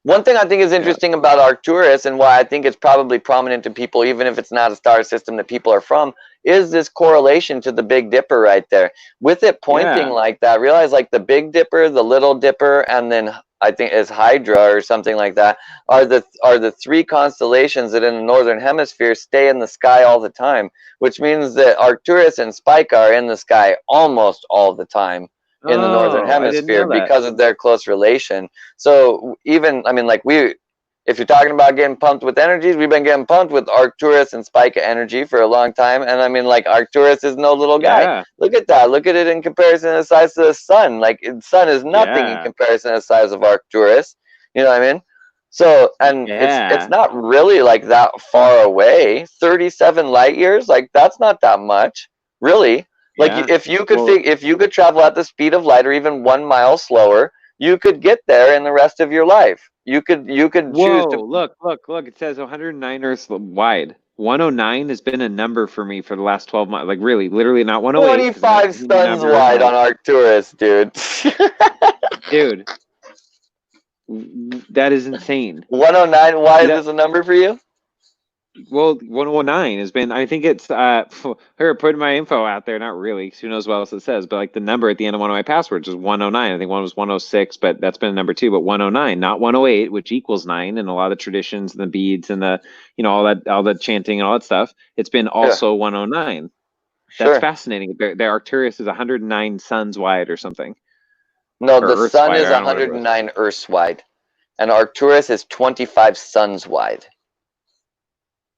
One thing I think is interesting about Arcturus, and why I think it's probably prominent to people, even if it's not a star system that people are from, is this correlation to the Big Dipper right there. With it pointing like that, realize like the Big Dipper, the Little Dipper, and then I think is Hydra or something like that, are the three constellations that in the northern hemisphere stay in the sky all the time, which means that Arcturus and Spica are in the sky almost all the time in the northern Oh, I didn't hemisphere know that. because of their close relation. So even, I mean, like if you're talking about getting pumped with energies, we've been getting pumped with Arcturus and Spica energy for a long time. And I mean, like, Arcturus is no little guy. Yeah, Look at that. Look at it in comparison to the size of the sun. Like, the sun is nothing in yeah, comparison to the size of Arcturus. You know what I mean? So, and it's yeah, not really like that far away. 37 light years, like that's not that much, really. Like yeah. if you could Well, if you could travel at the speed of light or even 1 mile slower, you could get there in the rest of your life. You could choose whoa, to look. It says 109 Earths wide. 109 has been a number for me for the last 12 months. Like really, literally not 108 because that's 25 a human suns number. wide on Arcturus, dude. Dude, that is insane. 109, why See is that? this a number for you? Well, 109 has been, I think it's, her putting my info out there, not really, 'cause who knows what else it says, but like the number at the end of one of my passwords is 109. I think one was 106, but that's been a number two, but 109, not 108, which equals 9, and a lot of the traditions and the beads and the, all the chanting and all that stuff. It's been Yeah, also 109. That's sure. fascinating. The Arcturus is 109 suns wide or something, No, or the Earths sun wide. is I don't know what it was. 109 Earths wide, and Arcturus is 25 suns wide.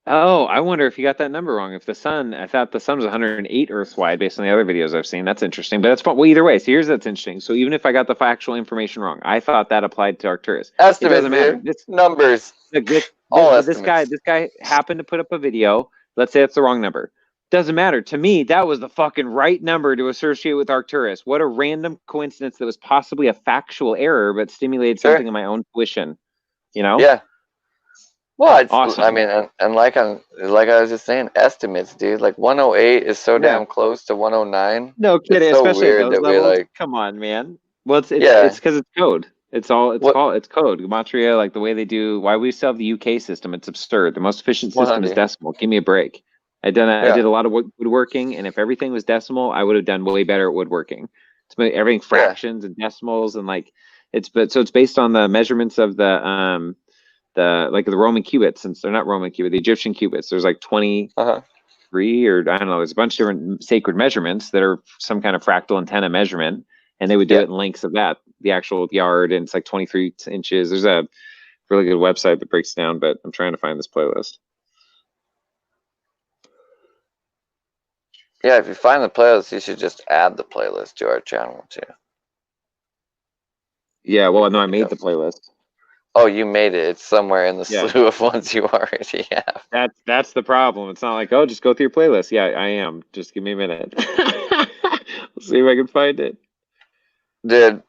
Oh, I wonder if you got that number wrong. If the sun, I thought the sun was 108 Earths wide based on the other videos I've seen. That's interesting, but that's fun. Well, either way. So here's that's interesting. So even if I got the factual information wrong, I thought that applied to Arcturus. It Estimates, doesn't matter. dude. Numbers. Look, All this estimates. guy happened to put up a video. Let's say it's the wrong number. Doesn't matter to me. That was the fucking right number to associate with Arcturus. What a random coincidence that was possibly a factual error, but stimulated Sure. something in my own tuition. You know, Yeah. Well, I awesome. mean, and like I was just saying, estimates, dude. Like 108 is so Yeah. damn close to 109. No It's kidding, so especially at weird those that we levels. like, Come on, man. Well, it's yeah. because it's code. What It's code. Gematria, like the way they do. Why we still have the UK system? It's absurd. The most efficient system is 100? decimal. Give me a break. I Yeah. did a lot of woodworking, and if everything was decimal, I would have done way better at woodworking. Everything Yeah. fractions and decimals and like it's based on the measurements of the like the Roman cubits, since they're not Roman cubit, the Egyptian cubits. There's like 20 Uh-huh. three or I don't know. There's a bunch of different sacred measurements that are some kind of fractal antenna measurement, and they would do Yeah. it in lengths of that, the actual yard, and it's like 23 inches. There's a really good website that breaks it down, but I'm trying to find this playlist. Yeah, if you find the playlist, you should just add the playlist to our channel too. Yeah, well, no, I You made know. the playlist. Oh, you made it. It's somewhere in the Yeah, slew of ones you already have. that's the problem. It's not like, oh, just go through your playlist. Yeah, I am. Just give me a minute. Let's see if I can find it. Dude,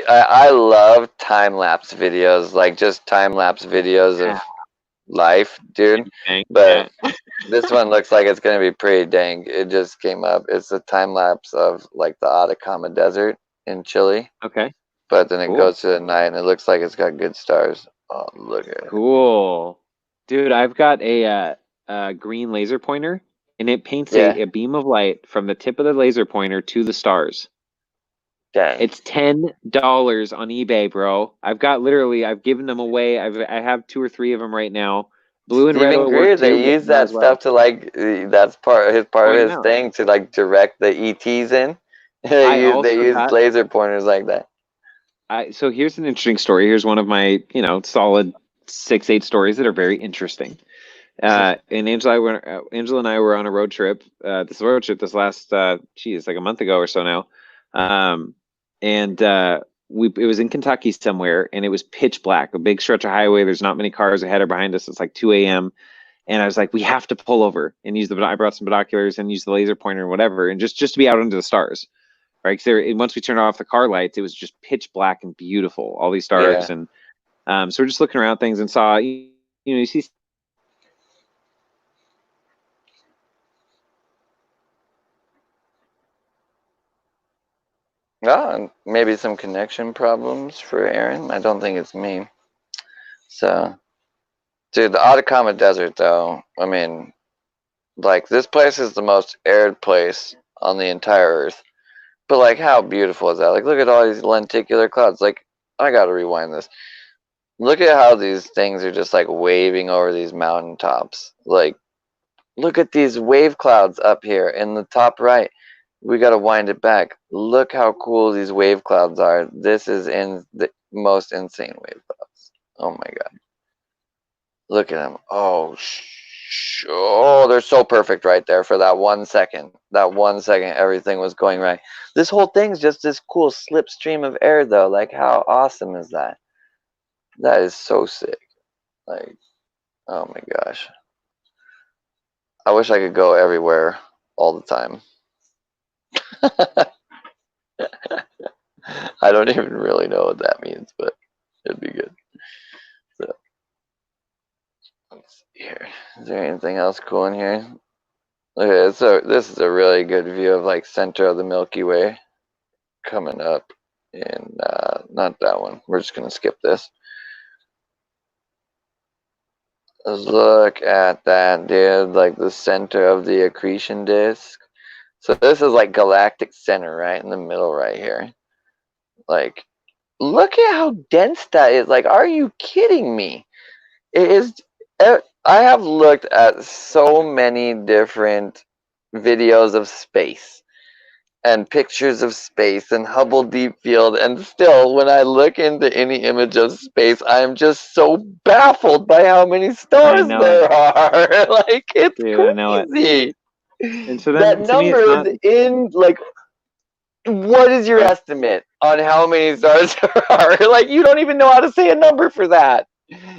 I love time-lapse videos, like just time-lapse videos of life, dude. Dang, But yeah. this one looks like it's gonna be pretty dang. It just came up. It's a time-lapse of like the Atacama Desert in Chile, Okay, but then it cool. goes to the night and it looks like it's got good stars. Oh, look at it. Cool. Dude, I've got a green laser pointer, and it paints Yeah, a beam of light from the tip of the laser pointer to the stars. dang. It's $10 on eBay, bro. I've given them away. I have 2 or 3 of them right now. Blue and red Stephen will work Greer, too, they but use might that as well. stuff to like. That's part Oh, of I his know. thing to like direct the ETs in. I They also use got laser pointers like that. so here's an interesting story. Here's one of my, solid 6-8 stories that are very interesting. And Angela and I were on a road trip. This last, like a month ago or so now. And it was in Kentucky somewhere, and it was pitch black, a big stretch of highway. There's not many cars ahead or behind us. It's like 2 a.m. And I was like, we have to pull over and I brought some binoculars and use the laser pointer and whatever, and just to be out under the stars, right? Because once we turned off the car lights, it was just pitch black and beautiful, all these stars, Yeah. and so we're just looking around things and saw, you see. Oh, and maybe some connection problems for Aaron. I don't think it's me. So, dude, the Atacama Desert, though. I mean, like this place is the most arid place on the entire Earth. But like, how beautiful is that? Like, look at all these lenticular clouds. Like, I gotta rewind this. Look at how these things are just like waving over these mountaintops. Like, look at these wave clouds up here in the top right. We gotta wind it back. Look how cool these wave clouds are. This is in the most insane wave clouds. Oh my god. Look at them. Oh, oh, they're so perfect right there for that 1 second. That 1 second, everything was going right. This whole thing's just this cool slipstream of air, though. Like, how awesome is that? That is so sick. Like, oh my gosh. I wish I could go everywhere all the time. I don't even really know what that means, but it'd be good. So, let's see here. Is there anything else cool in here? Okay, so this is a really good view of like center of the Milky Way coming up in not that one. We're just gonna skip this. Look at that, dude, like the center of the accretion disk. So this is like galactic center right in the middle right here. Like, look at how dense that is. Like, are you kidding me? It is. I have looked at so many different videos of space and pictures of space and Hubble Deep Field, and still, when I look into any image of space, I'm just so baffled by how many stars there are. Like, it's crazy. And so that number is in, like, what is your estimate on how many stars there are? Like, you don't even know how to say a number for that.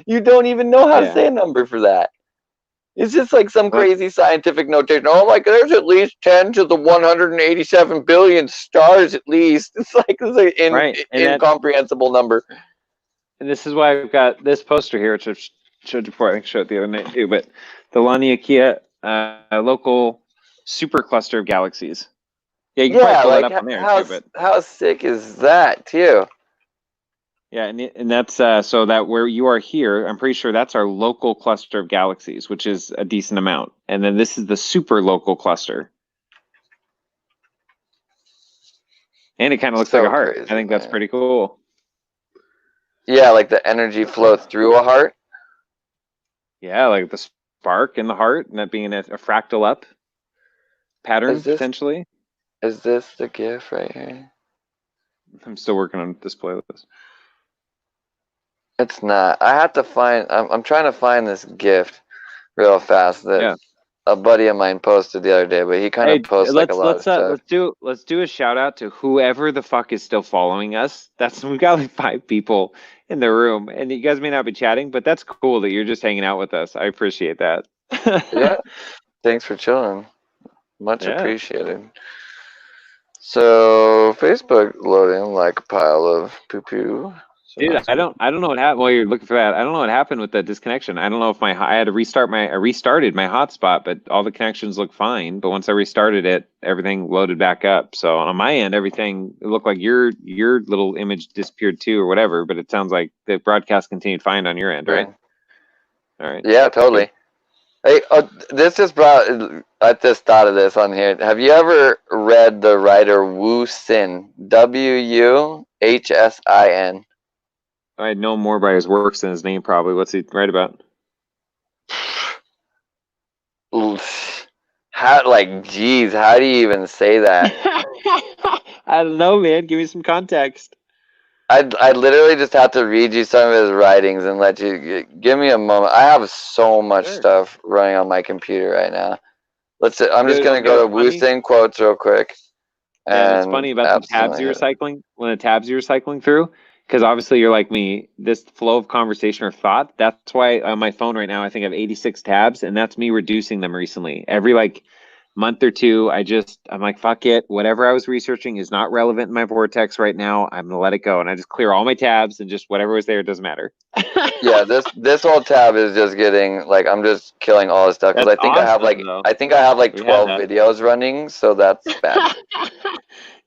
You don't even know how to say a number for that. It's just like some crazy scientific notation. Oh, like there's at least 10 to the 187 billion stars at least. It's like an incomprehensible number. And this is why I've got this poster here, which I showed you before. I think I showed it the other night too. But the Laniakea local supercluster of galaxies. Yeah, you can probably pull that up on there too. But how sick is that too? Yeah, and that's so that where you are here, I'm pretty sure that's our local cluster of galaxies, which is a decent amount. And then this is the super local cluster. And it kind of looks like a heart. Crazy, I think that's pretty cool. Yeah, like the energy flows through a heart. Yeah, like the spark in the heart, and that being a fractal up pattern, potentially. Is this the GIF right here? I'm still working on display with this. It's not. I have to find. I'm trying to find this gift real fast that a buddy of mine posted the other day, but he kind of posts like a lot of stuff. Let's do a shout out to whoever the fuck is still following us. We've got like 5 people in the room, and you guys may not be chatting, but that's cool that you're just hanging out with us. I appreciate that. Yeah, thanks for chilling. Much appreciated. So Facebook loading like a pile of poo poo. Dude, I don't know what happened while you're looking for that. I don't know what happened with the disconnection. I don't know if I had to restarted my hotspot, but all the connections look fine. But once I restarted it, everything loaded back up. So on my end, everything, it looked like your little image disappeared too or whatever, but it sounds like the broadcast continued fine on your end, right? All right. Yeah, totally. Hey, this just brought, I just thought of this on here. Have you ever read the writer Wu Xin? Wuhsin. I know more by his works than his name, probably. What's he write about? Geez, how do you even say that? I don't know, man. Give me some context. I literally just have to read you some of his writings and let you give me a moment. I have so much stuff running on my computer right now. I'm just gonna go to Wu Xin quotes real quick. And it's funny about the tabs you're cycling. When the tabs you're cycling through. Because obviously you're like me, this flow of conversation or thought, that's why on my phone right now, I think I have 86 tabs, and that's me reducing them recently. Every like month or two, I'm like, fuck it. Whatever I was researching is not relevant in my vortex right now. I'm going to let it go. And I just clear all my tabs and just whatever was there, it doesn't matter. Yeah, this whole tab is just getting like, I'm just killing all this stuff. Because I think I have like 12 videos running, so that's bad.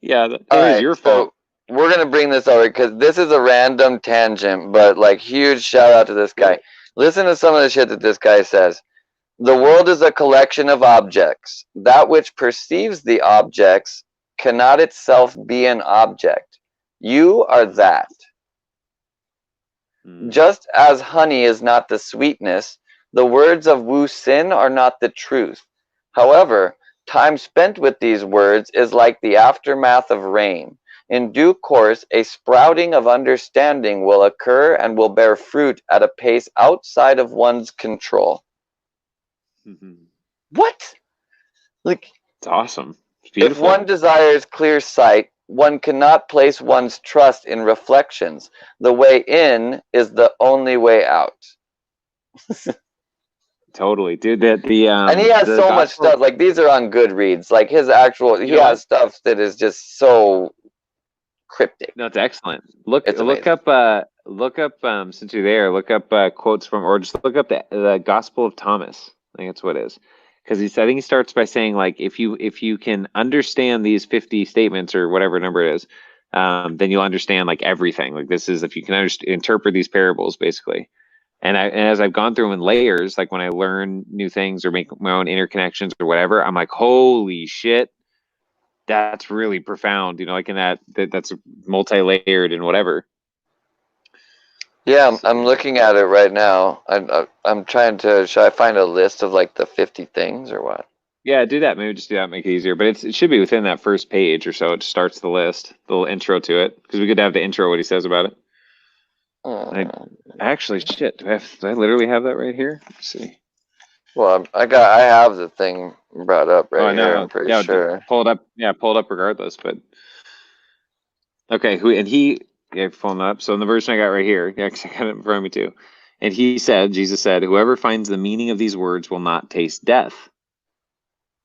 Yeah, it is your fault. We're going to bring this over because this is a random tangent, but like huge shout out to this guy. Listen to some of the shit that this guy says. The world is a collection of objects. That which perceives the objects cannot itself be an object. You are that. Just as honey is not the sweetness, the words of Wu Sin are not the truth. However, time spent with these words is like the aftermath of rain. In due course, a sprouting of understanding will occur and will bear fruit at a pace outside of one's control. What? Like, it's awesome. It's if beautiful. one desires clear sight, one cannot place one's trust in reflections. The way in is the only way out. Totally, dude. That And he has so much stuff. Like, these are on Goodreads. Like, his actual, he has stuff that is just so cryptic. No, it's excellent. Look up since you're there, look up quotes from, or just look up the Gospel of Thomas. I think that's what it is. Because I think he starts by saying, like, if you can understand these 50 statements or whatever number it is, then you'll understand like everything. Like, this is if you can interpret these parables, basically. And as I've gone through them in layers, like when I learn new things or make my own interconnections or whatever, I'm like, holy shit, that's really profound. You know, like in that's multi-layered and whatever. Yeah, I'm looking at it right now. I'm trying to. Should I find a list of like the 50 things or what? Yeah, do that. Maybe just do that, make it easier. But it should be within that first page or so. It starts the list, the little intro to it, because we could have the intro, what he says about it. Actually, shit. Do I literally have that right here? Let's see. Well, I have the thing brought up right here. I'm pretty sure. Pull it up. Yeah, pull it up regardless. But okay, pulling up. So in the version I got right here, yeah, because I got it in front of me too. And Jesus said, "Whoever finds the meaning of these words will not taste death."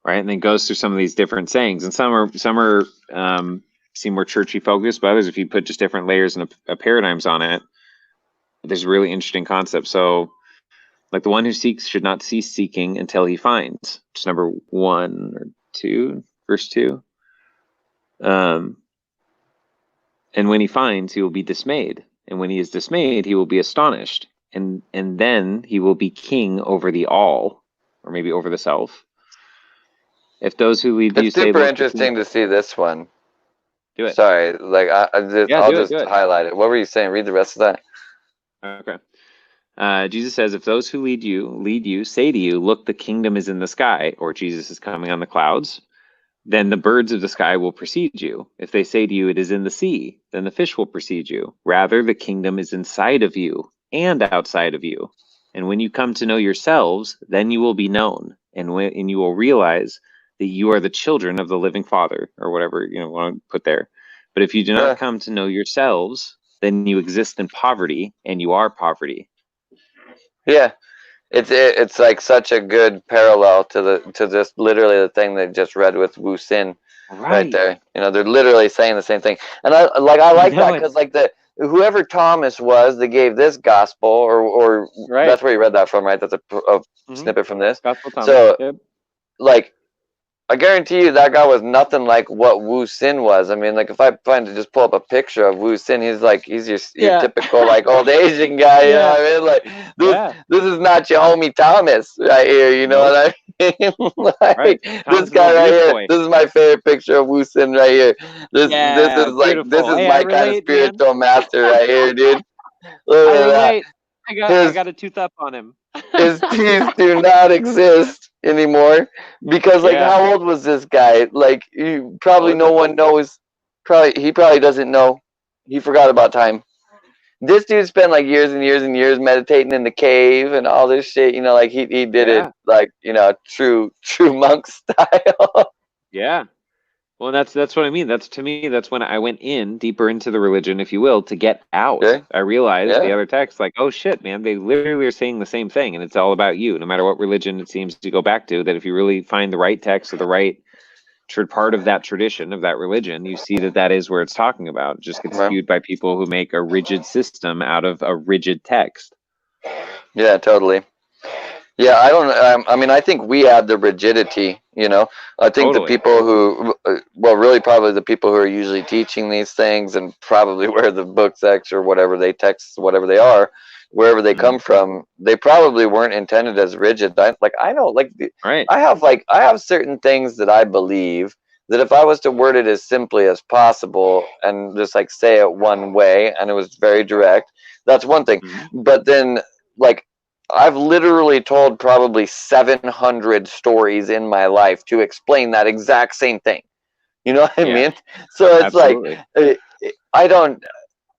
Right, and then goes through some of these different sayings, and some are seem more churchy focused, but others, if you put just different layers and paradigms on it, there's a really interesting concept. So, like, the one who seeks should not cease seeking until he finds. Just number 1 or 2, verse 2. And when he finds, he will be dismayed, and when he is dismayed, he will be astonished, and then he will be king over the all, or maybe over the self. If those who lead you say, it's super interesting to see this one. Do it. Sorry, like I'll just highlight it. What were you saying? Read the rest of that. Okay. Jesus says, if those who lead you, say to you, look, the kingdom is in the sky, or Jesus is coming on the clouds, then the birds of the sky will precede you. If they say to you, it is in the sea, then the fish will precede you. Rather, the kingdom is inside of you and outside of you. And when you come to know yourselves, then you will be known, and you will realize that you are the children of the living Father, or whatever you want to put there. But if you do not come to know yourselves, then you exist in poverty, and you are poverty. Yeah, it's like such a good parallel to just literally the thing they just read with Wu Sin right there. You know, they're literally saying the same thing, and I like that because like whoever Thomas was that gave this gospel, or that's where you read that from, right? That's a snippet from this. Gospel Thomas. So, like, I guarantee you that guy was nothing like what Wu Sin was. I mean, like, if I find to just pull up a picture of Wu Sin, he's your typical like old Asian guy. You know what I mean? Like, this is not your homie Thomas right here. You know what I mean? Like, this guy right here. This is my favorite picture of Wu Sin right here. This is like beautiful. This is my kind of spiritual master right here, dude. Look at that. I got a tooth up on him. His teeth do not exist anymore because, like, how old was this guy? Like, no one knows. He probably doesn't know. He forgot about time. This dude spent like years and years and years meditating in the cave and all this shit. You know, like he did it like, you know, true monk style. Yeah. Well, that's what I mean. To me, that's when I went deeper into the religion, if you will, to get out. Okay. I realized the other text, like, oh shit, man, they literally are saying the same thing, and it's all about you. No matter what religion it seems to go back to, that if you really find the right text or the right part of that tradition, of that religion, you see that is where it's talking about. It just gets skewed by people who make a rigid system out of a rigid text. Yeah, totally. Yeah, I mean, I think we have the rigidity, you know. I think the people who, really probably the people who are usually teaching these things, and probably where the books or whatever they text, whatever they are, wherever they come from, they probably weren't intended as rigid. I have certain things that I believe that if I was to word it as simply as possible and just like say it one way, and it was very direct, That's one thing. Mhm. But then, like, I've literally told probably 700 stories in my life to explain that exact same thing. You know what I Yeah, mean? So it's like, absolutely. uh, I don't,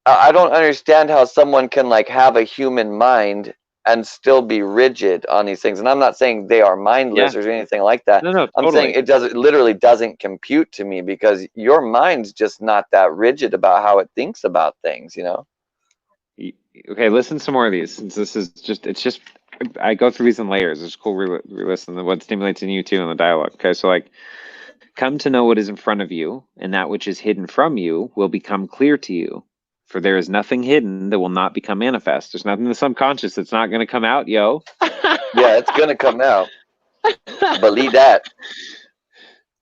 I don't understand how someone can like have a human mind and still be rigid on these things. And I'm not saying they are Yeah. mindless or anything like that. No, no, I'm saying totally. it literally doesn't compute to me because your mind's just not that rigid about how it thinks about things, you know? Y- Okay, listen to some more of these since this is just it's just I go through these in layers. It's cool re-listen to what stimulates in you too in the dialogue. Okay, so like come to know what is in front of you, and that which is hidden from you will become clear to you. For there is nothing hidden that will not become manifest. There's nothing in the subconscious that's not going to come out, yo. Yeah, it's gonna come out. Believe that.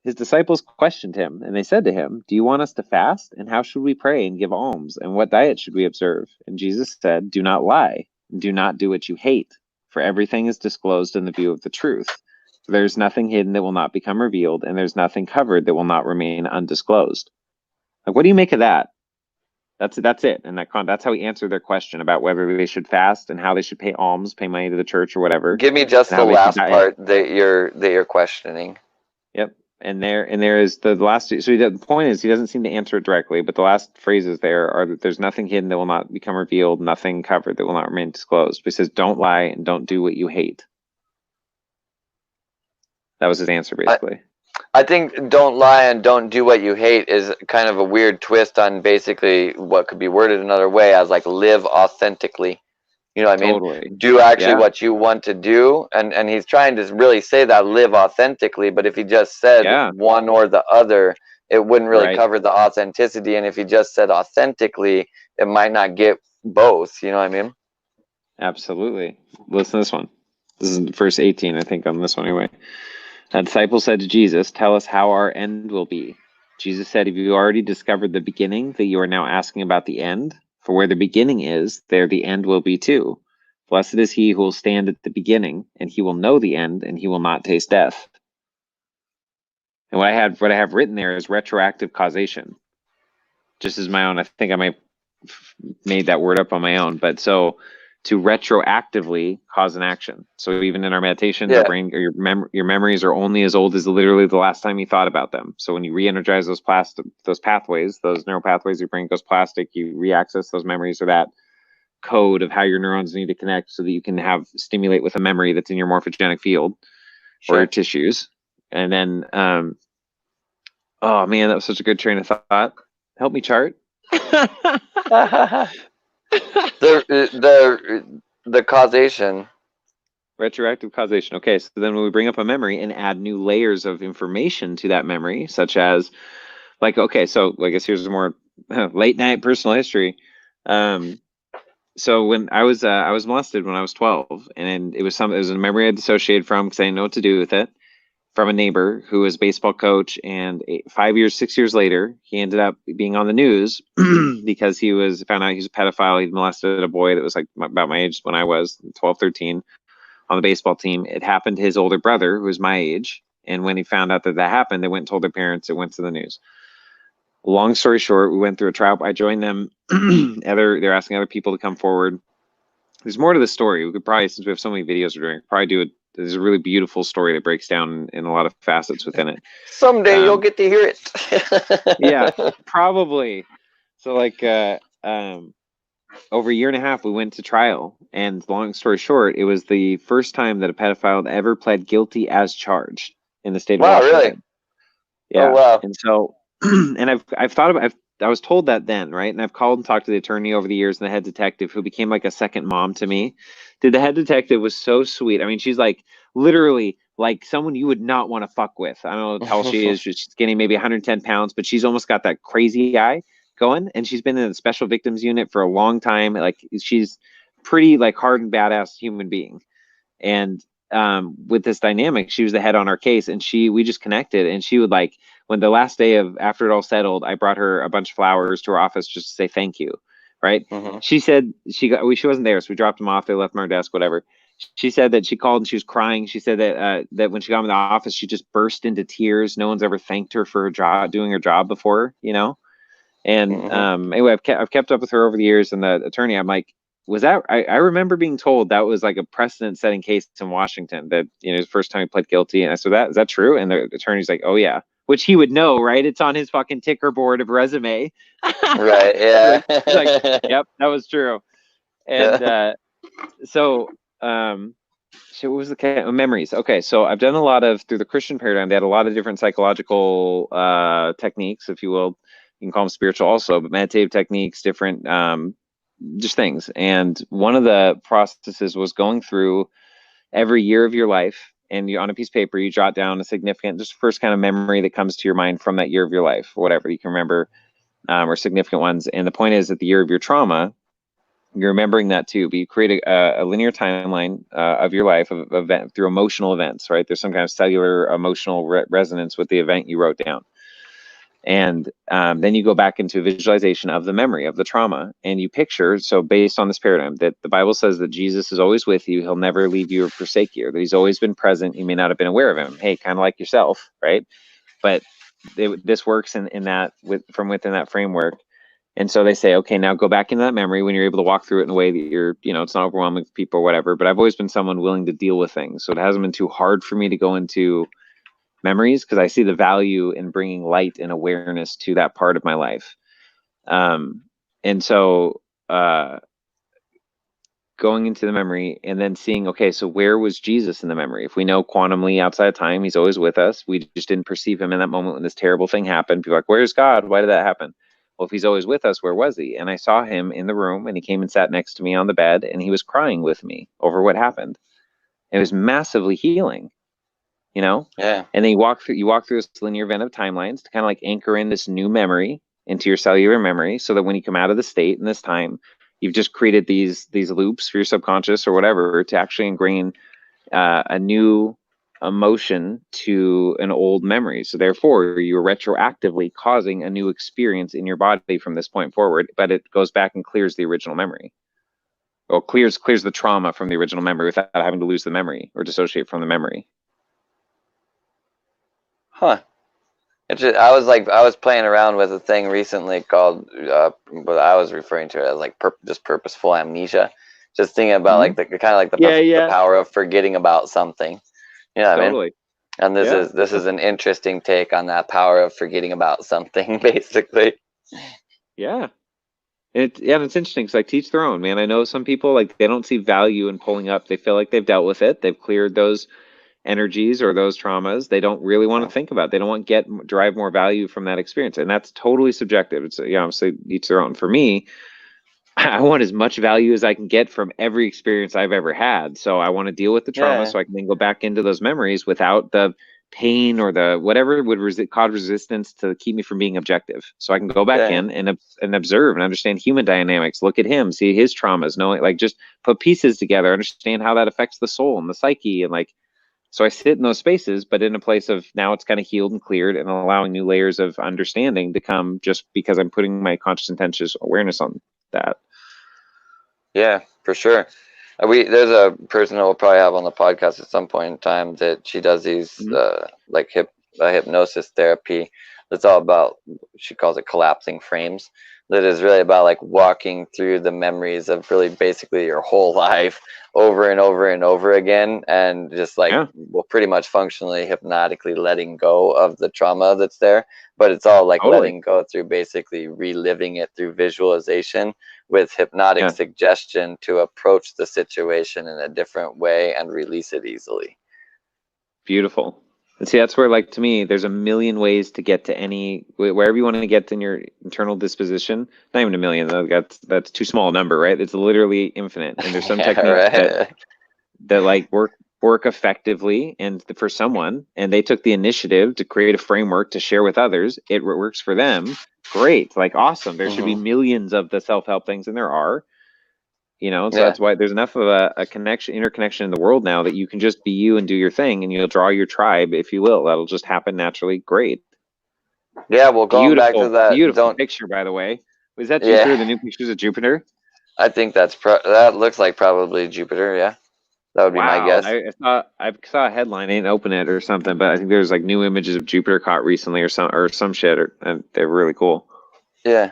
His disciples questioned him, and they said to him, "Do you want us to fast? And how should we pray and give alms? And what diet should we observe?" And Jesus said, "Do not lie, and do not do what you hate, for everything is disclosed in the view of the truth. For there is nothing hidden that will not become revealed, and there's nothing covered that will not remain undisclosed." Like, what do you make of that? That's it, and that's how he answered their question about whether they should fast and how they should pay alms, pay money to the church or whatever, Give me just and the how they should last diet. part that you're questioning. Yep. And there is the last. So the point is, he doesn't seem to answer it directly, but the last phrases there are that there's nothing hidden that will not become revealed, nothing covered that will not remain disclosed. But he says, "Don't lie and don't do what you hate." That was his answer, I, basically. I think don't lie and don't do what you hate is kind of a weird twist on basically what could be worded another way as like live authentically. You know what I mean? Totally. Do actually Yeah. what you want to do. And he's trying to really say that live authentically, but if he just said Yeah. one or the other, it wouldn't really Right. cover the authenticity. And if he just said authentically, it might not get both. You know what I mean? Absolutely. Listen to this one. This is verse 18, I think, on this one anyway. A disciple said to Jesus, "Tell us how our end will be." Jesus said, "Have you already discovered the beginning that you are now asking about the end? For where the beginning is, there the end will be too. Blessed is he who will stand at the beginning, and he will know the end, and he will not taste death." And what I have written there is retroactive causation. Just as my own, I think I might have made that word up on my own, but so to retroactively cause an action. So even in our meditations, our Yeah. brain or your memories are only as old as literally the last time you thought about them. So when you re-energize those pathways, those neural pathways, your brain goes plastic. You re-access those memories or that code of how your neurons need to connect, so that you can have stimulate with a memory that's in your morphogenic field or your Sure. tissues. And then, oh man, that was such a good train of thought. Help me chart. The causation. Retroactive causation. Okay, so then when we bring up a memory and add new layers of information to that memory, such as, like, okay, so I guess here's a more late night personal history. So when I was molested when I was 12, and it was a memory I dissociated from because I didn't know what to do with it, from a neighbor who was a baseball coach, and 5 years, 6 years later, he ended up being on the news because he was found out he was a pedophile. He molested a boy that was like about my age when I was 12, 13 on the baseball team. It happened to his older brother, who was my age. And when he found out that that happened, they went and told their parents. It went to the news. Long story short, we went through a trial. I joined them. They're asking other people to come forward. There's more to the story. We could probably, since we have so many videos we're doing, probably do it. There's a really beautiful story that breaks down in a lot of facets within it. Someday you'll get to hear it. Yeah, probably. So like over a year and a half, we went to trial, and long story short, it was the first time that a pedophile had ever pled guilty as charged in the state of Wow, really? Washington. Oh, Yeah, wow. and so, and I've thought about I was told that then, right? And I've called and talked to the attorney over the years and the head detective, who became like a second mom to me. Dude, the head detective was so sweet. I mean, she's like literally like someone you would not want to fuck with. I don't know how tall she is. She's skinny, maybe 110 pounds, but she's almost got that crazy eye going. And she's been in the special victims unit for a long time. Like she's pretty like hard and badass human being. And with this dynamic, she was the head on our case, and we just connected. And she would like, when the last day of after it all settled, I brought her a bunch of flowers to her office just to say thank you. Right? Hmm. She said she wasn't there, so we dropped them off. They left them on our desk, whatever. She said that she called and she was crying. She said that when she got in the office, she just burst into tears. No one's ever thanked her for her job, doing her job before, you know. And Hmm. anyway, I've kept up with her over the years, and the attorney, I'm like, was that I remember being told that was like a precedent-setting case in Washington that the first time he pled guilty, and I said, is that true? And the attorney's like, oh yeah, which he would know, right? It's on his fucking ticker board of resume. Right. He's like, Yeah. yep, that was true. And so shit, what was the memories? Okay, so I've done a lot of through the Christian paradigm. They had a lot of different psychological techniques, if you will. You can call them spiritual also, but meditative techniques, different just things. And one of the processes was going through every year of your life, and you on a piece of paper you jot down a significant, just first kind of memory that comes to your mind from that year of your life, whatever you can remember, or significant ones. And the point is that the year of your trauma, you're remembering that too, but you create a linear timeline of your life of event through emotional events, right? There's some kind of cellular emotional resonance with the event you wrote down. And then you go back into a visualization of the memory of the trauma, and you picture, so based on this paradigm, that the Bible says that Jesus is always with you. He'll never leave you or forsake you, that he's always been present. You may not have been aware of him. Hey, kind of like yourself, right? But this works in that from within that framework. And so they say, okay, now go back into that memory when you're able to walk through it in a way that it's not overwhelming for people or whatever. But I've always been someone willing to deal with things. So it hasn't been too hard for me to go into memories because I see the value in bringing light and awareness to that part of my life. And so going into the memory and then seeing, okay, so where was Jesus in the memory? If we know quantumly outside of time, he's always with us. We just didn't perceive him in that moment when this terrible thing happened. People are like, where's God? Why did that happen? Well, if he's always with us, where was he? And I saw him in the room, and he came and sat next to me on the bed, and he was crying with me over what happened. It was massively healing, Yeah. And then you walk through this linear event of timelines to kind of like anchor in this new memory into your cellular memory, so that when you come out of the state in this time, you've just created these loops for your subconscious or whatever to actually ingrain a new emotion to an old memory. So therefore, you're retroactively causing a new experience in your body from this point forward, but it goes back and clears the original memory. Or clears the trauma from the original memory without having to lose the memory or dissociate from the memory. Huh. I was playing around with a thing recently called what I was referring to as like just purposeful amnesia. Just thinking about like the kind of like the power of forgetting about something. You know what I mean? And this is an interesting take on that power of forgetting about something, basically. Yeah. It's interesting because I teach their own, man. I know some people, like, they don't see value in pulling up. They feel like they've dealt with it. They've cleared those energies or those traumas. They don't really want to think about it. They don't want to derive more value from that experience. And that's totally subjective. It's, obviously each their own. For me, I want as much value as I can get from every experience I've ever had. So I want to deal with the trauma so I can then go back into those memories without the pain or the whatever would cause resistance to keep me from being objective. So I can go back in and observe and understand human dynamics, look at him, see his traumas, knowing, like, just put pieces together, understand how that affects the soul and the psyche. And like, so I sit in those spaces, but in a place of now it's kind of healed and cleared and allowing new layers of understanding to come just because I'm putting my conscious intentions awareness on that. Yeah, for sure. There's a person who we'll probably have on the podcast at some point in time that she does these like hypnosis therapy. That's all about, she calls it collapsing frames. That is really about like walking through the memories of really basically your whole life over and over and over again, and just like well, pretty much functionally hypnotically letting go of the trauma that's there. But it's all like letting go through basically reliving it through visualization with hypnotic suggestion to approach the situation in a different way and release it easily. Beautiful. And see, that's where, like, to me, there's a million ways to get to wherever you want to get in your internal disposition. Not even a million, that's too small a number, right? It's literally infinite. And there's some techniques that like work effectively and for someone, and they took the initiative to create a framework to share with others. It works for them. Great. Like, awesome. There should be millions of the self-help things, and there are. So that's why there's enough of a interconnection in the world now that you can just be you and do your thing, and you'll draw your tribe, if you will. That'll just happen naturally. Great. Yeah, well, going back to that beautiful picture, by the way. Was that Jupiter? The new pictures of Jupiter? I think that looks like probably Jupiter. Yeah, that would be my guess. I saw a headline. I didn't open it or something, but I think there's like new images of Jupiter caught recently or some shit, and they're really cool. Yeah.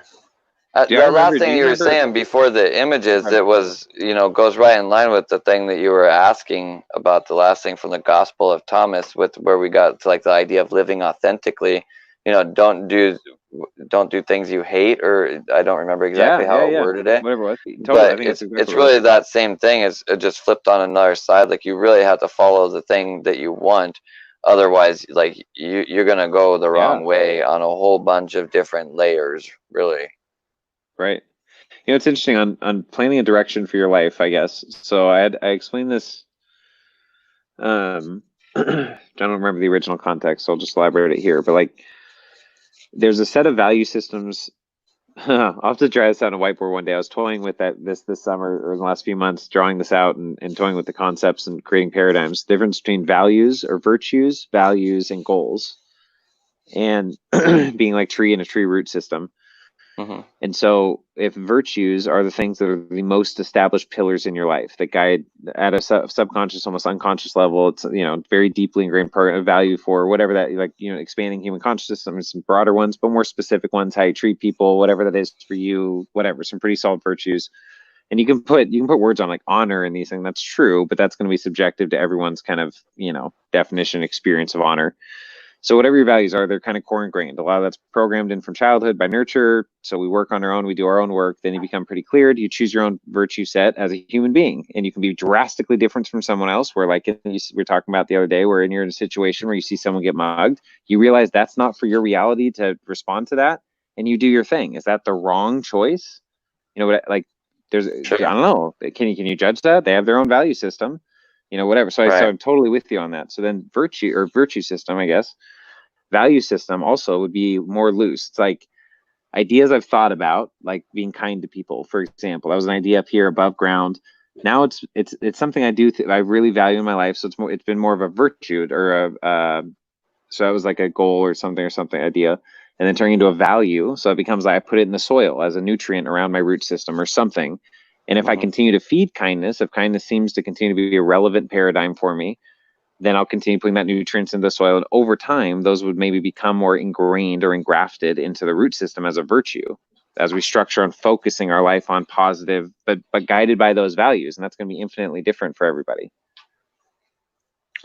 Do I That last remember? Do thing you you were remember? saying before the images, Okay. it was, goes right in line with the thing that you were asking about the last thing from the Gospel of Thomas, with where we got to like the idea of living authentically. Don't do things you hate, or I don't remember exactly Yeah, how yeah, it yeah. worded it, Whatever it was. Totally. I but think that's it's exactly what it was. really that same thing. It's just flipped on another side. Like you really have to follow the thing that you want, otherwise, like you're gonna go the Yeah. wrong way on a whole bunch of different layers, really. Right. It's interesting on planning a direction for your life, I guess. So I explained this. I don't remember the original context, so I'll just elaborate it here. But like, there's a set of value systems. I'll have to try this out on a whiteboard one day. I was toying with that this summer or in the last few months, drawing this out and toying with the concepts and creating paradigms. Difference between values or virtues, values, and goals, and being like tree in a tree root system. Hmm. And so, if virtues are the things that are the most established pillars in your life that guide at a subconscious, almost unconscious level, it's very deeply ingrained part of value for whatever that like expanding human consciousness. Some broader ones, but more specific ones, how you treat people, whatever that is for you, whatever. Some pretty solid virtues, and you can put words on like honor and these things. That's true, but that's going to be subjective to everyone's kind of definition, experience of honor. So whatever your values are, they're kind of core ingrained. A lot of that's programmed in from childhood by nurture. So we work on our own, we do our own work. Then you become pretty cleared. You choose your own virtue set as a human being, and you can be drastically different from someone else. Where like we were talking about the other day, where you're in a situation where you see someone get mugged, you realize that's not for your reality to respond to that, and you do your thing. Is that the wrong choice? Like I Sure. don't know. Can you judge that? They have their own value system. Whatever. So Right. I'm totally with you on that. So then virtue system, I guess. Value system also would be more loose. It's like ideas I've thought about, like being kind to people, for example. That was an idea up here above ground. Now it's something I do. I really value in my life. So it's been more of a virtue or so that was like a goal or something idea, and then turning into a value. So it becomes like I put it in the soil as a nutrient around my root system or something. And if I Hmm. continue to feed kindness, if kindness seems to continue to be a relevant paradigm for me, then I'll continue putting that nutrients into the soil. And over time, those would maybe become more ingrained or engrafted into the root system as a virtue as we structure and focusing our life on positive, but guided by those values. And that's going to be infinitely different for everybody.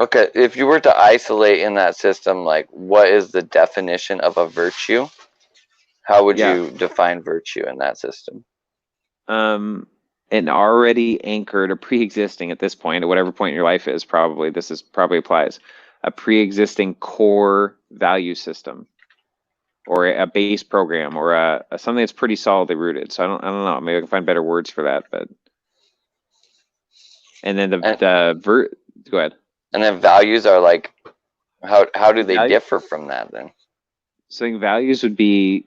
Okay, if you were to isolate in that system, like what is the definition of a virtue? How would Yeah. you define virtue in that system? And already anchored or pre-existing at this point, at whatever point in your life is, probably applies, a pre-existing core value system or a base program or a something that's pretty solidly rooted. So I don't know. Maybe I can find better words for that, but and then go ahead. And then values are like, how do they Value, differ from that then? so values would be,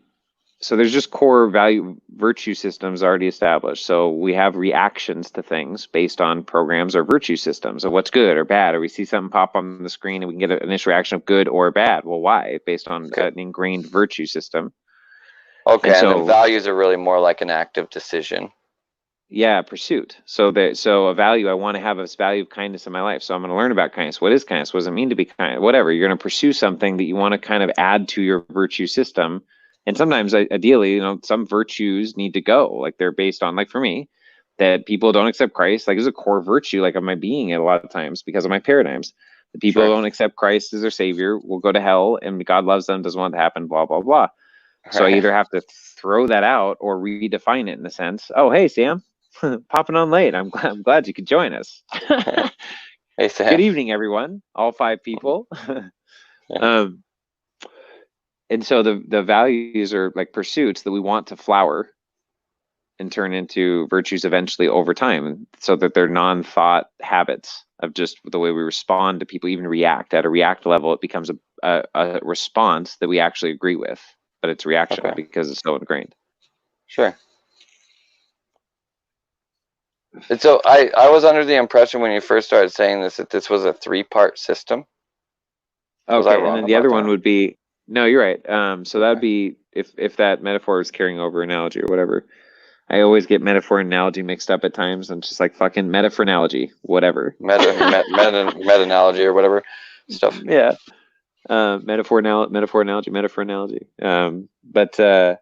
so there's just core value virtue systems already established. So we have reactions to things based on programs or virtue systems of what's good or bad, or we see something pop on the screen and we can get an initial reaction of good or bad. Well, why? Based on an ingrained virtue system. Okay, and then so values are really more like an active decision. yeah, pursuit. So a value I want to have, this value of kindness in my life. So I'm going to learn about kindness. What is kindness? What does it mean to be kind? Whatever. You're going to pursue something that you want to kind of add to your virtue system. And sometimes, ideally, some virtues need to go. Like they're based on, like for me, that people don't accept Christ. Like is a core virtue, like of my being, a lot of times because of my paradigms. The people Sure. don't accept Christ as their savior will go to hell, and God loves them, doesn't want it to happen. Blah blah blah. So I Right. either have to throw that out or redefine it in a sense. Oh, hey Sam, popping on late. I'm glad you could join us. Hey Sam. Good evening, everyone. All 5 people. And so the values are like pursuits that we want to flower and turn into virtues eventually over time, so that they're non-thought habits of just the way we respond to people, even react. At a react level, it becomes a response that we actually agree with, but it's reaction because it's so ingrained. Sure. And so I was under the impression when you first started saying this that this was a 3-part system. Okay, and then the other one would be, no, you're right. So that'd be if that metaphor is carrying over analogy or whatever. I always get metaphor and analogy mixed up at times. I'm just like fucking metaphor analogy, whatever. Meta analogy or whatever stuff. Yeah. Metaphor analogy. But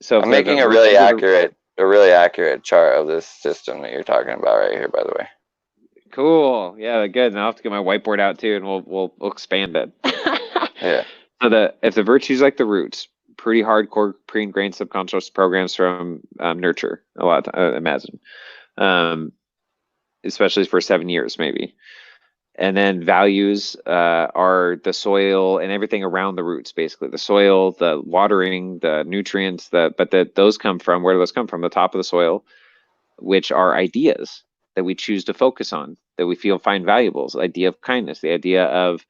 So I'm making a really accurate chart of this system that you're talking about right here, by the way. Cool. Yeah, good. And I'll have to get my whiteboard out too, and we'll expand it. Yeah. So if the virtues like the roots, pretty hardcore pre-ingrained subconscious programs from nurture a lot. Imagine, especially for 7 years maybe. And then values are the soil and everything around the roots, basically the soil, the watering, the nutrients. Those come from, where do those come from? The top of the soil, which are ideas that we choose to focus on, that we find valuable. The idea of kindness, the idea of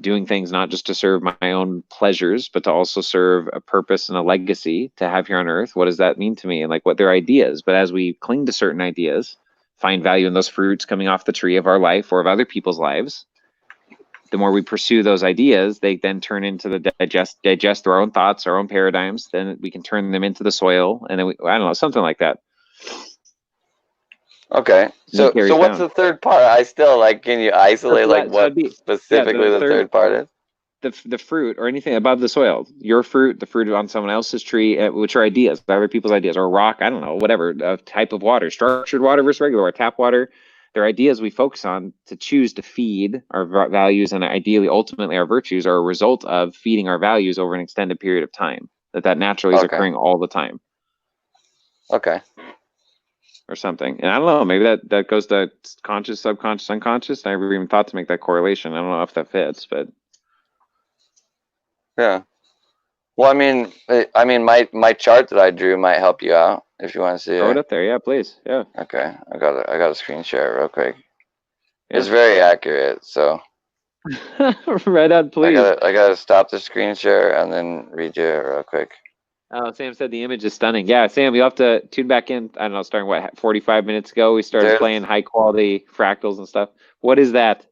doing things not just to serve my own pleasures, but to also serve a purpose and a legacy to have here on earth. What does that mean to me? And like, what their ideas. But as we cling to certain ideas, find value in those fruits coming off the tree of our life or of other people's lives, the more we pursue those ideas, they then turn into the digest through our own thoughts, our own paradigms. Then we can turn them into the soil, and then I don't know, something like that. Okay. So what's the third part? I still like. Can you isolate what specifically the third part is? The fruit or anything above the soil, your fruit, the fruit on someone else's tree, which are ideas, other people's ideas, or rock, I don't know, whatever, a type of water, structured water versus regular water, tap water. They're ideas we focus on to choose to feed our values, and ideally, ultimately, our virtues are a result of feeding our values over an extended period of time. That naturally is occurring all the time. Okay. Or something. And I don't know, maybe that goes to conscious, subconscious, unconscious. I never even thought to make that correlation. I don't know if that fits, but yeah. Well, I mean, my chart that I drew might help you out if you want to see it. Throw it up there, yeah, please, yeah. Okay, I got a screen share real quick. Yeah. It's very accurate, so. Right on, please. I gotta stop the screen share and then read you it real quick. Oh, Sam said the image is stunning. Yeah, Sam, you'll have to tune back in. I don't know, starting 45 minutes ago, we started playing high quality fractals and stuff. What is that?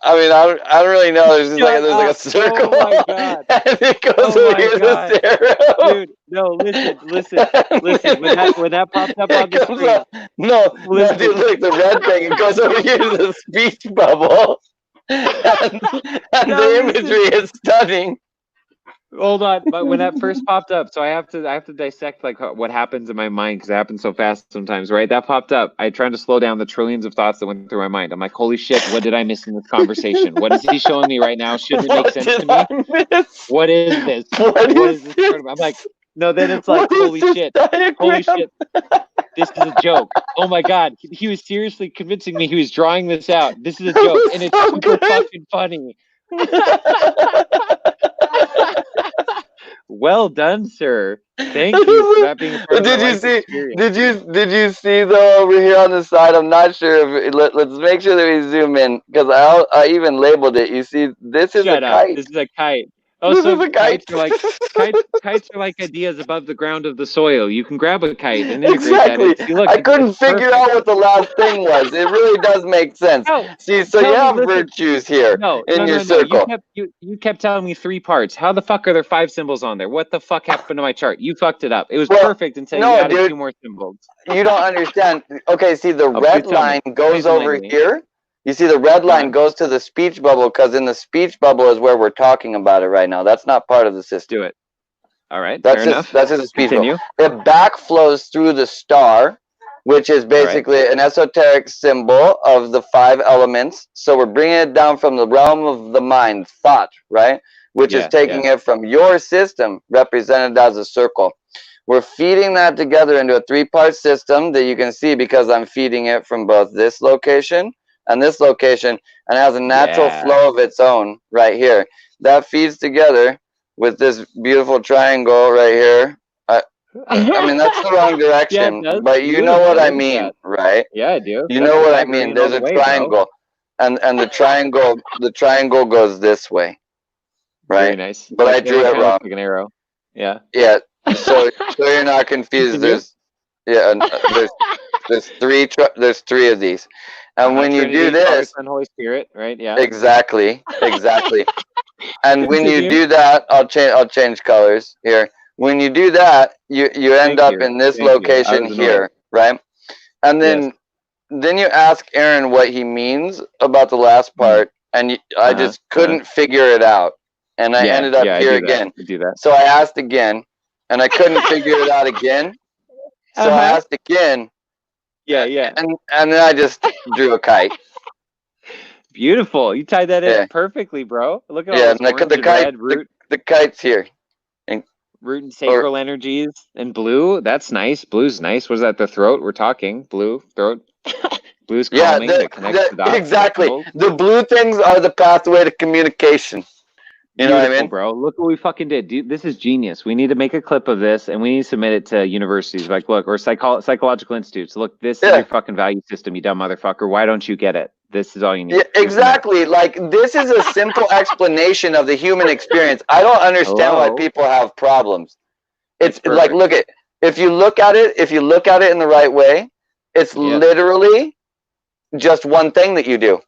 I mean, I don't really know. There's like a circle. Oh my god! And it goes over here to zero. Dude, no, listen. When that popped up on the screen. Dude, look, the red thing. It goes over here to the speech bubble, and the imagery is stunning. Hold on, but when that first popped up, so I have to dissect like what happens in my mind, because it happens so fast sometimes, right? That popped up. I tried to slow down the trillions of thoughts that went through my mind. I'm like, holy shit, what did I miss in this conversation? What is he showing me right now? Shouldn't it make sense to me? What is this? What is this? I'm like, no, then it's like, holy shit, this is a joke. Oh my god, he was seriously convincing me he was drawing this out. This is a joke, and it's so super fucking funny. Well done, sir. Thank you for that being part of my life experience. Did you see though over here on the side? I'm not sure if let's make sure that we zoom in, because I even labeled it. You see, this is a kite. This is a kite. Oh, this is a kite. Kites are like ideas above the ground of the soil. You can grab a kite and integrate exactly. that. See, look, I couldn't figure out what the last thing was. It really does make sense. No, see, so you have virtues here in your circle. You kept telling me 3 parts. How the fuck are there 5 symbols on there? What the fuck happened to my chart? You fucked it up. It was perfect until you added 2 more symbols. You don't understand. Okay, see, the red line goes over here. You see, the red line goes to the speech bubble, because in the speech bubble is where we're talking about it right now. That's not part of the system. Do it. All right. That's just a speech bubble. It backflows through the star, which is basically an esoteric symbol of the 5 elements. So we're bringing it down from the realm of the mind, thought, right? Which is taking it from your system, represented as a circle. We're feeding that together into a 3-part system that you can see, because I'm feeding it from both this location and this location, and it has a natural flow of its own right here. That feeds together with this beautiful triangle right here. I mean, that's the wrong direction, but you know what I mean, right? Yeah, I do. You know what I mean. There's a triangle, and the triangle goes this way, right? Very nice. But I drew it wrong. Like an arrow. Yeah. Yeah. So you're not confused. There's 3 of these. And when you do this, and Holy Spirit, right? Yeah. Exactly. And when you do that, I'll change colors here. When you do that, you end up in this location here, right? And then you ask Aaron what he means about the last part, and I just couldn't figure it out, and I ended up here again. Do that. So I asked again, and I couldn't figure it out again. So I asked again, Yeah. and then I just drew a kite. Beautiful. You tied that in Yeah. perfectly, bro. Look at all Yeah, this and the orange and kite, red root, the kite's here. root and sacral energies, and blue. That's nice. Blue's nice. Was that the throat? We're talking blue throat. Blue's Yeah, calming that connects the dots. exactly. Symbols. The blue things are the pathway to communication. You know what I Beautiful, mean? bro. Look what we fucking did. Dude, this is genius. We need to make a clip of this and we need to submit it to universities. Like, look, or psychological institutes. Look, this is your fucking value system, you dumb motherfucker. Why don't you get it? This is all you need. Yeah, exactly. Like, this is a simple explanation of the human experience. I don't understand why people have problems. It's like, look at, if you look at it in the right way, it's literally just one thing that you do.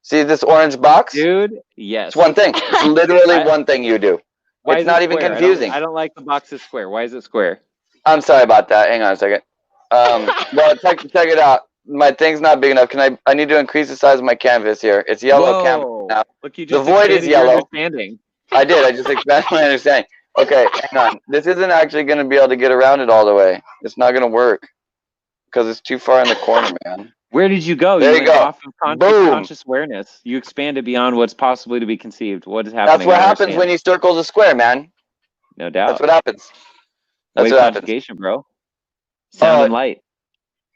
See this orange box? Dude, yes. It's one thing. It's literally one thing you do. Why it's not even confusing. I don't like the box is square. Why is it square? I'm sorry about that. Hang on a second. Well, check it out. My thing's not big enough. I need to increase the size of my canvas here. It's yellow canvas now. Look, you just the void is yellow. Understanding. I did. I just expanded my understanding. Okay, hang on. This isn't actually going to be able to get around it all the way. It's not going to work because it's too far in the corner, man. Where did you go? There you go. Off of conscious awareness. You expanded beyond what's possibly to be conceived. What is happening? That's what happens when you circle the square, man. No doubt. That's what happens. That's what happens, bro. Sound and light.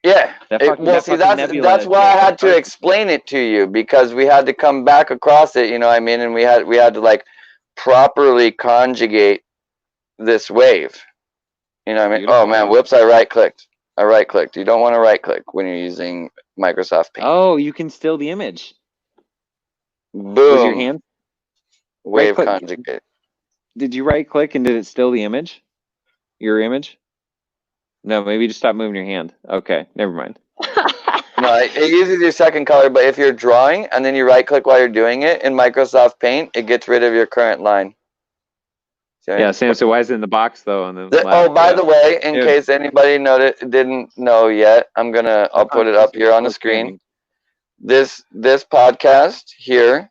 Yeah. Well, see, that's why I had to explain it to you, because we had to come back across it. You know what I mean? And we had to like properly conjugate this wave. You know what I mean? Oh man, whoops! I right clicked. You don't want to right click when you're using Microsoft Paint. Oh, you can still the image. Boom. Was your hand? Wave conjugate. Did you right click and did it still the image? Your image? No, maybe just stop moving your hand. Okay, never mind. No, it uses your second color, but if you're drawing and then you right click while you're doing it in Microsoft Paint, it gets rid of your current line. Yeah, Sam, so why is it in the box though? On the by the way, in case anybody didn't know yet, I'll put it up here on the screen. This podcast here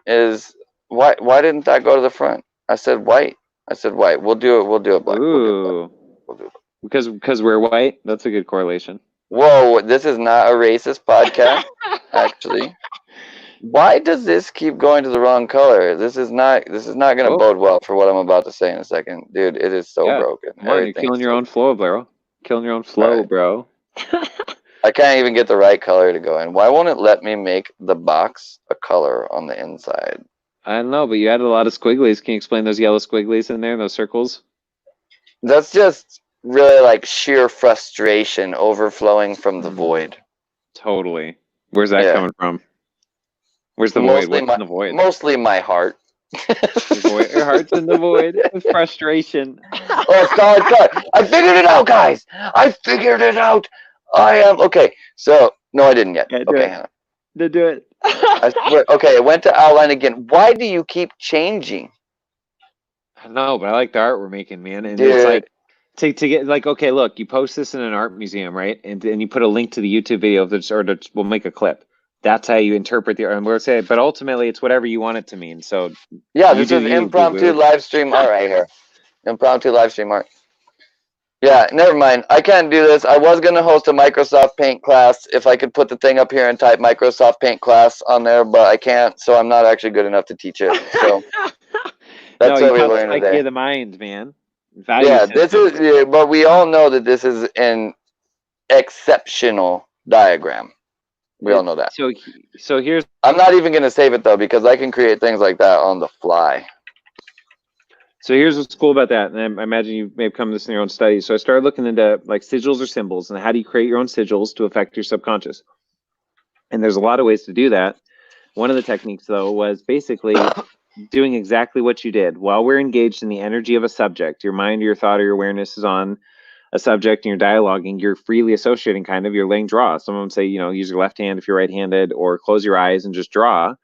is why didn't that go to the front? I said white. We'll do it black. Ooh. We'll do it. Because we're white? That's a good correlation. Whoa, this is not a racist podcast, actually. Why does this keep going to the wrong color? This is not going to bode well for what I'm about to say in a second. Dude, it is so broken. You're killing your own flow, bro. Killing your own flow, bro. I can't even get the right color to go in. Why won't it let me make the box a color on the inside? I don't know, but you added a lot of squigglies. Can you explain those yellow squigglies in there, those circles? That's just really like sheer frustration overflowing from the void. Totally. Where's that coming from? Where's the void? What's in the void? Mostly my heart. Your heart's in the void. Frustration. Oh, God. I figured it out, guys. I figured it out. I am. Okay. So, no, I didn't yet. Okay, hang on. Do it. Okay, it went to outline again. Why do you keep changing? I don't know, but I like the art we're making, man. And it's like, to get, like, okay, look, you post this in an art museum, right? And you put a link to the YouTube video, we'll make a clip. That's how you interpret the art. And we'll say, but ultimately, it's whatever you want it to mean. So, yeah, this is impromptu live stream art right here. Impromptu live stream art. Yeah, never mind. I can't do this. I was going to host a Microsoft Paint class if I could put the thing up here and type Microsoft Paint class on there, but I can't, so I'm not actually good enough to teach it. So that's what we learned today. Like the mind, man. But we all know that this is an exceptional diagram. We all know that. So here's... I'm not even going to save it, though, because I can create things like that on the fly. So here's what's cool about that, and I imagine you may have come to this in your own studies. So I started looking into like sigils or symbols, and how do you create your own sigils to affect your subconscious? And there's a lot of ways to do that. One of the techniques, though, was basically doing exactly what you did. While we're engaged in the energy of a subject, your mind or your thought or your awareness is on a subject and you're dialoguing, you're freely associating kind of, you're laying draw. Some of them say, use your left hand if you're right-handed, or close your eyes and just draw.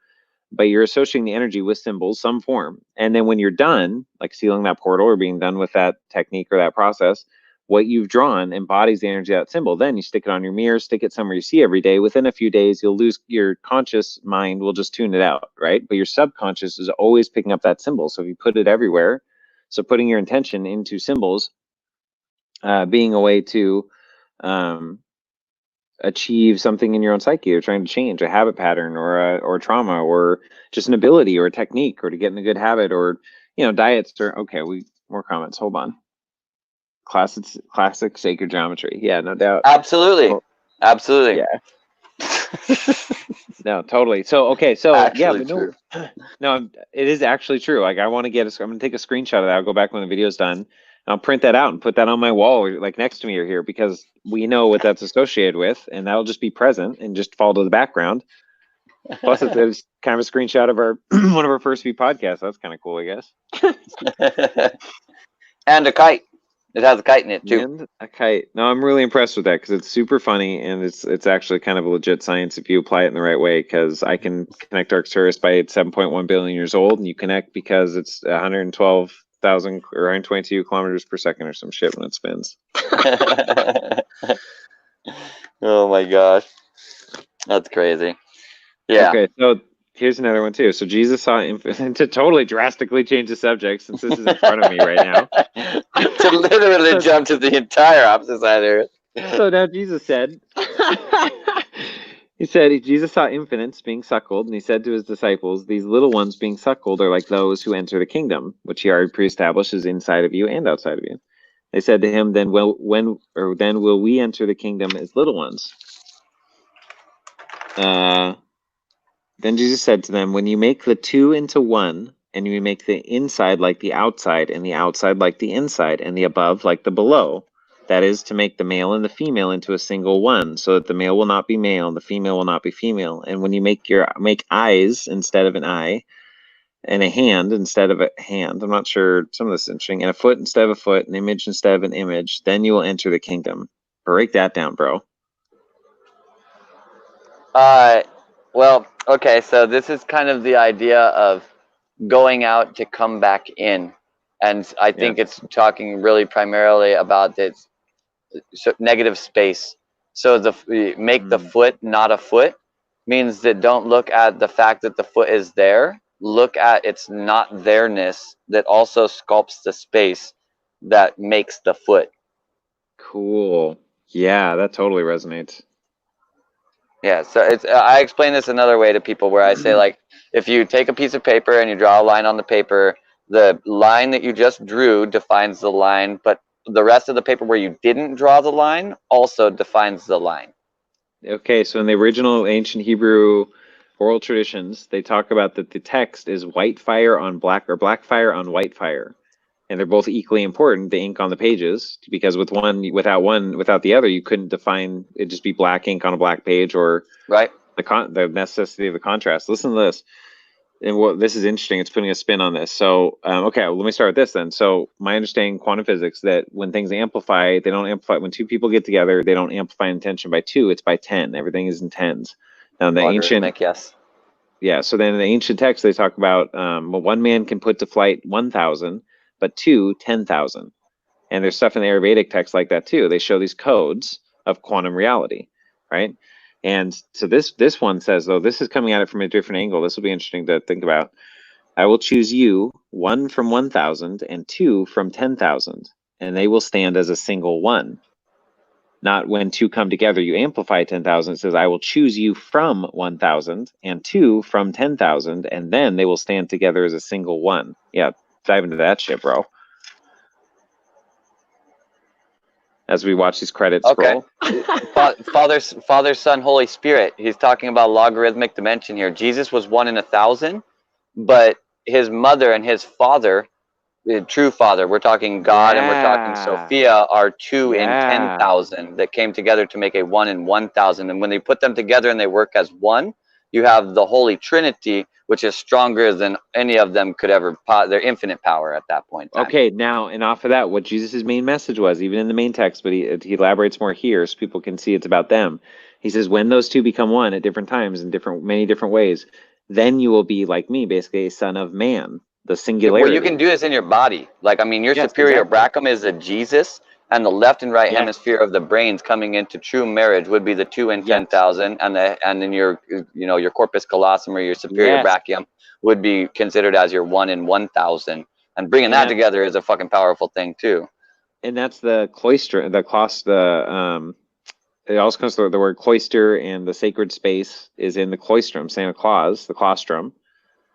But you're associating the energy with symbols, some form. And then when you're done, like sealing that portal or being done with that technique or that process, what you've drawn embodies the energy of that symbol. Then you stick it on your mirror, stick it somewhere you see every day. Within a few days, you'll lose your conscious mind, will just tune it out, right? But your subconscious is always picking up that symbol. So if you put it everywhere, so putting your intention into symbols being a way to achieve something in your own psyche. You're trying to change a habit pattern or trauma or just an ability or a technique or to get in a good habit or, diets or, okay, more comments. Hold on. Classic sacred geometry. Yeah, no doubt. Absolutely. Oh, Absolutely. yeah. No, totally. So, okay. So Actually yeah, true. no, it is actually true. Like I want to I'm going to take a screenshot of that. I'll go back when the video's done and I'll print that out and put that on my wall or like next to me or here because we know what that's associated with and that'll just be present and just fall to the background. Plus it's kind of a screenshot of our, one of our first few podcasts. That's kind of cool, I guess. And a kite. It has a kite in it too. And a kite. No, I'm really impressed with that because it's super funny and it's actually kind of a legit science if you apply it in the right way. Because I can connect Arcturus by it's 7.1 billion years old, and you connect because it's 112,000 or 122 kilometers per second or some shit when it spins. Oh my gosh, that's crazy. Yeah. Okay, so here's another one too. So Jesus saw to totally drastically change the subject since this is in front of me right now. To literally jump to the entire opposite side of Earth. So now Jesus said, Jesus saw infants being suckled, and he said to his disciples, these little ones being suckled are like those who enter the kingdom, which he already pre-established is inside of you and outside of you. They said to him, then will we enter the kingdom as little ones? Then Jesus said to them, when you make the two into one, and you make the inside like the outside, and the outside like the inside, and the above like the below, that is to make the male and the female into a single one, so that the male will not be male and the female will not be female. And when you make eyes instead of an eye, and a hand instead of a hand, I'm not sure, some of this is interesting, and a foot instead of a foot, an image instead of an image, then you will enter the kingdom. Break that down, bro. Well, okay, so this is kind of the idea of going out to come back in. And I think it's talking really primarily about this negative space. So make the foot not a foot means that don't look at the fact that the foot is there. Look at its not there-ness that also sculpts the space that makes the foot. Cool. Yeah, that totally resonates. Yeah, so I explain this another way to people where I say, like, if you take a piece of paper and you draw a line on the paper, the line that you just drew defines the line, but the rest of the paper where you didn't draw the line also defines the line. Okay, so in the original ancient Hebrew oral traditions, they talk about that the text is white fire on black or black fire on white fire. And they're both equally important, the ink on the pages, because without the other, you couldn't define, it'd just be black ink on a black page or right. The necessity of the contrast. Listen to this. And this is interesting. It's putting a spin on this. So, okay, well, let me start with this then. So my understanding quantum physics that when things amplify, they don't amplify. When two people get together, they don't amplify intention by 2. It's by 10. Everything is in tens. Now, in the ancient, yes. Yeah. So then in the ancient text, they talk about one man can put to flight 1,000, but 2, 10,000. And there's stuff in the Ayurvedic text like that too. They show these codes of quantum reality, right? And so this one says, though, this is coming at it from a different angle. This will be interesting to think about. I will choose you, 1 from 1,000 and 2 from 10,000, and they will stand as a single one. Not when 2 come together, you amplify 10,000. It says, I will choose you from 1,000 and 2 from 10,000, and then they will stand together as a single one. Yeah, dive into that shit, bro. As we watch these credits scroll. Father, Son, Holy Spirit. He's talking about logarithmic dimension here. Jesus was 1 in 1,000, but his mother and his father, the true father, we're talking God and we're talking Sophia, are 2 in 10,000 that came together to make a 1 in 1,000. And when they put them together and they work as one, you have the Holy Trinity, which is stronger than any of them could ever, their infinite power at that point. Okay, now, and off of that, what Jesus' main message was, even in the main text, but he elaborates more here so people can see it's about them. He says, when those two become one at different times in many different ways, then you will be like me, basically a son of man, the singularity. Well, you can do this in your body. Like, I mean, your superior brachum is a Jesus, and the left and right hemisphere of the brains coming into true marriage would be the 2 in 10,000, and then your corpus callosum or your superior brachium would be considered as your 1 in 1,000. And bringing that together is a fucking powerful thing too. and that's the cloister, it also comes to the word cloister, and the sacred space is in the cloistrum. Santa Claus, the claustrum,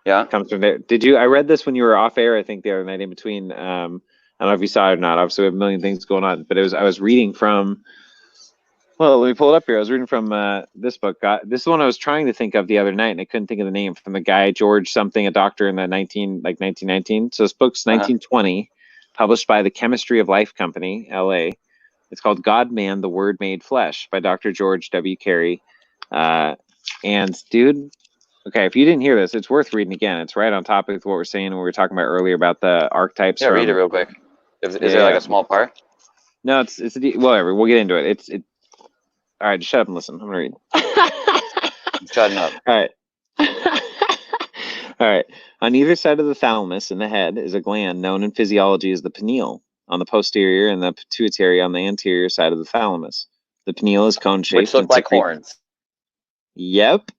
Yeah. comes from there. I read this when you were off air, I think the other night in between. I don't know if you saw it or not. Obviously, we have a million things going on, but I was reading from, well, let me pull it up here. I was reading from this book. This is the one I was trying to think of the other night, and I couldn't think of the name, from the guy, George something, a doctor in the 1919. So this book's 1920, published by the Chemistry of Life Company, LA. It's called God, Man, the Word Made Flesh, by Dr. George W. Carey. And dude, okay, if you didn't hear this, it's worth reading again. It's right on topic with what we're saying, we were talking about earlier about the archetypes. Yeah, read it real quick. Is there like a small part? No, it's whatever. We'll get into it. All right, just shut up and listen. I'm gonna read. I'm shutting up. All right. All right. On either side of the thalamus in the head is a gland known in physiology as the pineal, on the posterior, and the pituitary on the anterior side of the thalamus. The pineal is cone-shaped. Which look like horns. Yep.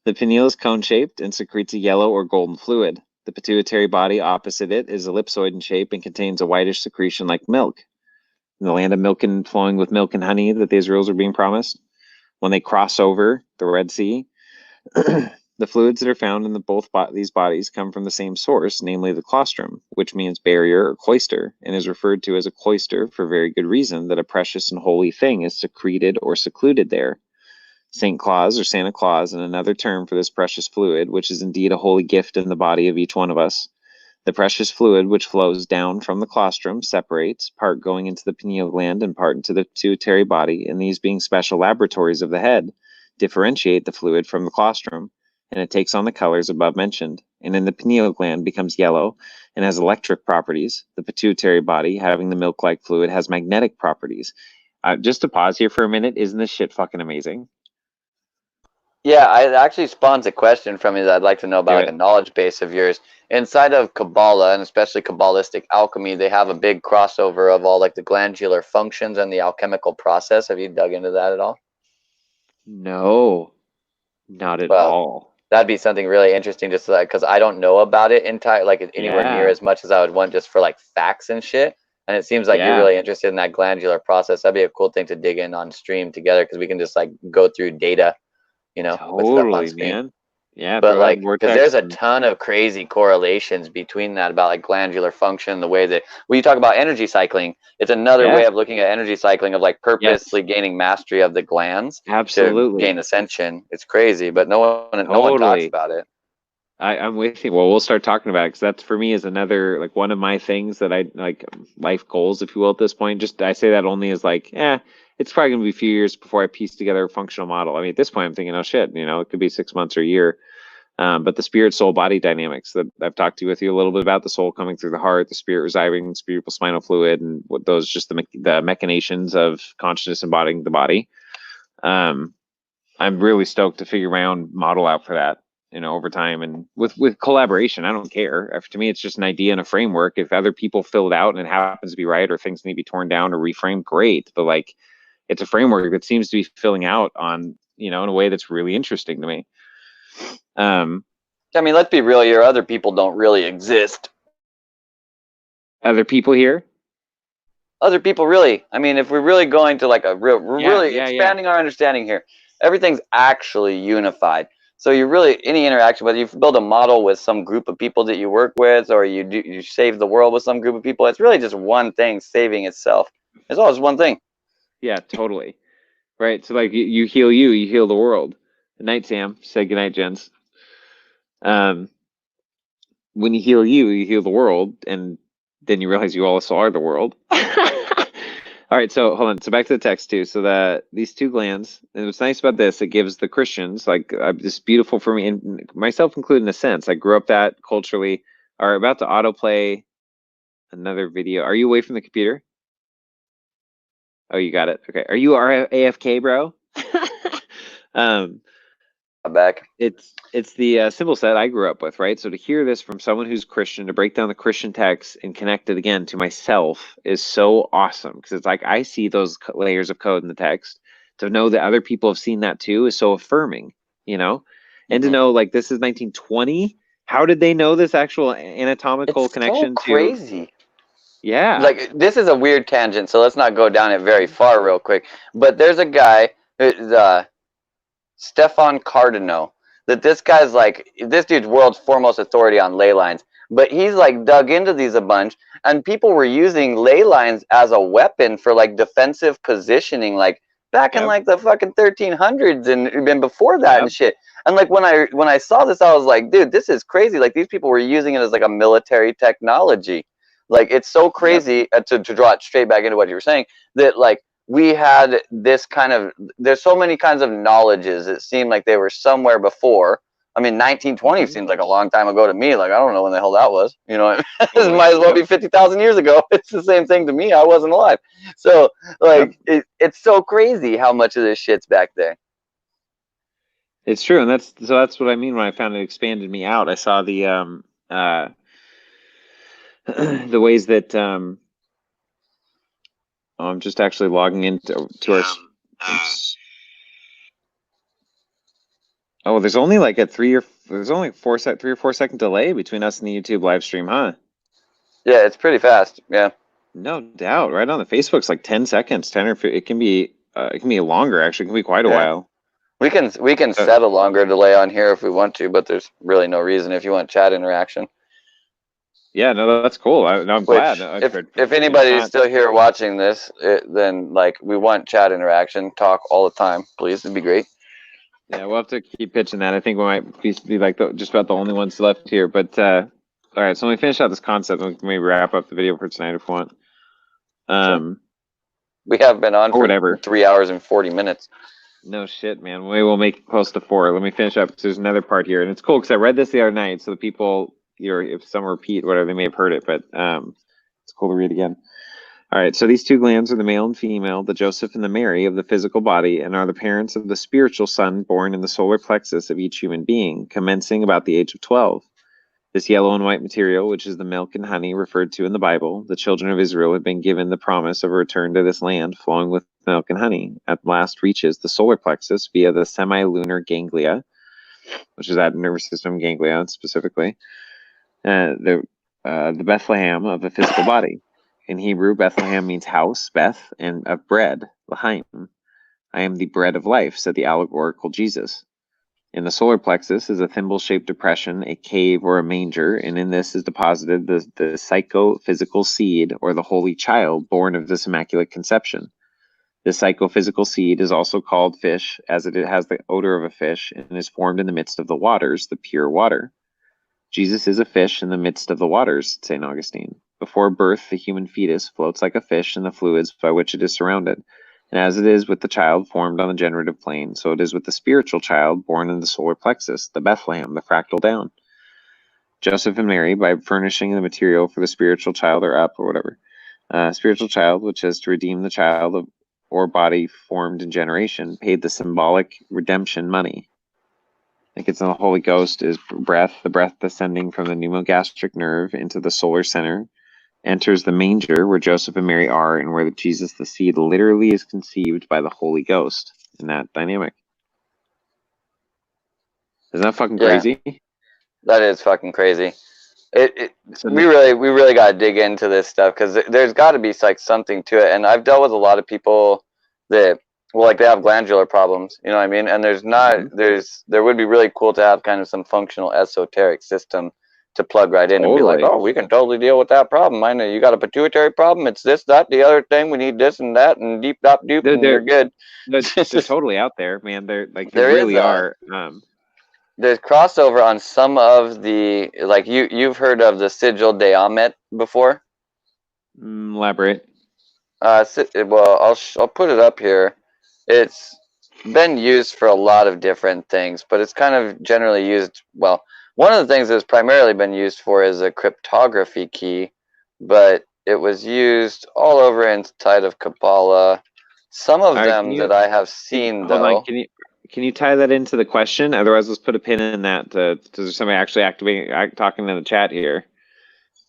The pineal is cone-shaped and secretes a yellow or golden fluid. The pituitary body opposite it is ellipsoid in shape and contains a whitish secretion like milk. In the land of milk and flowing with milk and honey that the Israels are being promised, when they cross over the Red Sea, the fluids that are found in these bodies come from the same source, namely the claustrum, which means barrier or cloister, and is referred to as a cloister for very good reason, that a precious and holy thing is secreted or secluded there. St. Claus, or Santa Claus, is another term for this precious fluid, which is indeed a holy gift in the body of each one of us. The precious fluid which flows down from the claustrum separates, part going into the pineal gland and part into the pituitary body, and these, being special laboratories of the head, differentiate the fluid from the claustrum, and it takes on the colors above mentioned, and in the pineal gland becomes yellow and has electric properties. The pituitary body, having the milk-like fluid, has magnetic properties. Just to pause here for a minute, isn't this shit fucking amazing? Yeah, it actually spawns a question from me that I'd like to know about, like a knowledge base of yours. Inside of Kabbalah, and especially Kabbalistic alchemy, they have a big crossover of all like the glandular functions and the alchemical process. Have you dug into that at all? No, not at all. That'd be something really interesting, just like, because I don't know about it anywhere near as much as I would want, just for like facts and shit. And it seems like you're really interested in that glandular process. That'd be a cool thing to dig in on stream together, because we can just like go through data, with stuff on screen. Man. Yeah, but like, because there's a ton of crazy correlations between that, about like glandular function, the way that when you talk about energy cycling, it's another way of looking at energy cycling, of like purposely gaining mastery of the glands to gain ascension. It's crazy, but no one talks about it. I'm with you. Well, we'll start talking about it, because that's, for me, is another, like, one of my things that I like, life goals, if you will, at this point. Just, I say that only as like, it's probably gonna be a few years before I piece together a functional model. I mean, at this point, I'm thinking, oh shit, it could be 6 months or a year. But the spirit, soul, body dynamics that I've talked to with you a little bit about, the soul coming through the heart, the spirit residing in cerebral spinal fluid, and what those, just the machinations of consciousness embodying the body. I'm really stoked to figure my own model out for that, over time, and with collaboration. I don't care. To me, it's just an idea and a framework. If other people fill it out and it happens to be right, or things need to be torn down or reframed, great. But like, it's a framework that seems to be filling out on, in a way that's really interesting to me. I mean, let's be real here. Other people don't really exist. Other people here? Other people, really. I mean, if we're really going to like expanding our understanding here, everything's actually unified. So you really, any interaction, whether you build a model with some group of people that you work with, or you save the world with some group of people, it's really just one thing saving itself. It's all just one thing. Yeah, totally. Right. So like, you heal you heal the world. Good night, Sam. Say good night, gents. When you heal the world, and then you realize you also are the world. All right, so hold on. So back to the text too. So these two glands, and what's nice about this, it gives the Christians, like, this beautiful for me, and myself included in a sense. I grew up that culturally. Are about to autoplay another video. Are you away from the computer? Oh, you got it. Okay. Are you AFK, bro? I'm back. It's the symbol set I grew up with, right? So to hear this from someone who's Christian, to break down the Christian text and connect it again to myself, is so awesome, because it's like, I see those layers of code in the text. To know that other people have seen that too is so affirming, and to know, like, this is 1920. How did they know this actual anatomical connection? It's so crazy. Yeah. like this is a weird tangent, so let's not go down it very far real quick. But there's a guy, Stefan Cardano, that this guy's like, this dude's world's foremost authority on ley lines. But he's like dug into these a bunch, and people were using ley lines as a weapon for like defensive positioning, like back in Yep. like the fucking 1300s and even before that and Yep. shit. And like when I saw this, I was like, dude, this is crazy. Like these people were using it as like a military technology. Like it's so Yep. crazy to draw it straight back into what you were saying that like we had this kind of, there's so many kinds of knowledges it seemed like they were somewhere before. I mean 1920 Mhm. seems like a long time ago to me. Like I don't know when the hell that was, you know. It Totally. might as well be Yep. 50,000 years ago. It's the same thing to me. I wasn't alive. So Yep. like it's so crazy how much of this shit's back there. It's true, and that's what I mean when I found it expanded me out. I saw the the ways that I'm just actually logging into to our. Oh, there's only like a there's only 3 or 4 second delay between us and the YouTube live stream, huh? Yeah, it's pretty fast. Yeah. No doubt. Right on the Facebook's like 10 seconds, 10 or it can be longer actually. It can be quite a Yeah. while. We can Uh, set a longer delay on here if we want to, but there's really no reason if you want chat interaction. yeah, no, that's cool. No, I'm Which, glad. if It's anybody is not. still here watching this, then like we want chat interaction, talk all the time, please. It'd be great. Yeah, we'll have to keep pitching that. I think we might be like just about the only ones left here. But all right, so when we finish out this concept, we can maybe wrap up the video for tonight if we want. Sure. We have been on Or for whatever. 3 hours and 40 minutes. No shit, man. Maybe we'll make it close to 4. Let me finish up because there's another part here, and it's cool because I read this the other night, so the people, if some repeat whatever, they may have heard it, but it's cool to read again. All right, so these two glands are the male and female, the Joseph and the Mary of the physical body, and are the parents of the spiritual son born in the solar plexus of each human being, commencing about the age of 12. This yellow and white material, which is the milk and honey referred to in the Bible, the children of Israel have been given the promise of a return to this land flowing with milk and honey, at last reaches the solar plexus via the semilunar ganglia, which is that nervous system ganglia specifically, the Bethlehem of the physical body. In Hebrew, Bethlehem means house, Beth, and of bread, Lahaim. I am the bread of life, said the allegorical Jesus. In the solar plexus is a thimble-shaped depression, a cave, or a manger, and in this is deposited the psychophysical seed, or the holy child, born of this immaculate conception. This psychophysical seed is also called fish, as it has the odor of a fish, and is formed in the midst of the waters, the pure water. Jesus is a fish in the midst of the waters, St. Augustine. Before birth, the human fetus floats like a fish in the fluids by which it is surrounded. And as it is with the child formed on the generative plane, so it is with the spiritual child born in the solar plexus, the Bethlehem, the fractal down. Joseph and Mary, by furnishing the material for the spiritual child or up or whatever, spiritual child, which has to redeem the child or body formed in generation, paid the symbolic redemption money. I think it's in the Holy Ghost is breath, the breath descending from the pneumogastric nerve into the solar center, enters the manger where Joseph and Mary are, and where Jesus, the seed, literally is conceived by the Holy Ghost in that dynamic. Isn't that fucking crazy? That is fucking crazy. So we really got to dig into this stuff because there's got to be like something to it. And I've dealt with a lot of people that, well, like they have glandular problems, you know what I mean? And there's not, there would be really cool to have kind of some functional esoteric system to plug right in and be like, oh, we can totally deal with that problem. I know you got a pituitary problem. It's this, that, the other thing. We need this and that and deep, dop, doop, and you're good. They're totally out there, man. They're like, they There really is, are. There's crossover on some of the, like you've heard of the Sigil de Amet before? Elaborate. Well, I'll put it up here. It's been used for a lot of different things, but it's kind of generally used, well, one of the things it's primarily been used for is a cryptography key, but it was used all over inside of Kabbalah. Some of them that I have seen, though. Hold on, can you tie that into the question? Otherwise, let's put a pin in that. There's somebody actually talking in the chat here.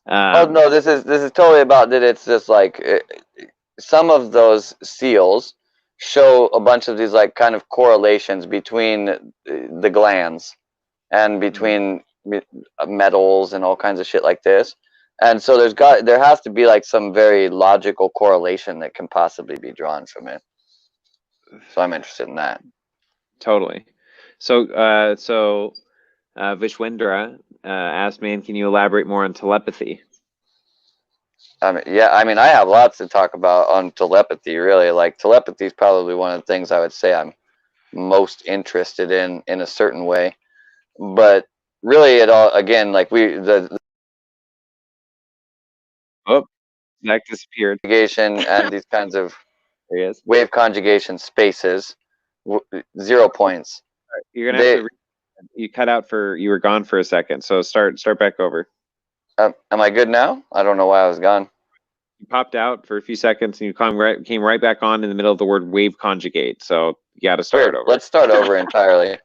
Oh no, this is totally about that. It's just like some of those seals show a bunch of these like kind of correlations between the glands and between metals and all kinds of shit like this. And so there has to be like some very logical correlation that can possibly be drawn from it. So I'm interested in that. Totally. So, Vishwendra asked, man, can you elaborate more on telepathy? I mean, yeah, I mean, I have lots to talk about on telepathy, really. Like, telepathy is probably one of the things I would say I'm most interested in a certain way. But really, it all, again, like the Oh, Zach disappeared. conjugation and these kinds of There he is. wave conjugation spaces, 0 points. You're gonna have to. You cut out for. You were gone for a second, so start back over. Am I good now? I don't know why I was gone. You popped out for a few seconds, and you came right back on in the middle of the word wave conjugate. So you got to start over. Let's start over entirely.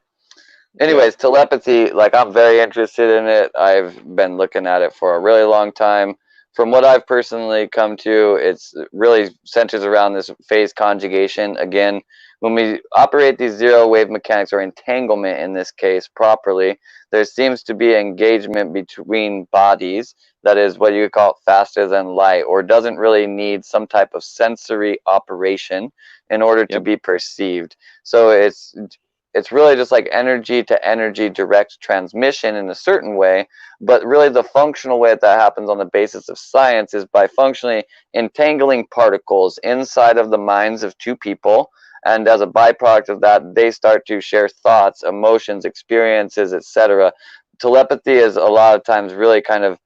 Anyways, telepathy, like, I'm very interested in it. I've been looking at it for a really long time. From what I've personally come to, it's really centers around this phase conjugation. Again, when we operate these zero wave mechanics, or entanglement in this case, properly, there seems to be engagement between bodies that is what you would call faster than light, or doesn't really need some type of sensory operation in order to be perceived. So it's really just like energy to energy direct transmission in a certain way, but really the functional way that happens on the basis of science is by functionally entangling particles inside of the minds of two people, and as a byproduct of that, they start to share thoughts, emotions, experiences, etc. Telepathy is a lot of times really kind of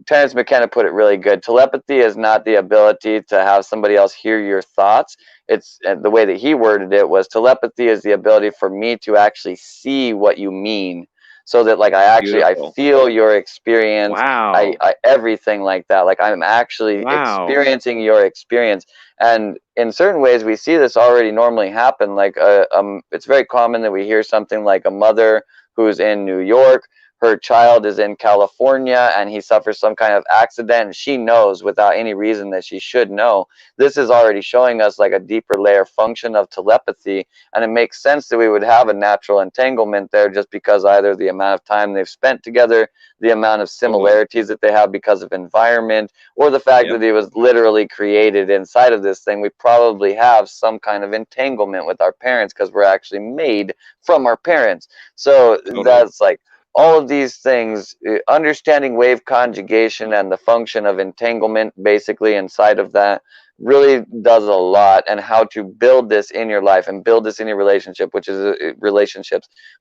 Terence McKenna put it really good. Telepathy is not the ability to have somebody else hear your thoughts. It's the way that he worded it was, telepathy is the ability for me to actually see what you mean, so that like I feel your experience. Wow. I everything like that. Like I'm actually experiencing your experience. And in certain ways, we see this already normally happen. Like it's very common that we hear something like a mother who's in New York, her child is in California, and he suffers some kind of accident, and she knows without any reason that she should know. This is already showing us like a deeper layer function of telepathy, and it makes sense that we would have a natural entanglement there, just because either the amount of time they've spent together, the amount of similarities that they have because of environment, or the fact that he was literally created inside of this thing. We probably have some kind of entanglement with our parents because we're actually made from our parents. So that's like all of these things, understanding wave conjugation and the function of entanglement basically inside of that really does a lot, and how to build this in your life and build this in your relationship, which is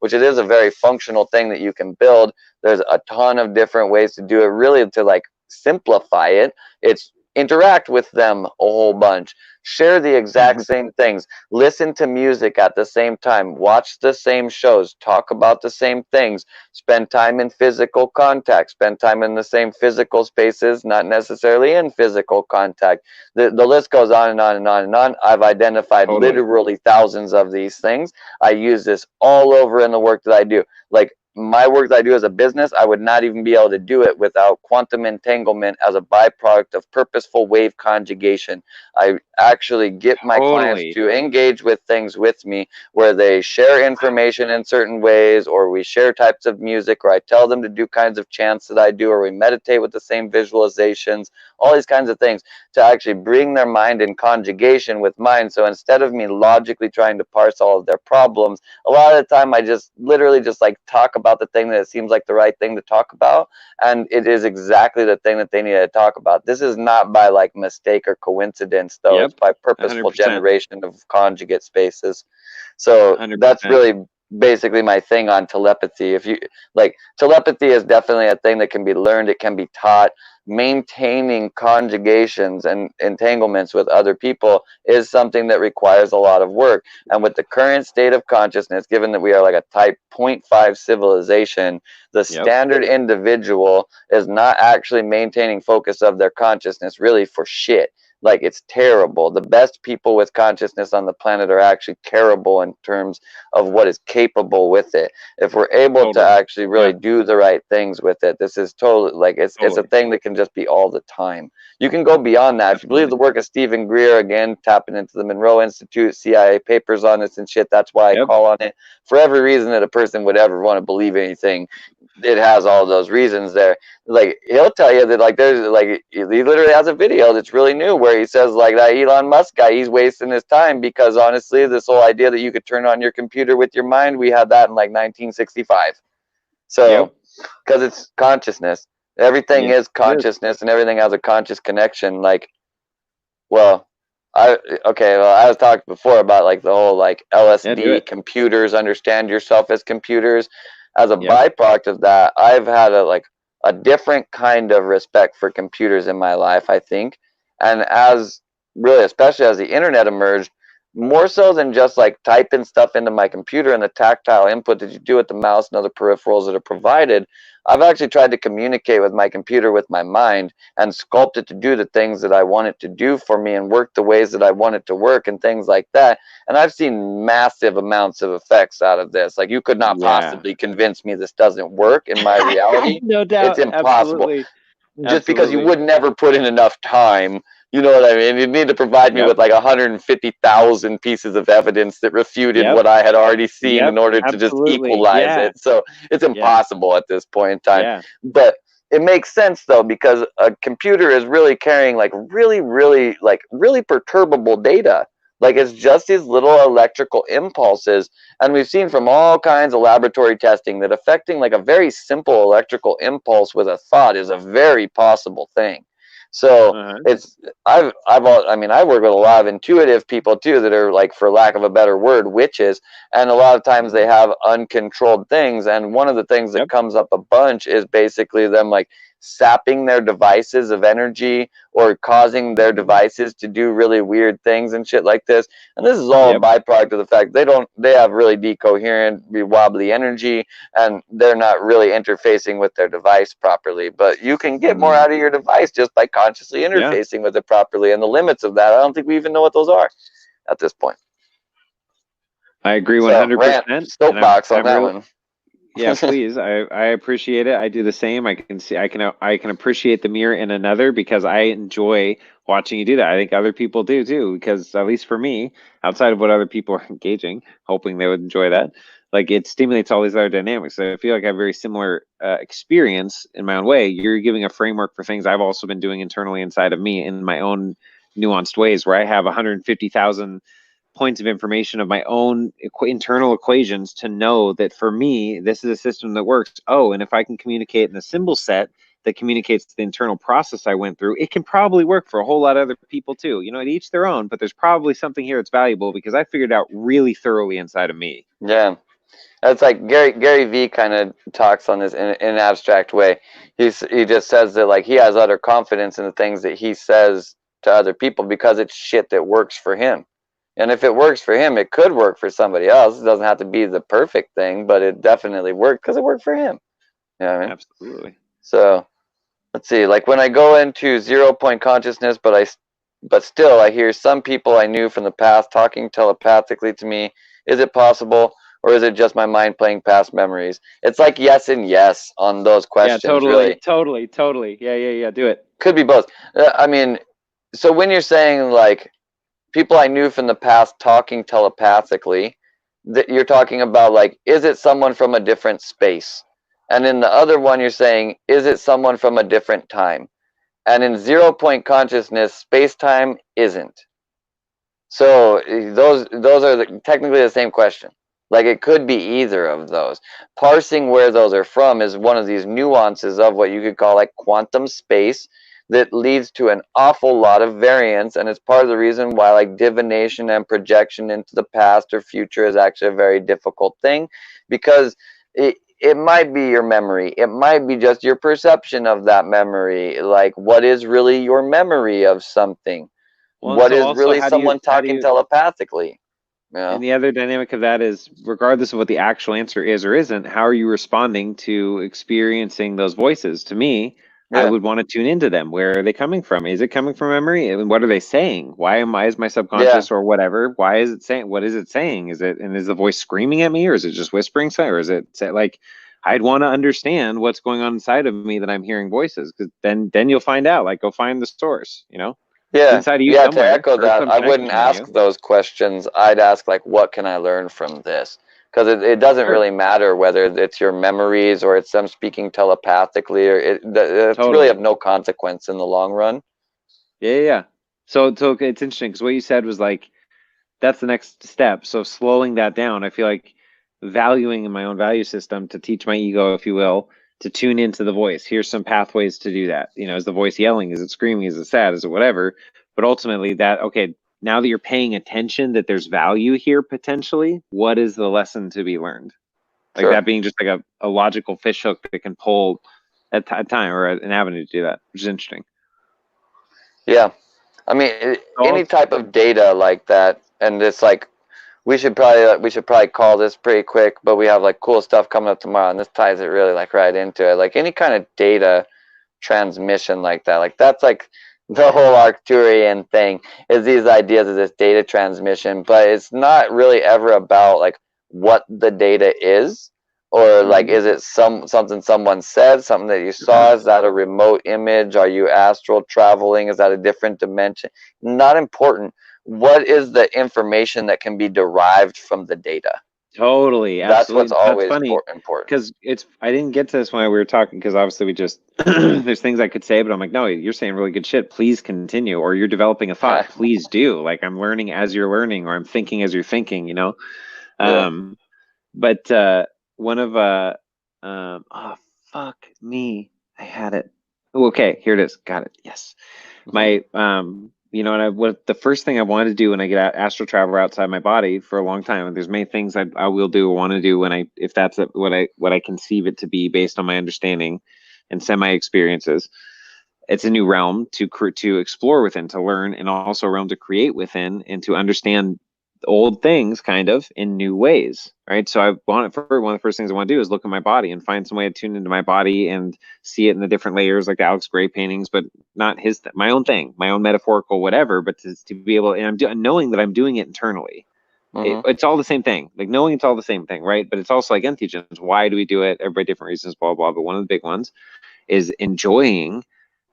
which it is a very functional thing that you can build. There's a ton of different ways to do it, really, to like simplify it. It's interact with them a whole bunch, share the exact same things, listen to music at the same time, watch the same shows, talk about the same things, spend time in physical contact, spend time in the same physical spaces, not necessarily in physical contact. The list goes on and on and on and on. I've identified literally thousands of these things. I use this all over in the work that I do. Like, my work that I do as a business, I would not even be able to do it without quantum entanglement as a byproduct of purposeful wave conjugation. I actually get my clients to engage with things with me where they share information in certain ways, or we share types of music, or I tell them to do kinds of chants that I do, or we meditate with the same visualizations, all these kinds of things to actually bring their mind in conjugation with mine. So instead of me logically trying to parse all of their problems, a lot of the time I just literally just like talk about the thing that it seems like the right thing to talk about, and it is exactly the thing that they need to talk about. This is not by like mistake or coincidence, though. It's by purposeful 100%. Generation of conjugate spaces. So 100%. That's really basically my thing on telepathy. If you like, telepathy is definitely a thing that can be learned, it can be taught. Maintaining conjugations and entanglements with other people is something that requires a lot of work. And with the current state of consciousness, given that we are like a type 0.5 civilization, the standard individual is not actually maintaining focus of their consciousness really for shit. Like, it's terrible. The best people with consciousness on the planet are actually terrible in terms of what is capable with it. If we're able to actually really do the right things with it, this is totally like it's a thing that can just be all the time. You can go beyond that. If you believe the work of Stephen Greer, again, tapping into the Monroe Institute, CIA papers on this and shit, that's why I call on it. For every reason that a person would ever want to believe anything, it has all those reasons there. Like he'll tell you that like there's like he literally has a video that's really new where he says like that Elon Musk guy, he's wasting his time because honestly this whole idea that you could turn on your computer with your mind, we had that in like 1965. So because it's consciousness, everything is consciousness and everything has a conscious connection. Like, well, I was talking before about like the whole like LSD computers understand yourself as computers. As a byproduct of that, I've had a different kind of respect for computers in my life, I think. And as really, especially as the internet emerged, more so than just like typing stuff into my computer and the tactile input that you do with the mouse and other peripherals that are provided, I've actually tried to communicate with my computer with my mind and sculpt it to do the things that I want it to do for me and work the ways that I want it to work and things like that. And I've seen massive amounts of effects out of this. Like you could not possibly convince me this doesn't work in my reality. No doubt. It's impossible. Absolutely. Just because you would never put in enough time. You know what I mean? You'd need to provide me with like 150,000 pieces of evidence that refuted what I had already seen in order to just equalize it. So it's impossible at this point in time. But it makes sense though, because a computer is really carrying like really perturbable data. Like it's just these little electrical impulses. And we've seen from all kinds of laboratory testing that affecting like a very simple electrical impulse with a thought is a very possible thing. So I work with a lot of intuitive people too that are like, for lack of a better word, witches, and a lot of times they have uncontrolled things, and one of the things that comes up a bunch is basically them like sapping their devices of energy or causing their devices to do really weird things and shit like this. And this is all a byproduct of the fact they have really decoherent, wobbly energy, and they're not really interfacing with their device properly. But you can get more out of your device just by consciously interfacing with it properly. And the limits of that, I don't think we even know what those are at this point. I agree 100%. Soapbox on that one. Yeah, please. I appreciate it. I do the same. I can appreciate the mirror in another because I enjoy watching you do that. I think other people do too, because at least for me, outside of what other people are engaging, hoping they would enjoy that, like it stimulates all these other dynamics. So I feel like I have a very similar experience in my own way. You're giving a framework for things I've also been doing internally inside of me in my own nuanced ways, where I have 150,000 points of information of my own internal equations to know that for me, this is a system that works. Oh, and if I can communicate in a symbol set that communicates the internal process I went through, it can probably work for a whole lot of other people too. You know, at each their own, but there's probably something here that's valuable because I figured out really thoroughly inside of me. Yeah. That's like Gary Vee kind of talks on this in an abstract way. He just says that like he has utter confidence in the things that he says to other people because it's shit that works for him. And if it works for him, it could work for somebody else. It doesn't have to be the perfect thing, but it definitely worked because it worked for him. You know what I mean? Absolutely. So let's see. Like when I go into 0 point consciousness, but still I hear some people I knew from the past talking telepathically to me. Is it possible, or is it just my mind playing past memories? It's like yes and yes on those questions. Yeah, totally, really. totally. Yeah. Do it. Could be both. I mean, so when you're saying like people I knew from the past talking telepathically, that you're talking about like, is it someone from a different space? And in the other one, you're saying, is it someone from a different time? And in 0 point consciousness, space-time isn't. So those are technically the same question. Like it could be either of those. Parsing where those are from is one of these nuances of what you could call like quantum space that leads to an awful lot of variance, and it's part of the reason why like divination and projection into the past or future is actually a very difficult thing, because it might be your memory, it might be just your perception of that memory. Like what is really your memory of something? What is really someone talking telepathically? Yeah. And the other dynamic of that is, regardless of what the actual answer is or isn't, how are you responding to experiencing those voices? To me, I would want to tune into them. Where are they coming from? Is it coming from memory? And what are they saying? Is my subconscious or whatever? Why is it saying? What is it saying? Is the voice screaming at me, or is it just whispering? Or is it like, I'd want to understand what's going on inside of me that I'm hearing voices, because then you'll find out. Like, go find the source. You know. Yeah. Inside of you to echo that, I wouldn't ask those questions. I'd ask like, what can I learn from this? because it doesn't Sure. really matter whether it's your memories or it's them speaking telepathically, or it's really Totally. of no consequence in the long run. Yeah. So it's interesting because what you said was like that's the next step. So slowing that down, I feel like valuing in my own value system to teach my ego, if you will, to tune into the voice. Here's some pathways to do that. You know, is the voice yelling? Is it screaming? Is it sad? Is it whatever? But ultimately, that okay. Now that you're paying attention, that there's value here potentially. What is the lesson to be learned? Like Sure. that being just like a logical fish hook that can pull at time or an avenue to do that, which is interesting. Yeah. I mean, any type of data like that, and it's like we should probably call this pretty quick, but we have like cool stuff coming up tomorrow, and this ties it really like right into it. Like any kind of data transmission like that, like that's like the whole Arcturian thing is these ideas of this data transmission, but it's not really ever about like what the data is, or like is it something someone said, something that you saw, is that a remote image, are you astral traveling, is that a different dimension? Not important. What is the information that can be derived from the data? Totally, That's what's absolutely. That's always funny important. because I didn't get to this when we were talking because obviously we just there's things I could say, but I'm like, no, you're saying really good shit. Please continue, or you're developing a thought. Please do. Like I'm learning as you're learning, or I'm thinking as you're thinking. You know. Yeah. But one of oh fuck me, I had it. Oh, okay, here it is. Got it. Yes. My you know, and what the first thing I wanted to do when I get out, astral travel outside my body for a long time. And there's many things I will do or want to do when if that's what I conceive it to be based on my understanding and semi experiences. It's a new realm to explore within, to learn, and also a realm to create within and to understand old things kind of in new ways, right? So one of the first things I want to do is look at my body and find some way to tune into my body and see it in the different layers, like the Alex Gray paintings, but not my own thing, my own metaphorical whatever, but to be able, and knowing that I'm doing it internally. It's all the same thing, like knowing it's all the same thing, right? But it's also like entheogens. Why do we do it? Everybody different reasons, blah blah. But one of the big ones is enjoying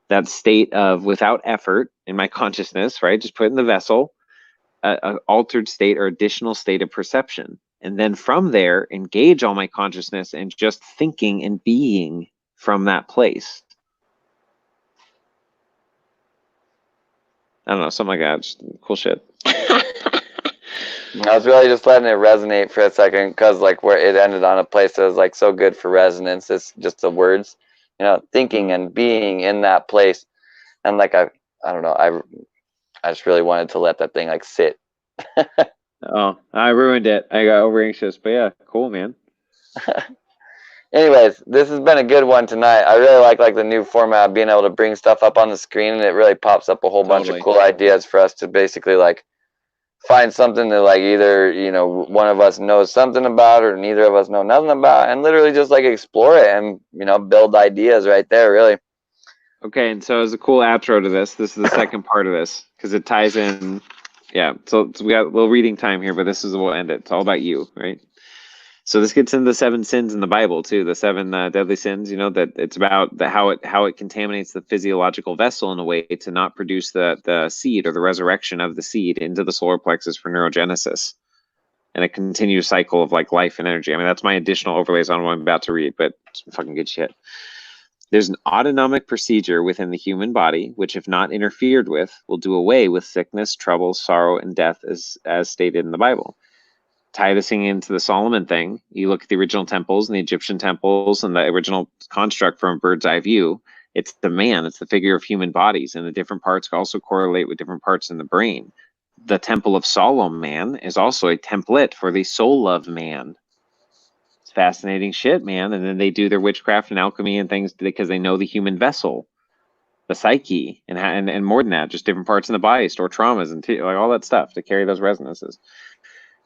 that state of without effort in my consciousness, right? Just put in the vessel, an altered state or additional state of perception. And then from there, engage all my consciousness and just thinking and being from that place. I don't know, something like that. Just cool shit. I was really just letting it resonate for a second because like where it ended on a place that was like so good for resonance. It's just the words, you know, thinking and being in that place. And like I don't know, I just really wanted to let that thing like sit. Oh, I ruined it. I got over anxious, but yeah, cool, man. Anyways, this has been a good one tonight. I really like the new format of being able to bring stuff up on the screen, and it really pops up a whole bunch of cool ideas for us to basically like find something that like either, you know, one of us knows something about or neither of us know nothing about, and literally just like explore it and, you know, build ideas right there, really. Okay, and so as a cool outro to this is the second part of this because it ties in. Yeah, so we got a little reading time here, but this is we'll end it. It's all about you, right? So this gets into the 7 sins in the Bible too, the 7 deadly sins. You know that it's about how it contaminates the physiological vessel in a way to not produce the seed or the resurrection of the seed into the solar plexus for neurogenesis, and a continuous cycle of like life and energy. I mean, that's my additional overlays on what I'm about to read, but it's fucking good shit. There's an autonomic procedure within the human body, which, if not interfered with, will do away with sickness, trouble, sorrow, and death, as stated in the Bible. Tie this thing into the Solomon thing. You look at the original temples and the Egyptian temples and the original construct from a bird's eye view. It's the man, it's the figure of human bodies, and the different parts also correlate with different parts in the brain. The Temple of Solomon is also a template for the soul of man. It's fascinating shit, man. And then they do their witchcraft and alchemy and things because they know the human vessel, the psyche, and more than that, just different parts in the body store traumas and like all that stuff to carry those resonances.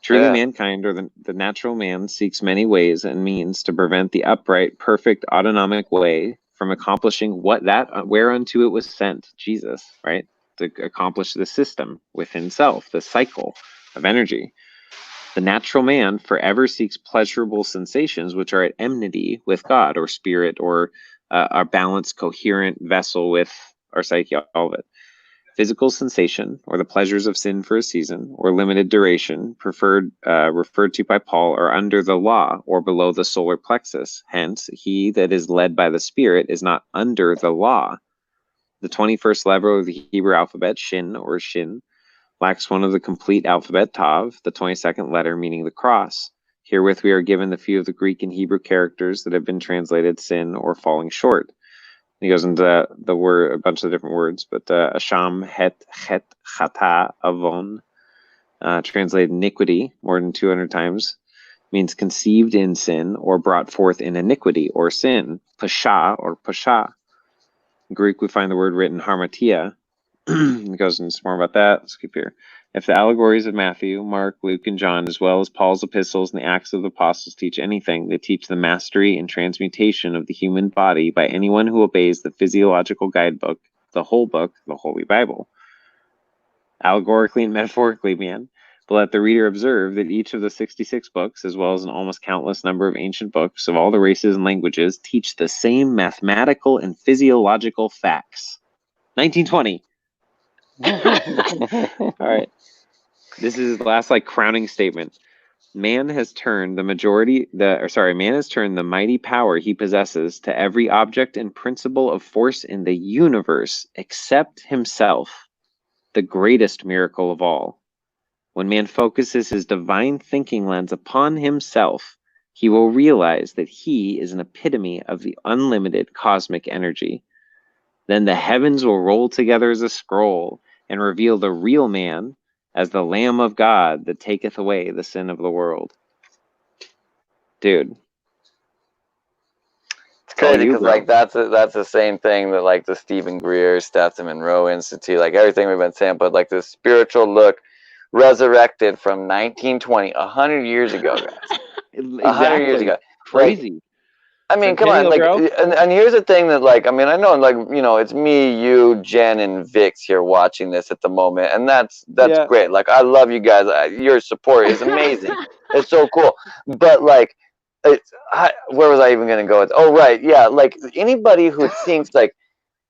Truly, mankind, or the natural man, seeks many ways and means to prevent the upright, perfect, autonomic way from accomplishing whereunto it was sent, Jesus, right? To accomplish the system within self, the cycle of energy. The natural man forever seeks pleasurable sensations which are at enmity with God or spirit or our balanced, coherent vessel with our psyche, all of it. physical sensation, or the pleasures of sin for a season, or limited duration, referred to by Paul, are under the law, or below the solar plexus. Hence, he that is led by the Spirit is not under the law. The 21st letter of the Hebrew alphabet, shin or shin, lacks one of the complete alphabet, tav, the 22nd letter meaning the cross. Herewith we are given the few of the Greek and Hebrew characters that have been translated sin or falling short. He goes into the word, a bunch of different words, but asham, het, chet, chata, avon, translated iniquity more than 200 times, means conceived in sin or brought forth in iniquity or sin. Pasha or pasha. In Greek, we find the word written harmatia. It goes into some more about that. Let's keep here. If the allegories of Matthew, Mark, Luke, and John, as well as Paul's epistles and the Acts of the Apostles teach anything, they teach the mastery and transmutation of the human body by anyone who obeys the physiological guidebook, the whole book, the Holy Bible. Allegorically and metaphorically, man. But let the reader observe that each of the 66 books, as well as an almost countless number of ancient books of all the races and languages, teach the same mathematical and physiological facts. 1920. All right. This is the last crowning statement. Man has turned the mighty power he possesses to every object and principle of force in the universe except himself, the greatest miracle of all. When man focuses his divine thinking lens upon himself, he will realize that he is an epitome of the unlimited cosmic energy. Then the heavens will roll together as a scroll and reveal the real man as the Lamb of God that taketh away the sin of the world. Dude. It's crazy because that's the same thing that the Stephen Greer, Stetson Monroe Institute, everything we've been saying, but this spiritual look resurrected from 1920, 100 years ago, guys. Exactly. 100 years ago. Crazy. I mean, come on, and here's the thing that, I know, it's me, you, Jen, and Vix here watching this at the moment, and that's great. I love you guys. Your support is amazing. It's so cool. But, where was I even going to go with? Oh, right, yeah, anybody who thinks,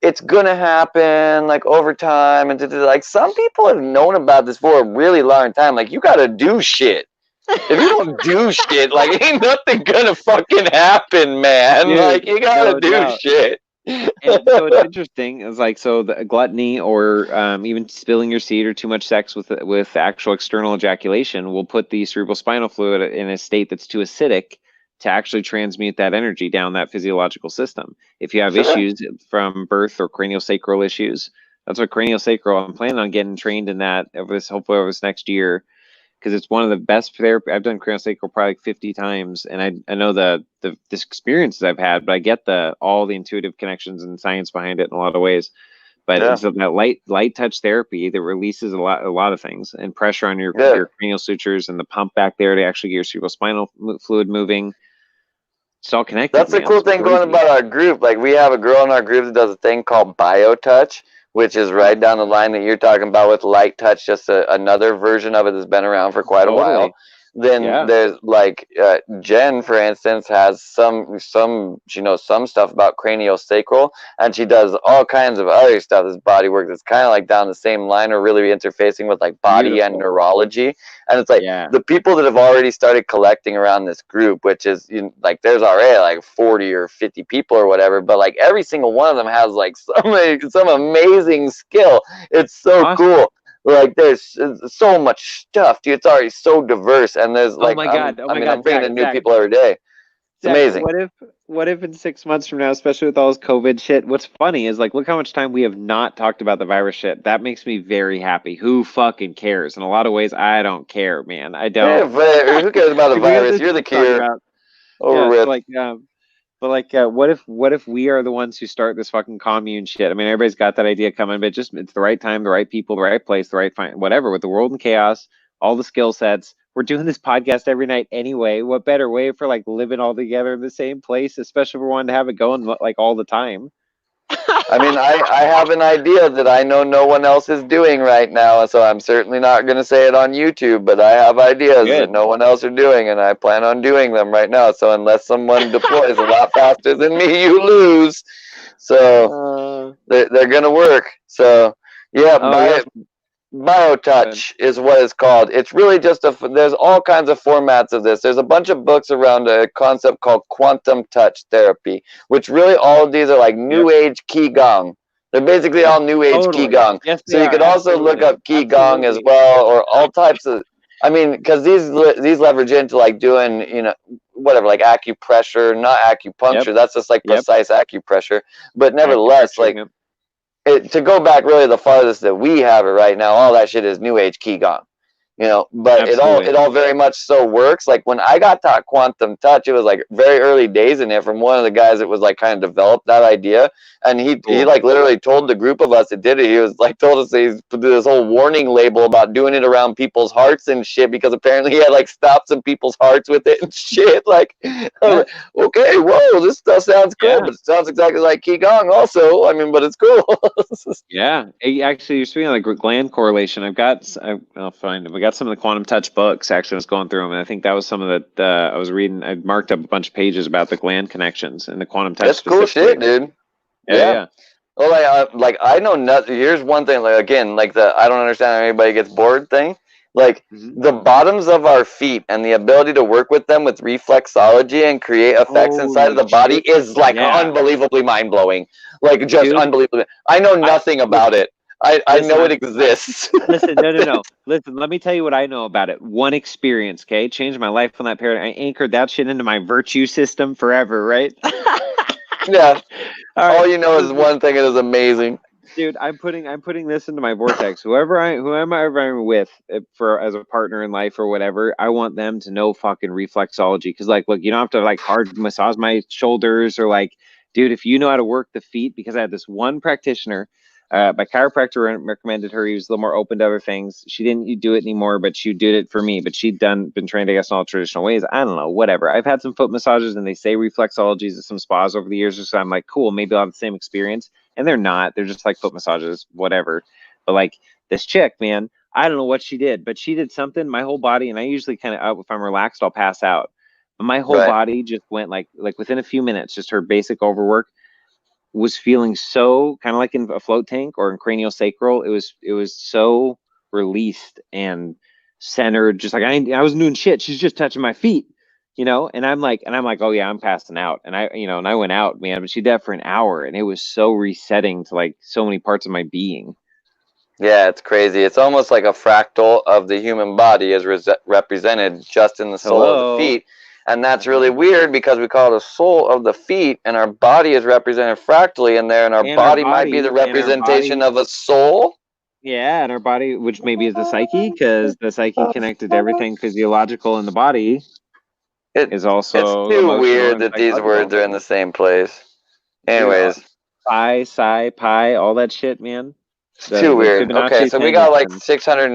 it's gonna happen, over time, and some people have known about this for a really long time. You gotta do shit. If you don't do shit, ain't nothing gonna fucking happen, man. Dude, you gotta do shit. And so it's interesting. It's so the gluttony or even spilling your seed or too much sex with actual external ejaculation will put the cerebrospinal fluid in a state that's too acidic to actually transmute that energy down that physiological system. If you have issues from birth or craniosacral issues, that's what craniosacral, I'm planning on getting trained in that hopefully over this next year, because it's one of the best therapy. I've done craniosacral probably 50 times, and I know the experiences I've had, but I get all the intuitive connections and science behind it in a lot of ways. But so that light touch therapy that releases a lot of things, and pressure on your cranial sutures and the pump back there to actually get your cerebrospinal fluid moving. It's all connected. That's the cool thing going about our group. We have a girl in our group that does a thing called BioTouch, which is right down the line that you're talking about with light touch, just another version of it that's been around for quite a while. Then there's Jen, for instance, has she knows some stuff about craniosacral, and she does all kinds of other stuff, this body work that's kind of down the same line, or really interfacing with body and neurology. And it's the people that have already started collecting around this group, which is there's already 40 or 50 people or whatever, but every single one of them has some amazing skill. It's so cool. There's so much stuff, dude. It's already so diverse, and there's oh my god, I'm bringing in new people every day. It's amazing. What if in 6 months from now, especially with all this COVID shit, what's funny is look how much time we have not talked about the virus shit. That makes me very happy. Who fucking cares? In a lot of ways, I don't care, man. I don't. Yeah, but who cares about the virus? You're the cure. What if we are the ones who start this fucking commune shit? I mean, everybody's got that idea coming, but it's the right time, the right people, the right place, the right whatever, with the world in chaos, all the skill sets. We're doing this podcast every night anyway. What better way for living all together in the same place, especially if we're wanting to have it going all the time. I mean, I have an idea that I know no one else is doing right now, so I'm certainly not going to say it on YouTube, but I have ideas that no one else are doing, and I plan on doing them right now. So unless someone deploys a lot faster than me, you lose. So they're going to work. So Yeah, Oh, yes. BioTouch is what it's called. It's really just there's all kinds of formats of this. There's a bunch of books around a concept called quantum touch therapy, which really all of these are like Yep. new age Qigong. They're basically Yep. all new age Totally. Qigong. Yes, So they you are. could also look Absolutely. up Qigong as Absolutely. well, or all types of. I mean, because these leverage into like doing whatever, like acupressure, not Yep. acupuncture. That's just like Yep. precise acupressure. But nevertheless, Acupressure. like Yep. to go back really the farthest that we have it right now, all that shit is new age Qigong. But Absolutely. it all very much so works. Like when I got taught quantum touch, it was like very early days in it from one of the guys that was like kind of developed that idea, and he Cool. like literally told the group of us that did it. He was like told us he's put this whole warning label about doing it around people's hearts and shit because apparently he had like stopped some people's hearts with it and shit. Like, I was like, okay, whoa, this stuff sounds cool, Yeah. but it sounds exactly like Qigong also. I mean, but it's cool. Yeah. Actually, you're speaking of like gland correlation. I'll find it. We got some of the quantum touch books. Actually, I was going through them, and I think that was some of the I was reading. I marked up a bunch of pages about the gland connections and the quantum touch. That's cool shit, specifically. dude. Yeah. Well, like I know nothing. Here's one thing. Like again, like the I don't understand how anybody gets bored thing. Like Mhm. the bottoms of our feet and the ability to work with them with reflexology and create effects inside of the Holy body shit. is like Yeah. unbelievably mind blowing. Like just Dude, unbelievable. I know nothing about it. I know it exists. Listen, no. Listen, let me tell you what I know about it. One experience, okay? Changed my life on that paradigm. I anchored that shit into my virtue system forever, right? Yeah. All All right. you know is one thing. It is amazing. Dude, I'm putting this into my vortex. Whoever I'm with for as a partner in life or whatever, I want them to know fucking reflexology. Because like, look, you don't have to like hard massage my shoulders or like, dude, if you know how to work the feet. Because I had this one practitioner, my chiropractor recommended her. He was a little more open to other things. She didn't do it anymore, but she did it for me. But been trained, I guess, in all traditional ways. I don't know, whatever. I've had some foot massages, and they say reflexologies at some spas over the years. So I'm like, cool, maybe I'll have the same experience. And they're not. They're just like foot massages, whatever. But like this chick, man, I don't know what she did, but she did something. My whole body, and I usually kind of, if I'm relaxed, I'll pass out. But my whole Right. body just went like within a few minutes. Just her basic overwork was feeling so kind of like in a float tank or in craniosacral. It was so released and centered. Just like I wasn't doing shit. She's just touching my feet. And I'm like, oh yeah, I'm passing out. And I went out, man, but she did that for an hour, and it was so resetting to like so many parts of my being. Yeah, it's crazy. It's almost like a fractal of the human body is represented just in the sole of the Hello. feet. And that's really weird because we call it a soul of the feet, and our body is represented fractally in there, and our body might be the representation of a soul. Yeah, and our body, which maybe is the psyche, because the psyche connected to everything physiological in the body is also It's too emotional weird and that these psychological. words are in the same place. Dude, Anyways, psi, all that shit, man. it's too weird. Okay, Fibonacci so we got like 10. 680